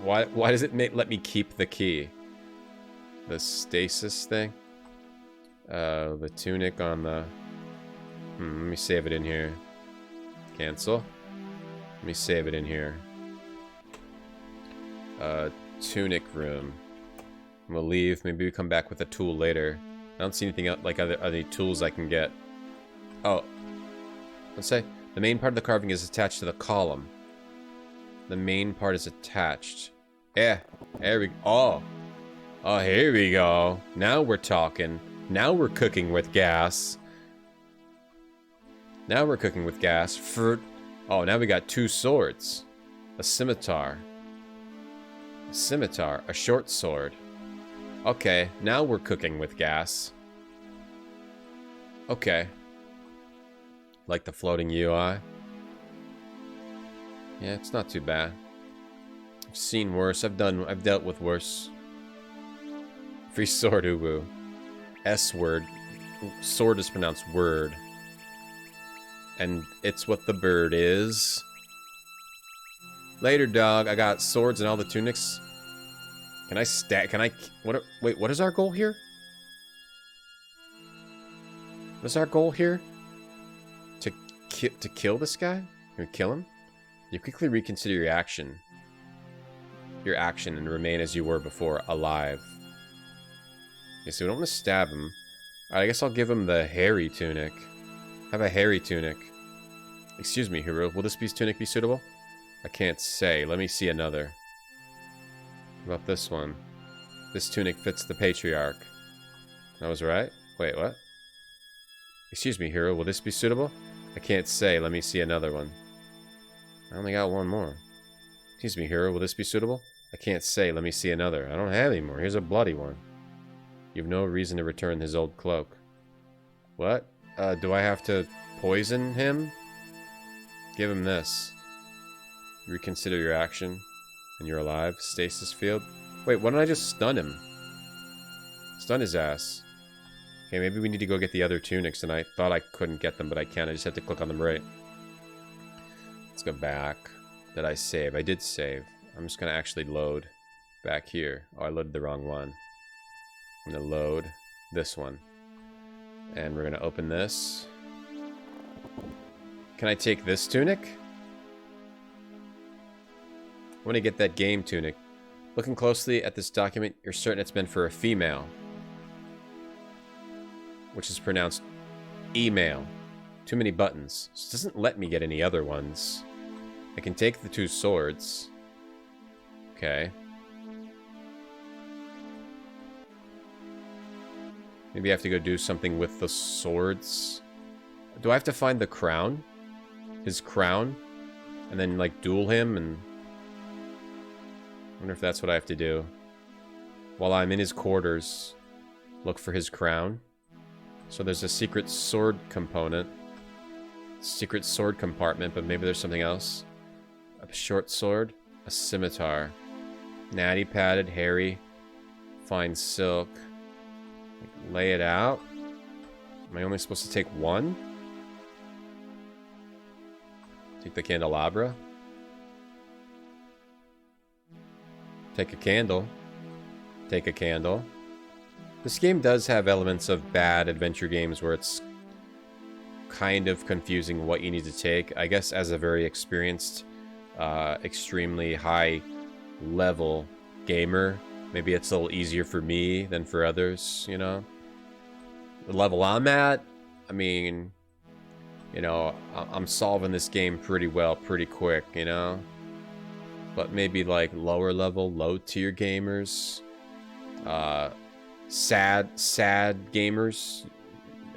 Why does it let me keep the key? The stasis thing? The tunic on the... let me save it in here. Cancel. Let me save it in here. Tunic room. We'll leave. Maybe we come back with a tool later. I don't see anything else, like other tools I can get. Oh. Let's say the main part of the carving is attached to the column. The main part is attached. Yeah. There we go. Oh. Oh, here we go. Now we're talking. Now we're cooking with gas. Now we're cooking with gas. Oh, now we got two swords. A scimitar. A scimitar. A short sword. Okay, now we're cooking with gas. Okay. Like the floating UI. Yeah, it's not too bad. I've seen worse. I've dealt with worse. Free sword, uwu. S word. Sword is pronounced word. And it's what the bird is. Later, dog. I got swords and all the tunics. Can I stack? Can I? Wait, what is our goal here? What is our goal here? To kill this guy? Can we kill him? You quickly reconsider your action. Your action and remain as you were before, alive. Okay, so we don't want to stab him. Alright, I guess I'll give him the hairy tunic. Have a hairy tunic. Excuse me, hero. Will this tunic be suitable? I can't say. Let me see another. What about this one? This tunic fits the Patriarch. I was right? Wait, what? Excuse me, hero. Will this be suitable? I can't say. Let me see another one. I only got one more. Excuse me, hero. Will this be suitable? I can't say. Let me see another. I don't have any more. Here's a bloody one. You have no reason to return his old cloak. What? Do I have to poison him? Give him this. Reconsider your action. And you're alive. Stasis field. Wait, why don't I just stun him? Stun his ass. Okay, maybe we need to go get the other tunics, and I thought I couldn't get them, but I can. I just have to click on them right. Let's go back. Did I save? I did save. I'm just going to actually load back here. Oh, I loaded the wrong one. I'm going to load this one. And we're going to open this. Can I take this tunic? I want to get that game tunic. Looking closely at this document, you're certain it's meant for a female. Which is pronounced email. Too many buttons. So it doesn't let me get any other ones. I can take the two swords. Okay. Maybe I have to go do something with the swords. Do I have to find the crown? His crown? And then, like, duel him and... I wonder if that's what I have to do. While I'm in his quarters, look for his crown. So there's a secret sword component. Secret sword compartment, but maybe there's something else. A short sword. A scimitar. Natty padded, hairy. Fine silk. Like, lay it out. Am I only supposed to take one? Take the candelabra. Take a candle. Take a candle. This game does have elements of bad adventure games where it's kind of confusing what you need to take. I guess as a very experienced, extremely high level gamer, maybe it's a little easier for me than for others, you know? The level I'm at, I mean, You know, I'm solving this game pretty well, pretty quick, you know? But maybe like lower level, low tier gamers, sad gamers,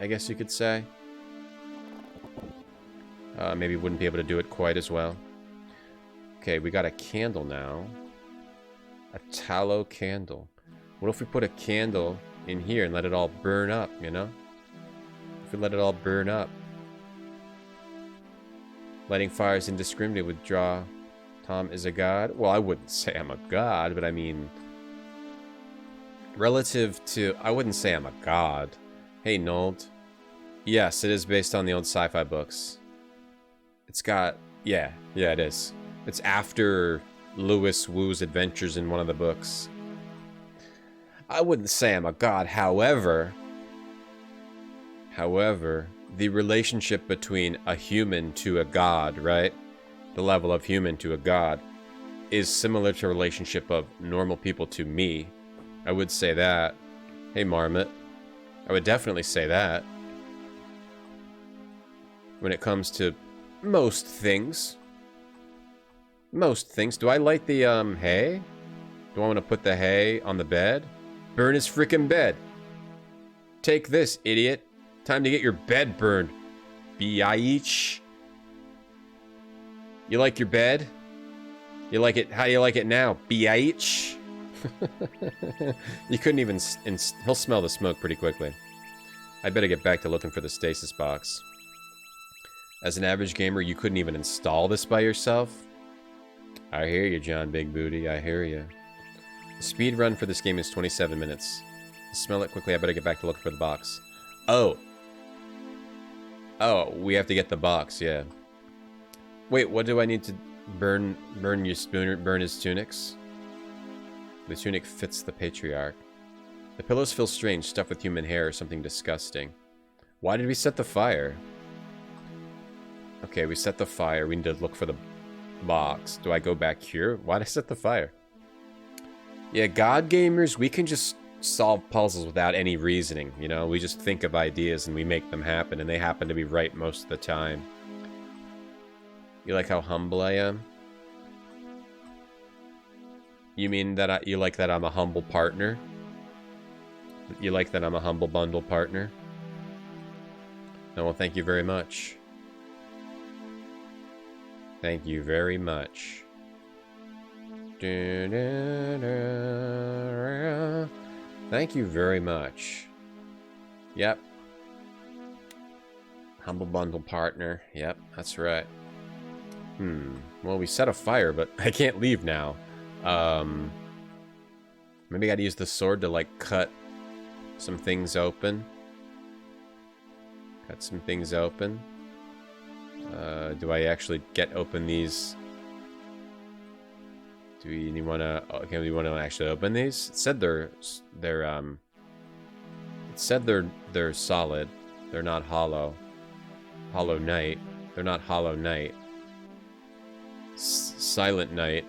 I guess you could say. Maybe wouldn't be able to do it quite as well. Okay, we got a candle now. A tallow candle. What if we put a candle in here and let it all burn up, you know? If we let it all burn up. Lighting fires indiscriminately would draw Tom is a god. Well, I wouldn't say I'm a god, but I mean... Relative to... I wouldn't say I'm a god. Hey, Nold. Yes, it is based on the old sci-fi books. It's got... Yeah, it is. It's after Lewis Wu's adventures in one of the books. I wouldn't say I'm a god, however, the relationship between a human to a god, right? The level of human to a god is similar to a relationship of normal people to me. I would say that. Hey, Marmot. I would definitely say that. When it comes to most things. Most things. Do I light the, hay? Do I want to put the hay on the bed? Burn his freaking bed. Take this, idiot. Time to get your bed burned. Biatch. You like your bed? You like it? How do you like it now? Biatch. You couldn't even... He'll smell the smoke pretty quickly. I better get back to looking for the stasis box. As an average gamer, you couldn't even install this by yourself? I hear you, John Big Booty. I hear you. The speed run for this game is 27 minutes. I'll smell it quickly. I better get back to looking for the box. Oh, we have to get the box, yeah. Wait, what do I need to burn his tunics? The tunic fits the Patriarch. The pillows feel strange, stuffed with human hair or something disgusting. Why did we set the fire? Okay, we set the fire. We need to look for the box. Do I go back here? Why did I set the fire? Yeah, God gamers, we can just solve puzzles without any reasoning, you know? We just think of ideas and we make them happen, and they happen to be right most of the time. You like how humble I am? You mean that you like that I'm a humble partner? You like that I'm a humble bundle partner? No, well, thank you very much. Thank you very much. Thank you very much. Yep. Humble bundle partner. Yep, that's right. Well, we set a fire, but I can't leave now. Maybe I gotta use the sword to, like, cut some things open. Cut some things open. Do I actually get open these? Do we want to? Okay, we want to actually open these. It said they're solid. They're not hollow. Hollow Knight. They're not Hollow Knight. Silent Knight.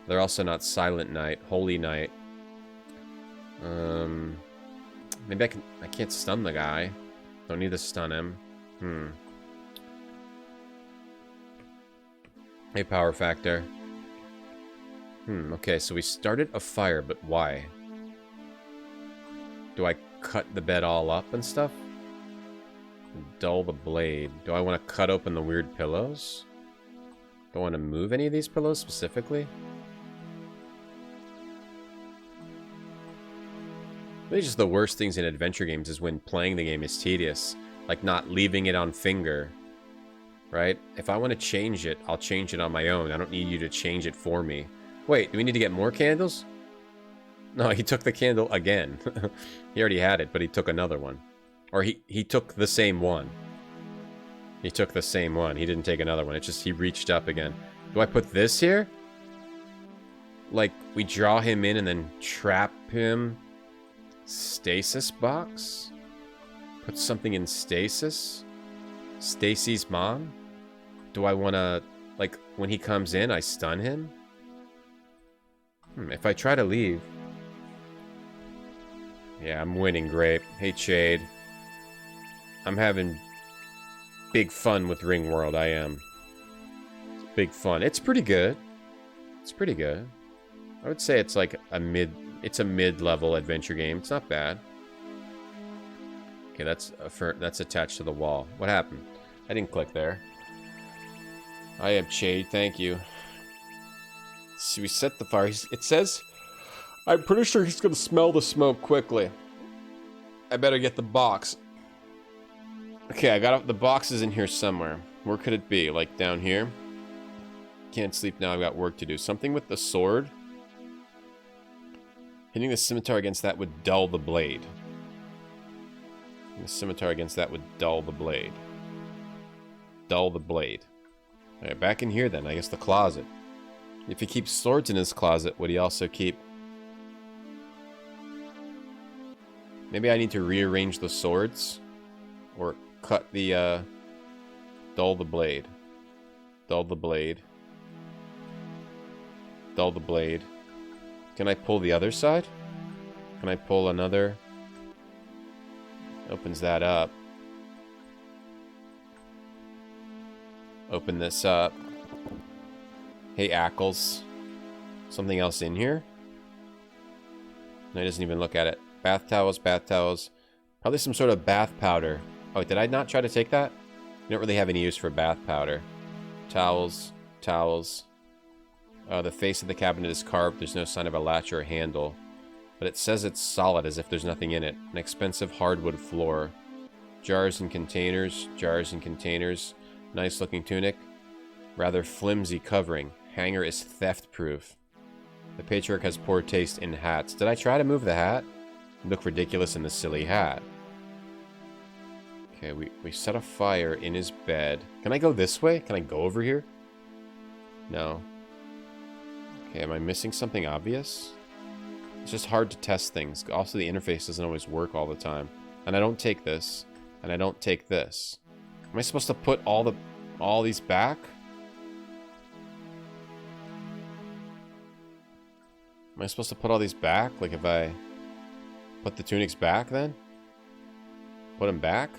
They're also not Silent Knight. Holy Knight. Maybe I can't stun the guy. Don't need to stun him. Hey, Power Factor. Okay, so we started a fire, but why? Do I cut the bed all up and stuff? Dull the blade. Do I want to cut open the weird pillows? Do I want to move any of these pillows specifically? Maybe just the worst things in adventure games is when playing the game is tedious. Like not leaving it on finger. Right? If I want to change it, I'll change it on my own. I don't need you to change it for me. Wait, do we need to get more candles? No, he took the candle again. He already had it, but he took another one. Or he took the same one. He took the same one. He didn't take another one. It's just he reached up again. Do I put this here? Like, we draw him in and then trap him? Stasis box? Put something in stasis? Stacy's mom? Do I want to, like, when he comes in, I stun him? If I try to leave... Yeah, I'm winning, Grape. Hey, Chade. I'm having big fun with Ringworld. I am. It's big fun. It's pretty good. It's pretty good. I would say it's like a mid-level adventure game. It's not bad. Okay, that's attached to the wall. What happened? I didn't click there. I am Chade, thank you. So we set the fire. It says, I'm pretty sure he's gonna smell the smoke quickly. I better get the box. Okay, I got the box is in here somewhere. Where could it be? Like down here? Can't sleep now, I've got work to do. Something with the sword? Hitting the scimitar against that would dull the blade. The scimitar against that would dull the blade. Dull the blade. Alright, back in here then. I guess the closet. If he keeps swords in his closet, would he also keep... Maybe I need to rearrange the swords? Or cut the, dull the blade. Dull the blade. Dull the blade. Can I pull the other side? Can I pull another... Opens that up. Open this up. Hey, Ackles. Something else in here? No, he doesn't even look at it. Bath towels, bath towels. Probably some sort of bath powder. Oh, did I not try to take that? You don't really have any use for bath powder. Towels, towels. The face of the cabinet is carved. There's no sign of a latch or a handle. But it says it's solid as if there's nothing in it. An expensive hardwood floor. Jars and containers. Jars and containers. Nice looking tunic. Rather flimsy covering. Hanger is theft proof. The Patriarch has poor taste in hats. Did I try to move the hat? Look ridiculous in the silly hat. Okay, we set a fire in his bed. Can I go this way? Can I go over here? No. Okay, am I missing something obvious? It's just hard to test things. Also, the interface doesn't always work all the time. And I don't take this. And I don't take this. Am I supposed to put all these back? Am I supposed to put all these back? Like if I put the tunics back then? Put them back?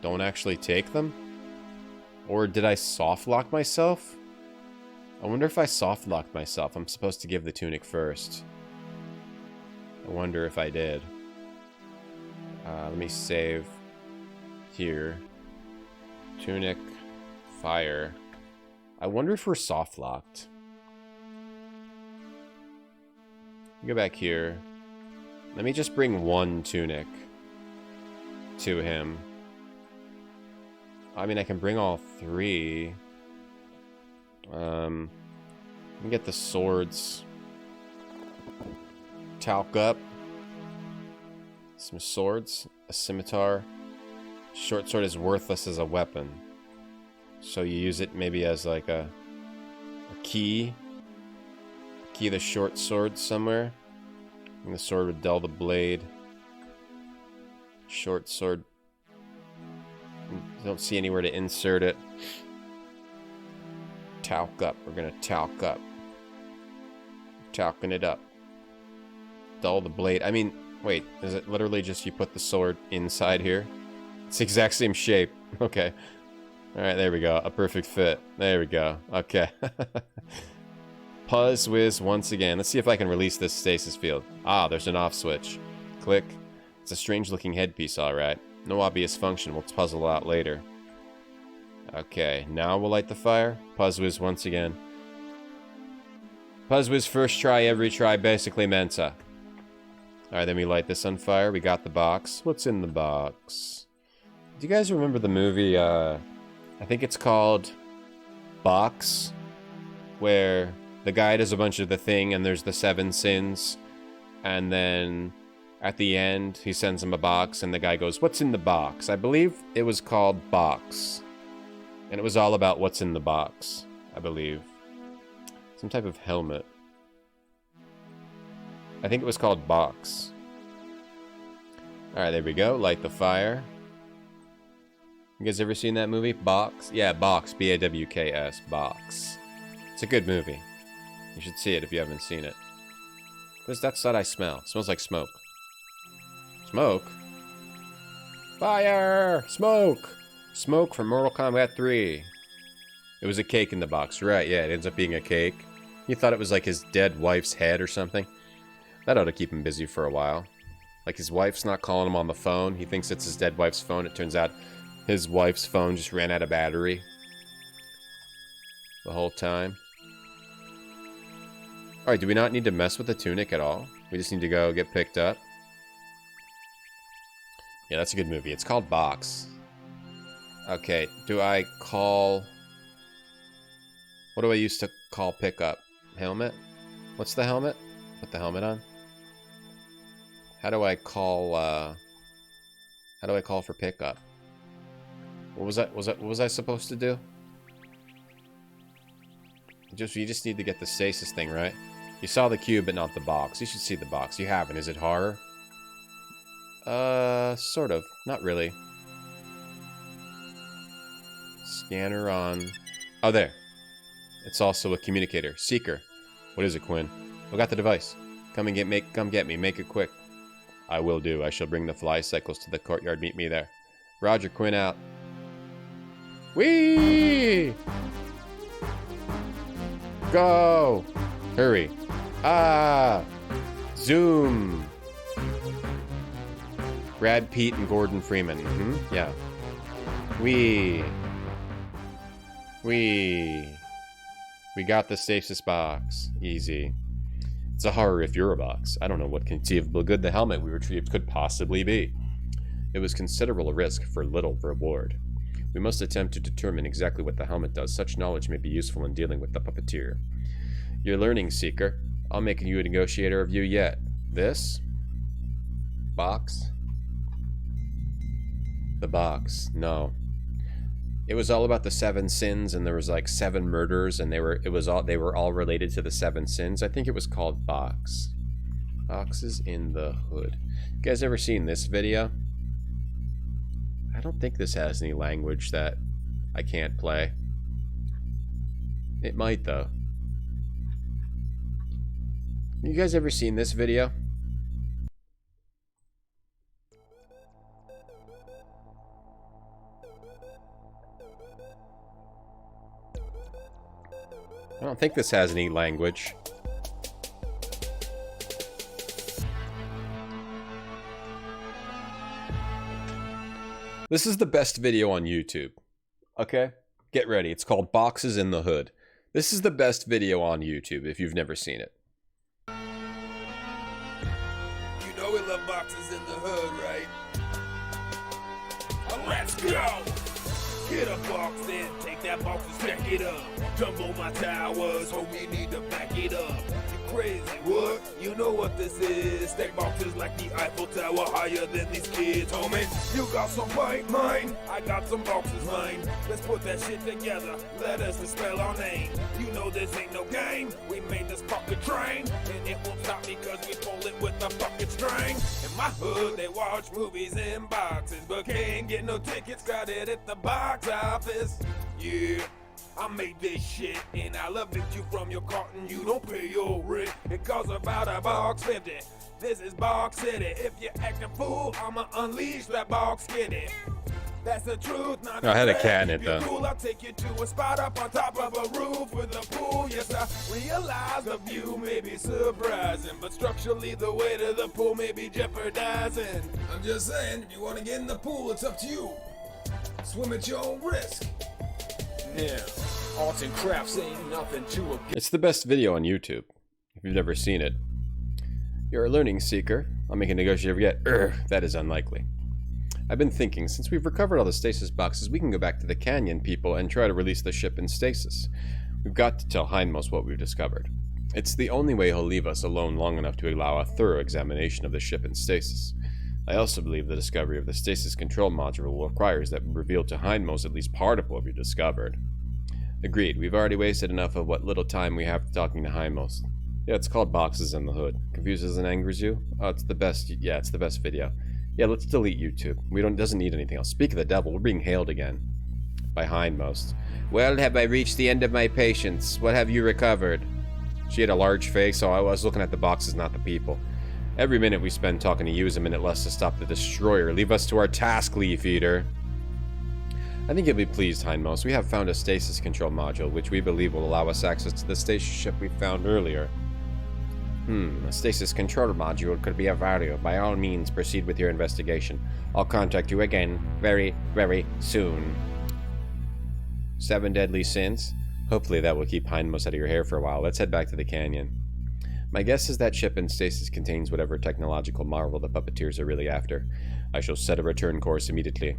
Don't actually take them? Or did I soft lock myself? I wonder if I soft locked myself. I'm supposed to give the tunic first. I wonder if I did. Let me save here. Tunic, fire. I wonder if we're soft locked. Go back here. Let me just bring one tunic to him. I mean, I can bring all three. Let me get the swords. Talc up. Some swords. A scimitar. Short sword is worthless as a weapon. So you use it maybe as like a key. Key the short sword somewhere. And the sword would dull the blade. Short sword. Don't see anywhere to insert it. Talc up. We're gonna talc up. Talcing it up. Dull the blade. I mean, wait. Is it literally just you put the sword inside here? It's the exact same shape. Okay. Alright, there we go. A perfect fit. There we go. Okay. Puzz whiz once again. Let's see if I can release this stasis field. Ah, there's an off switch. Click. It's a strange looking headpiece, alright. No obvious function. We'll puzzle it out later. Okay, now we'll light the fire. Puzz whiz once again. Puzz whiz first try, every try, basically Mensa. Alright, then we light this on fire. We got the box. What's in the box? Do you guys remember the movie, I think it's called Box? Where the guy does a bunch of the thing and there's the 7 sins. And then at the end, he sends him a box and the guy goes, "What's in the box?" I believe it was called Box. And it was all about what's in the box, I believe. Some type of helmet. I think it was called Box. Alright, there we go. Light the fire. You guys ever seen that movie? Box? Yeah, Box. B-A-W-K-S. Box. It's a good movie. You should see it if you haven't seen it. What is that I smell? It smells like smoke. Smoke? Fire! Smoke! Smoke from Mortal Kombat 3. It was a cake in the box. Right, yeah, it ends up being a cake. He thought it was like his dead wife's head or something. That ought to keep him busy for a while. Like his wife's not calling him on the phone. He thinks it's his dead wife's phone. It turns out his wife's phone just ran out of battery. The whole time. Alright, do we not need to mess with the tunic at all? We just need to go get picked up? Yeah, that's a good movie. It's called Box. Okay, do I call... What do I use to call pickup? Helmet? What's the helmet? Put the helmet on. How do I call, how do I call for pickup? What was I supposed to do? You just need to get the stasis thing, right? You saw the cube, but not the box. You should see the box. You haven't. Is it horror? Sort of. Not really. Scanner on... Oh, there. It's also a communicator. Seeker. What is it, Quinn? I got the device. Come get me. Make it quick. I will do. I shall bring the fly cycles to the courtyard. Meet me there. Roger, Quinn out. Whee! Go! Hurry. Ah! Zoom! Brad Pitt and Gordon Freeman. Mm-hmm. Yeah. Wee. We got the stasis box. Easy. It's a horror if you're a box. I don't know what conceivable good the helmet we retrieved could possibly be. It was considerable risk for little reward. We must attempt to determine exactly what the helmet does. Such knowledge may be useful in dealing with the puppeteer. You're learning, Seeker. I'll make you a negotiator of you yet. This? Box? The box. No. It was all about the 7 sins, and there was like 7 murders, and they were all related to the 7 sins. I think it was called Box. Boxes in the Hood. You guys ever seen this video? I don't think this has any language that I can't play. It might though. You guys ever seen this video? I don't think this has any language. This is the best video on YouTube. Okay? Get ready. It's called Boxes in the Hood. This is the best video on YouTube if you've never seen it. You know we love boxes in the hood, right? Let's go! Get a box in, take that box and stack it up. Jump on my towers, homie, you need to back it up. You crazy, what? You know what this is. Stack boxes like the Eiffel Tower, higher than these kids, homie. You got some white mine, I got some boxes mine. Let's put that shit together, let us spell our name. You know this ain't no game, we made this pocket train. And it won't stop because we pull it with a pocket string. In my hood, they watch movies in boxes, but can't get no tickets, got it at the box office. Yeah, I made this shit and I'll evict you from your carton. You don't pay your rent. It costs about $1.50. This is Box City. If you act a fool, I'ma unleash that box kitty. That's the truth. Not I had a cat in it though. Cool, I'll take you to a spot up on top of a roof with a pool. Yes, I realize the view may be surprising, but structurally the weight of the pool may be jeopardizing. I'm just saying, if you want to get in the pool, it's up to you. Swim at your own risk. Yeah, arts and crafts ain't nothing to a... It's the best video on YouTube, if you've never seen it. You're a learning seeker. I'll make a negotiator yet. That is unlikely. I've been thinking, since we've recovered all the stasis boxes, we can go back to the canyon people and try to release the ship in stasis. We've got to tell Hindmost what we've discovered. It's the only way he'll leave us alone long enough to allow a thorough examination of the ship in stasis. I also believe the discovery of the stasis control module requires that we reveal to Hindmost at least part of what we've discovered. Agreed. We've already wasted enough of what little time we have talking to Hindmost. Yeah, it's called Boxes in the Hood. Confuses and angers you? Oh, it's the best. Yeah, it's the best video. Yeah, let's delete YouTube. Doesn't need anything else. Speak of the devil, we're being hailed again. By Hindmost. Well, have I reached the end of my patience? What have you recovered? She had a large face, so I was looking at the boxes, not the people. Every minute we spend talking to you is a minute less to stop the destroyer. Leave us to our task, Leaf Eater. I think you'll be pleased, Hindmost. We have found a stasis control module, which we believe will allow us access to the stasis ship we found earlier. A stasis control module could be of value. By all means, proceed with your investigation. I'll contact you again very, very soon. 7 deadly sins. Hopefully that will keep Hindmost out of your hair for a while. Let's head back to the canyon. My guess is that ship in stasis contains whatever technological marvel the puppeteers are really after. I shall set a return course immediately.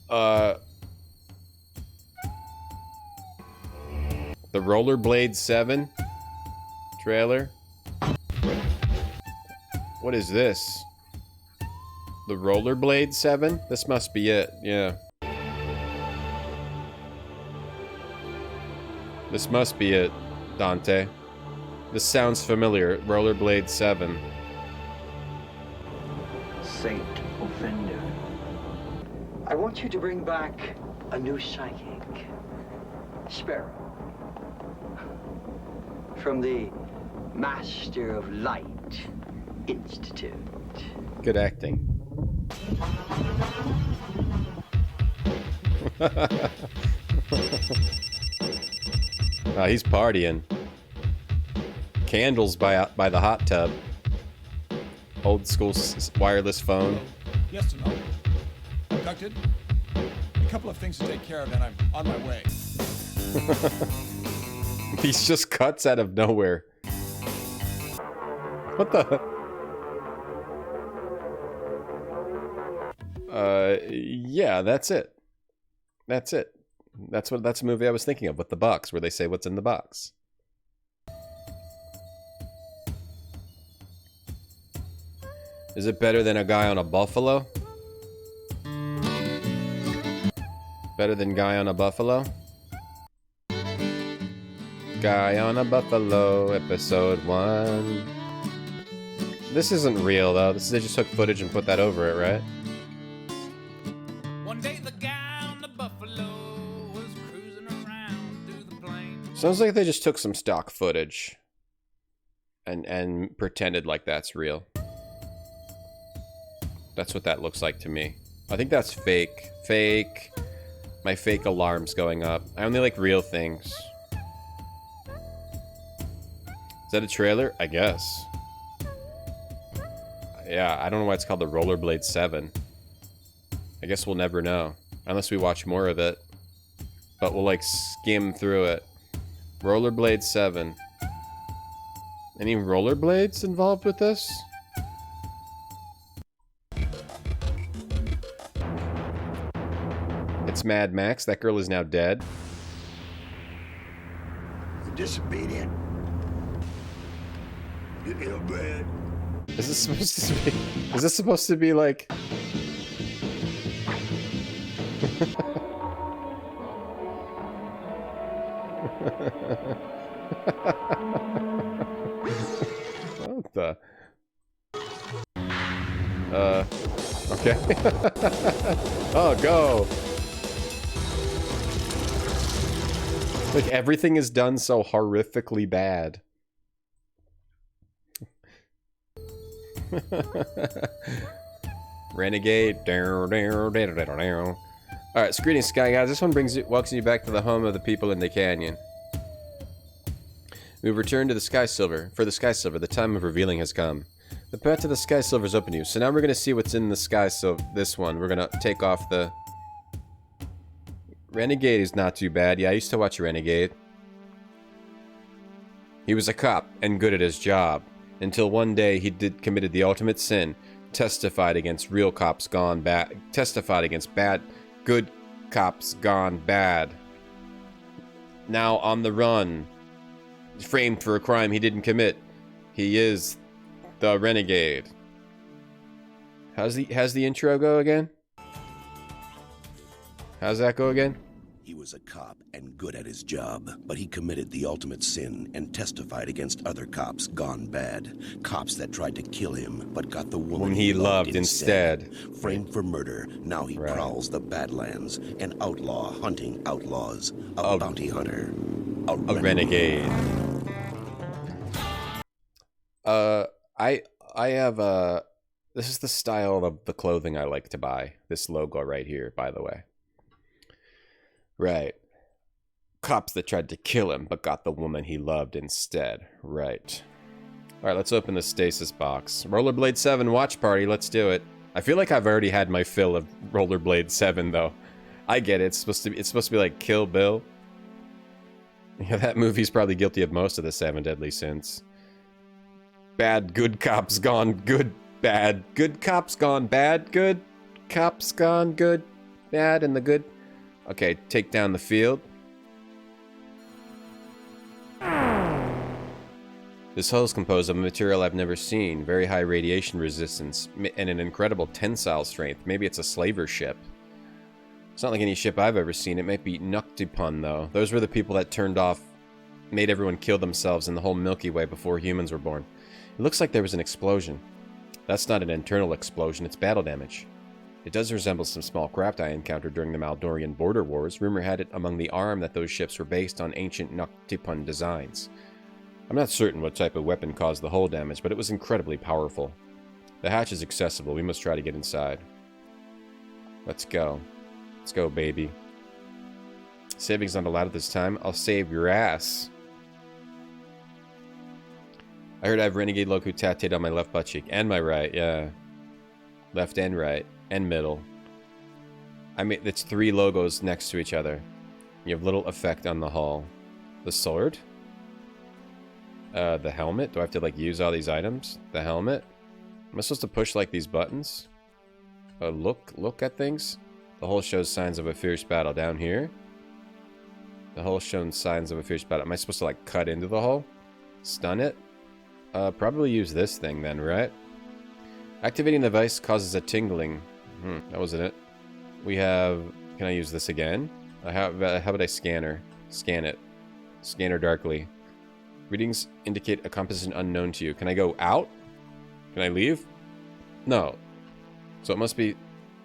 The Rollerblade 7 trailer? What is this? The Rollerblade 7? This must be it, yeah. This must be it, Dante. This sounds familiar. Rollerblade 7. Saint Offender. I want you to bring back a new psychic. Sparrow. From the Master of Light Institute. Good acting. He's partying. Candles by the hot tub. Old school wireless phone. Yes to no. Abducted. A couple of things to take care of, and I'm on my way. He's just cuts out of nowhere. What the? Yeah, that's it. That's it. That's a movie I was thinking of with the box, where they say what's in the box. Is it better than a guy on a buffalo? Better than guy on a buffalo? Guy on a buffalo, episode 1. This isn't real though. They just took footage and put that over it, right? One day the guy on the buffalo was cruising around through the plains. Sounds like they just took some stock footage and pretended like that's real. That's what that looks like to me. I think that's fake. Fake. My fake alarm's going up. I only like real things. Is that a trailer? I guess. Yeah, I don't know why it's called the Rollerblade 7. I guess we'll never know. Unless we watch more of it. But we'll like skim through it. Rollerblade 7. Any rollerblades involved with this? It's Mad Max. That girl is now dead. You're disobedient. You're ill-bred. Is this supposed to be? Is this supposed to be like? What the? Okay. Oh, go. Like, everything is done so horrifically bad. Renegade. Alright, greetings, Sky guys. This one welcomes you back to the home of the people in the canyon. We've returned to the Sky Silver. For the Sky Silver, the time of revealing has come. The path to the Sky Silver is open to you. So now we're going to see what's in the Sky Silver. This one. We're going to take off the... Renegade is not too bad. Yeah, I used to watch Renegade. He was a cop and good at his job. Until one day he committed the ultimate sin. Testified against real cops gone bad. Testified against good cops gone bad. Now on the run. Framed for a crime he didn't commit. He is the Renegade. How's the intro go again? How's that go again? He was a cop and good at his job, but he committed the ultimate sin and testified against other cops gone bad. Cops that tried to kill him, but got the woman he loved instead. Framed for murder, now he prowls the Badlands, an outlaw hunting outlaws, a bounty hunter, a renegade. I I have this is the style of the clothing I like to buy. This logo right here, by the way. Right. Cops that tried to kill him, but got the woman he loved instead. Right. Alright, let's open the stasis box. Rollerblade 7 watch party, let's do it. I feel like I've already had my fill of Rollerblade 7, though. I get it, it's supposed to be like Kill Bill. Yeah, that movie's probably guilty of most of the 7 deadly sins. Bad, good cops gone good, bad. Good cops gone bad, good. Cops gone good, bad, and the good. Okay, take down the field. This hull is composed of a material I've never seen. Very high radiation resistance and an incredible tensile strength. Maybe it's a slaver ship. It's not like any ship I've ever seen. It might be Nuktipun, though. Those were the people that made everyone kill themselves in the whole Milky Way before humans were born. It looks like there was an explosion. That's not an internal explosion, it's battle damage. It does resemble some small craft I encountered during the Maldorian border wars. Rumor had it among the arm that those ships were based on ancient Nuktipun designs. I'm not certain what type of weapon caused the hull damage, but it was incredibly powerful. The hatch is accessible. We must try to get inside. Let's go. Let's go, baby. Saving's not allowed at this time. I'll save your ass. I heard I have Renegade logo tattooed on my left butt cheek. And my right, yeah. Left and right. And middle. I mean, it's 3 logos next to each other. You have little effect on the hull. The sword? The helmet? Do I have to, like, use all these items? The helmet? Am I supposed to push, like, these buttons? Look at things? The hull shows signs of a fierce battle down here. The hull shows signs of a fierce battle. Am I supposed to, like, cut into the hull? Stun it? Probably use this thing then, right? Activating the device causes a tingling. That wasn't it. We have... Can I use this again? How about I scan her? Scan it. Scan her darkly. Readings indicate a composition unknown to you. Can I go out? Can I leave? No. So it must be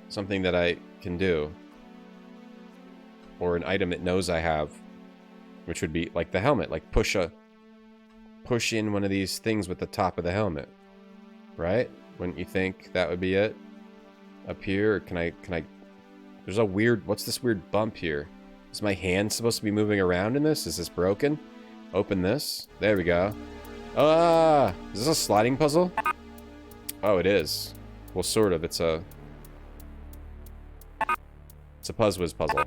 something that I can do. Or an item it knows I have. Which would be like the helmet. Like push in one of these things with the top of the helmet. Right? Wouldn't you think that would be it? Up here? Or can I... There's a weird... What's this weird bump here? Is my hand supposed to be moving around in this? Is this broken? Open this. There we go. Ah! Is this a sliding puzzle? Oh, it is. Well, sort of. It's a Puzzwiz puzzle.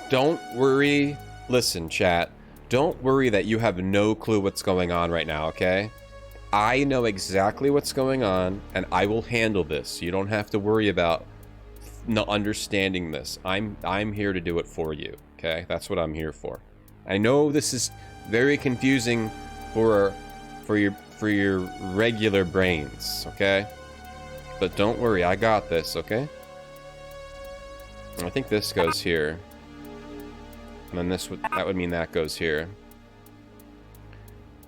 Don't worry. Listen, chat. Don't worry that you have no clue what's going on right now, okay? I know exactly what's going on, and I will handle this. You don't have to worry about not understanding this. I'm here to do it for you, okay? That's what I'm here for. I know this is very confusing for your regular brains, okay? But don't worry, I got this, okay? I think this goes here. And then that would mean that goes here.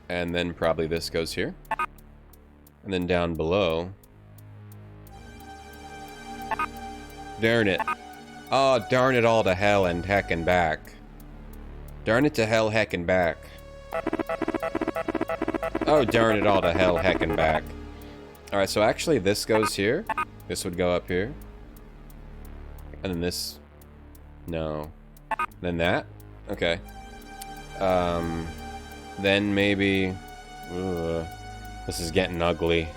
And then probably this goes here. And then down below. Darn it. Oh, darn it all to hell and heck and back. Darn it to hell, heck and back. Oh, darn it all to hell, heck and back. Alright, so actually this goes here. This would go up here. And then this... No. Then that? Okay. Then maybe... this is getting ugly.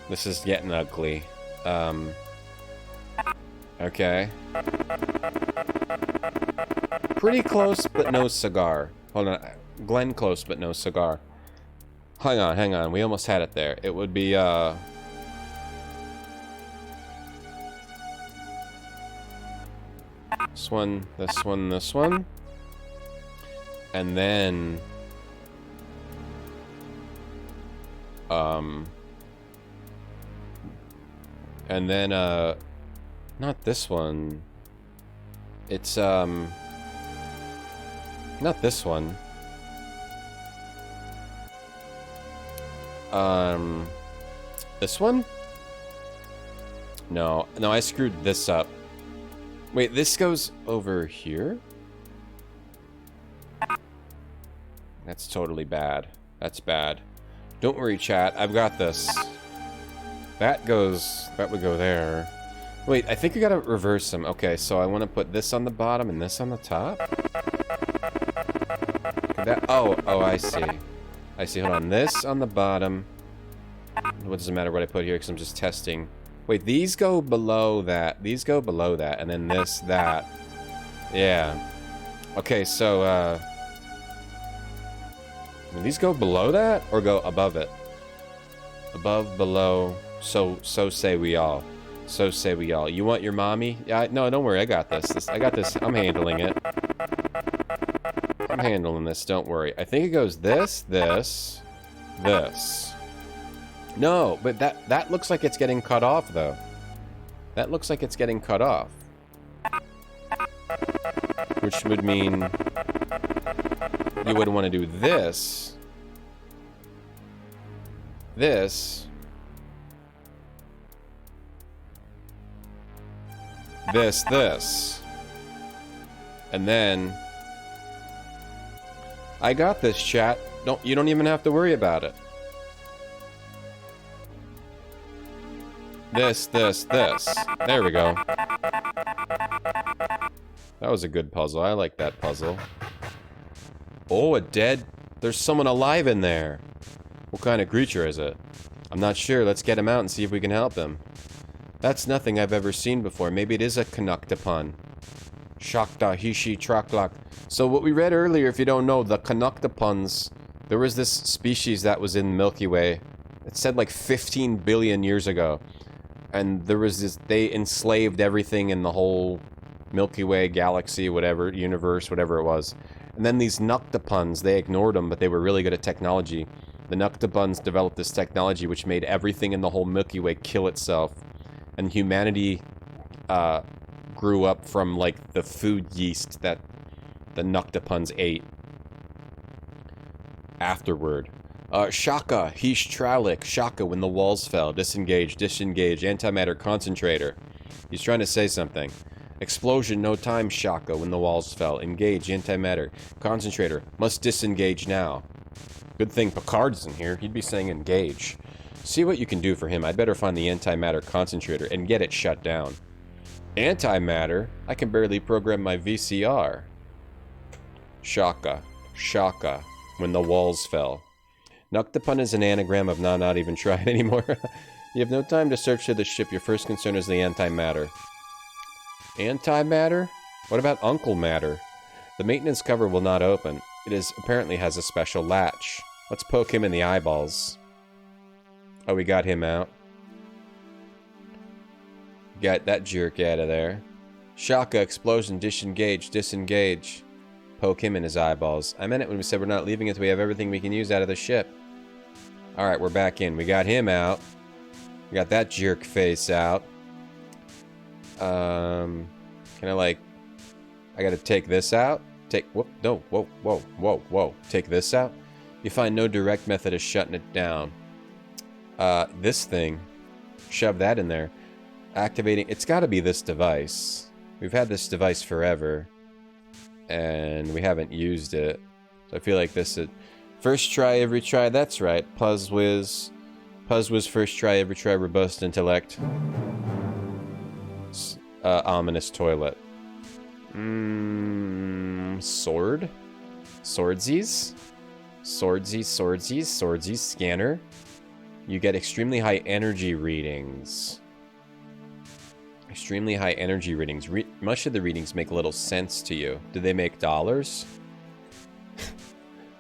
This is getting ugly. Okay. Pretty close, but no cigar. Hold on. Glenn close, but no cigar. Hang on. We almost had it there. It would be, this one, this one, this one. And then... And then, not this one. It's, not this one. This one? No, I screwed this up. Wait, this goes over here? That's totally bad. That's bad. Don't worry, chat. I've got this. That would go there. Wait, I think we gotta reverse them. Okay, so I want to put this on the bottom and this on the top? Oh, I see. I see, hold on. This on the bottom. What does it matter what I put here, because I'm just testing. Wait, these go below that. These go below that, and then this, that. Yeah. Okay, so, these go below that, or go above it? Above, below, so say we all. So say we all. You want your mommy? Yeah, no, don't worry, I got this. I got this, I'm handling it. I'm handling this, don't worry. I think it goes this, this, this. No, but that looks like it's getting cut off, though. That looks like it's getting cut off. Which would mean you would want to do this. This. This. And then I got this, chat. You don't even have to worry about it. This. There we go. That was a good puzzle. I like that puzzle. Oh, there's someone alive in there. What kind of creature is it? I'm not sure. Let's get him out and see if we can help him. That's nothing I've ever seen before. Maybe it is a Canuctopun. Shakta, Hishi, Traklak. So what we read earlier, if you don't know, the Canuctopuns, there was this species that was in the Milky Way. It said like 15 billion years ago. And there was this, they enslaved everything in the whole Milky Way, galaxy, whatever, universe, whatever it was. And then these Noctopuns, they ignored them, but they were really good at technology. The Noctopuns developed this technology which made everything in the whole Milky Way kill itself. And humanity grew up from, like, the food yeast that the Noctopuns ate. Afterward. Shaka, Hish Tralik, Shaka when the walls fell, disengage, antimatter concentrator. He's trying to say something. Explosion, no time, Shaka when the walls fell, engage, antimatter, concentrator, must disengage now. Good thing Picard's in here, he'd be saying engage. See what you can do for him. I'd better find the antimatter concentrator and get it shut down. Antimatter? I can barely program my VCR. Shaka, when the walls fell. Noctopun is an anagram of not even trying anymore. You have no time to search through the ship. Your first concern is the antimatter. Antimatter? What about Uncle Matter? The maintenance cover will not open. It apparently has a special latch. Let's poke him in the eyeballs. Oh, we got him out. Got that jerk out of there. Shaka, explosion, disengage. Poke him in his eyeballs. I meant it when we said we're not leaving until we have everything we can use out of the ship. Alright, we're back in. We got him out. We got that jerk face out. Can I, like... I gotta take this out? Whoa. Take this out? You find no direct method of shutting it down. This thing. Shove that in there. Activating... It's gotta be this device. We've had this device forever. And we haven't used it. So I feel like this is... First try, every try, that's right. Puzzwiz, first try, every try, robust intellect. Ominous toilet. Sword? Swordsies, scanner. You get extremely high energy readings. Much of the readings make little sense to you. Do they make dollars?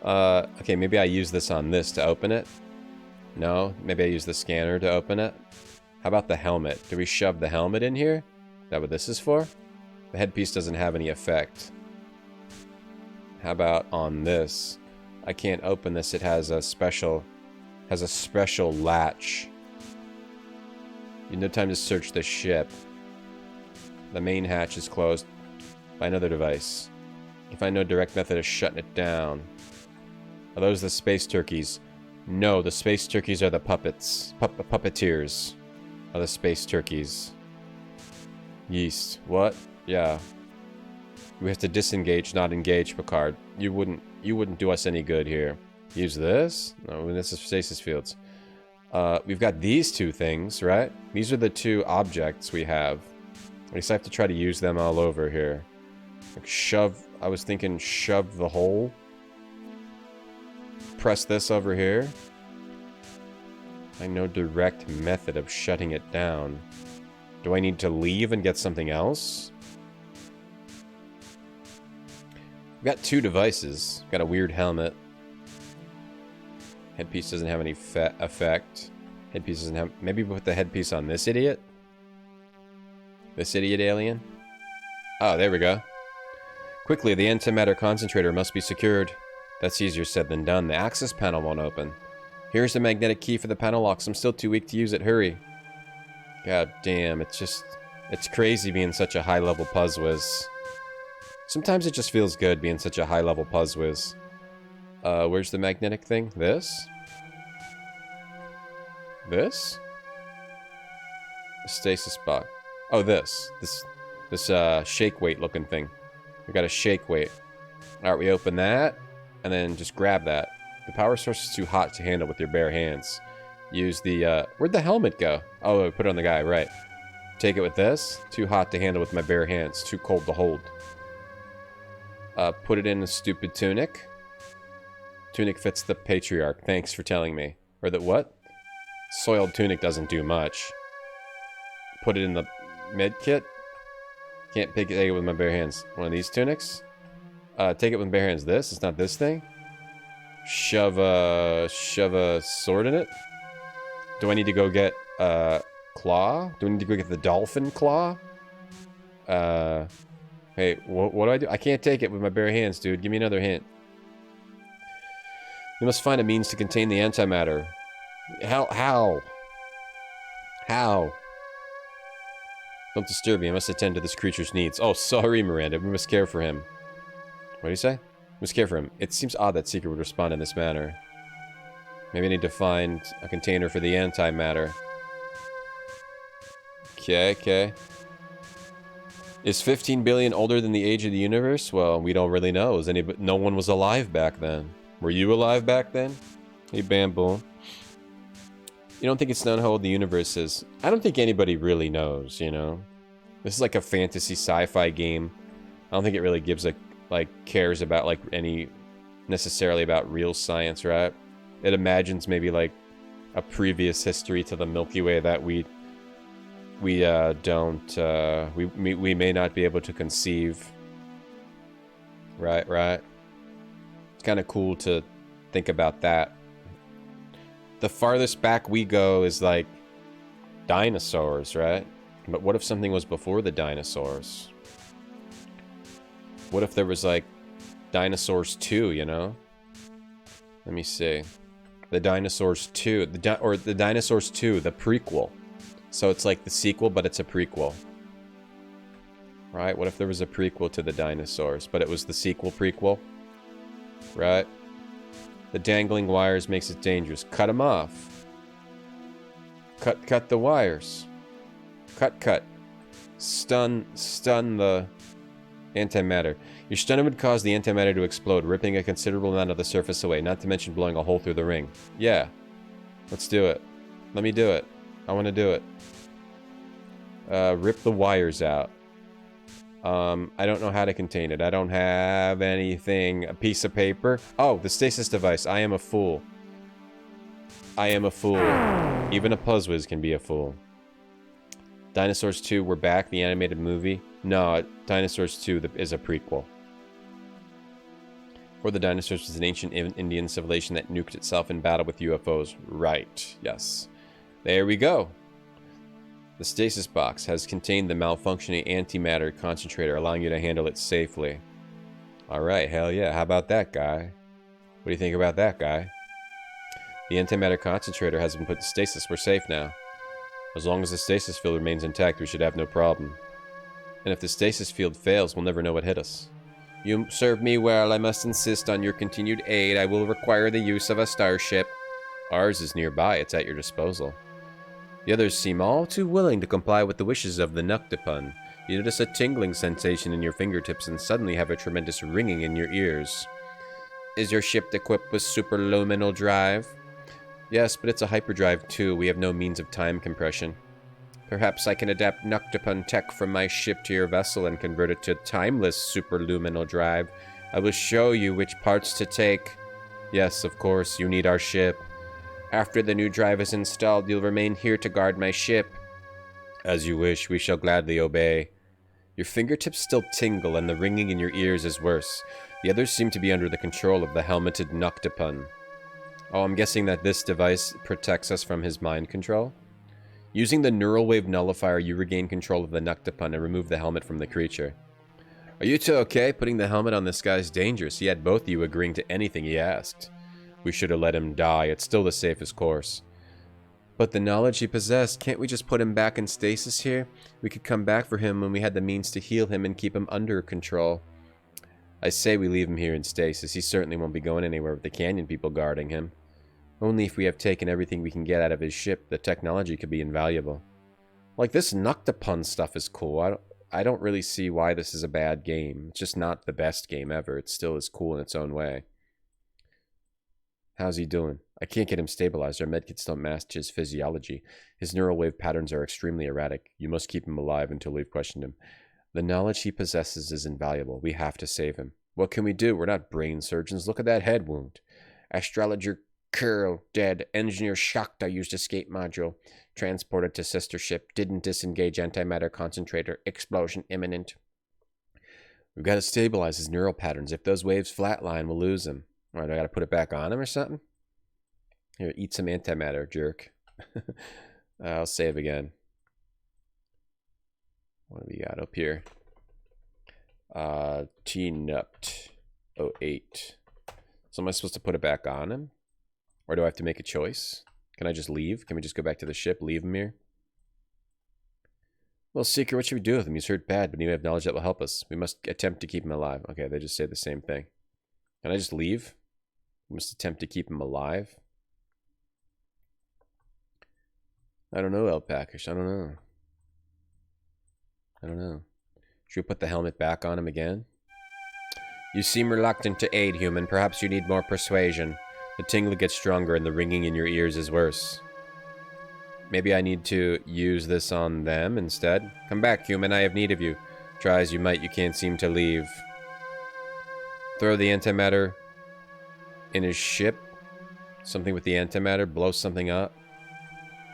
Okay, maybe I use this on this to open it. No, maybe I use the scanner to open it. How about the helmet? Do we shove the helmet in here? Is that what this is for? The headpiece doesn't have any effect. How about on this? I can't open this. It has a special latch. You have no time to search the ship. The main hatch is closed by another device. You find no direct method of shutting it down. Are those the space turkeys? No, the space turkeys are the puppets. Puppeteers are the space turkeys. Yeast. What? Yeah. We have to disengage, not engage, Picard. You wouldn't do us any good here. Use this? No, this is stasis fields. We've got these two things, right? These are the two objects we have. At least I have to try to use them all over here. Like shove, I was thinking shove the hole. Press this over here. I know direct method of shutting it down. Do I need to leave and get something else? We've got two devices. Got a weird helmet. Headpiece doesn't have any effect. Headpiece doesn't have... Maybe put the headpiece on this idiot? This idiot alien? Oh, there we go. Quickly, the antimatter concentrator must be secured. That's easier said than done. The access panel won't open. Here's the magnetic key for the panel locks. I'm still too weak to use it. Hurry. God damn, it's just... It's crazy being such a high-level puzzwiz. Sometimes it just feels good being such a high-level puzzwiz. Where's the magnetic thing? This? This? The stasis box. Oh, this shake weight looking thing. We got a shake weight. Alright, we open that, and then just grab that. The power source is too hot to handle with your bare hands. Use the, where'd the helmet go? Oh, put it on the guy, right. Take it with this. Too hot to handle with my bare hands. Too cold to hold. Put it in the stupid tunic. Tunic fits the Patriarch. Thanks for telling me. Or the what? Soiled tunic doesn't do much. Put it in the med kit. Can't take it with my bare hands. One of these tunics. Take it with bare hands. This? It's not this thing? Shove a sword in it? Do I need to go get claw? Do I need to go get the dolphin claw? Hey, what do I do? I can't take it with my bare hands, dude. Give me another hint. You must find a means to contain the antimatter. How? Don't disturb me. I must attend to this creature's needs. Oh, sorry, Miranda. We must care for him. What do you say? We must care for him. It seems odd that Seeker would respond in this manner. Maybe I need to find a container for the antimatter. Okay. Is 15 billion older than the age of the universe? Well, we don't really know. No one was alive back then. Were you alive back then? Hey, Bamboo. You don't think it's known how old the universe is? I don't think anybody really knows, you know? This is like a fantasy sci-fi game. I don't think it really gives cares about necessarily about real science, right? It imagines maybe like a previous history to the Milky Way that we may not be able to conceive. Right. It's kind of cool to think about that. The farthest back we go is like dinosaurs, right? But what if something was before the dinosaurs? What if there was like Dinosaurs 2, you know? Let me see. The Dinosaurs 2, the Dinosaurs 2, the prequel. So it's like the sequel, but it's a prequel. Right? What if there was a prequel to the dinosaurs, but it was the sequel prequel? Right? The dangling wires makes it dangerous. Cut them off. Cut the wires. Cut. Stun the antimatter. Your stunning would cause the antimatter to explode, ripping a considerable amount of the surface away, not to mention blowing a hole through the ring. Yeah. Let's do it. Let me do it. I want to do it. Rip the wires out. I don't know how to contain it. I don't have anything. A piece of paper. Oh, the stasis device. I am a fool. I am a fool. Even a puzzwiz can be a fool. Dinosaurs 2, we're back. The animated movie. No, Dinosaurs 2 is a prequel. For the dinosaurs was an ancient Indian civilization that nuked itself in battle with UFOs. Right. Yes. There we go. The stasis box has contained the malfunctioning antimatter concentrator, allowing you to handle it safely. Alright, hell yeah. How about that, guy? What do you think about that, guy? The antimatter concentrator has been put to stasis. We're safe now. As long as the stasis field remains intact, we should have no problem. And if the stasis field fails, we'll never know what hit us. You serve me well. I must insist on your continued aid. I will require the use of a starship. Ours is nearby. It's at your disposal. The others seem all too willing to comply with the wishes of the Nuktapun. You notice a tingling sensation in your fingertips and suddenly have a tremendous ringing in your ears. Is your ship equipped with superluminal drive? Yes, but it's a hyperdrive too. We have no means of time compression. Perhaps I can adapt Noctipun tech from my ship to your vessel and convert it to timeless superluminal drive. I will show you which parts to take. Yes, of course, you need our ship. After the new drive is installed, you'll remain here to guard my ship. As you wish, we shall gladly obey. Your fingertips still tingle, and the ringing in your ears is worse. The others seem to be under the control of the helmeted Noctipun. Oh, I'm guessing that this device protects us from his mind control? Using the neural wave nullifier, you regain control of the Noctipun and remove the helmet from the creature. Are you two okay? Putting the helmet on this guy is dangerous. He had both of you agreeing to anything he asked. We should have let him die. It's still the safest course. But the knowledge he possessed, can't we just put him back in stasis here? We could come back for him when we had the means to heal him and keep him under control. I say we leave him here in stasis. He certainly won't be going anywhere with the canyon people guarding him. Only if we have taken everything we can get out of his ship, the technology could be invaluable. Like, this Noctipun stuff is cool. I don't really see why this is a bad game. It's just not the best game ever. It still is cool in its own way. How's he doing? I can't get him stabilized. Our medkits don't match his physiology. His neural wave patterns are extremely erratic. You must keep him alive until we've questioned him. The knowledge he possesses is invaluable. We have to save him. What can we do? We're not brain surgeons. Look at that head wound. Astrologer Curl, dead. Engineer Shakta used escape module. Transported to sister ship. Didn't disengage antimatter concentrator. Explosion imminent. We've got to stabilize his neural patterns. If those waves flatline, we'll lose him. Alright, I got to put it back on him or something? Here, eat some antimatter, jerk. I'll save again. What do we got up here? T-Nupt 08. So am I supposed to put it back on him? Or do I have to make a choice? Can I just leave? Can we just go back to the ship, leave him here? Well, Seeker, what should we do with him? He's hurt bad, but we have knowledge that will help us. We must attempt to keep him alive. Okay, they just say the same thing. Can I just leave? We must attempt to keep him alive. I don't know, Alpacish. I don't know. I don't know. Should we put the helmet back on him again? You seem reluctant to aid, human. Perhaps you need more persuasion. The tingle gets stronger and the ringing in your ears is worse. Maybe I need to use this on them instead. Come back, human. I have need of you. Try as you might, you can't seem to leave. Throw the antimatter in his ship. Something with the antimatter. Blow something up.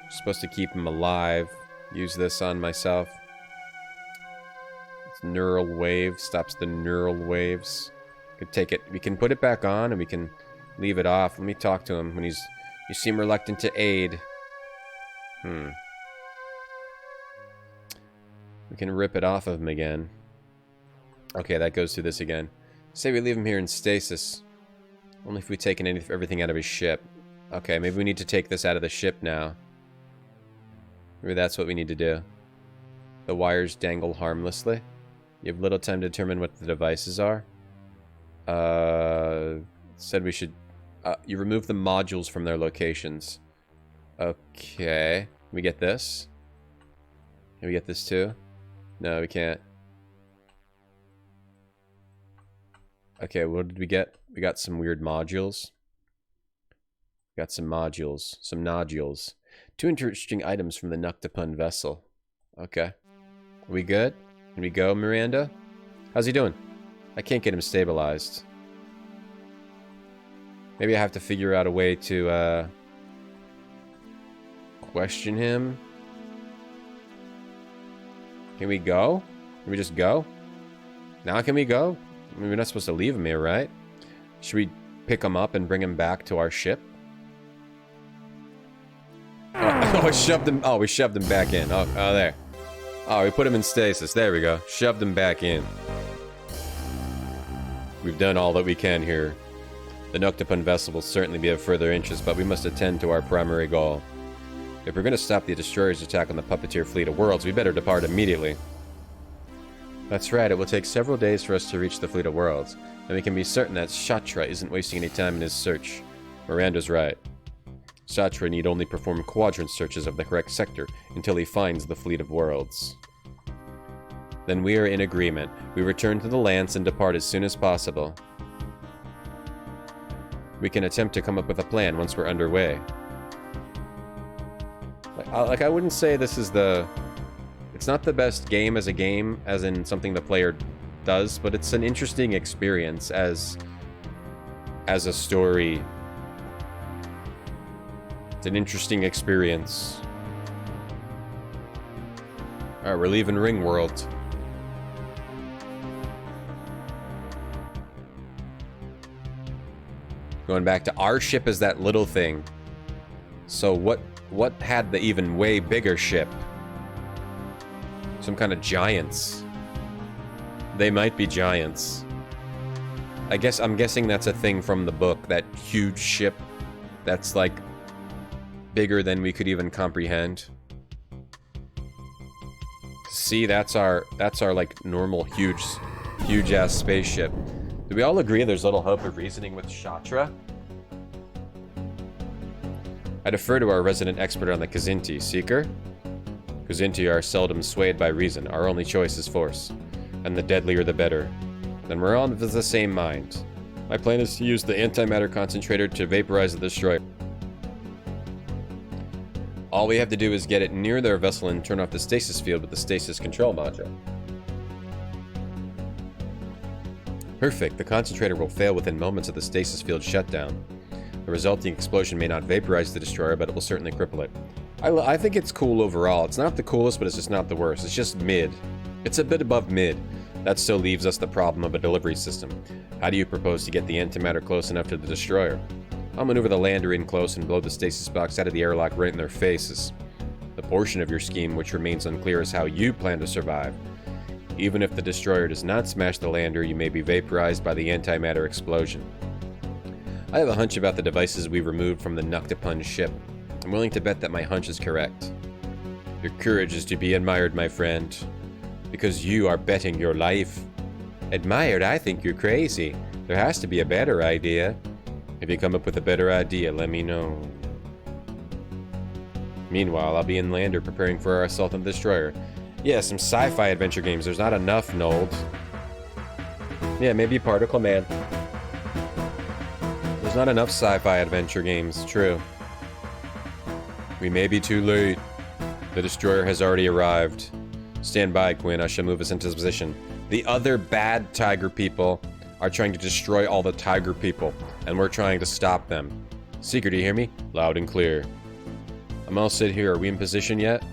Supposed to keep him alive. Use this on myself. It's neural wave. Stops the neural waves. Could take it. We can put it back on and we can leave it off. Let me talk to him when he's... You seem reluctant to aid. We can rip it off of him again. Okay, that goes through this again. Say we leave him here in stasis. Only if we've taken everything out of his ship. Okay, maybe we need to take this out of the ship now. Maybe that's what we need to do. The wires dangle harmlessly. You have little time to determine what the devices are. Said we should... you remove the modules from their locations. Okay. Can we get this? Can we get this too? No, we can't. Okay, what did we get? We got some weird modules. We got some modules. Some nodules. 2 interesting items from the Noctipun vessel. Okay. Are we good? Can we go, Miranda? How's he doing? I can't get him stabilized. Maybe I have to figure out a way to, question him. Can we go? Can we just go? Now can we go? I mean, we're not supposed to leave him here, right? Should we pick him up and bring him back to our ship? Oh, we shoved him back in. Oh, there. Oh, we put him in stasis. There we go. Shoved him back in. We've done all that we can here. The Noctipun vessel will certainly be of further interest, but we must attend to our primary goal. If we're going to stop the Destroyer's attack on the Puppeteer fleet of worlds, we better depart immediately. That's right, it will take several days for us to reach the fleet of worlds, and we can be certain that Shatra isn't wasting any time in his search. Miranda's right. Shatra need only perform quadrant searches of the correct sector until he finds the fleet of worlds. Then we are in agreement. We return to the Lance and depart as soon as possible. We can attempt to come up with a plan once we're underway. Like, I wouldn't say this is the... It's not the best game, as in something the player does, but it's an interesting experience as a story. It's an interesting experience. Alright, we're leaving Ringworld. Going back to our ship is that little thing. So what had the even way bigger ship? Some kind of giants. They might be giants. I'm guessing that's a thing from the book, that huge ship that's like bigger than we could even comprehend. See, that's our like normal huge ass spaceship. Do we all agree there's little hope of reasoning with Shatra? I defer to our resident expert on the Kzinti. Seeker? Kzinti are seldom swayed by reason. Our only choice is force. And the deadlier the better. Then we're all of the same mind. My plan is to use the antimatter concentrator to vaporize the destroyer. All we have to do is get it near their vessel and turn off the stasis field with the stasis control module. Perfect. The concentrator will fail within moments of the stasis field shutdown. The resulting explosion may not vaporize the destroyer, but it will certainly cripple it. I think it's cool overall. It's not the coolest, but it's just not the worst. It's just mid. It's a bit above mid. That still leaves us the problem of a delivery system. How do you propose to get the antimatter close enough to the destroyer? I'll maneuver the lander in close and blow the stasis box out of the airlock right in their faces. The portion of your scheme which remains unclear is how you plan to survive. Even if the destroyer does not smash the lander, you may be vaporized by the antimatter explosion. I have a hunch about the devices we removed from the Noctipun ship. I'm willing to bet that my hunch is correct. Your courage is to be admired, my friend, because you are betting your life. Admired? I think you're crazy. There has to be a better idea. If you come up with a better idea, let me know. Meanwhile, I'll be in lander preparing for our assault on the destroyer. Yeah, some sci-fi adventure games. There's not enough, Nold. Yeah, maybe Particle Man. There's not enough sci-fi adventure games, true. We may be too late. The destroyer has already arrived. Stand by, Quinn. I shall move us into position. The other bad tiger people are trying to destroy all the tiger people, and we're trying to stop them. Seeker, do you hear me? Loud and clear. I'm all set here. Are we in position yet?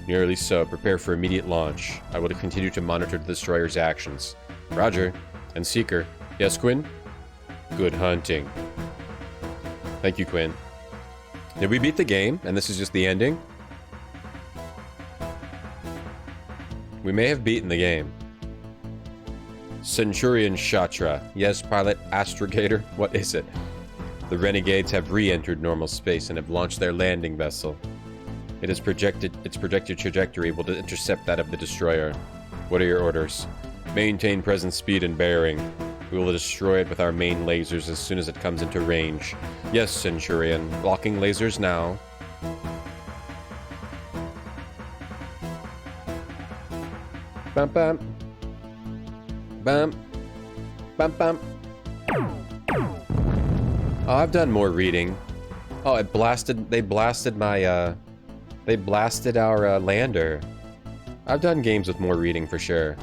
Nearly so. Prepare for immediate launch. I will continue to monitor the destroyer's actions. Roger. And Seeker. Yes, Quinn? Good hunting. Thank you, Quinn. Did we beat the game, and this is just the ending? We may have beaten the game. Centurion Shatra. Yes, pilot Astrogator. What is it? The renegades have re-entered normal space and have launched their landing vessel. Its projected trajectory will intercept that of the destroyer. What are your orders? Maintain present speed and bearing. We will destroy it with our main lasers as soon as it comes into range. Yes, Centurion. Blocking lasers now. Bum bum. Bum. Bum bum. Oh, I've done more reading. Oh, they blasted our lander. I've done games with more reading for sure.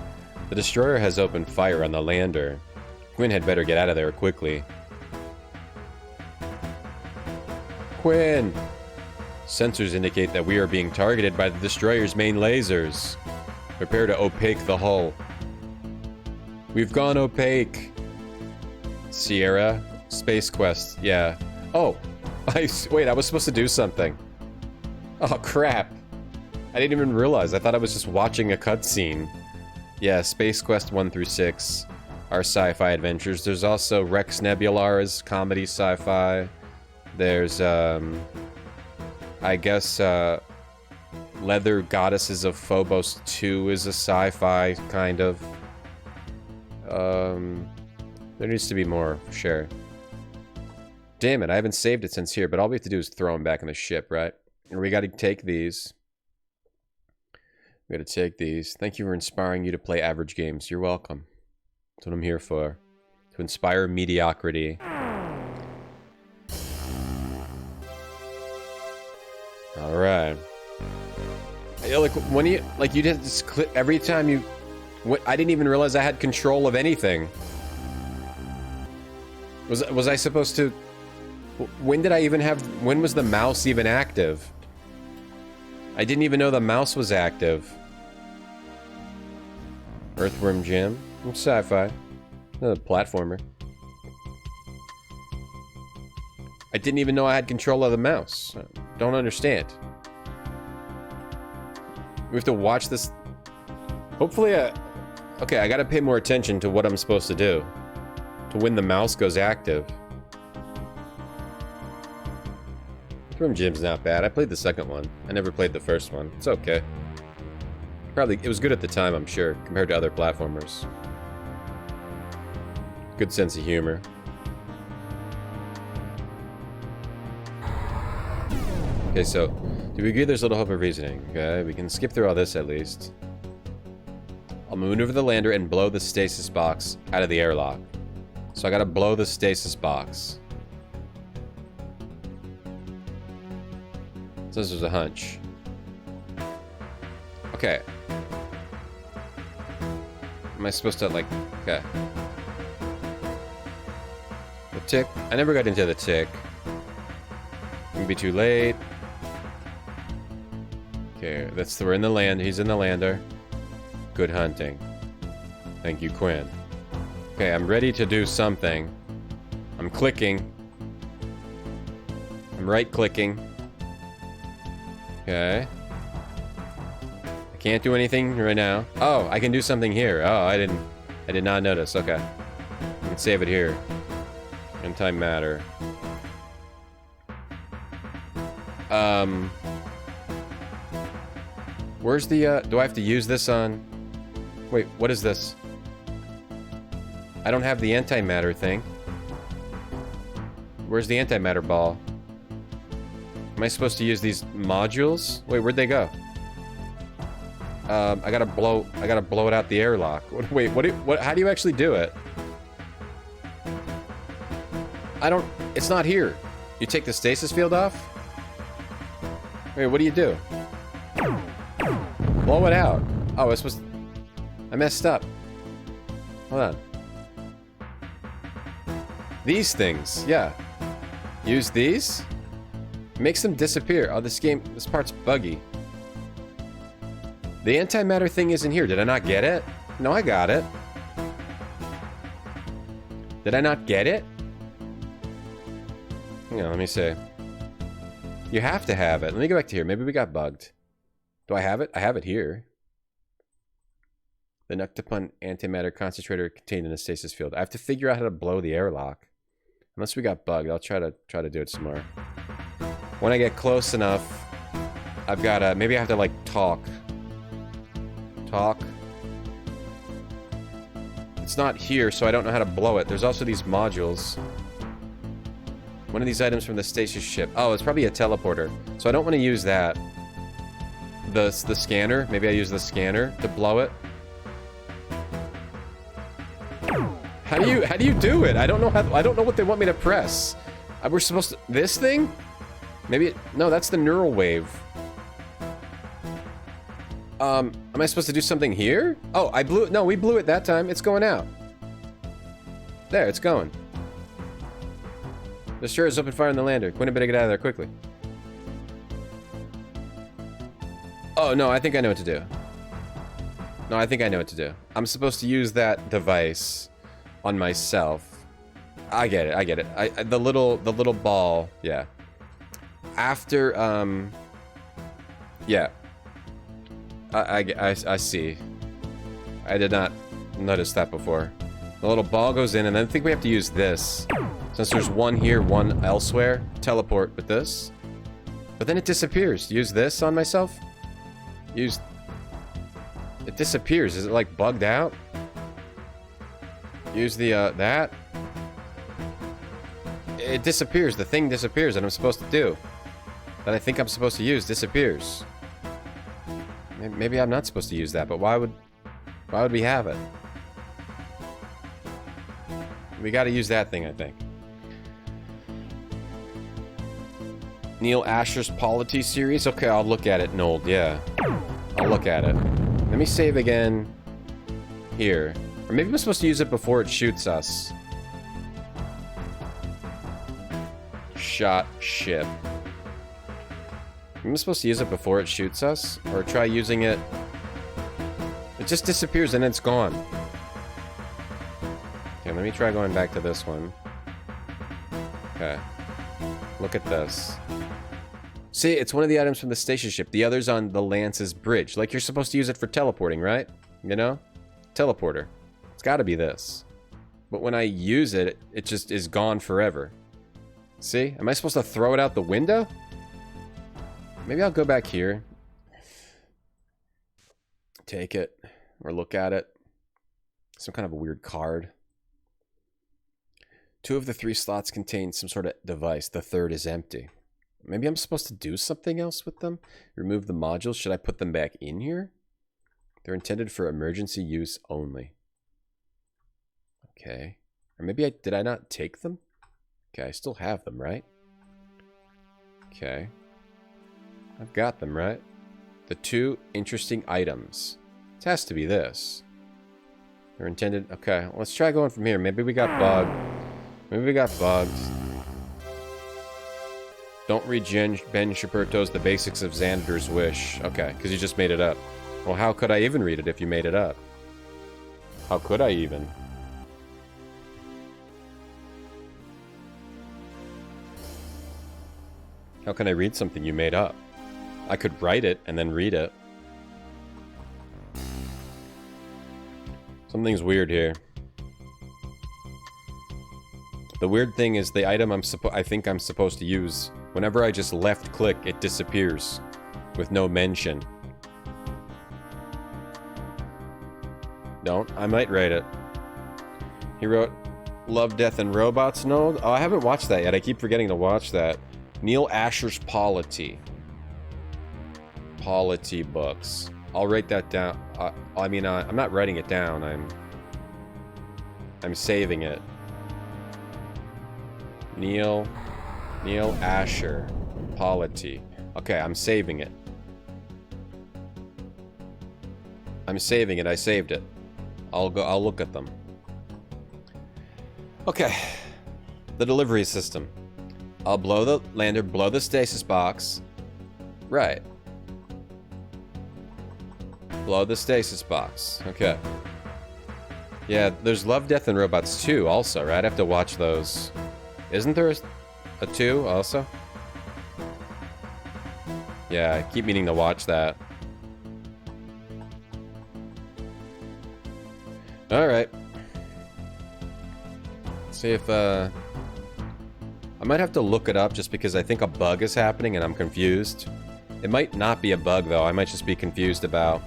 The destroyer has opened fire on the lander. Quinn had better get out of there quickly. Quinn! Sensors indicate that we are being targeted by the destroyer's main lasers. Prepare to opaque the hull. We've gone opaque. Sierra? Space Quest, yeah. Oh! Wait, I was supposed to do something. Oh, crap. I didn't even realize. I thought I was just watching a cutscene. Yeah, Space Quest 1 through 6 are sci-fi adventures. There's also Rex Nebula's comedy sci-fi. There's, I guess, Leather Goddesses of Phobos 2 is a sci-fi, kind of. There needs to be more, for sure. Damn it, I haven't saved it since here, but all we have to do is throw them back in the ship, right? And we gotta take these. We gotta take these. Thank you for inspiring you to play average games. You're welcome. That's what I'm here for. To inspire mediocrity. Alright. Like, when you... Like, you just click... Every time you... I didn't even realize I had control of anything. Was I supposed to... When did I even have... When was the mouse even active? I didn't even know the mouse was active. Earthworm Jim. It's sci-fi. Another platformer. I didn't even know I had control of the mouse. I don't understand. We have to watch this... Hopefully okay, I gotta pay more attention to what I'm supposed to do. To when the mouse goes active. Earthworm Jim's not bad. I played the second one. I never played the first one. It's okay. Probably, it was good at the time, I'm sure, compared to other platformers. Good sense of humor. Okay, so, do we agree there's a little hope of reasoning? Okay, we can skip through all this at least. I'll maneuver the lander and blow the stasis box out of the airlock. So I gotta blow the stasis box. So this was a hunch. Okay. Am I supposed to, like... Okay. The tick. I never got into the tick. Gonna be too late. Okay, we're in the land. He's in the lander. Good hunting. Thank you, Quinn. Okay, I'm ready to do something. I'm clicking. I'm right-clicking. Okay. I can't do anything right now. Oh, I can do something here. Oh, I did not notice. Okay. I can save it here. Antimatter. Where's the, do I have to use this on... Wait, what is this? I don't have the antimatter thing. Where's the antimatter ball? Am I supposed to use these modules? Wait, where'd they go? I gotta blow it out the airlock. Wait, how do you actually do it? It's not here. You take the stasis field off? Wait, what do you do? Blow it out. Oh, it's supposed to... I messed up. Hold on. These things, yeah. Use these? Makes them disappear. Oh, this part's buggy. The antimatter thing isn't here. Did I not get it? No, I got it. Did I not get it? Hang on, let me see. You have to have it. Let me go back to here. Maybe we got bugged. Do I have it? I have it here. The Noctipun antimatter concentrator contained in a stasis field. I have to figure out how to blow the airlock. Unless we got bugged, I'll try to do it some more. When I get close enough, I've got to... Maybe I have to, like, talk. Talk. It's not here, so I don't know how to blow it. There's also these modules. One of these items from the stasis ship. Oh, it's probably a teleporter. So I don't want to use that. The scanner. Maybe I use the scanner to blow it. How do you do it? I don't know I don't know what they want me to press. We're supposed to... This thing? Maybe... No, that's the neural wave. Am I supposed to do something here? Oh, I blew it. No, we blew it that time. It's going out. There, it's going. The sure is open fire on the lander. Quinn better get out of there quickly. Oh, no, I think I know what to do. No, I think I know what to do. I'm supposed to use that device on myself. I get it. The little ball, yeah. After, yeah. I see. I did not notice that before. The little ball goes in, and then I think we have to use this. Since there's one here, one elsewhere. Teleport with this. But then it disappears. Use this on myself? Use... It disappears. Is it, like, bugged out? Use the, that. It disappears. The thing disappears that I'm supposed to do. That I think I'm supposed to use disappears. Maybe I'm not supposed to use that, but why would we have it? We gotta use that thing, I think. Neil Asher's Polity series? Okay, I'll look at it, Nold, yeah. I'll look at it. Let me save again here. Or maybe I'm supposed to use it before it shoots us. Shot ship. Am I supposed to use it before it shoots us? Or try using it... It just disappears and it's gone. Okay, let me try going back to this one. Okay. Look at this. See, it's one of the items from the station ship. The other's on the Lance's bridge. Like, you're supposed to use it for teleporting, right? You know? Teleporter. It's gotta be this. But when I use it, it just is gone forever. See? Am I supposed to throw it out the window? Maybe I'll go back here. Take it. Or look at it. Some kind of a weird card. 2 of the 3 slots contain some sort of device. The 3rd is empty. Maybe I'm supposed to do something else with them? Remove the modules? Should I put them back in here? They're intended for emergency use only. Okay. Or maybe did I not take them? Okay, I still have them, right? Okay. I've got them, right? The 2 interesting items. It has to be this. They're intended... Okay, let's try going from here. Maybe we got bugged. Maybe we got bugged. Don't read Ben Shapurto's The Basics of Xander's Wish. Okay, because you just made it up. Well, how could I even read it if you made it up? How could I even? How can I read something you made up? I could write it and then read it. Something's weird here. The weird thing is the item I think I'm supposed to use. Whenever I just left click, it disappears with no mention. Don't. I might write it. He wrote Love, Death, and Robots Node. Oh, I haven't watched that yet. I keep forgetting to watch that. Neil Asher's Polity. Polity books. I'll write that down. I'm not writing it down. I'm saving it. Neil Asher. Polity. Okay, I'm saving it. I'm saving it. I saved it. I'll look at them. Okay. The delivery system. I'll blow the lander, blow the stasis box. Right. Blow the stasis box. Okay. Yeah, there's Love, Death, and Robots 2 also, right? I have to watch those. Isn't there a 2 also? Yeah, I keep meaning to watch that. Alright. See if, I might have to look it up just because I think a bug is happening and I'm confused. It might not be a bug, though. I might just be confused about...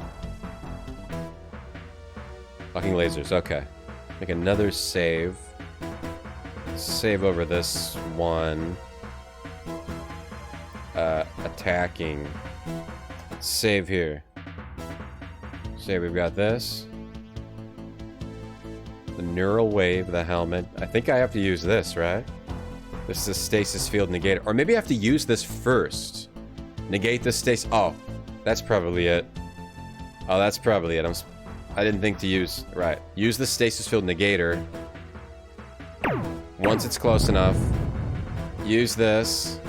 Fucking lasers, okay. Make another save. Save over this one. Attacking. Save here. Save, we've got this. The neural wave, the helmet. I think I have to use this, right? This is stasis field negator. Or maybe I have to use this first. Negate the stasis. Oh, that's probably it. Oh, that's probably it. I didn't think to use... Right. Use the stasis field negator. Once it's close enough. Use this.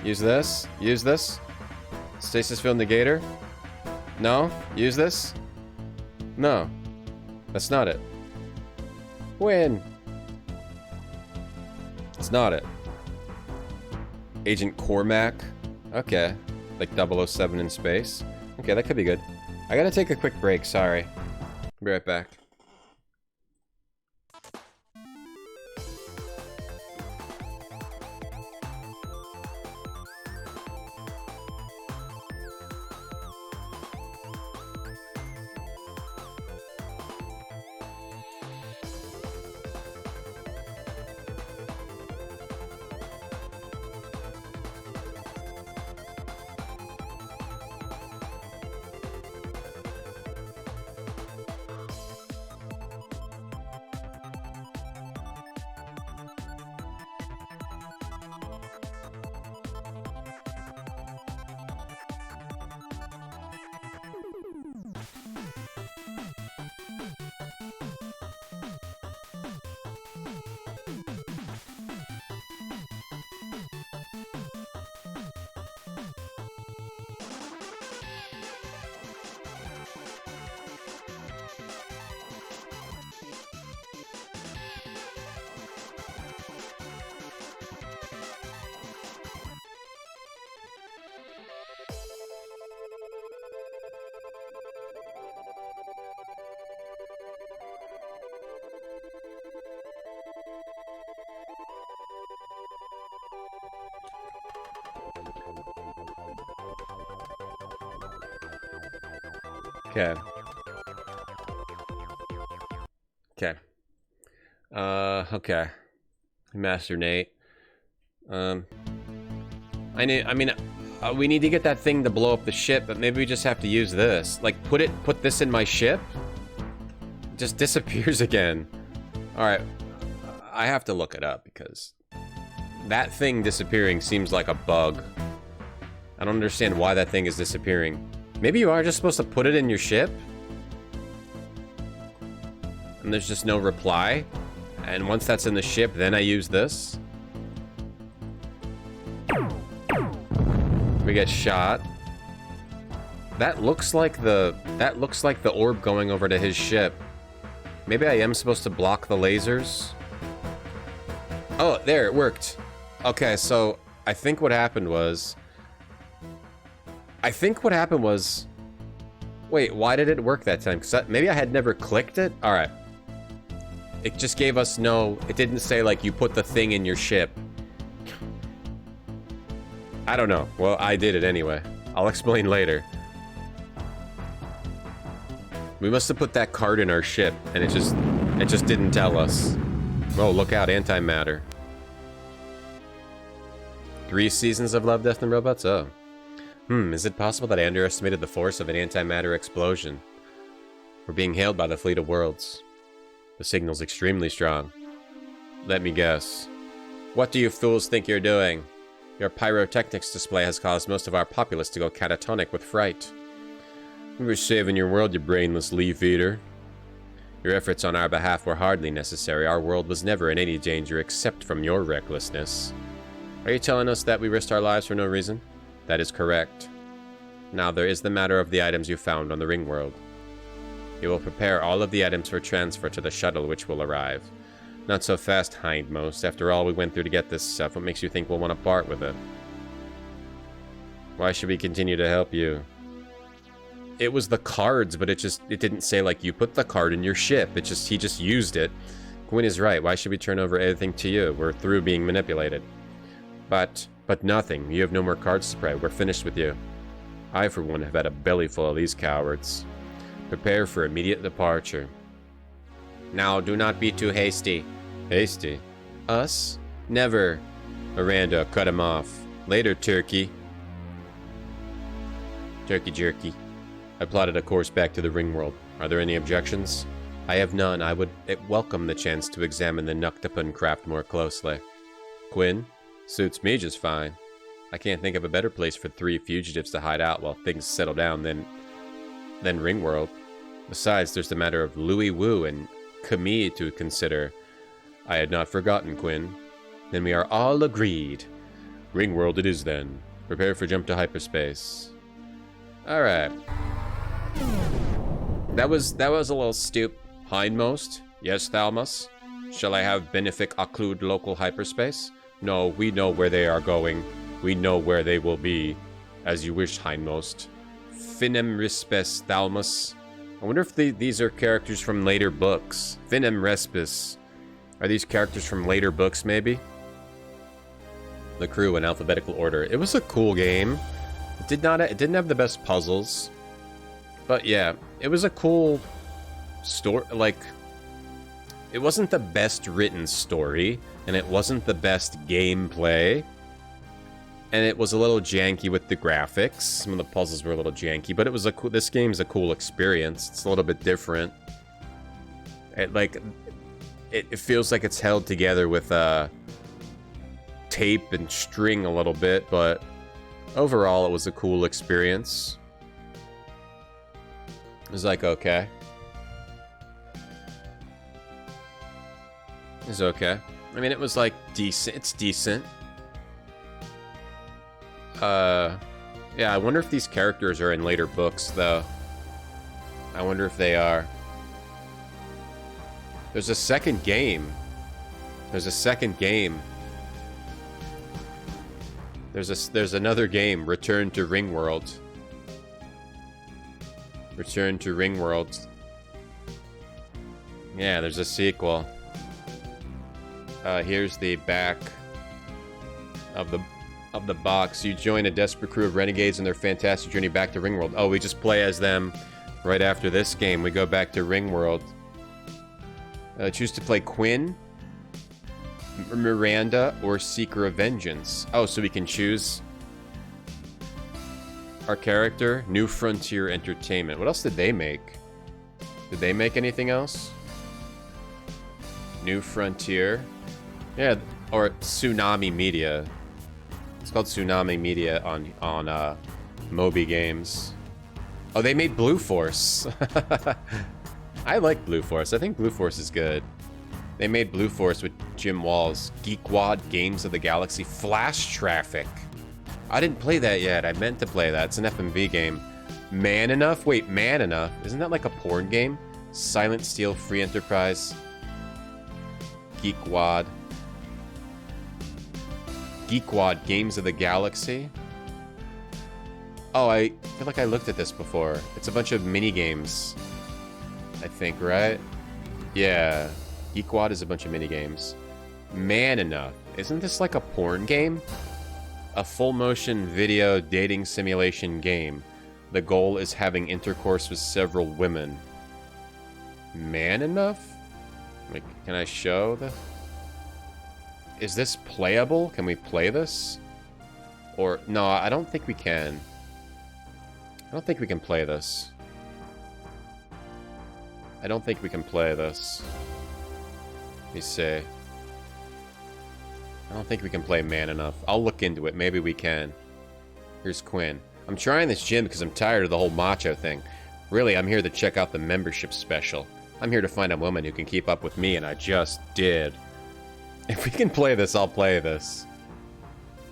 Use this. Use this. Stasis field negator. No? Use this? No. That's not it. Win. It's not it. Agent Cormac. Okay. Like 007 in space. Okay, that could be good. I gotta take a quick break, sorry. Be right back. Okay. Okay. Okay. Master Nate. We need to get that thing to blow up the ship, but maybe we just have to use this. Like, put this in my ship? It just disappears again. Alright. I have to look it up, because that thing disappearing seems like a bug. I don't understand why that thing is disappearing. Maybe you are just supposed to put it in your ship? And there's just no reply? And once that's in the ship, then I use this? We get shot. That looks like the orb going over to his ship. Maybe I am supposed to block the lasers? Oh, there, it worked. Okay, so I think what happened was... Wait, why did it work that time? Because maybe I had never clicked it? Alright. It just gave us no... It didn't say, like, you put the thing in your ship. I don't know. Well, I did it anyway. I'll explain later. We must have put that card in our ship, and it just didn't tell us. Oh, look out, antimatter. 3 seasons of Love, Death, and Robots? Oh. Is it possible that I underestimated the force of an antimatter explosion? We're being hailed by the fleet of worlds. The signal's extremely strong. Let me guess. What do you fools think you're doing? Your pyrotechnics display has caused most of our populace to go catatonic with fright. We were saving your world, you brainless leaf eater. Your efforts on our behalf were hardly necessary. Our world was never in any danger except from your recklessness. Are you telling us that we risked our lives for no reason? That is correct. Now there is the matter of the items you found on the Ringworld. You will prepare all of the items for transfer to the shuttle which will arrive. Not so fast, hindmost. After all we went through to get this stuff, what makes you think we'll want to part with it? Why should we continue to help you? It was the cards, but it didn't say, like, you put the card in your ship. He just used it. Gwyn is right. Why should we turn over everything to you? We're through being manipulated. But nothing. You have no more cards to play. We're finished with you. I, for one, have had a belly full of these cowards. Prepare for immediate departure. Now, do not be too hasty. Hasty? Us? Never. Miranda, cut him off. Later, turkey. Turkey jerky. I plotted a course back to the Ringworld. Are there any objections? I have none. I would welcome the chance to examine the Noctipun craft more closely. Quinn? Suits me just fine. I can't think of a better place for 3 fugitives to hide out while things settle down than Ringworld. Besides, there's the matter of Louis Wu and Camille to consider. I had not forgotten, Quinn. Then we are all agreed. Ringworld it is then. Prepare for jump to hyperspace. Alright. That was a little stoop. Hindmost? Yes, Thalmus? Shall I have Benefic occlude local hyperspace? No, we know where they are going. We know where they will be. As you wish, Hindmost. Finem Rispes Thalmus. I wonder if these are characters from later books. Finem Respis. Are these characters from later books, maybe? The crew in alphabetical order. It was a cool game. It didn't have the best puzzles. But yeah, it was a cool story. Like, it wasn't the best written story, and it wasn't the best gameplay. And it was a little janky with the graphics. Some of the puzzles were a little janky, but it was this game's a cool experience. It's a little bit different. It feels like it's held together with tape and string a little bit, but overall it was a cool experience. It was like, okay. It's okay. I mean, it was like decent. It's decent. Yeah, I wonder if these characters are in later books, though. I wonder if they are. There's a second game. There's a second game. There's another game, Return to Ringworld. Return to Ringworld. Yeah, there's a sequel. Here's the back of the box. You join a desperate crew of renegades in their fantastic journey back to Ringworld. Oh, we just play as them right after this game. We go back to Ringworld. Choose to play Quinn, Miranda, or Seeker of Vengeance. Oh, so we can choose our character. New Frontier Entertainment. What else did they make? Did they make anything else? New Frontier. Yeah, or Tsunami Media. It's called Tsunami Media on Moby Games. Oh, they made Blue Force. I like Blue Force. I think Blue Force is good. They made Blue Force with Jim Walls. Geekwad, Games of the Galaxy, Flash Traffic. I didn't play that yet. I meant to play that. It's an FMV game. Man Enough? Wait, Man Enough? Isn't that like a porn game? Silent Steel, Free Enterprise. Geekwad. Geekwad, Games of the Galaxy. Oh, I feel like I looked at this before. It's a bunch of mini games, I think, right? Yeah. Geekwad is a bunch of mini games. Man Enough. Isn't this like a porn game? A full motion video dating simulation game. The goal is having intercourse with several women. Man Enough? Like, can I show the... Is this playable? Can we play this? Or, no, I don't think we can. I don't think we can play this. I don't think we can play this. Let me see. I don't think we can play Man Enough. I'll look into it. Maybe we can. Here's Quinn. I'm trying this gym because I'm tired of the whole macho thing. Really, I'm here to check out the membership special. I'm here to find a woman who can keep up with me, and I just did. If we can play this, I'll play this.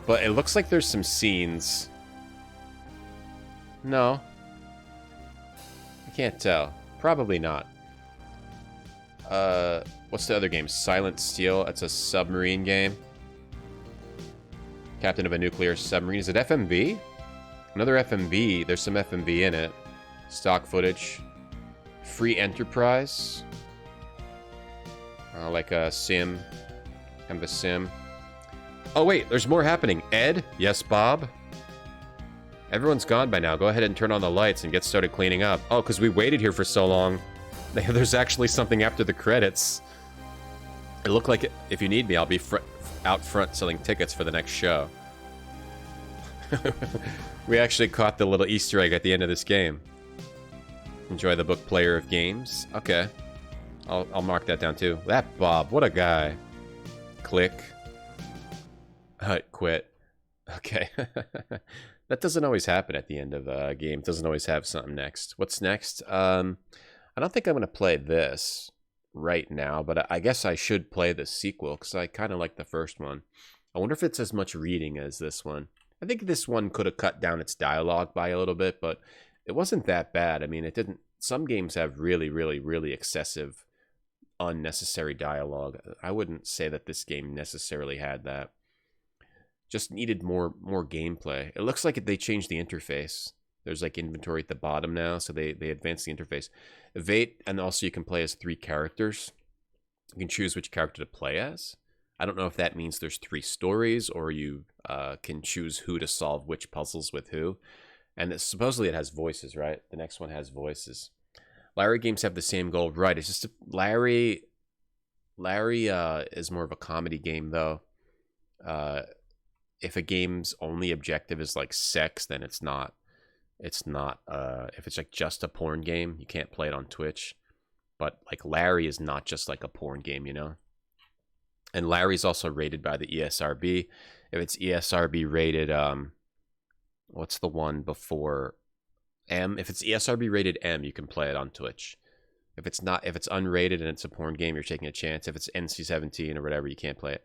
But it looks like there's some scenes. No. I can't tell. Probably not. What's the other game? Silent Steel. That's a submarine game. Captain of a nuclear submarine. Is it FMV? Another FMV. There's some FMV in it. Stock footage. Free Enterprise. Like a sim. Kind of a sim. Oh, wait. There's more happening. Ed? Yes, Bob? Everyone's gone by now. Go ahead and turn on the lights and get started cleaning up. Oh, because we waited here for so long. There's actually something after the credits. It looked like if you need me, I'll be out front selling tickets for the next show. We actually caught the little Easter egg at the end of this game. Enjoy the book Player of Games. Okay. I'll mark that down too. That Bob, what a guy. Click. Quit. Okay. That doesn't always happen at the end of a game. It doesn't always have something next. What's next? I don't think I'm going to play this right now, but I guess I should play the sequel because I kind of like the first one. I wonder if it's as much reading as this one. I think this one could have cut down its dialogue by a little bit, but it wasn't that bad. I mean, it didn't... Some games have really, really, really excessive, unnecessary dialogue. I wouldn't say that this game necessarily had that. Just needed more gameplay. It looks like they changed the interface. There's like inventory at the bottom now, so they advanced the interface. Evade, and also you can play as 3 characters. You can choose which character to play as. I don't know if that means there's 3 stories, or you can choose who to solve which puzzles with who. And supposedly it has voices, right? The next one has voices. Larry games have the same goal, right? It's just Larry is more of a comedy game, though. If a game's only objective is like sex, then it's not. It's not. If it's like just a porn game, you can't play it on Twitch. But like Larry is not just like a porn game, you know. And Larry's also rated by the ESRB. If it's ESRB rated, what's the one before M? If it's ESRB rated M, you can play it on Twitch. If it's unrated and it's a porn game, you're taking a chance. If it's NC-17 or whatever, you can't play it.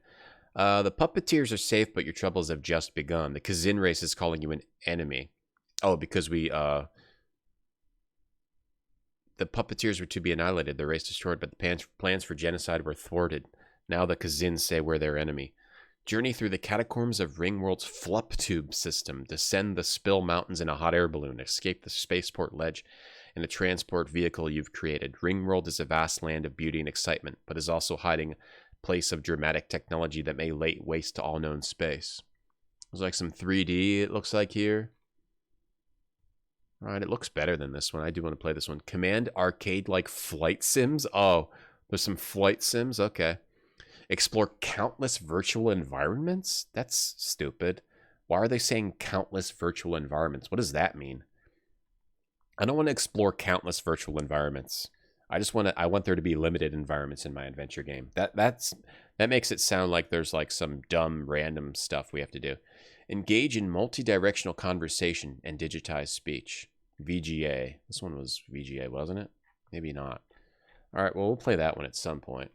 The puppeteers are safe, but your troubles have just begun. The Kazin race is calling you an enemy. Oh, because the puppeteers were to be annihilated, the race destroyed, but the plans for genocide were thwarted. Now the Kazin say we're their enemy. Journey through the catacombs of Ringworld's Flup Tube system. Descend the Spill Mountains in a hot air balloon. Escape the spaceport ledge in a transport vehicle you've created. Ringworld is a vast land of beauty and excitement, but is also hiding a place of dramatic technology that may lay waste to all known space. There's like some 3D, it looks like here. All right, it looks better than this one. I do want to play this one. Command arcade-like flight sims. Oh, there's some flight sims. Okay. Explore countless virtual environments? That's stupid. Why are they saying countless virtual environments? What does that mean? I don't want to explore countless virtual environments. I want there to be limited environments in my adventure game. That makes it sound like there's like some dumb random stuff we have to do. Engage in multi-directional conversation and digitized speech. VGA. This one was VGA, wasn't it? Maybe not. All right, well, we'll play that one at some point.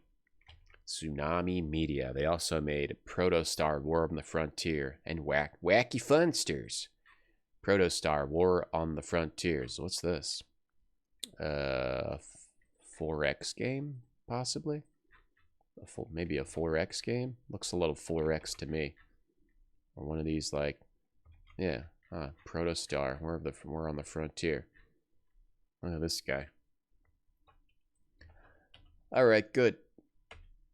Tsunami Media. They also made Protostar War on the Frontier and Wacky Funsters. Protostar War on the Frontiers. What's this? 4X game, possibly? Maybe a 4X game? Looks a little 4X to me. Or one of these, like, yeah, Protostar. We're on the Frontier. Look at this guy. All right, good.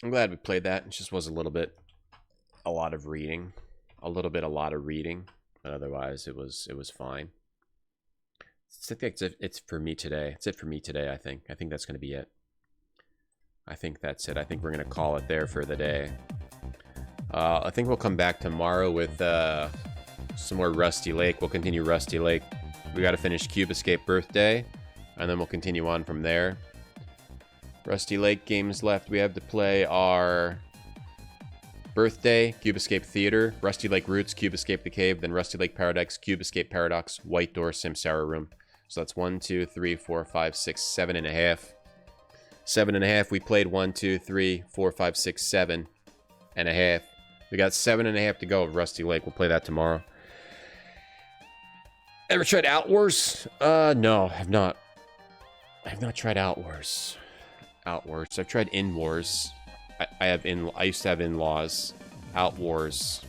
I'm glad we played that. It just was a lot of reading. A lot of reading. But otherwise, it was fine. I think it's for me today. It's it for me today, I think. I think that's going to be it. I think that's it. I think we're going to call it there for the day. I think we'll come back tomorrow with some more Rusty Lake. We'll continue Rusty Lake. We got to finish Cube Escape Birthday, and then we'll continue on from there. Rusty Lake games left we have to play are Birthday, Cube Escape Theater, Rusty Lake Roots, Cube Escape the Cave, then Rusty Lake Paradox, Cube Escape Paradox, White Door, Samsara Room. So that's 1, 2, 3, 4, 5, 6, 7.5. 7.5. We played 1, 2, 3, 4, 5, 6, 7.5. We got 7.5 to go of Rusty Lake. We'll play that tomorrow. Ever tried Outwars? No, I've not. I have not tried Outwars. I've tried In-Wars. I used to have In-Laws. Outwars.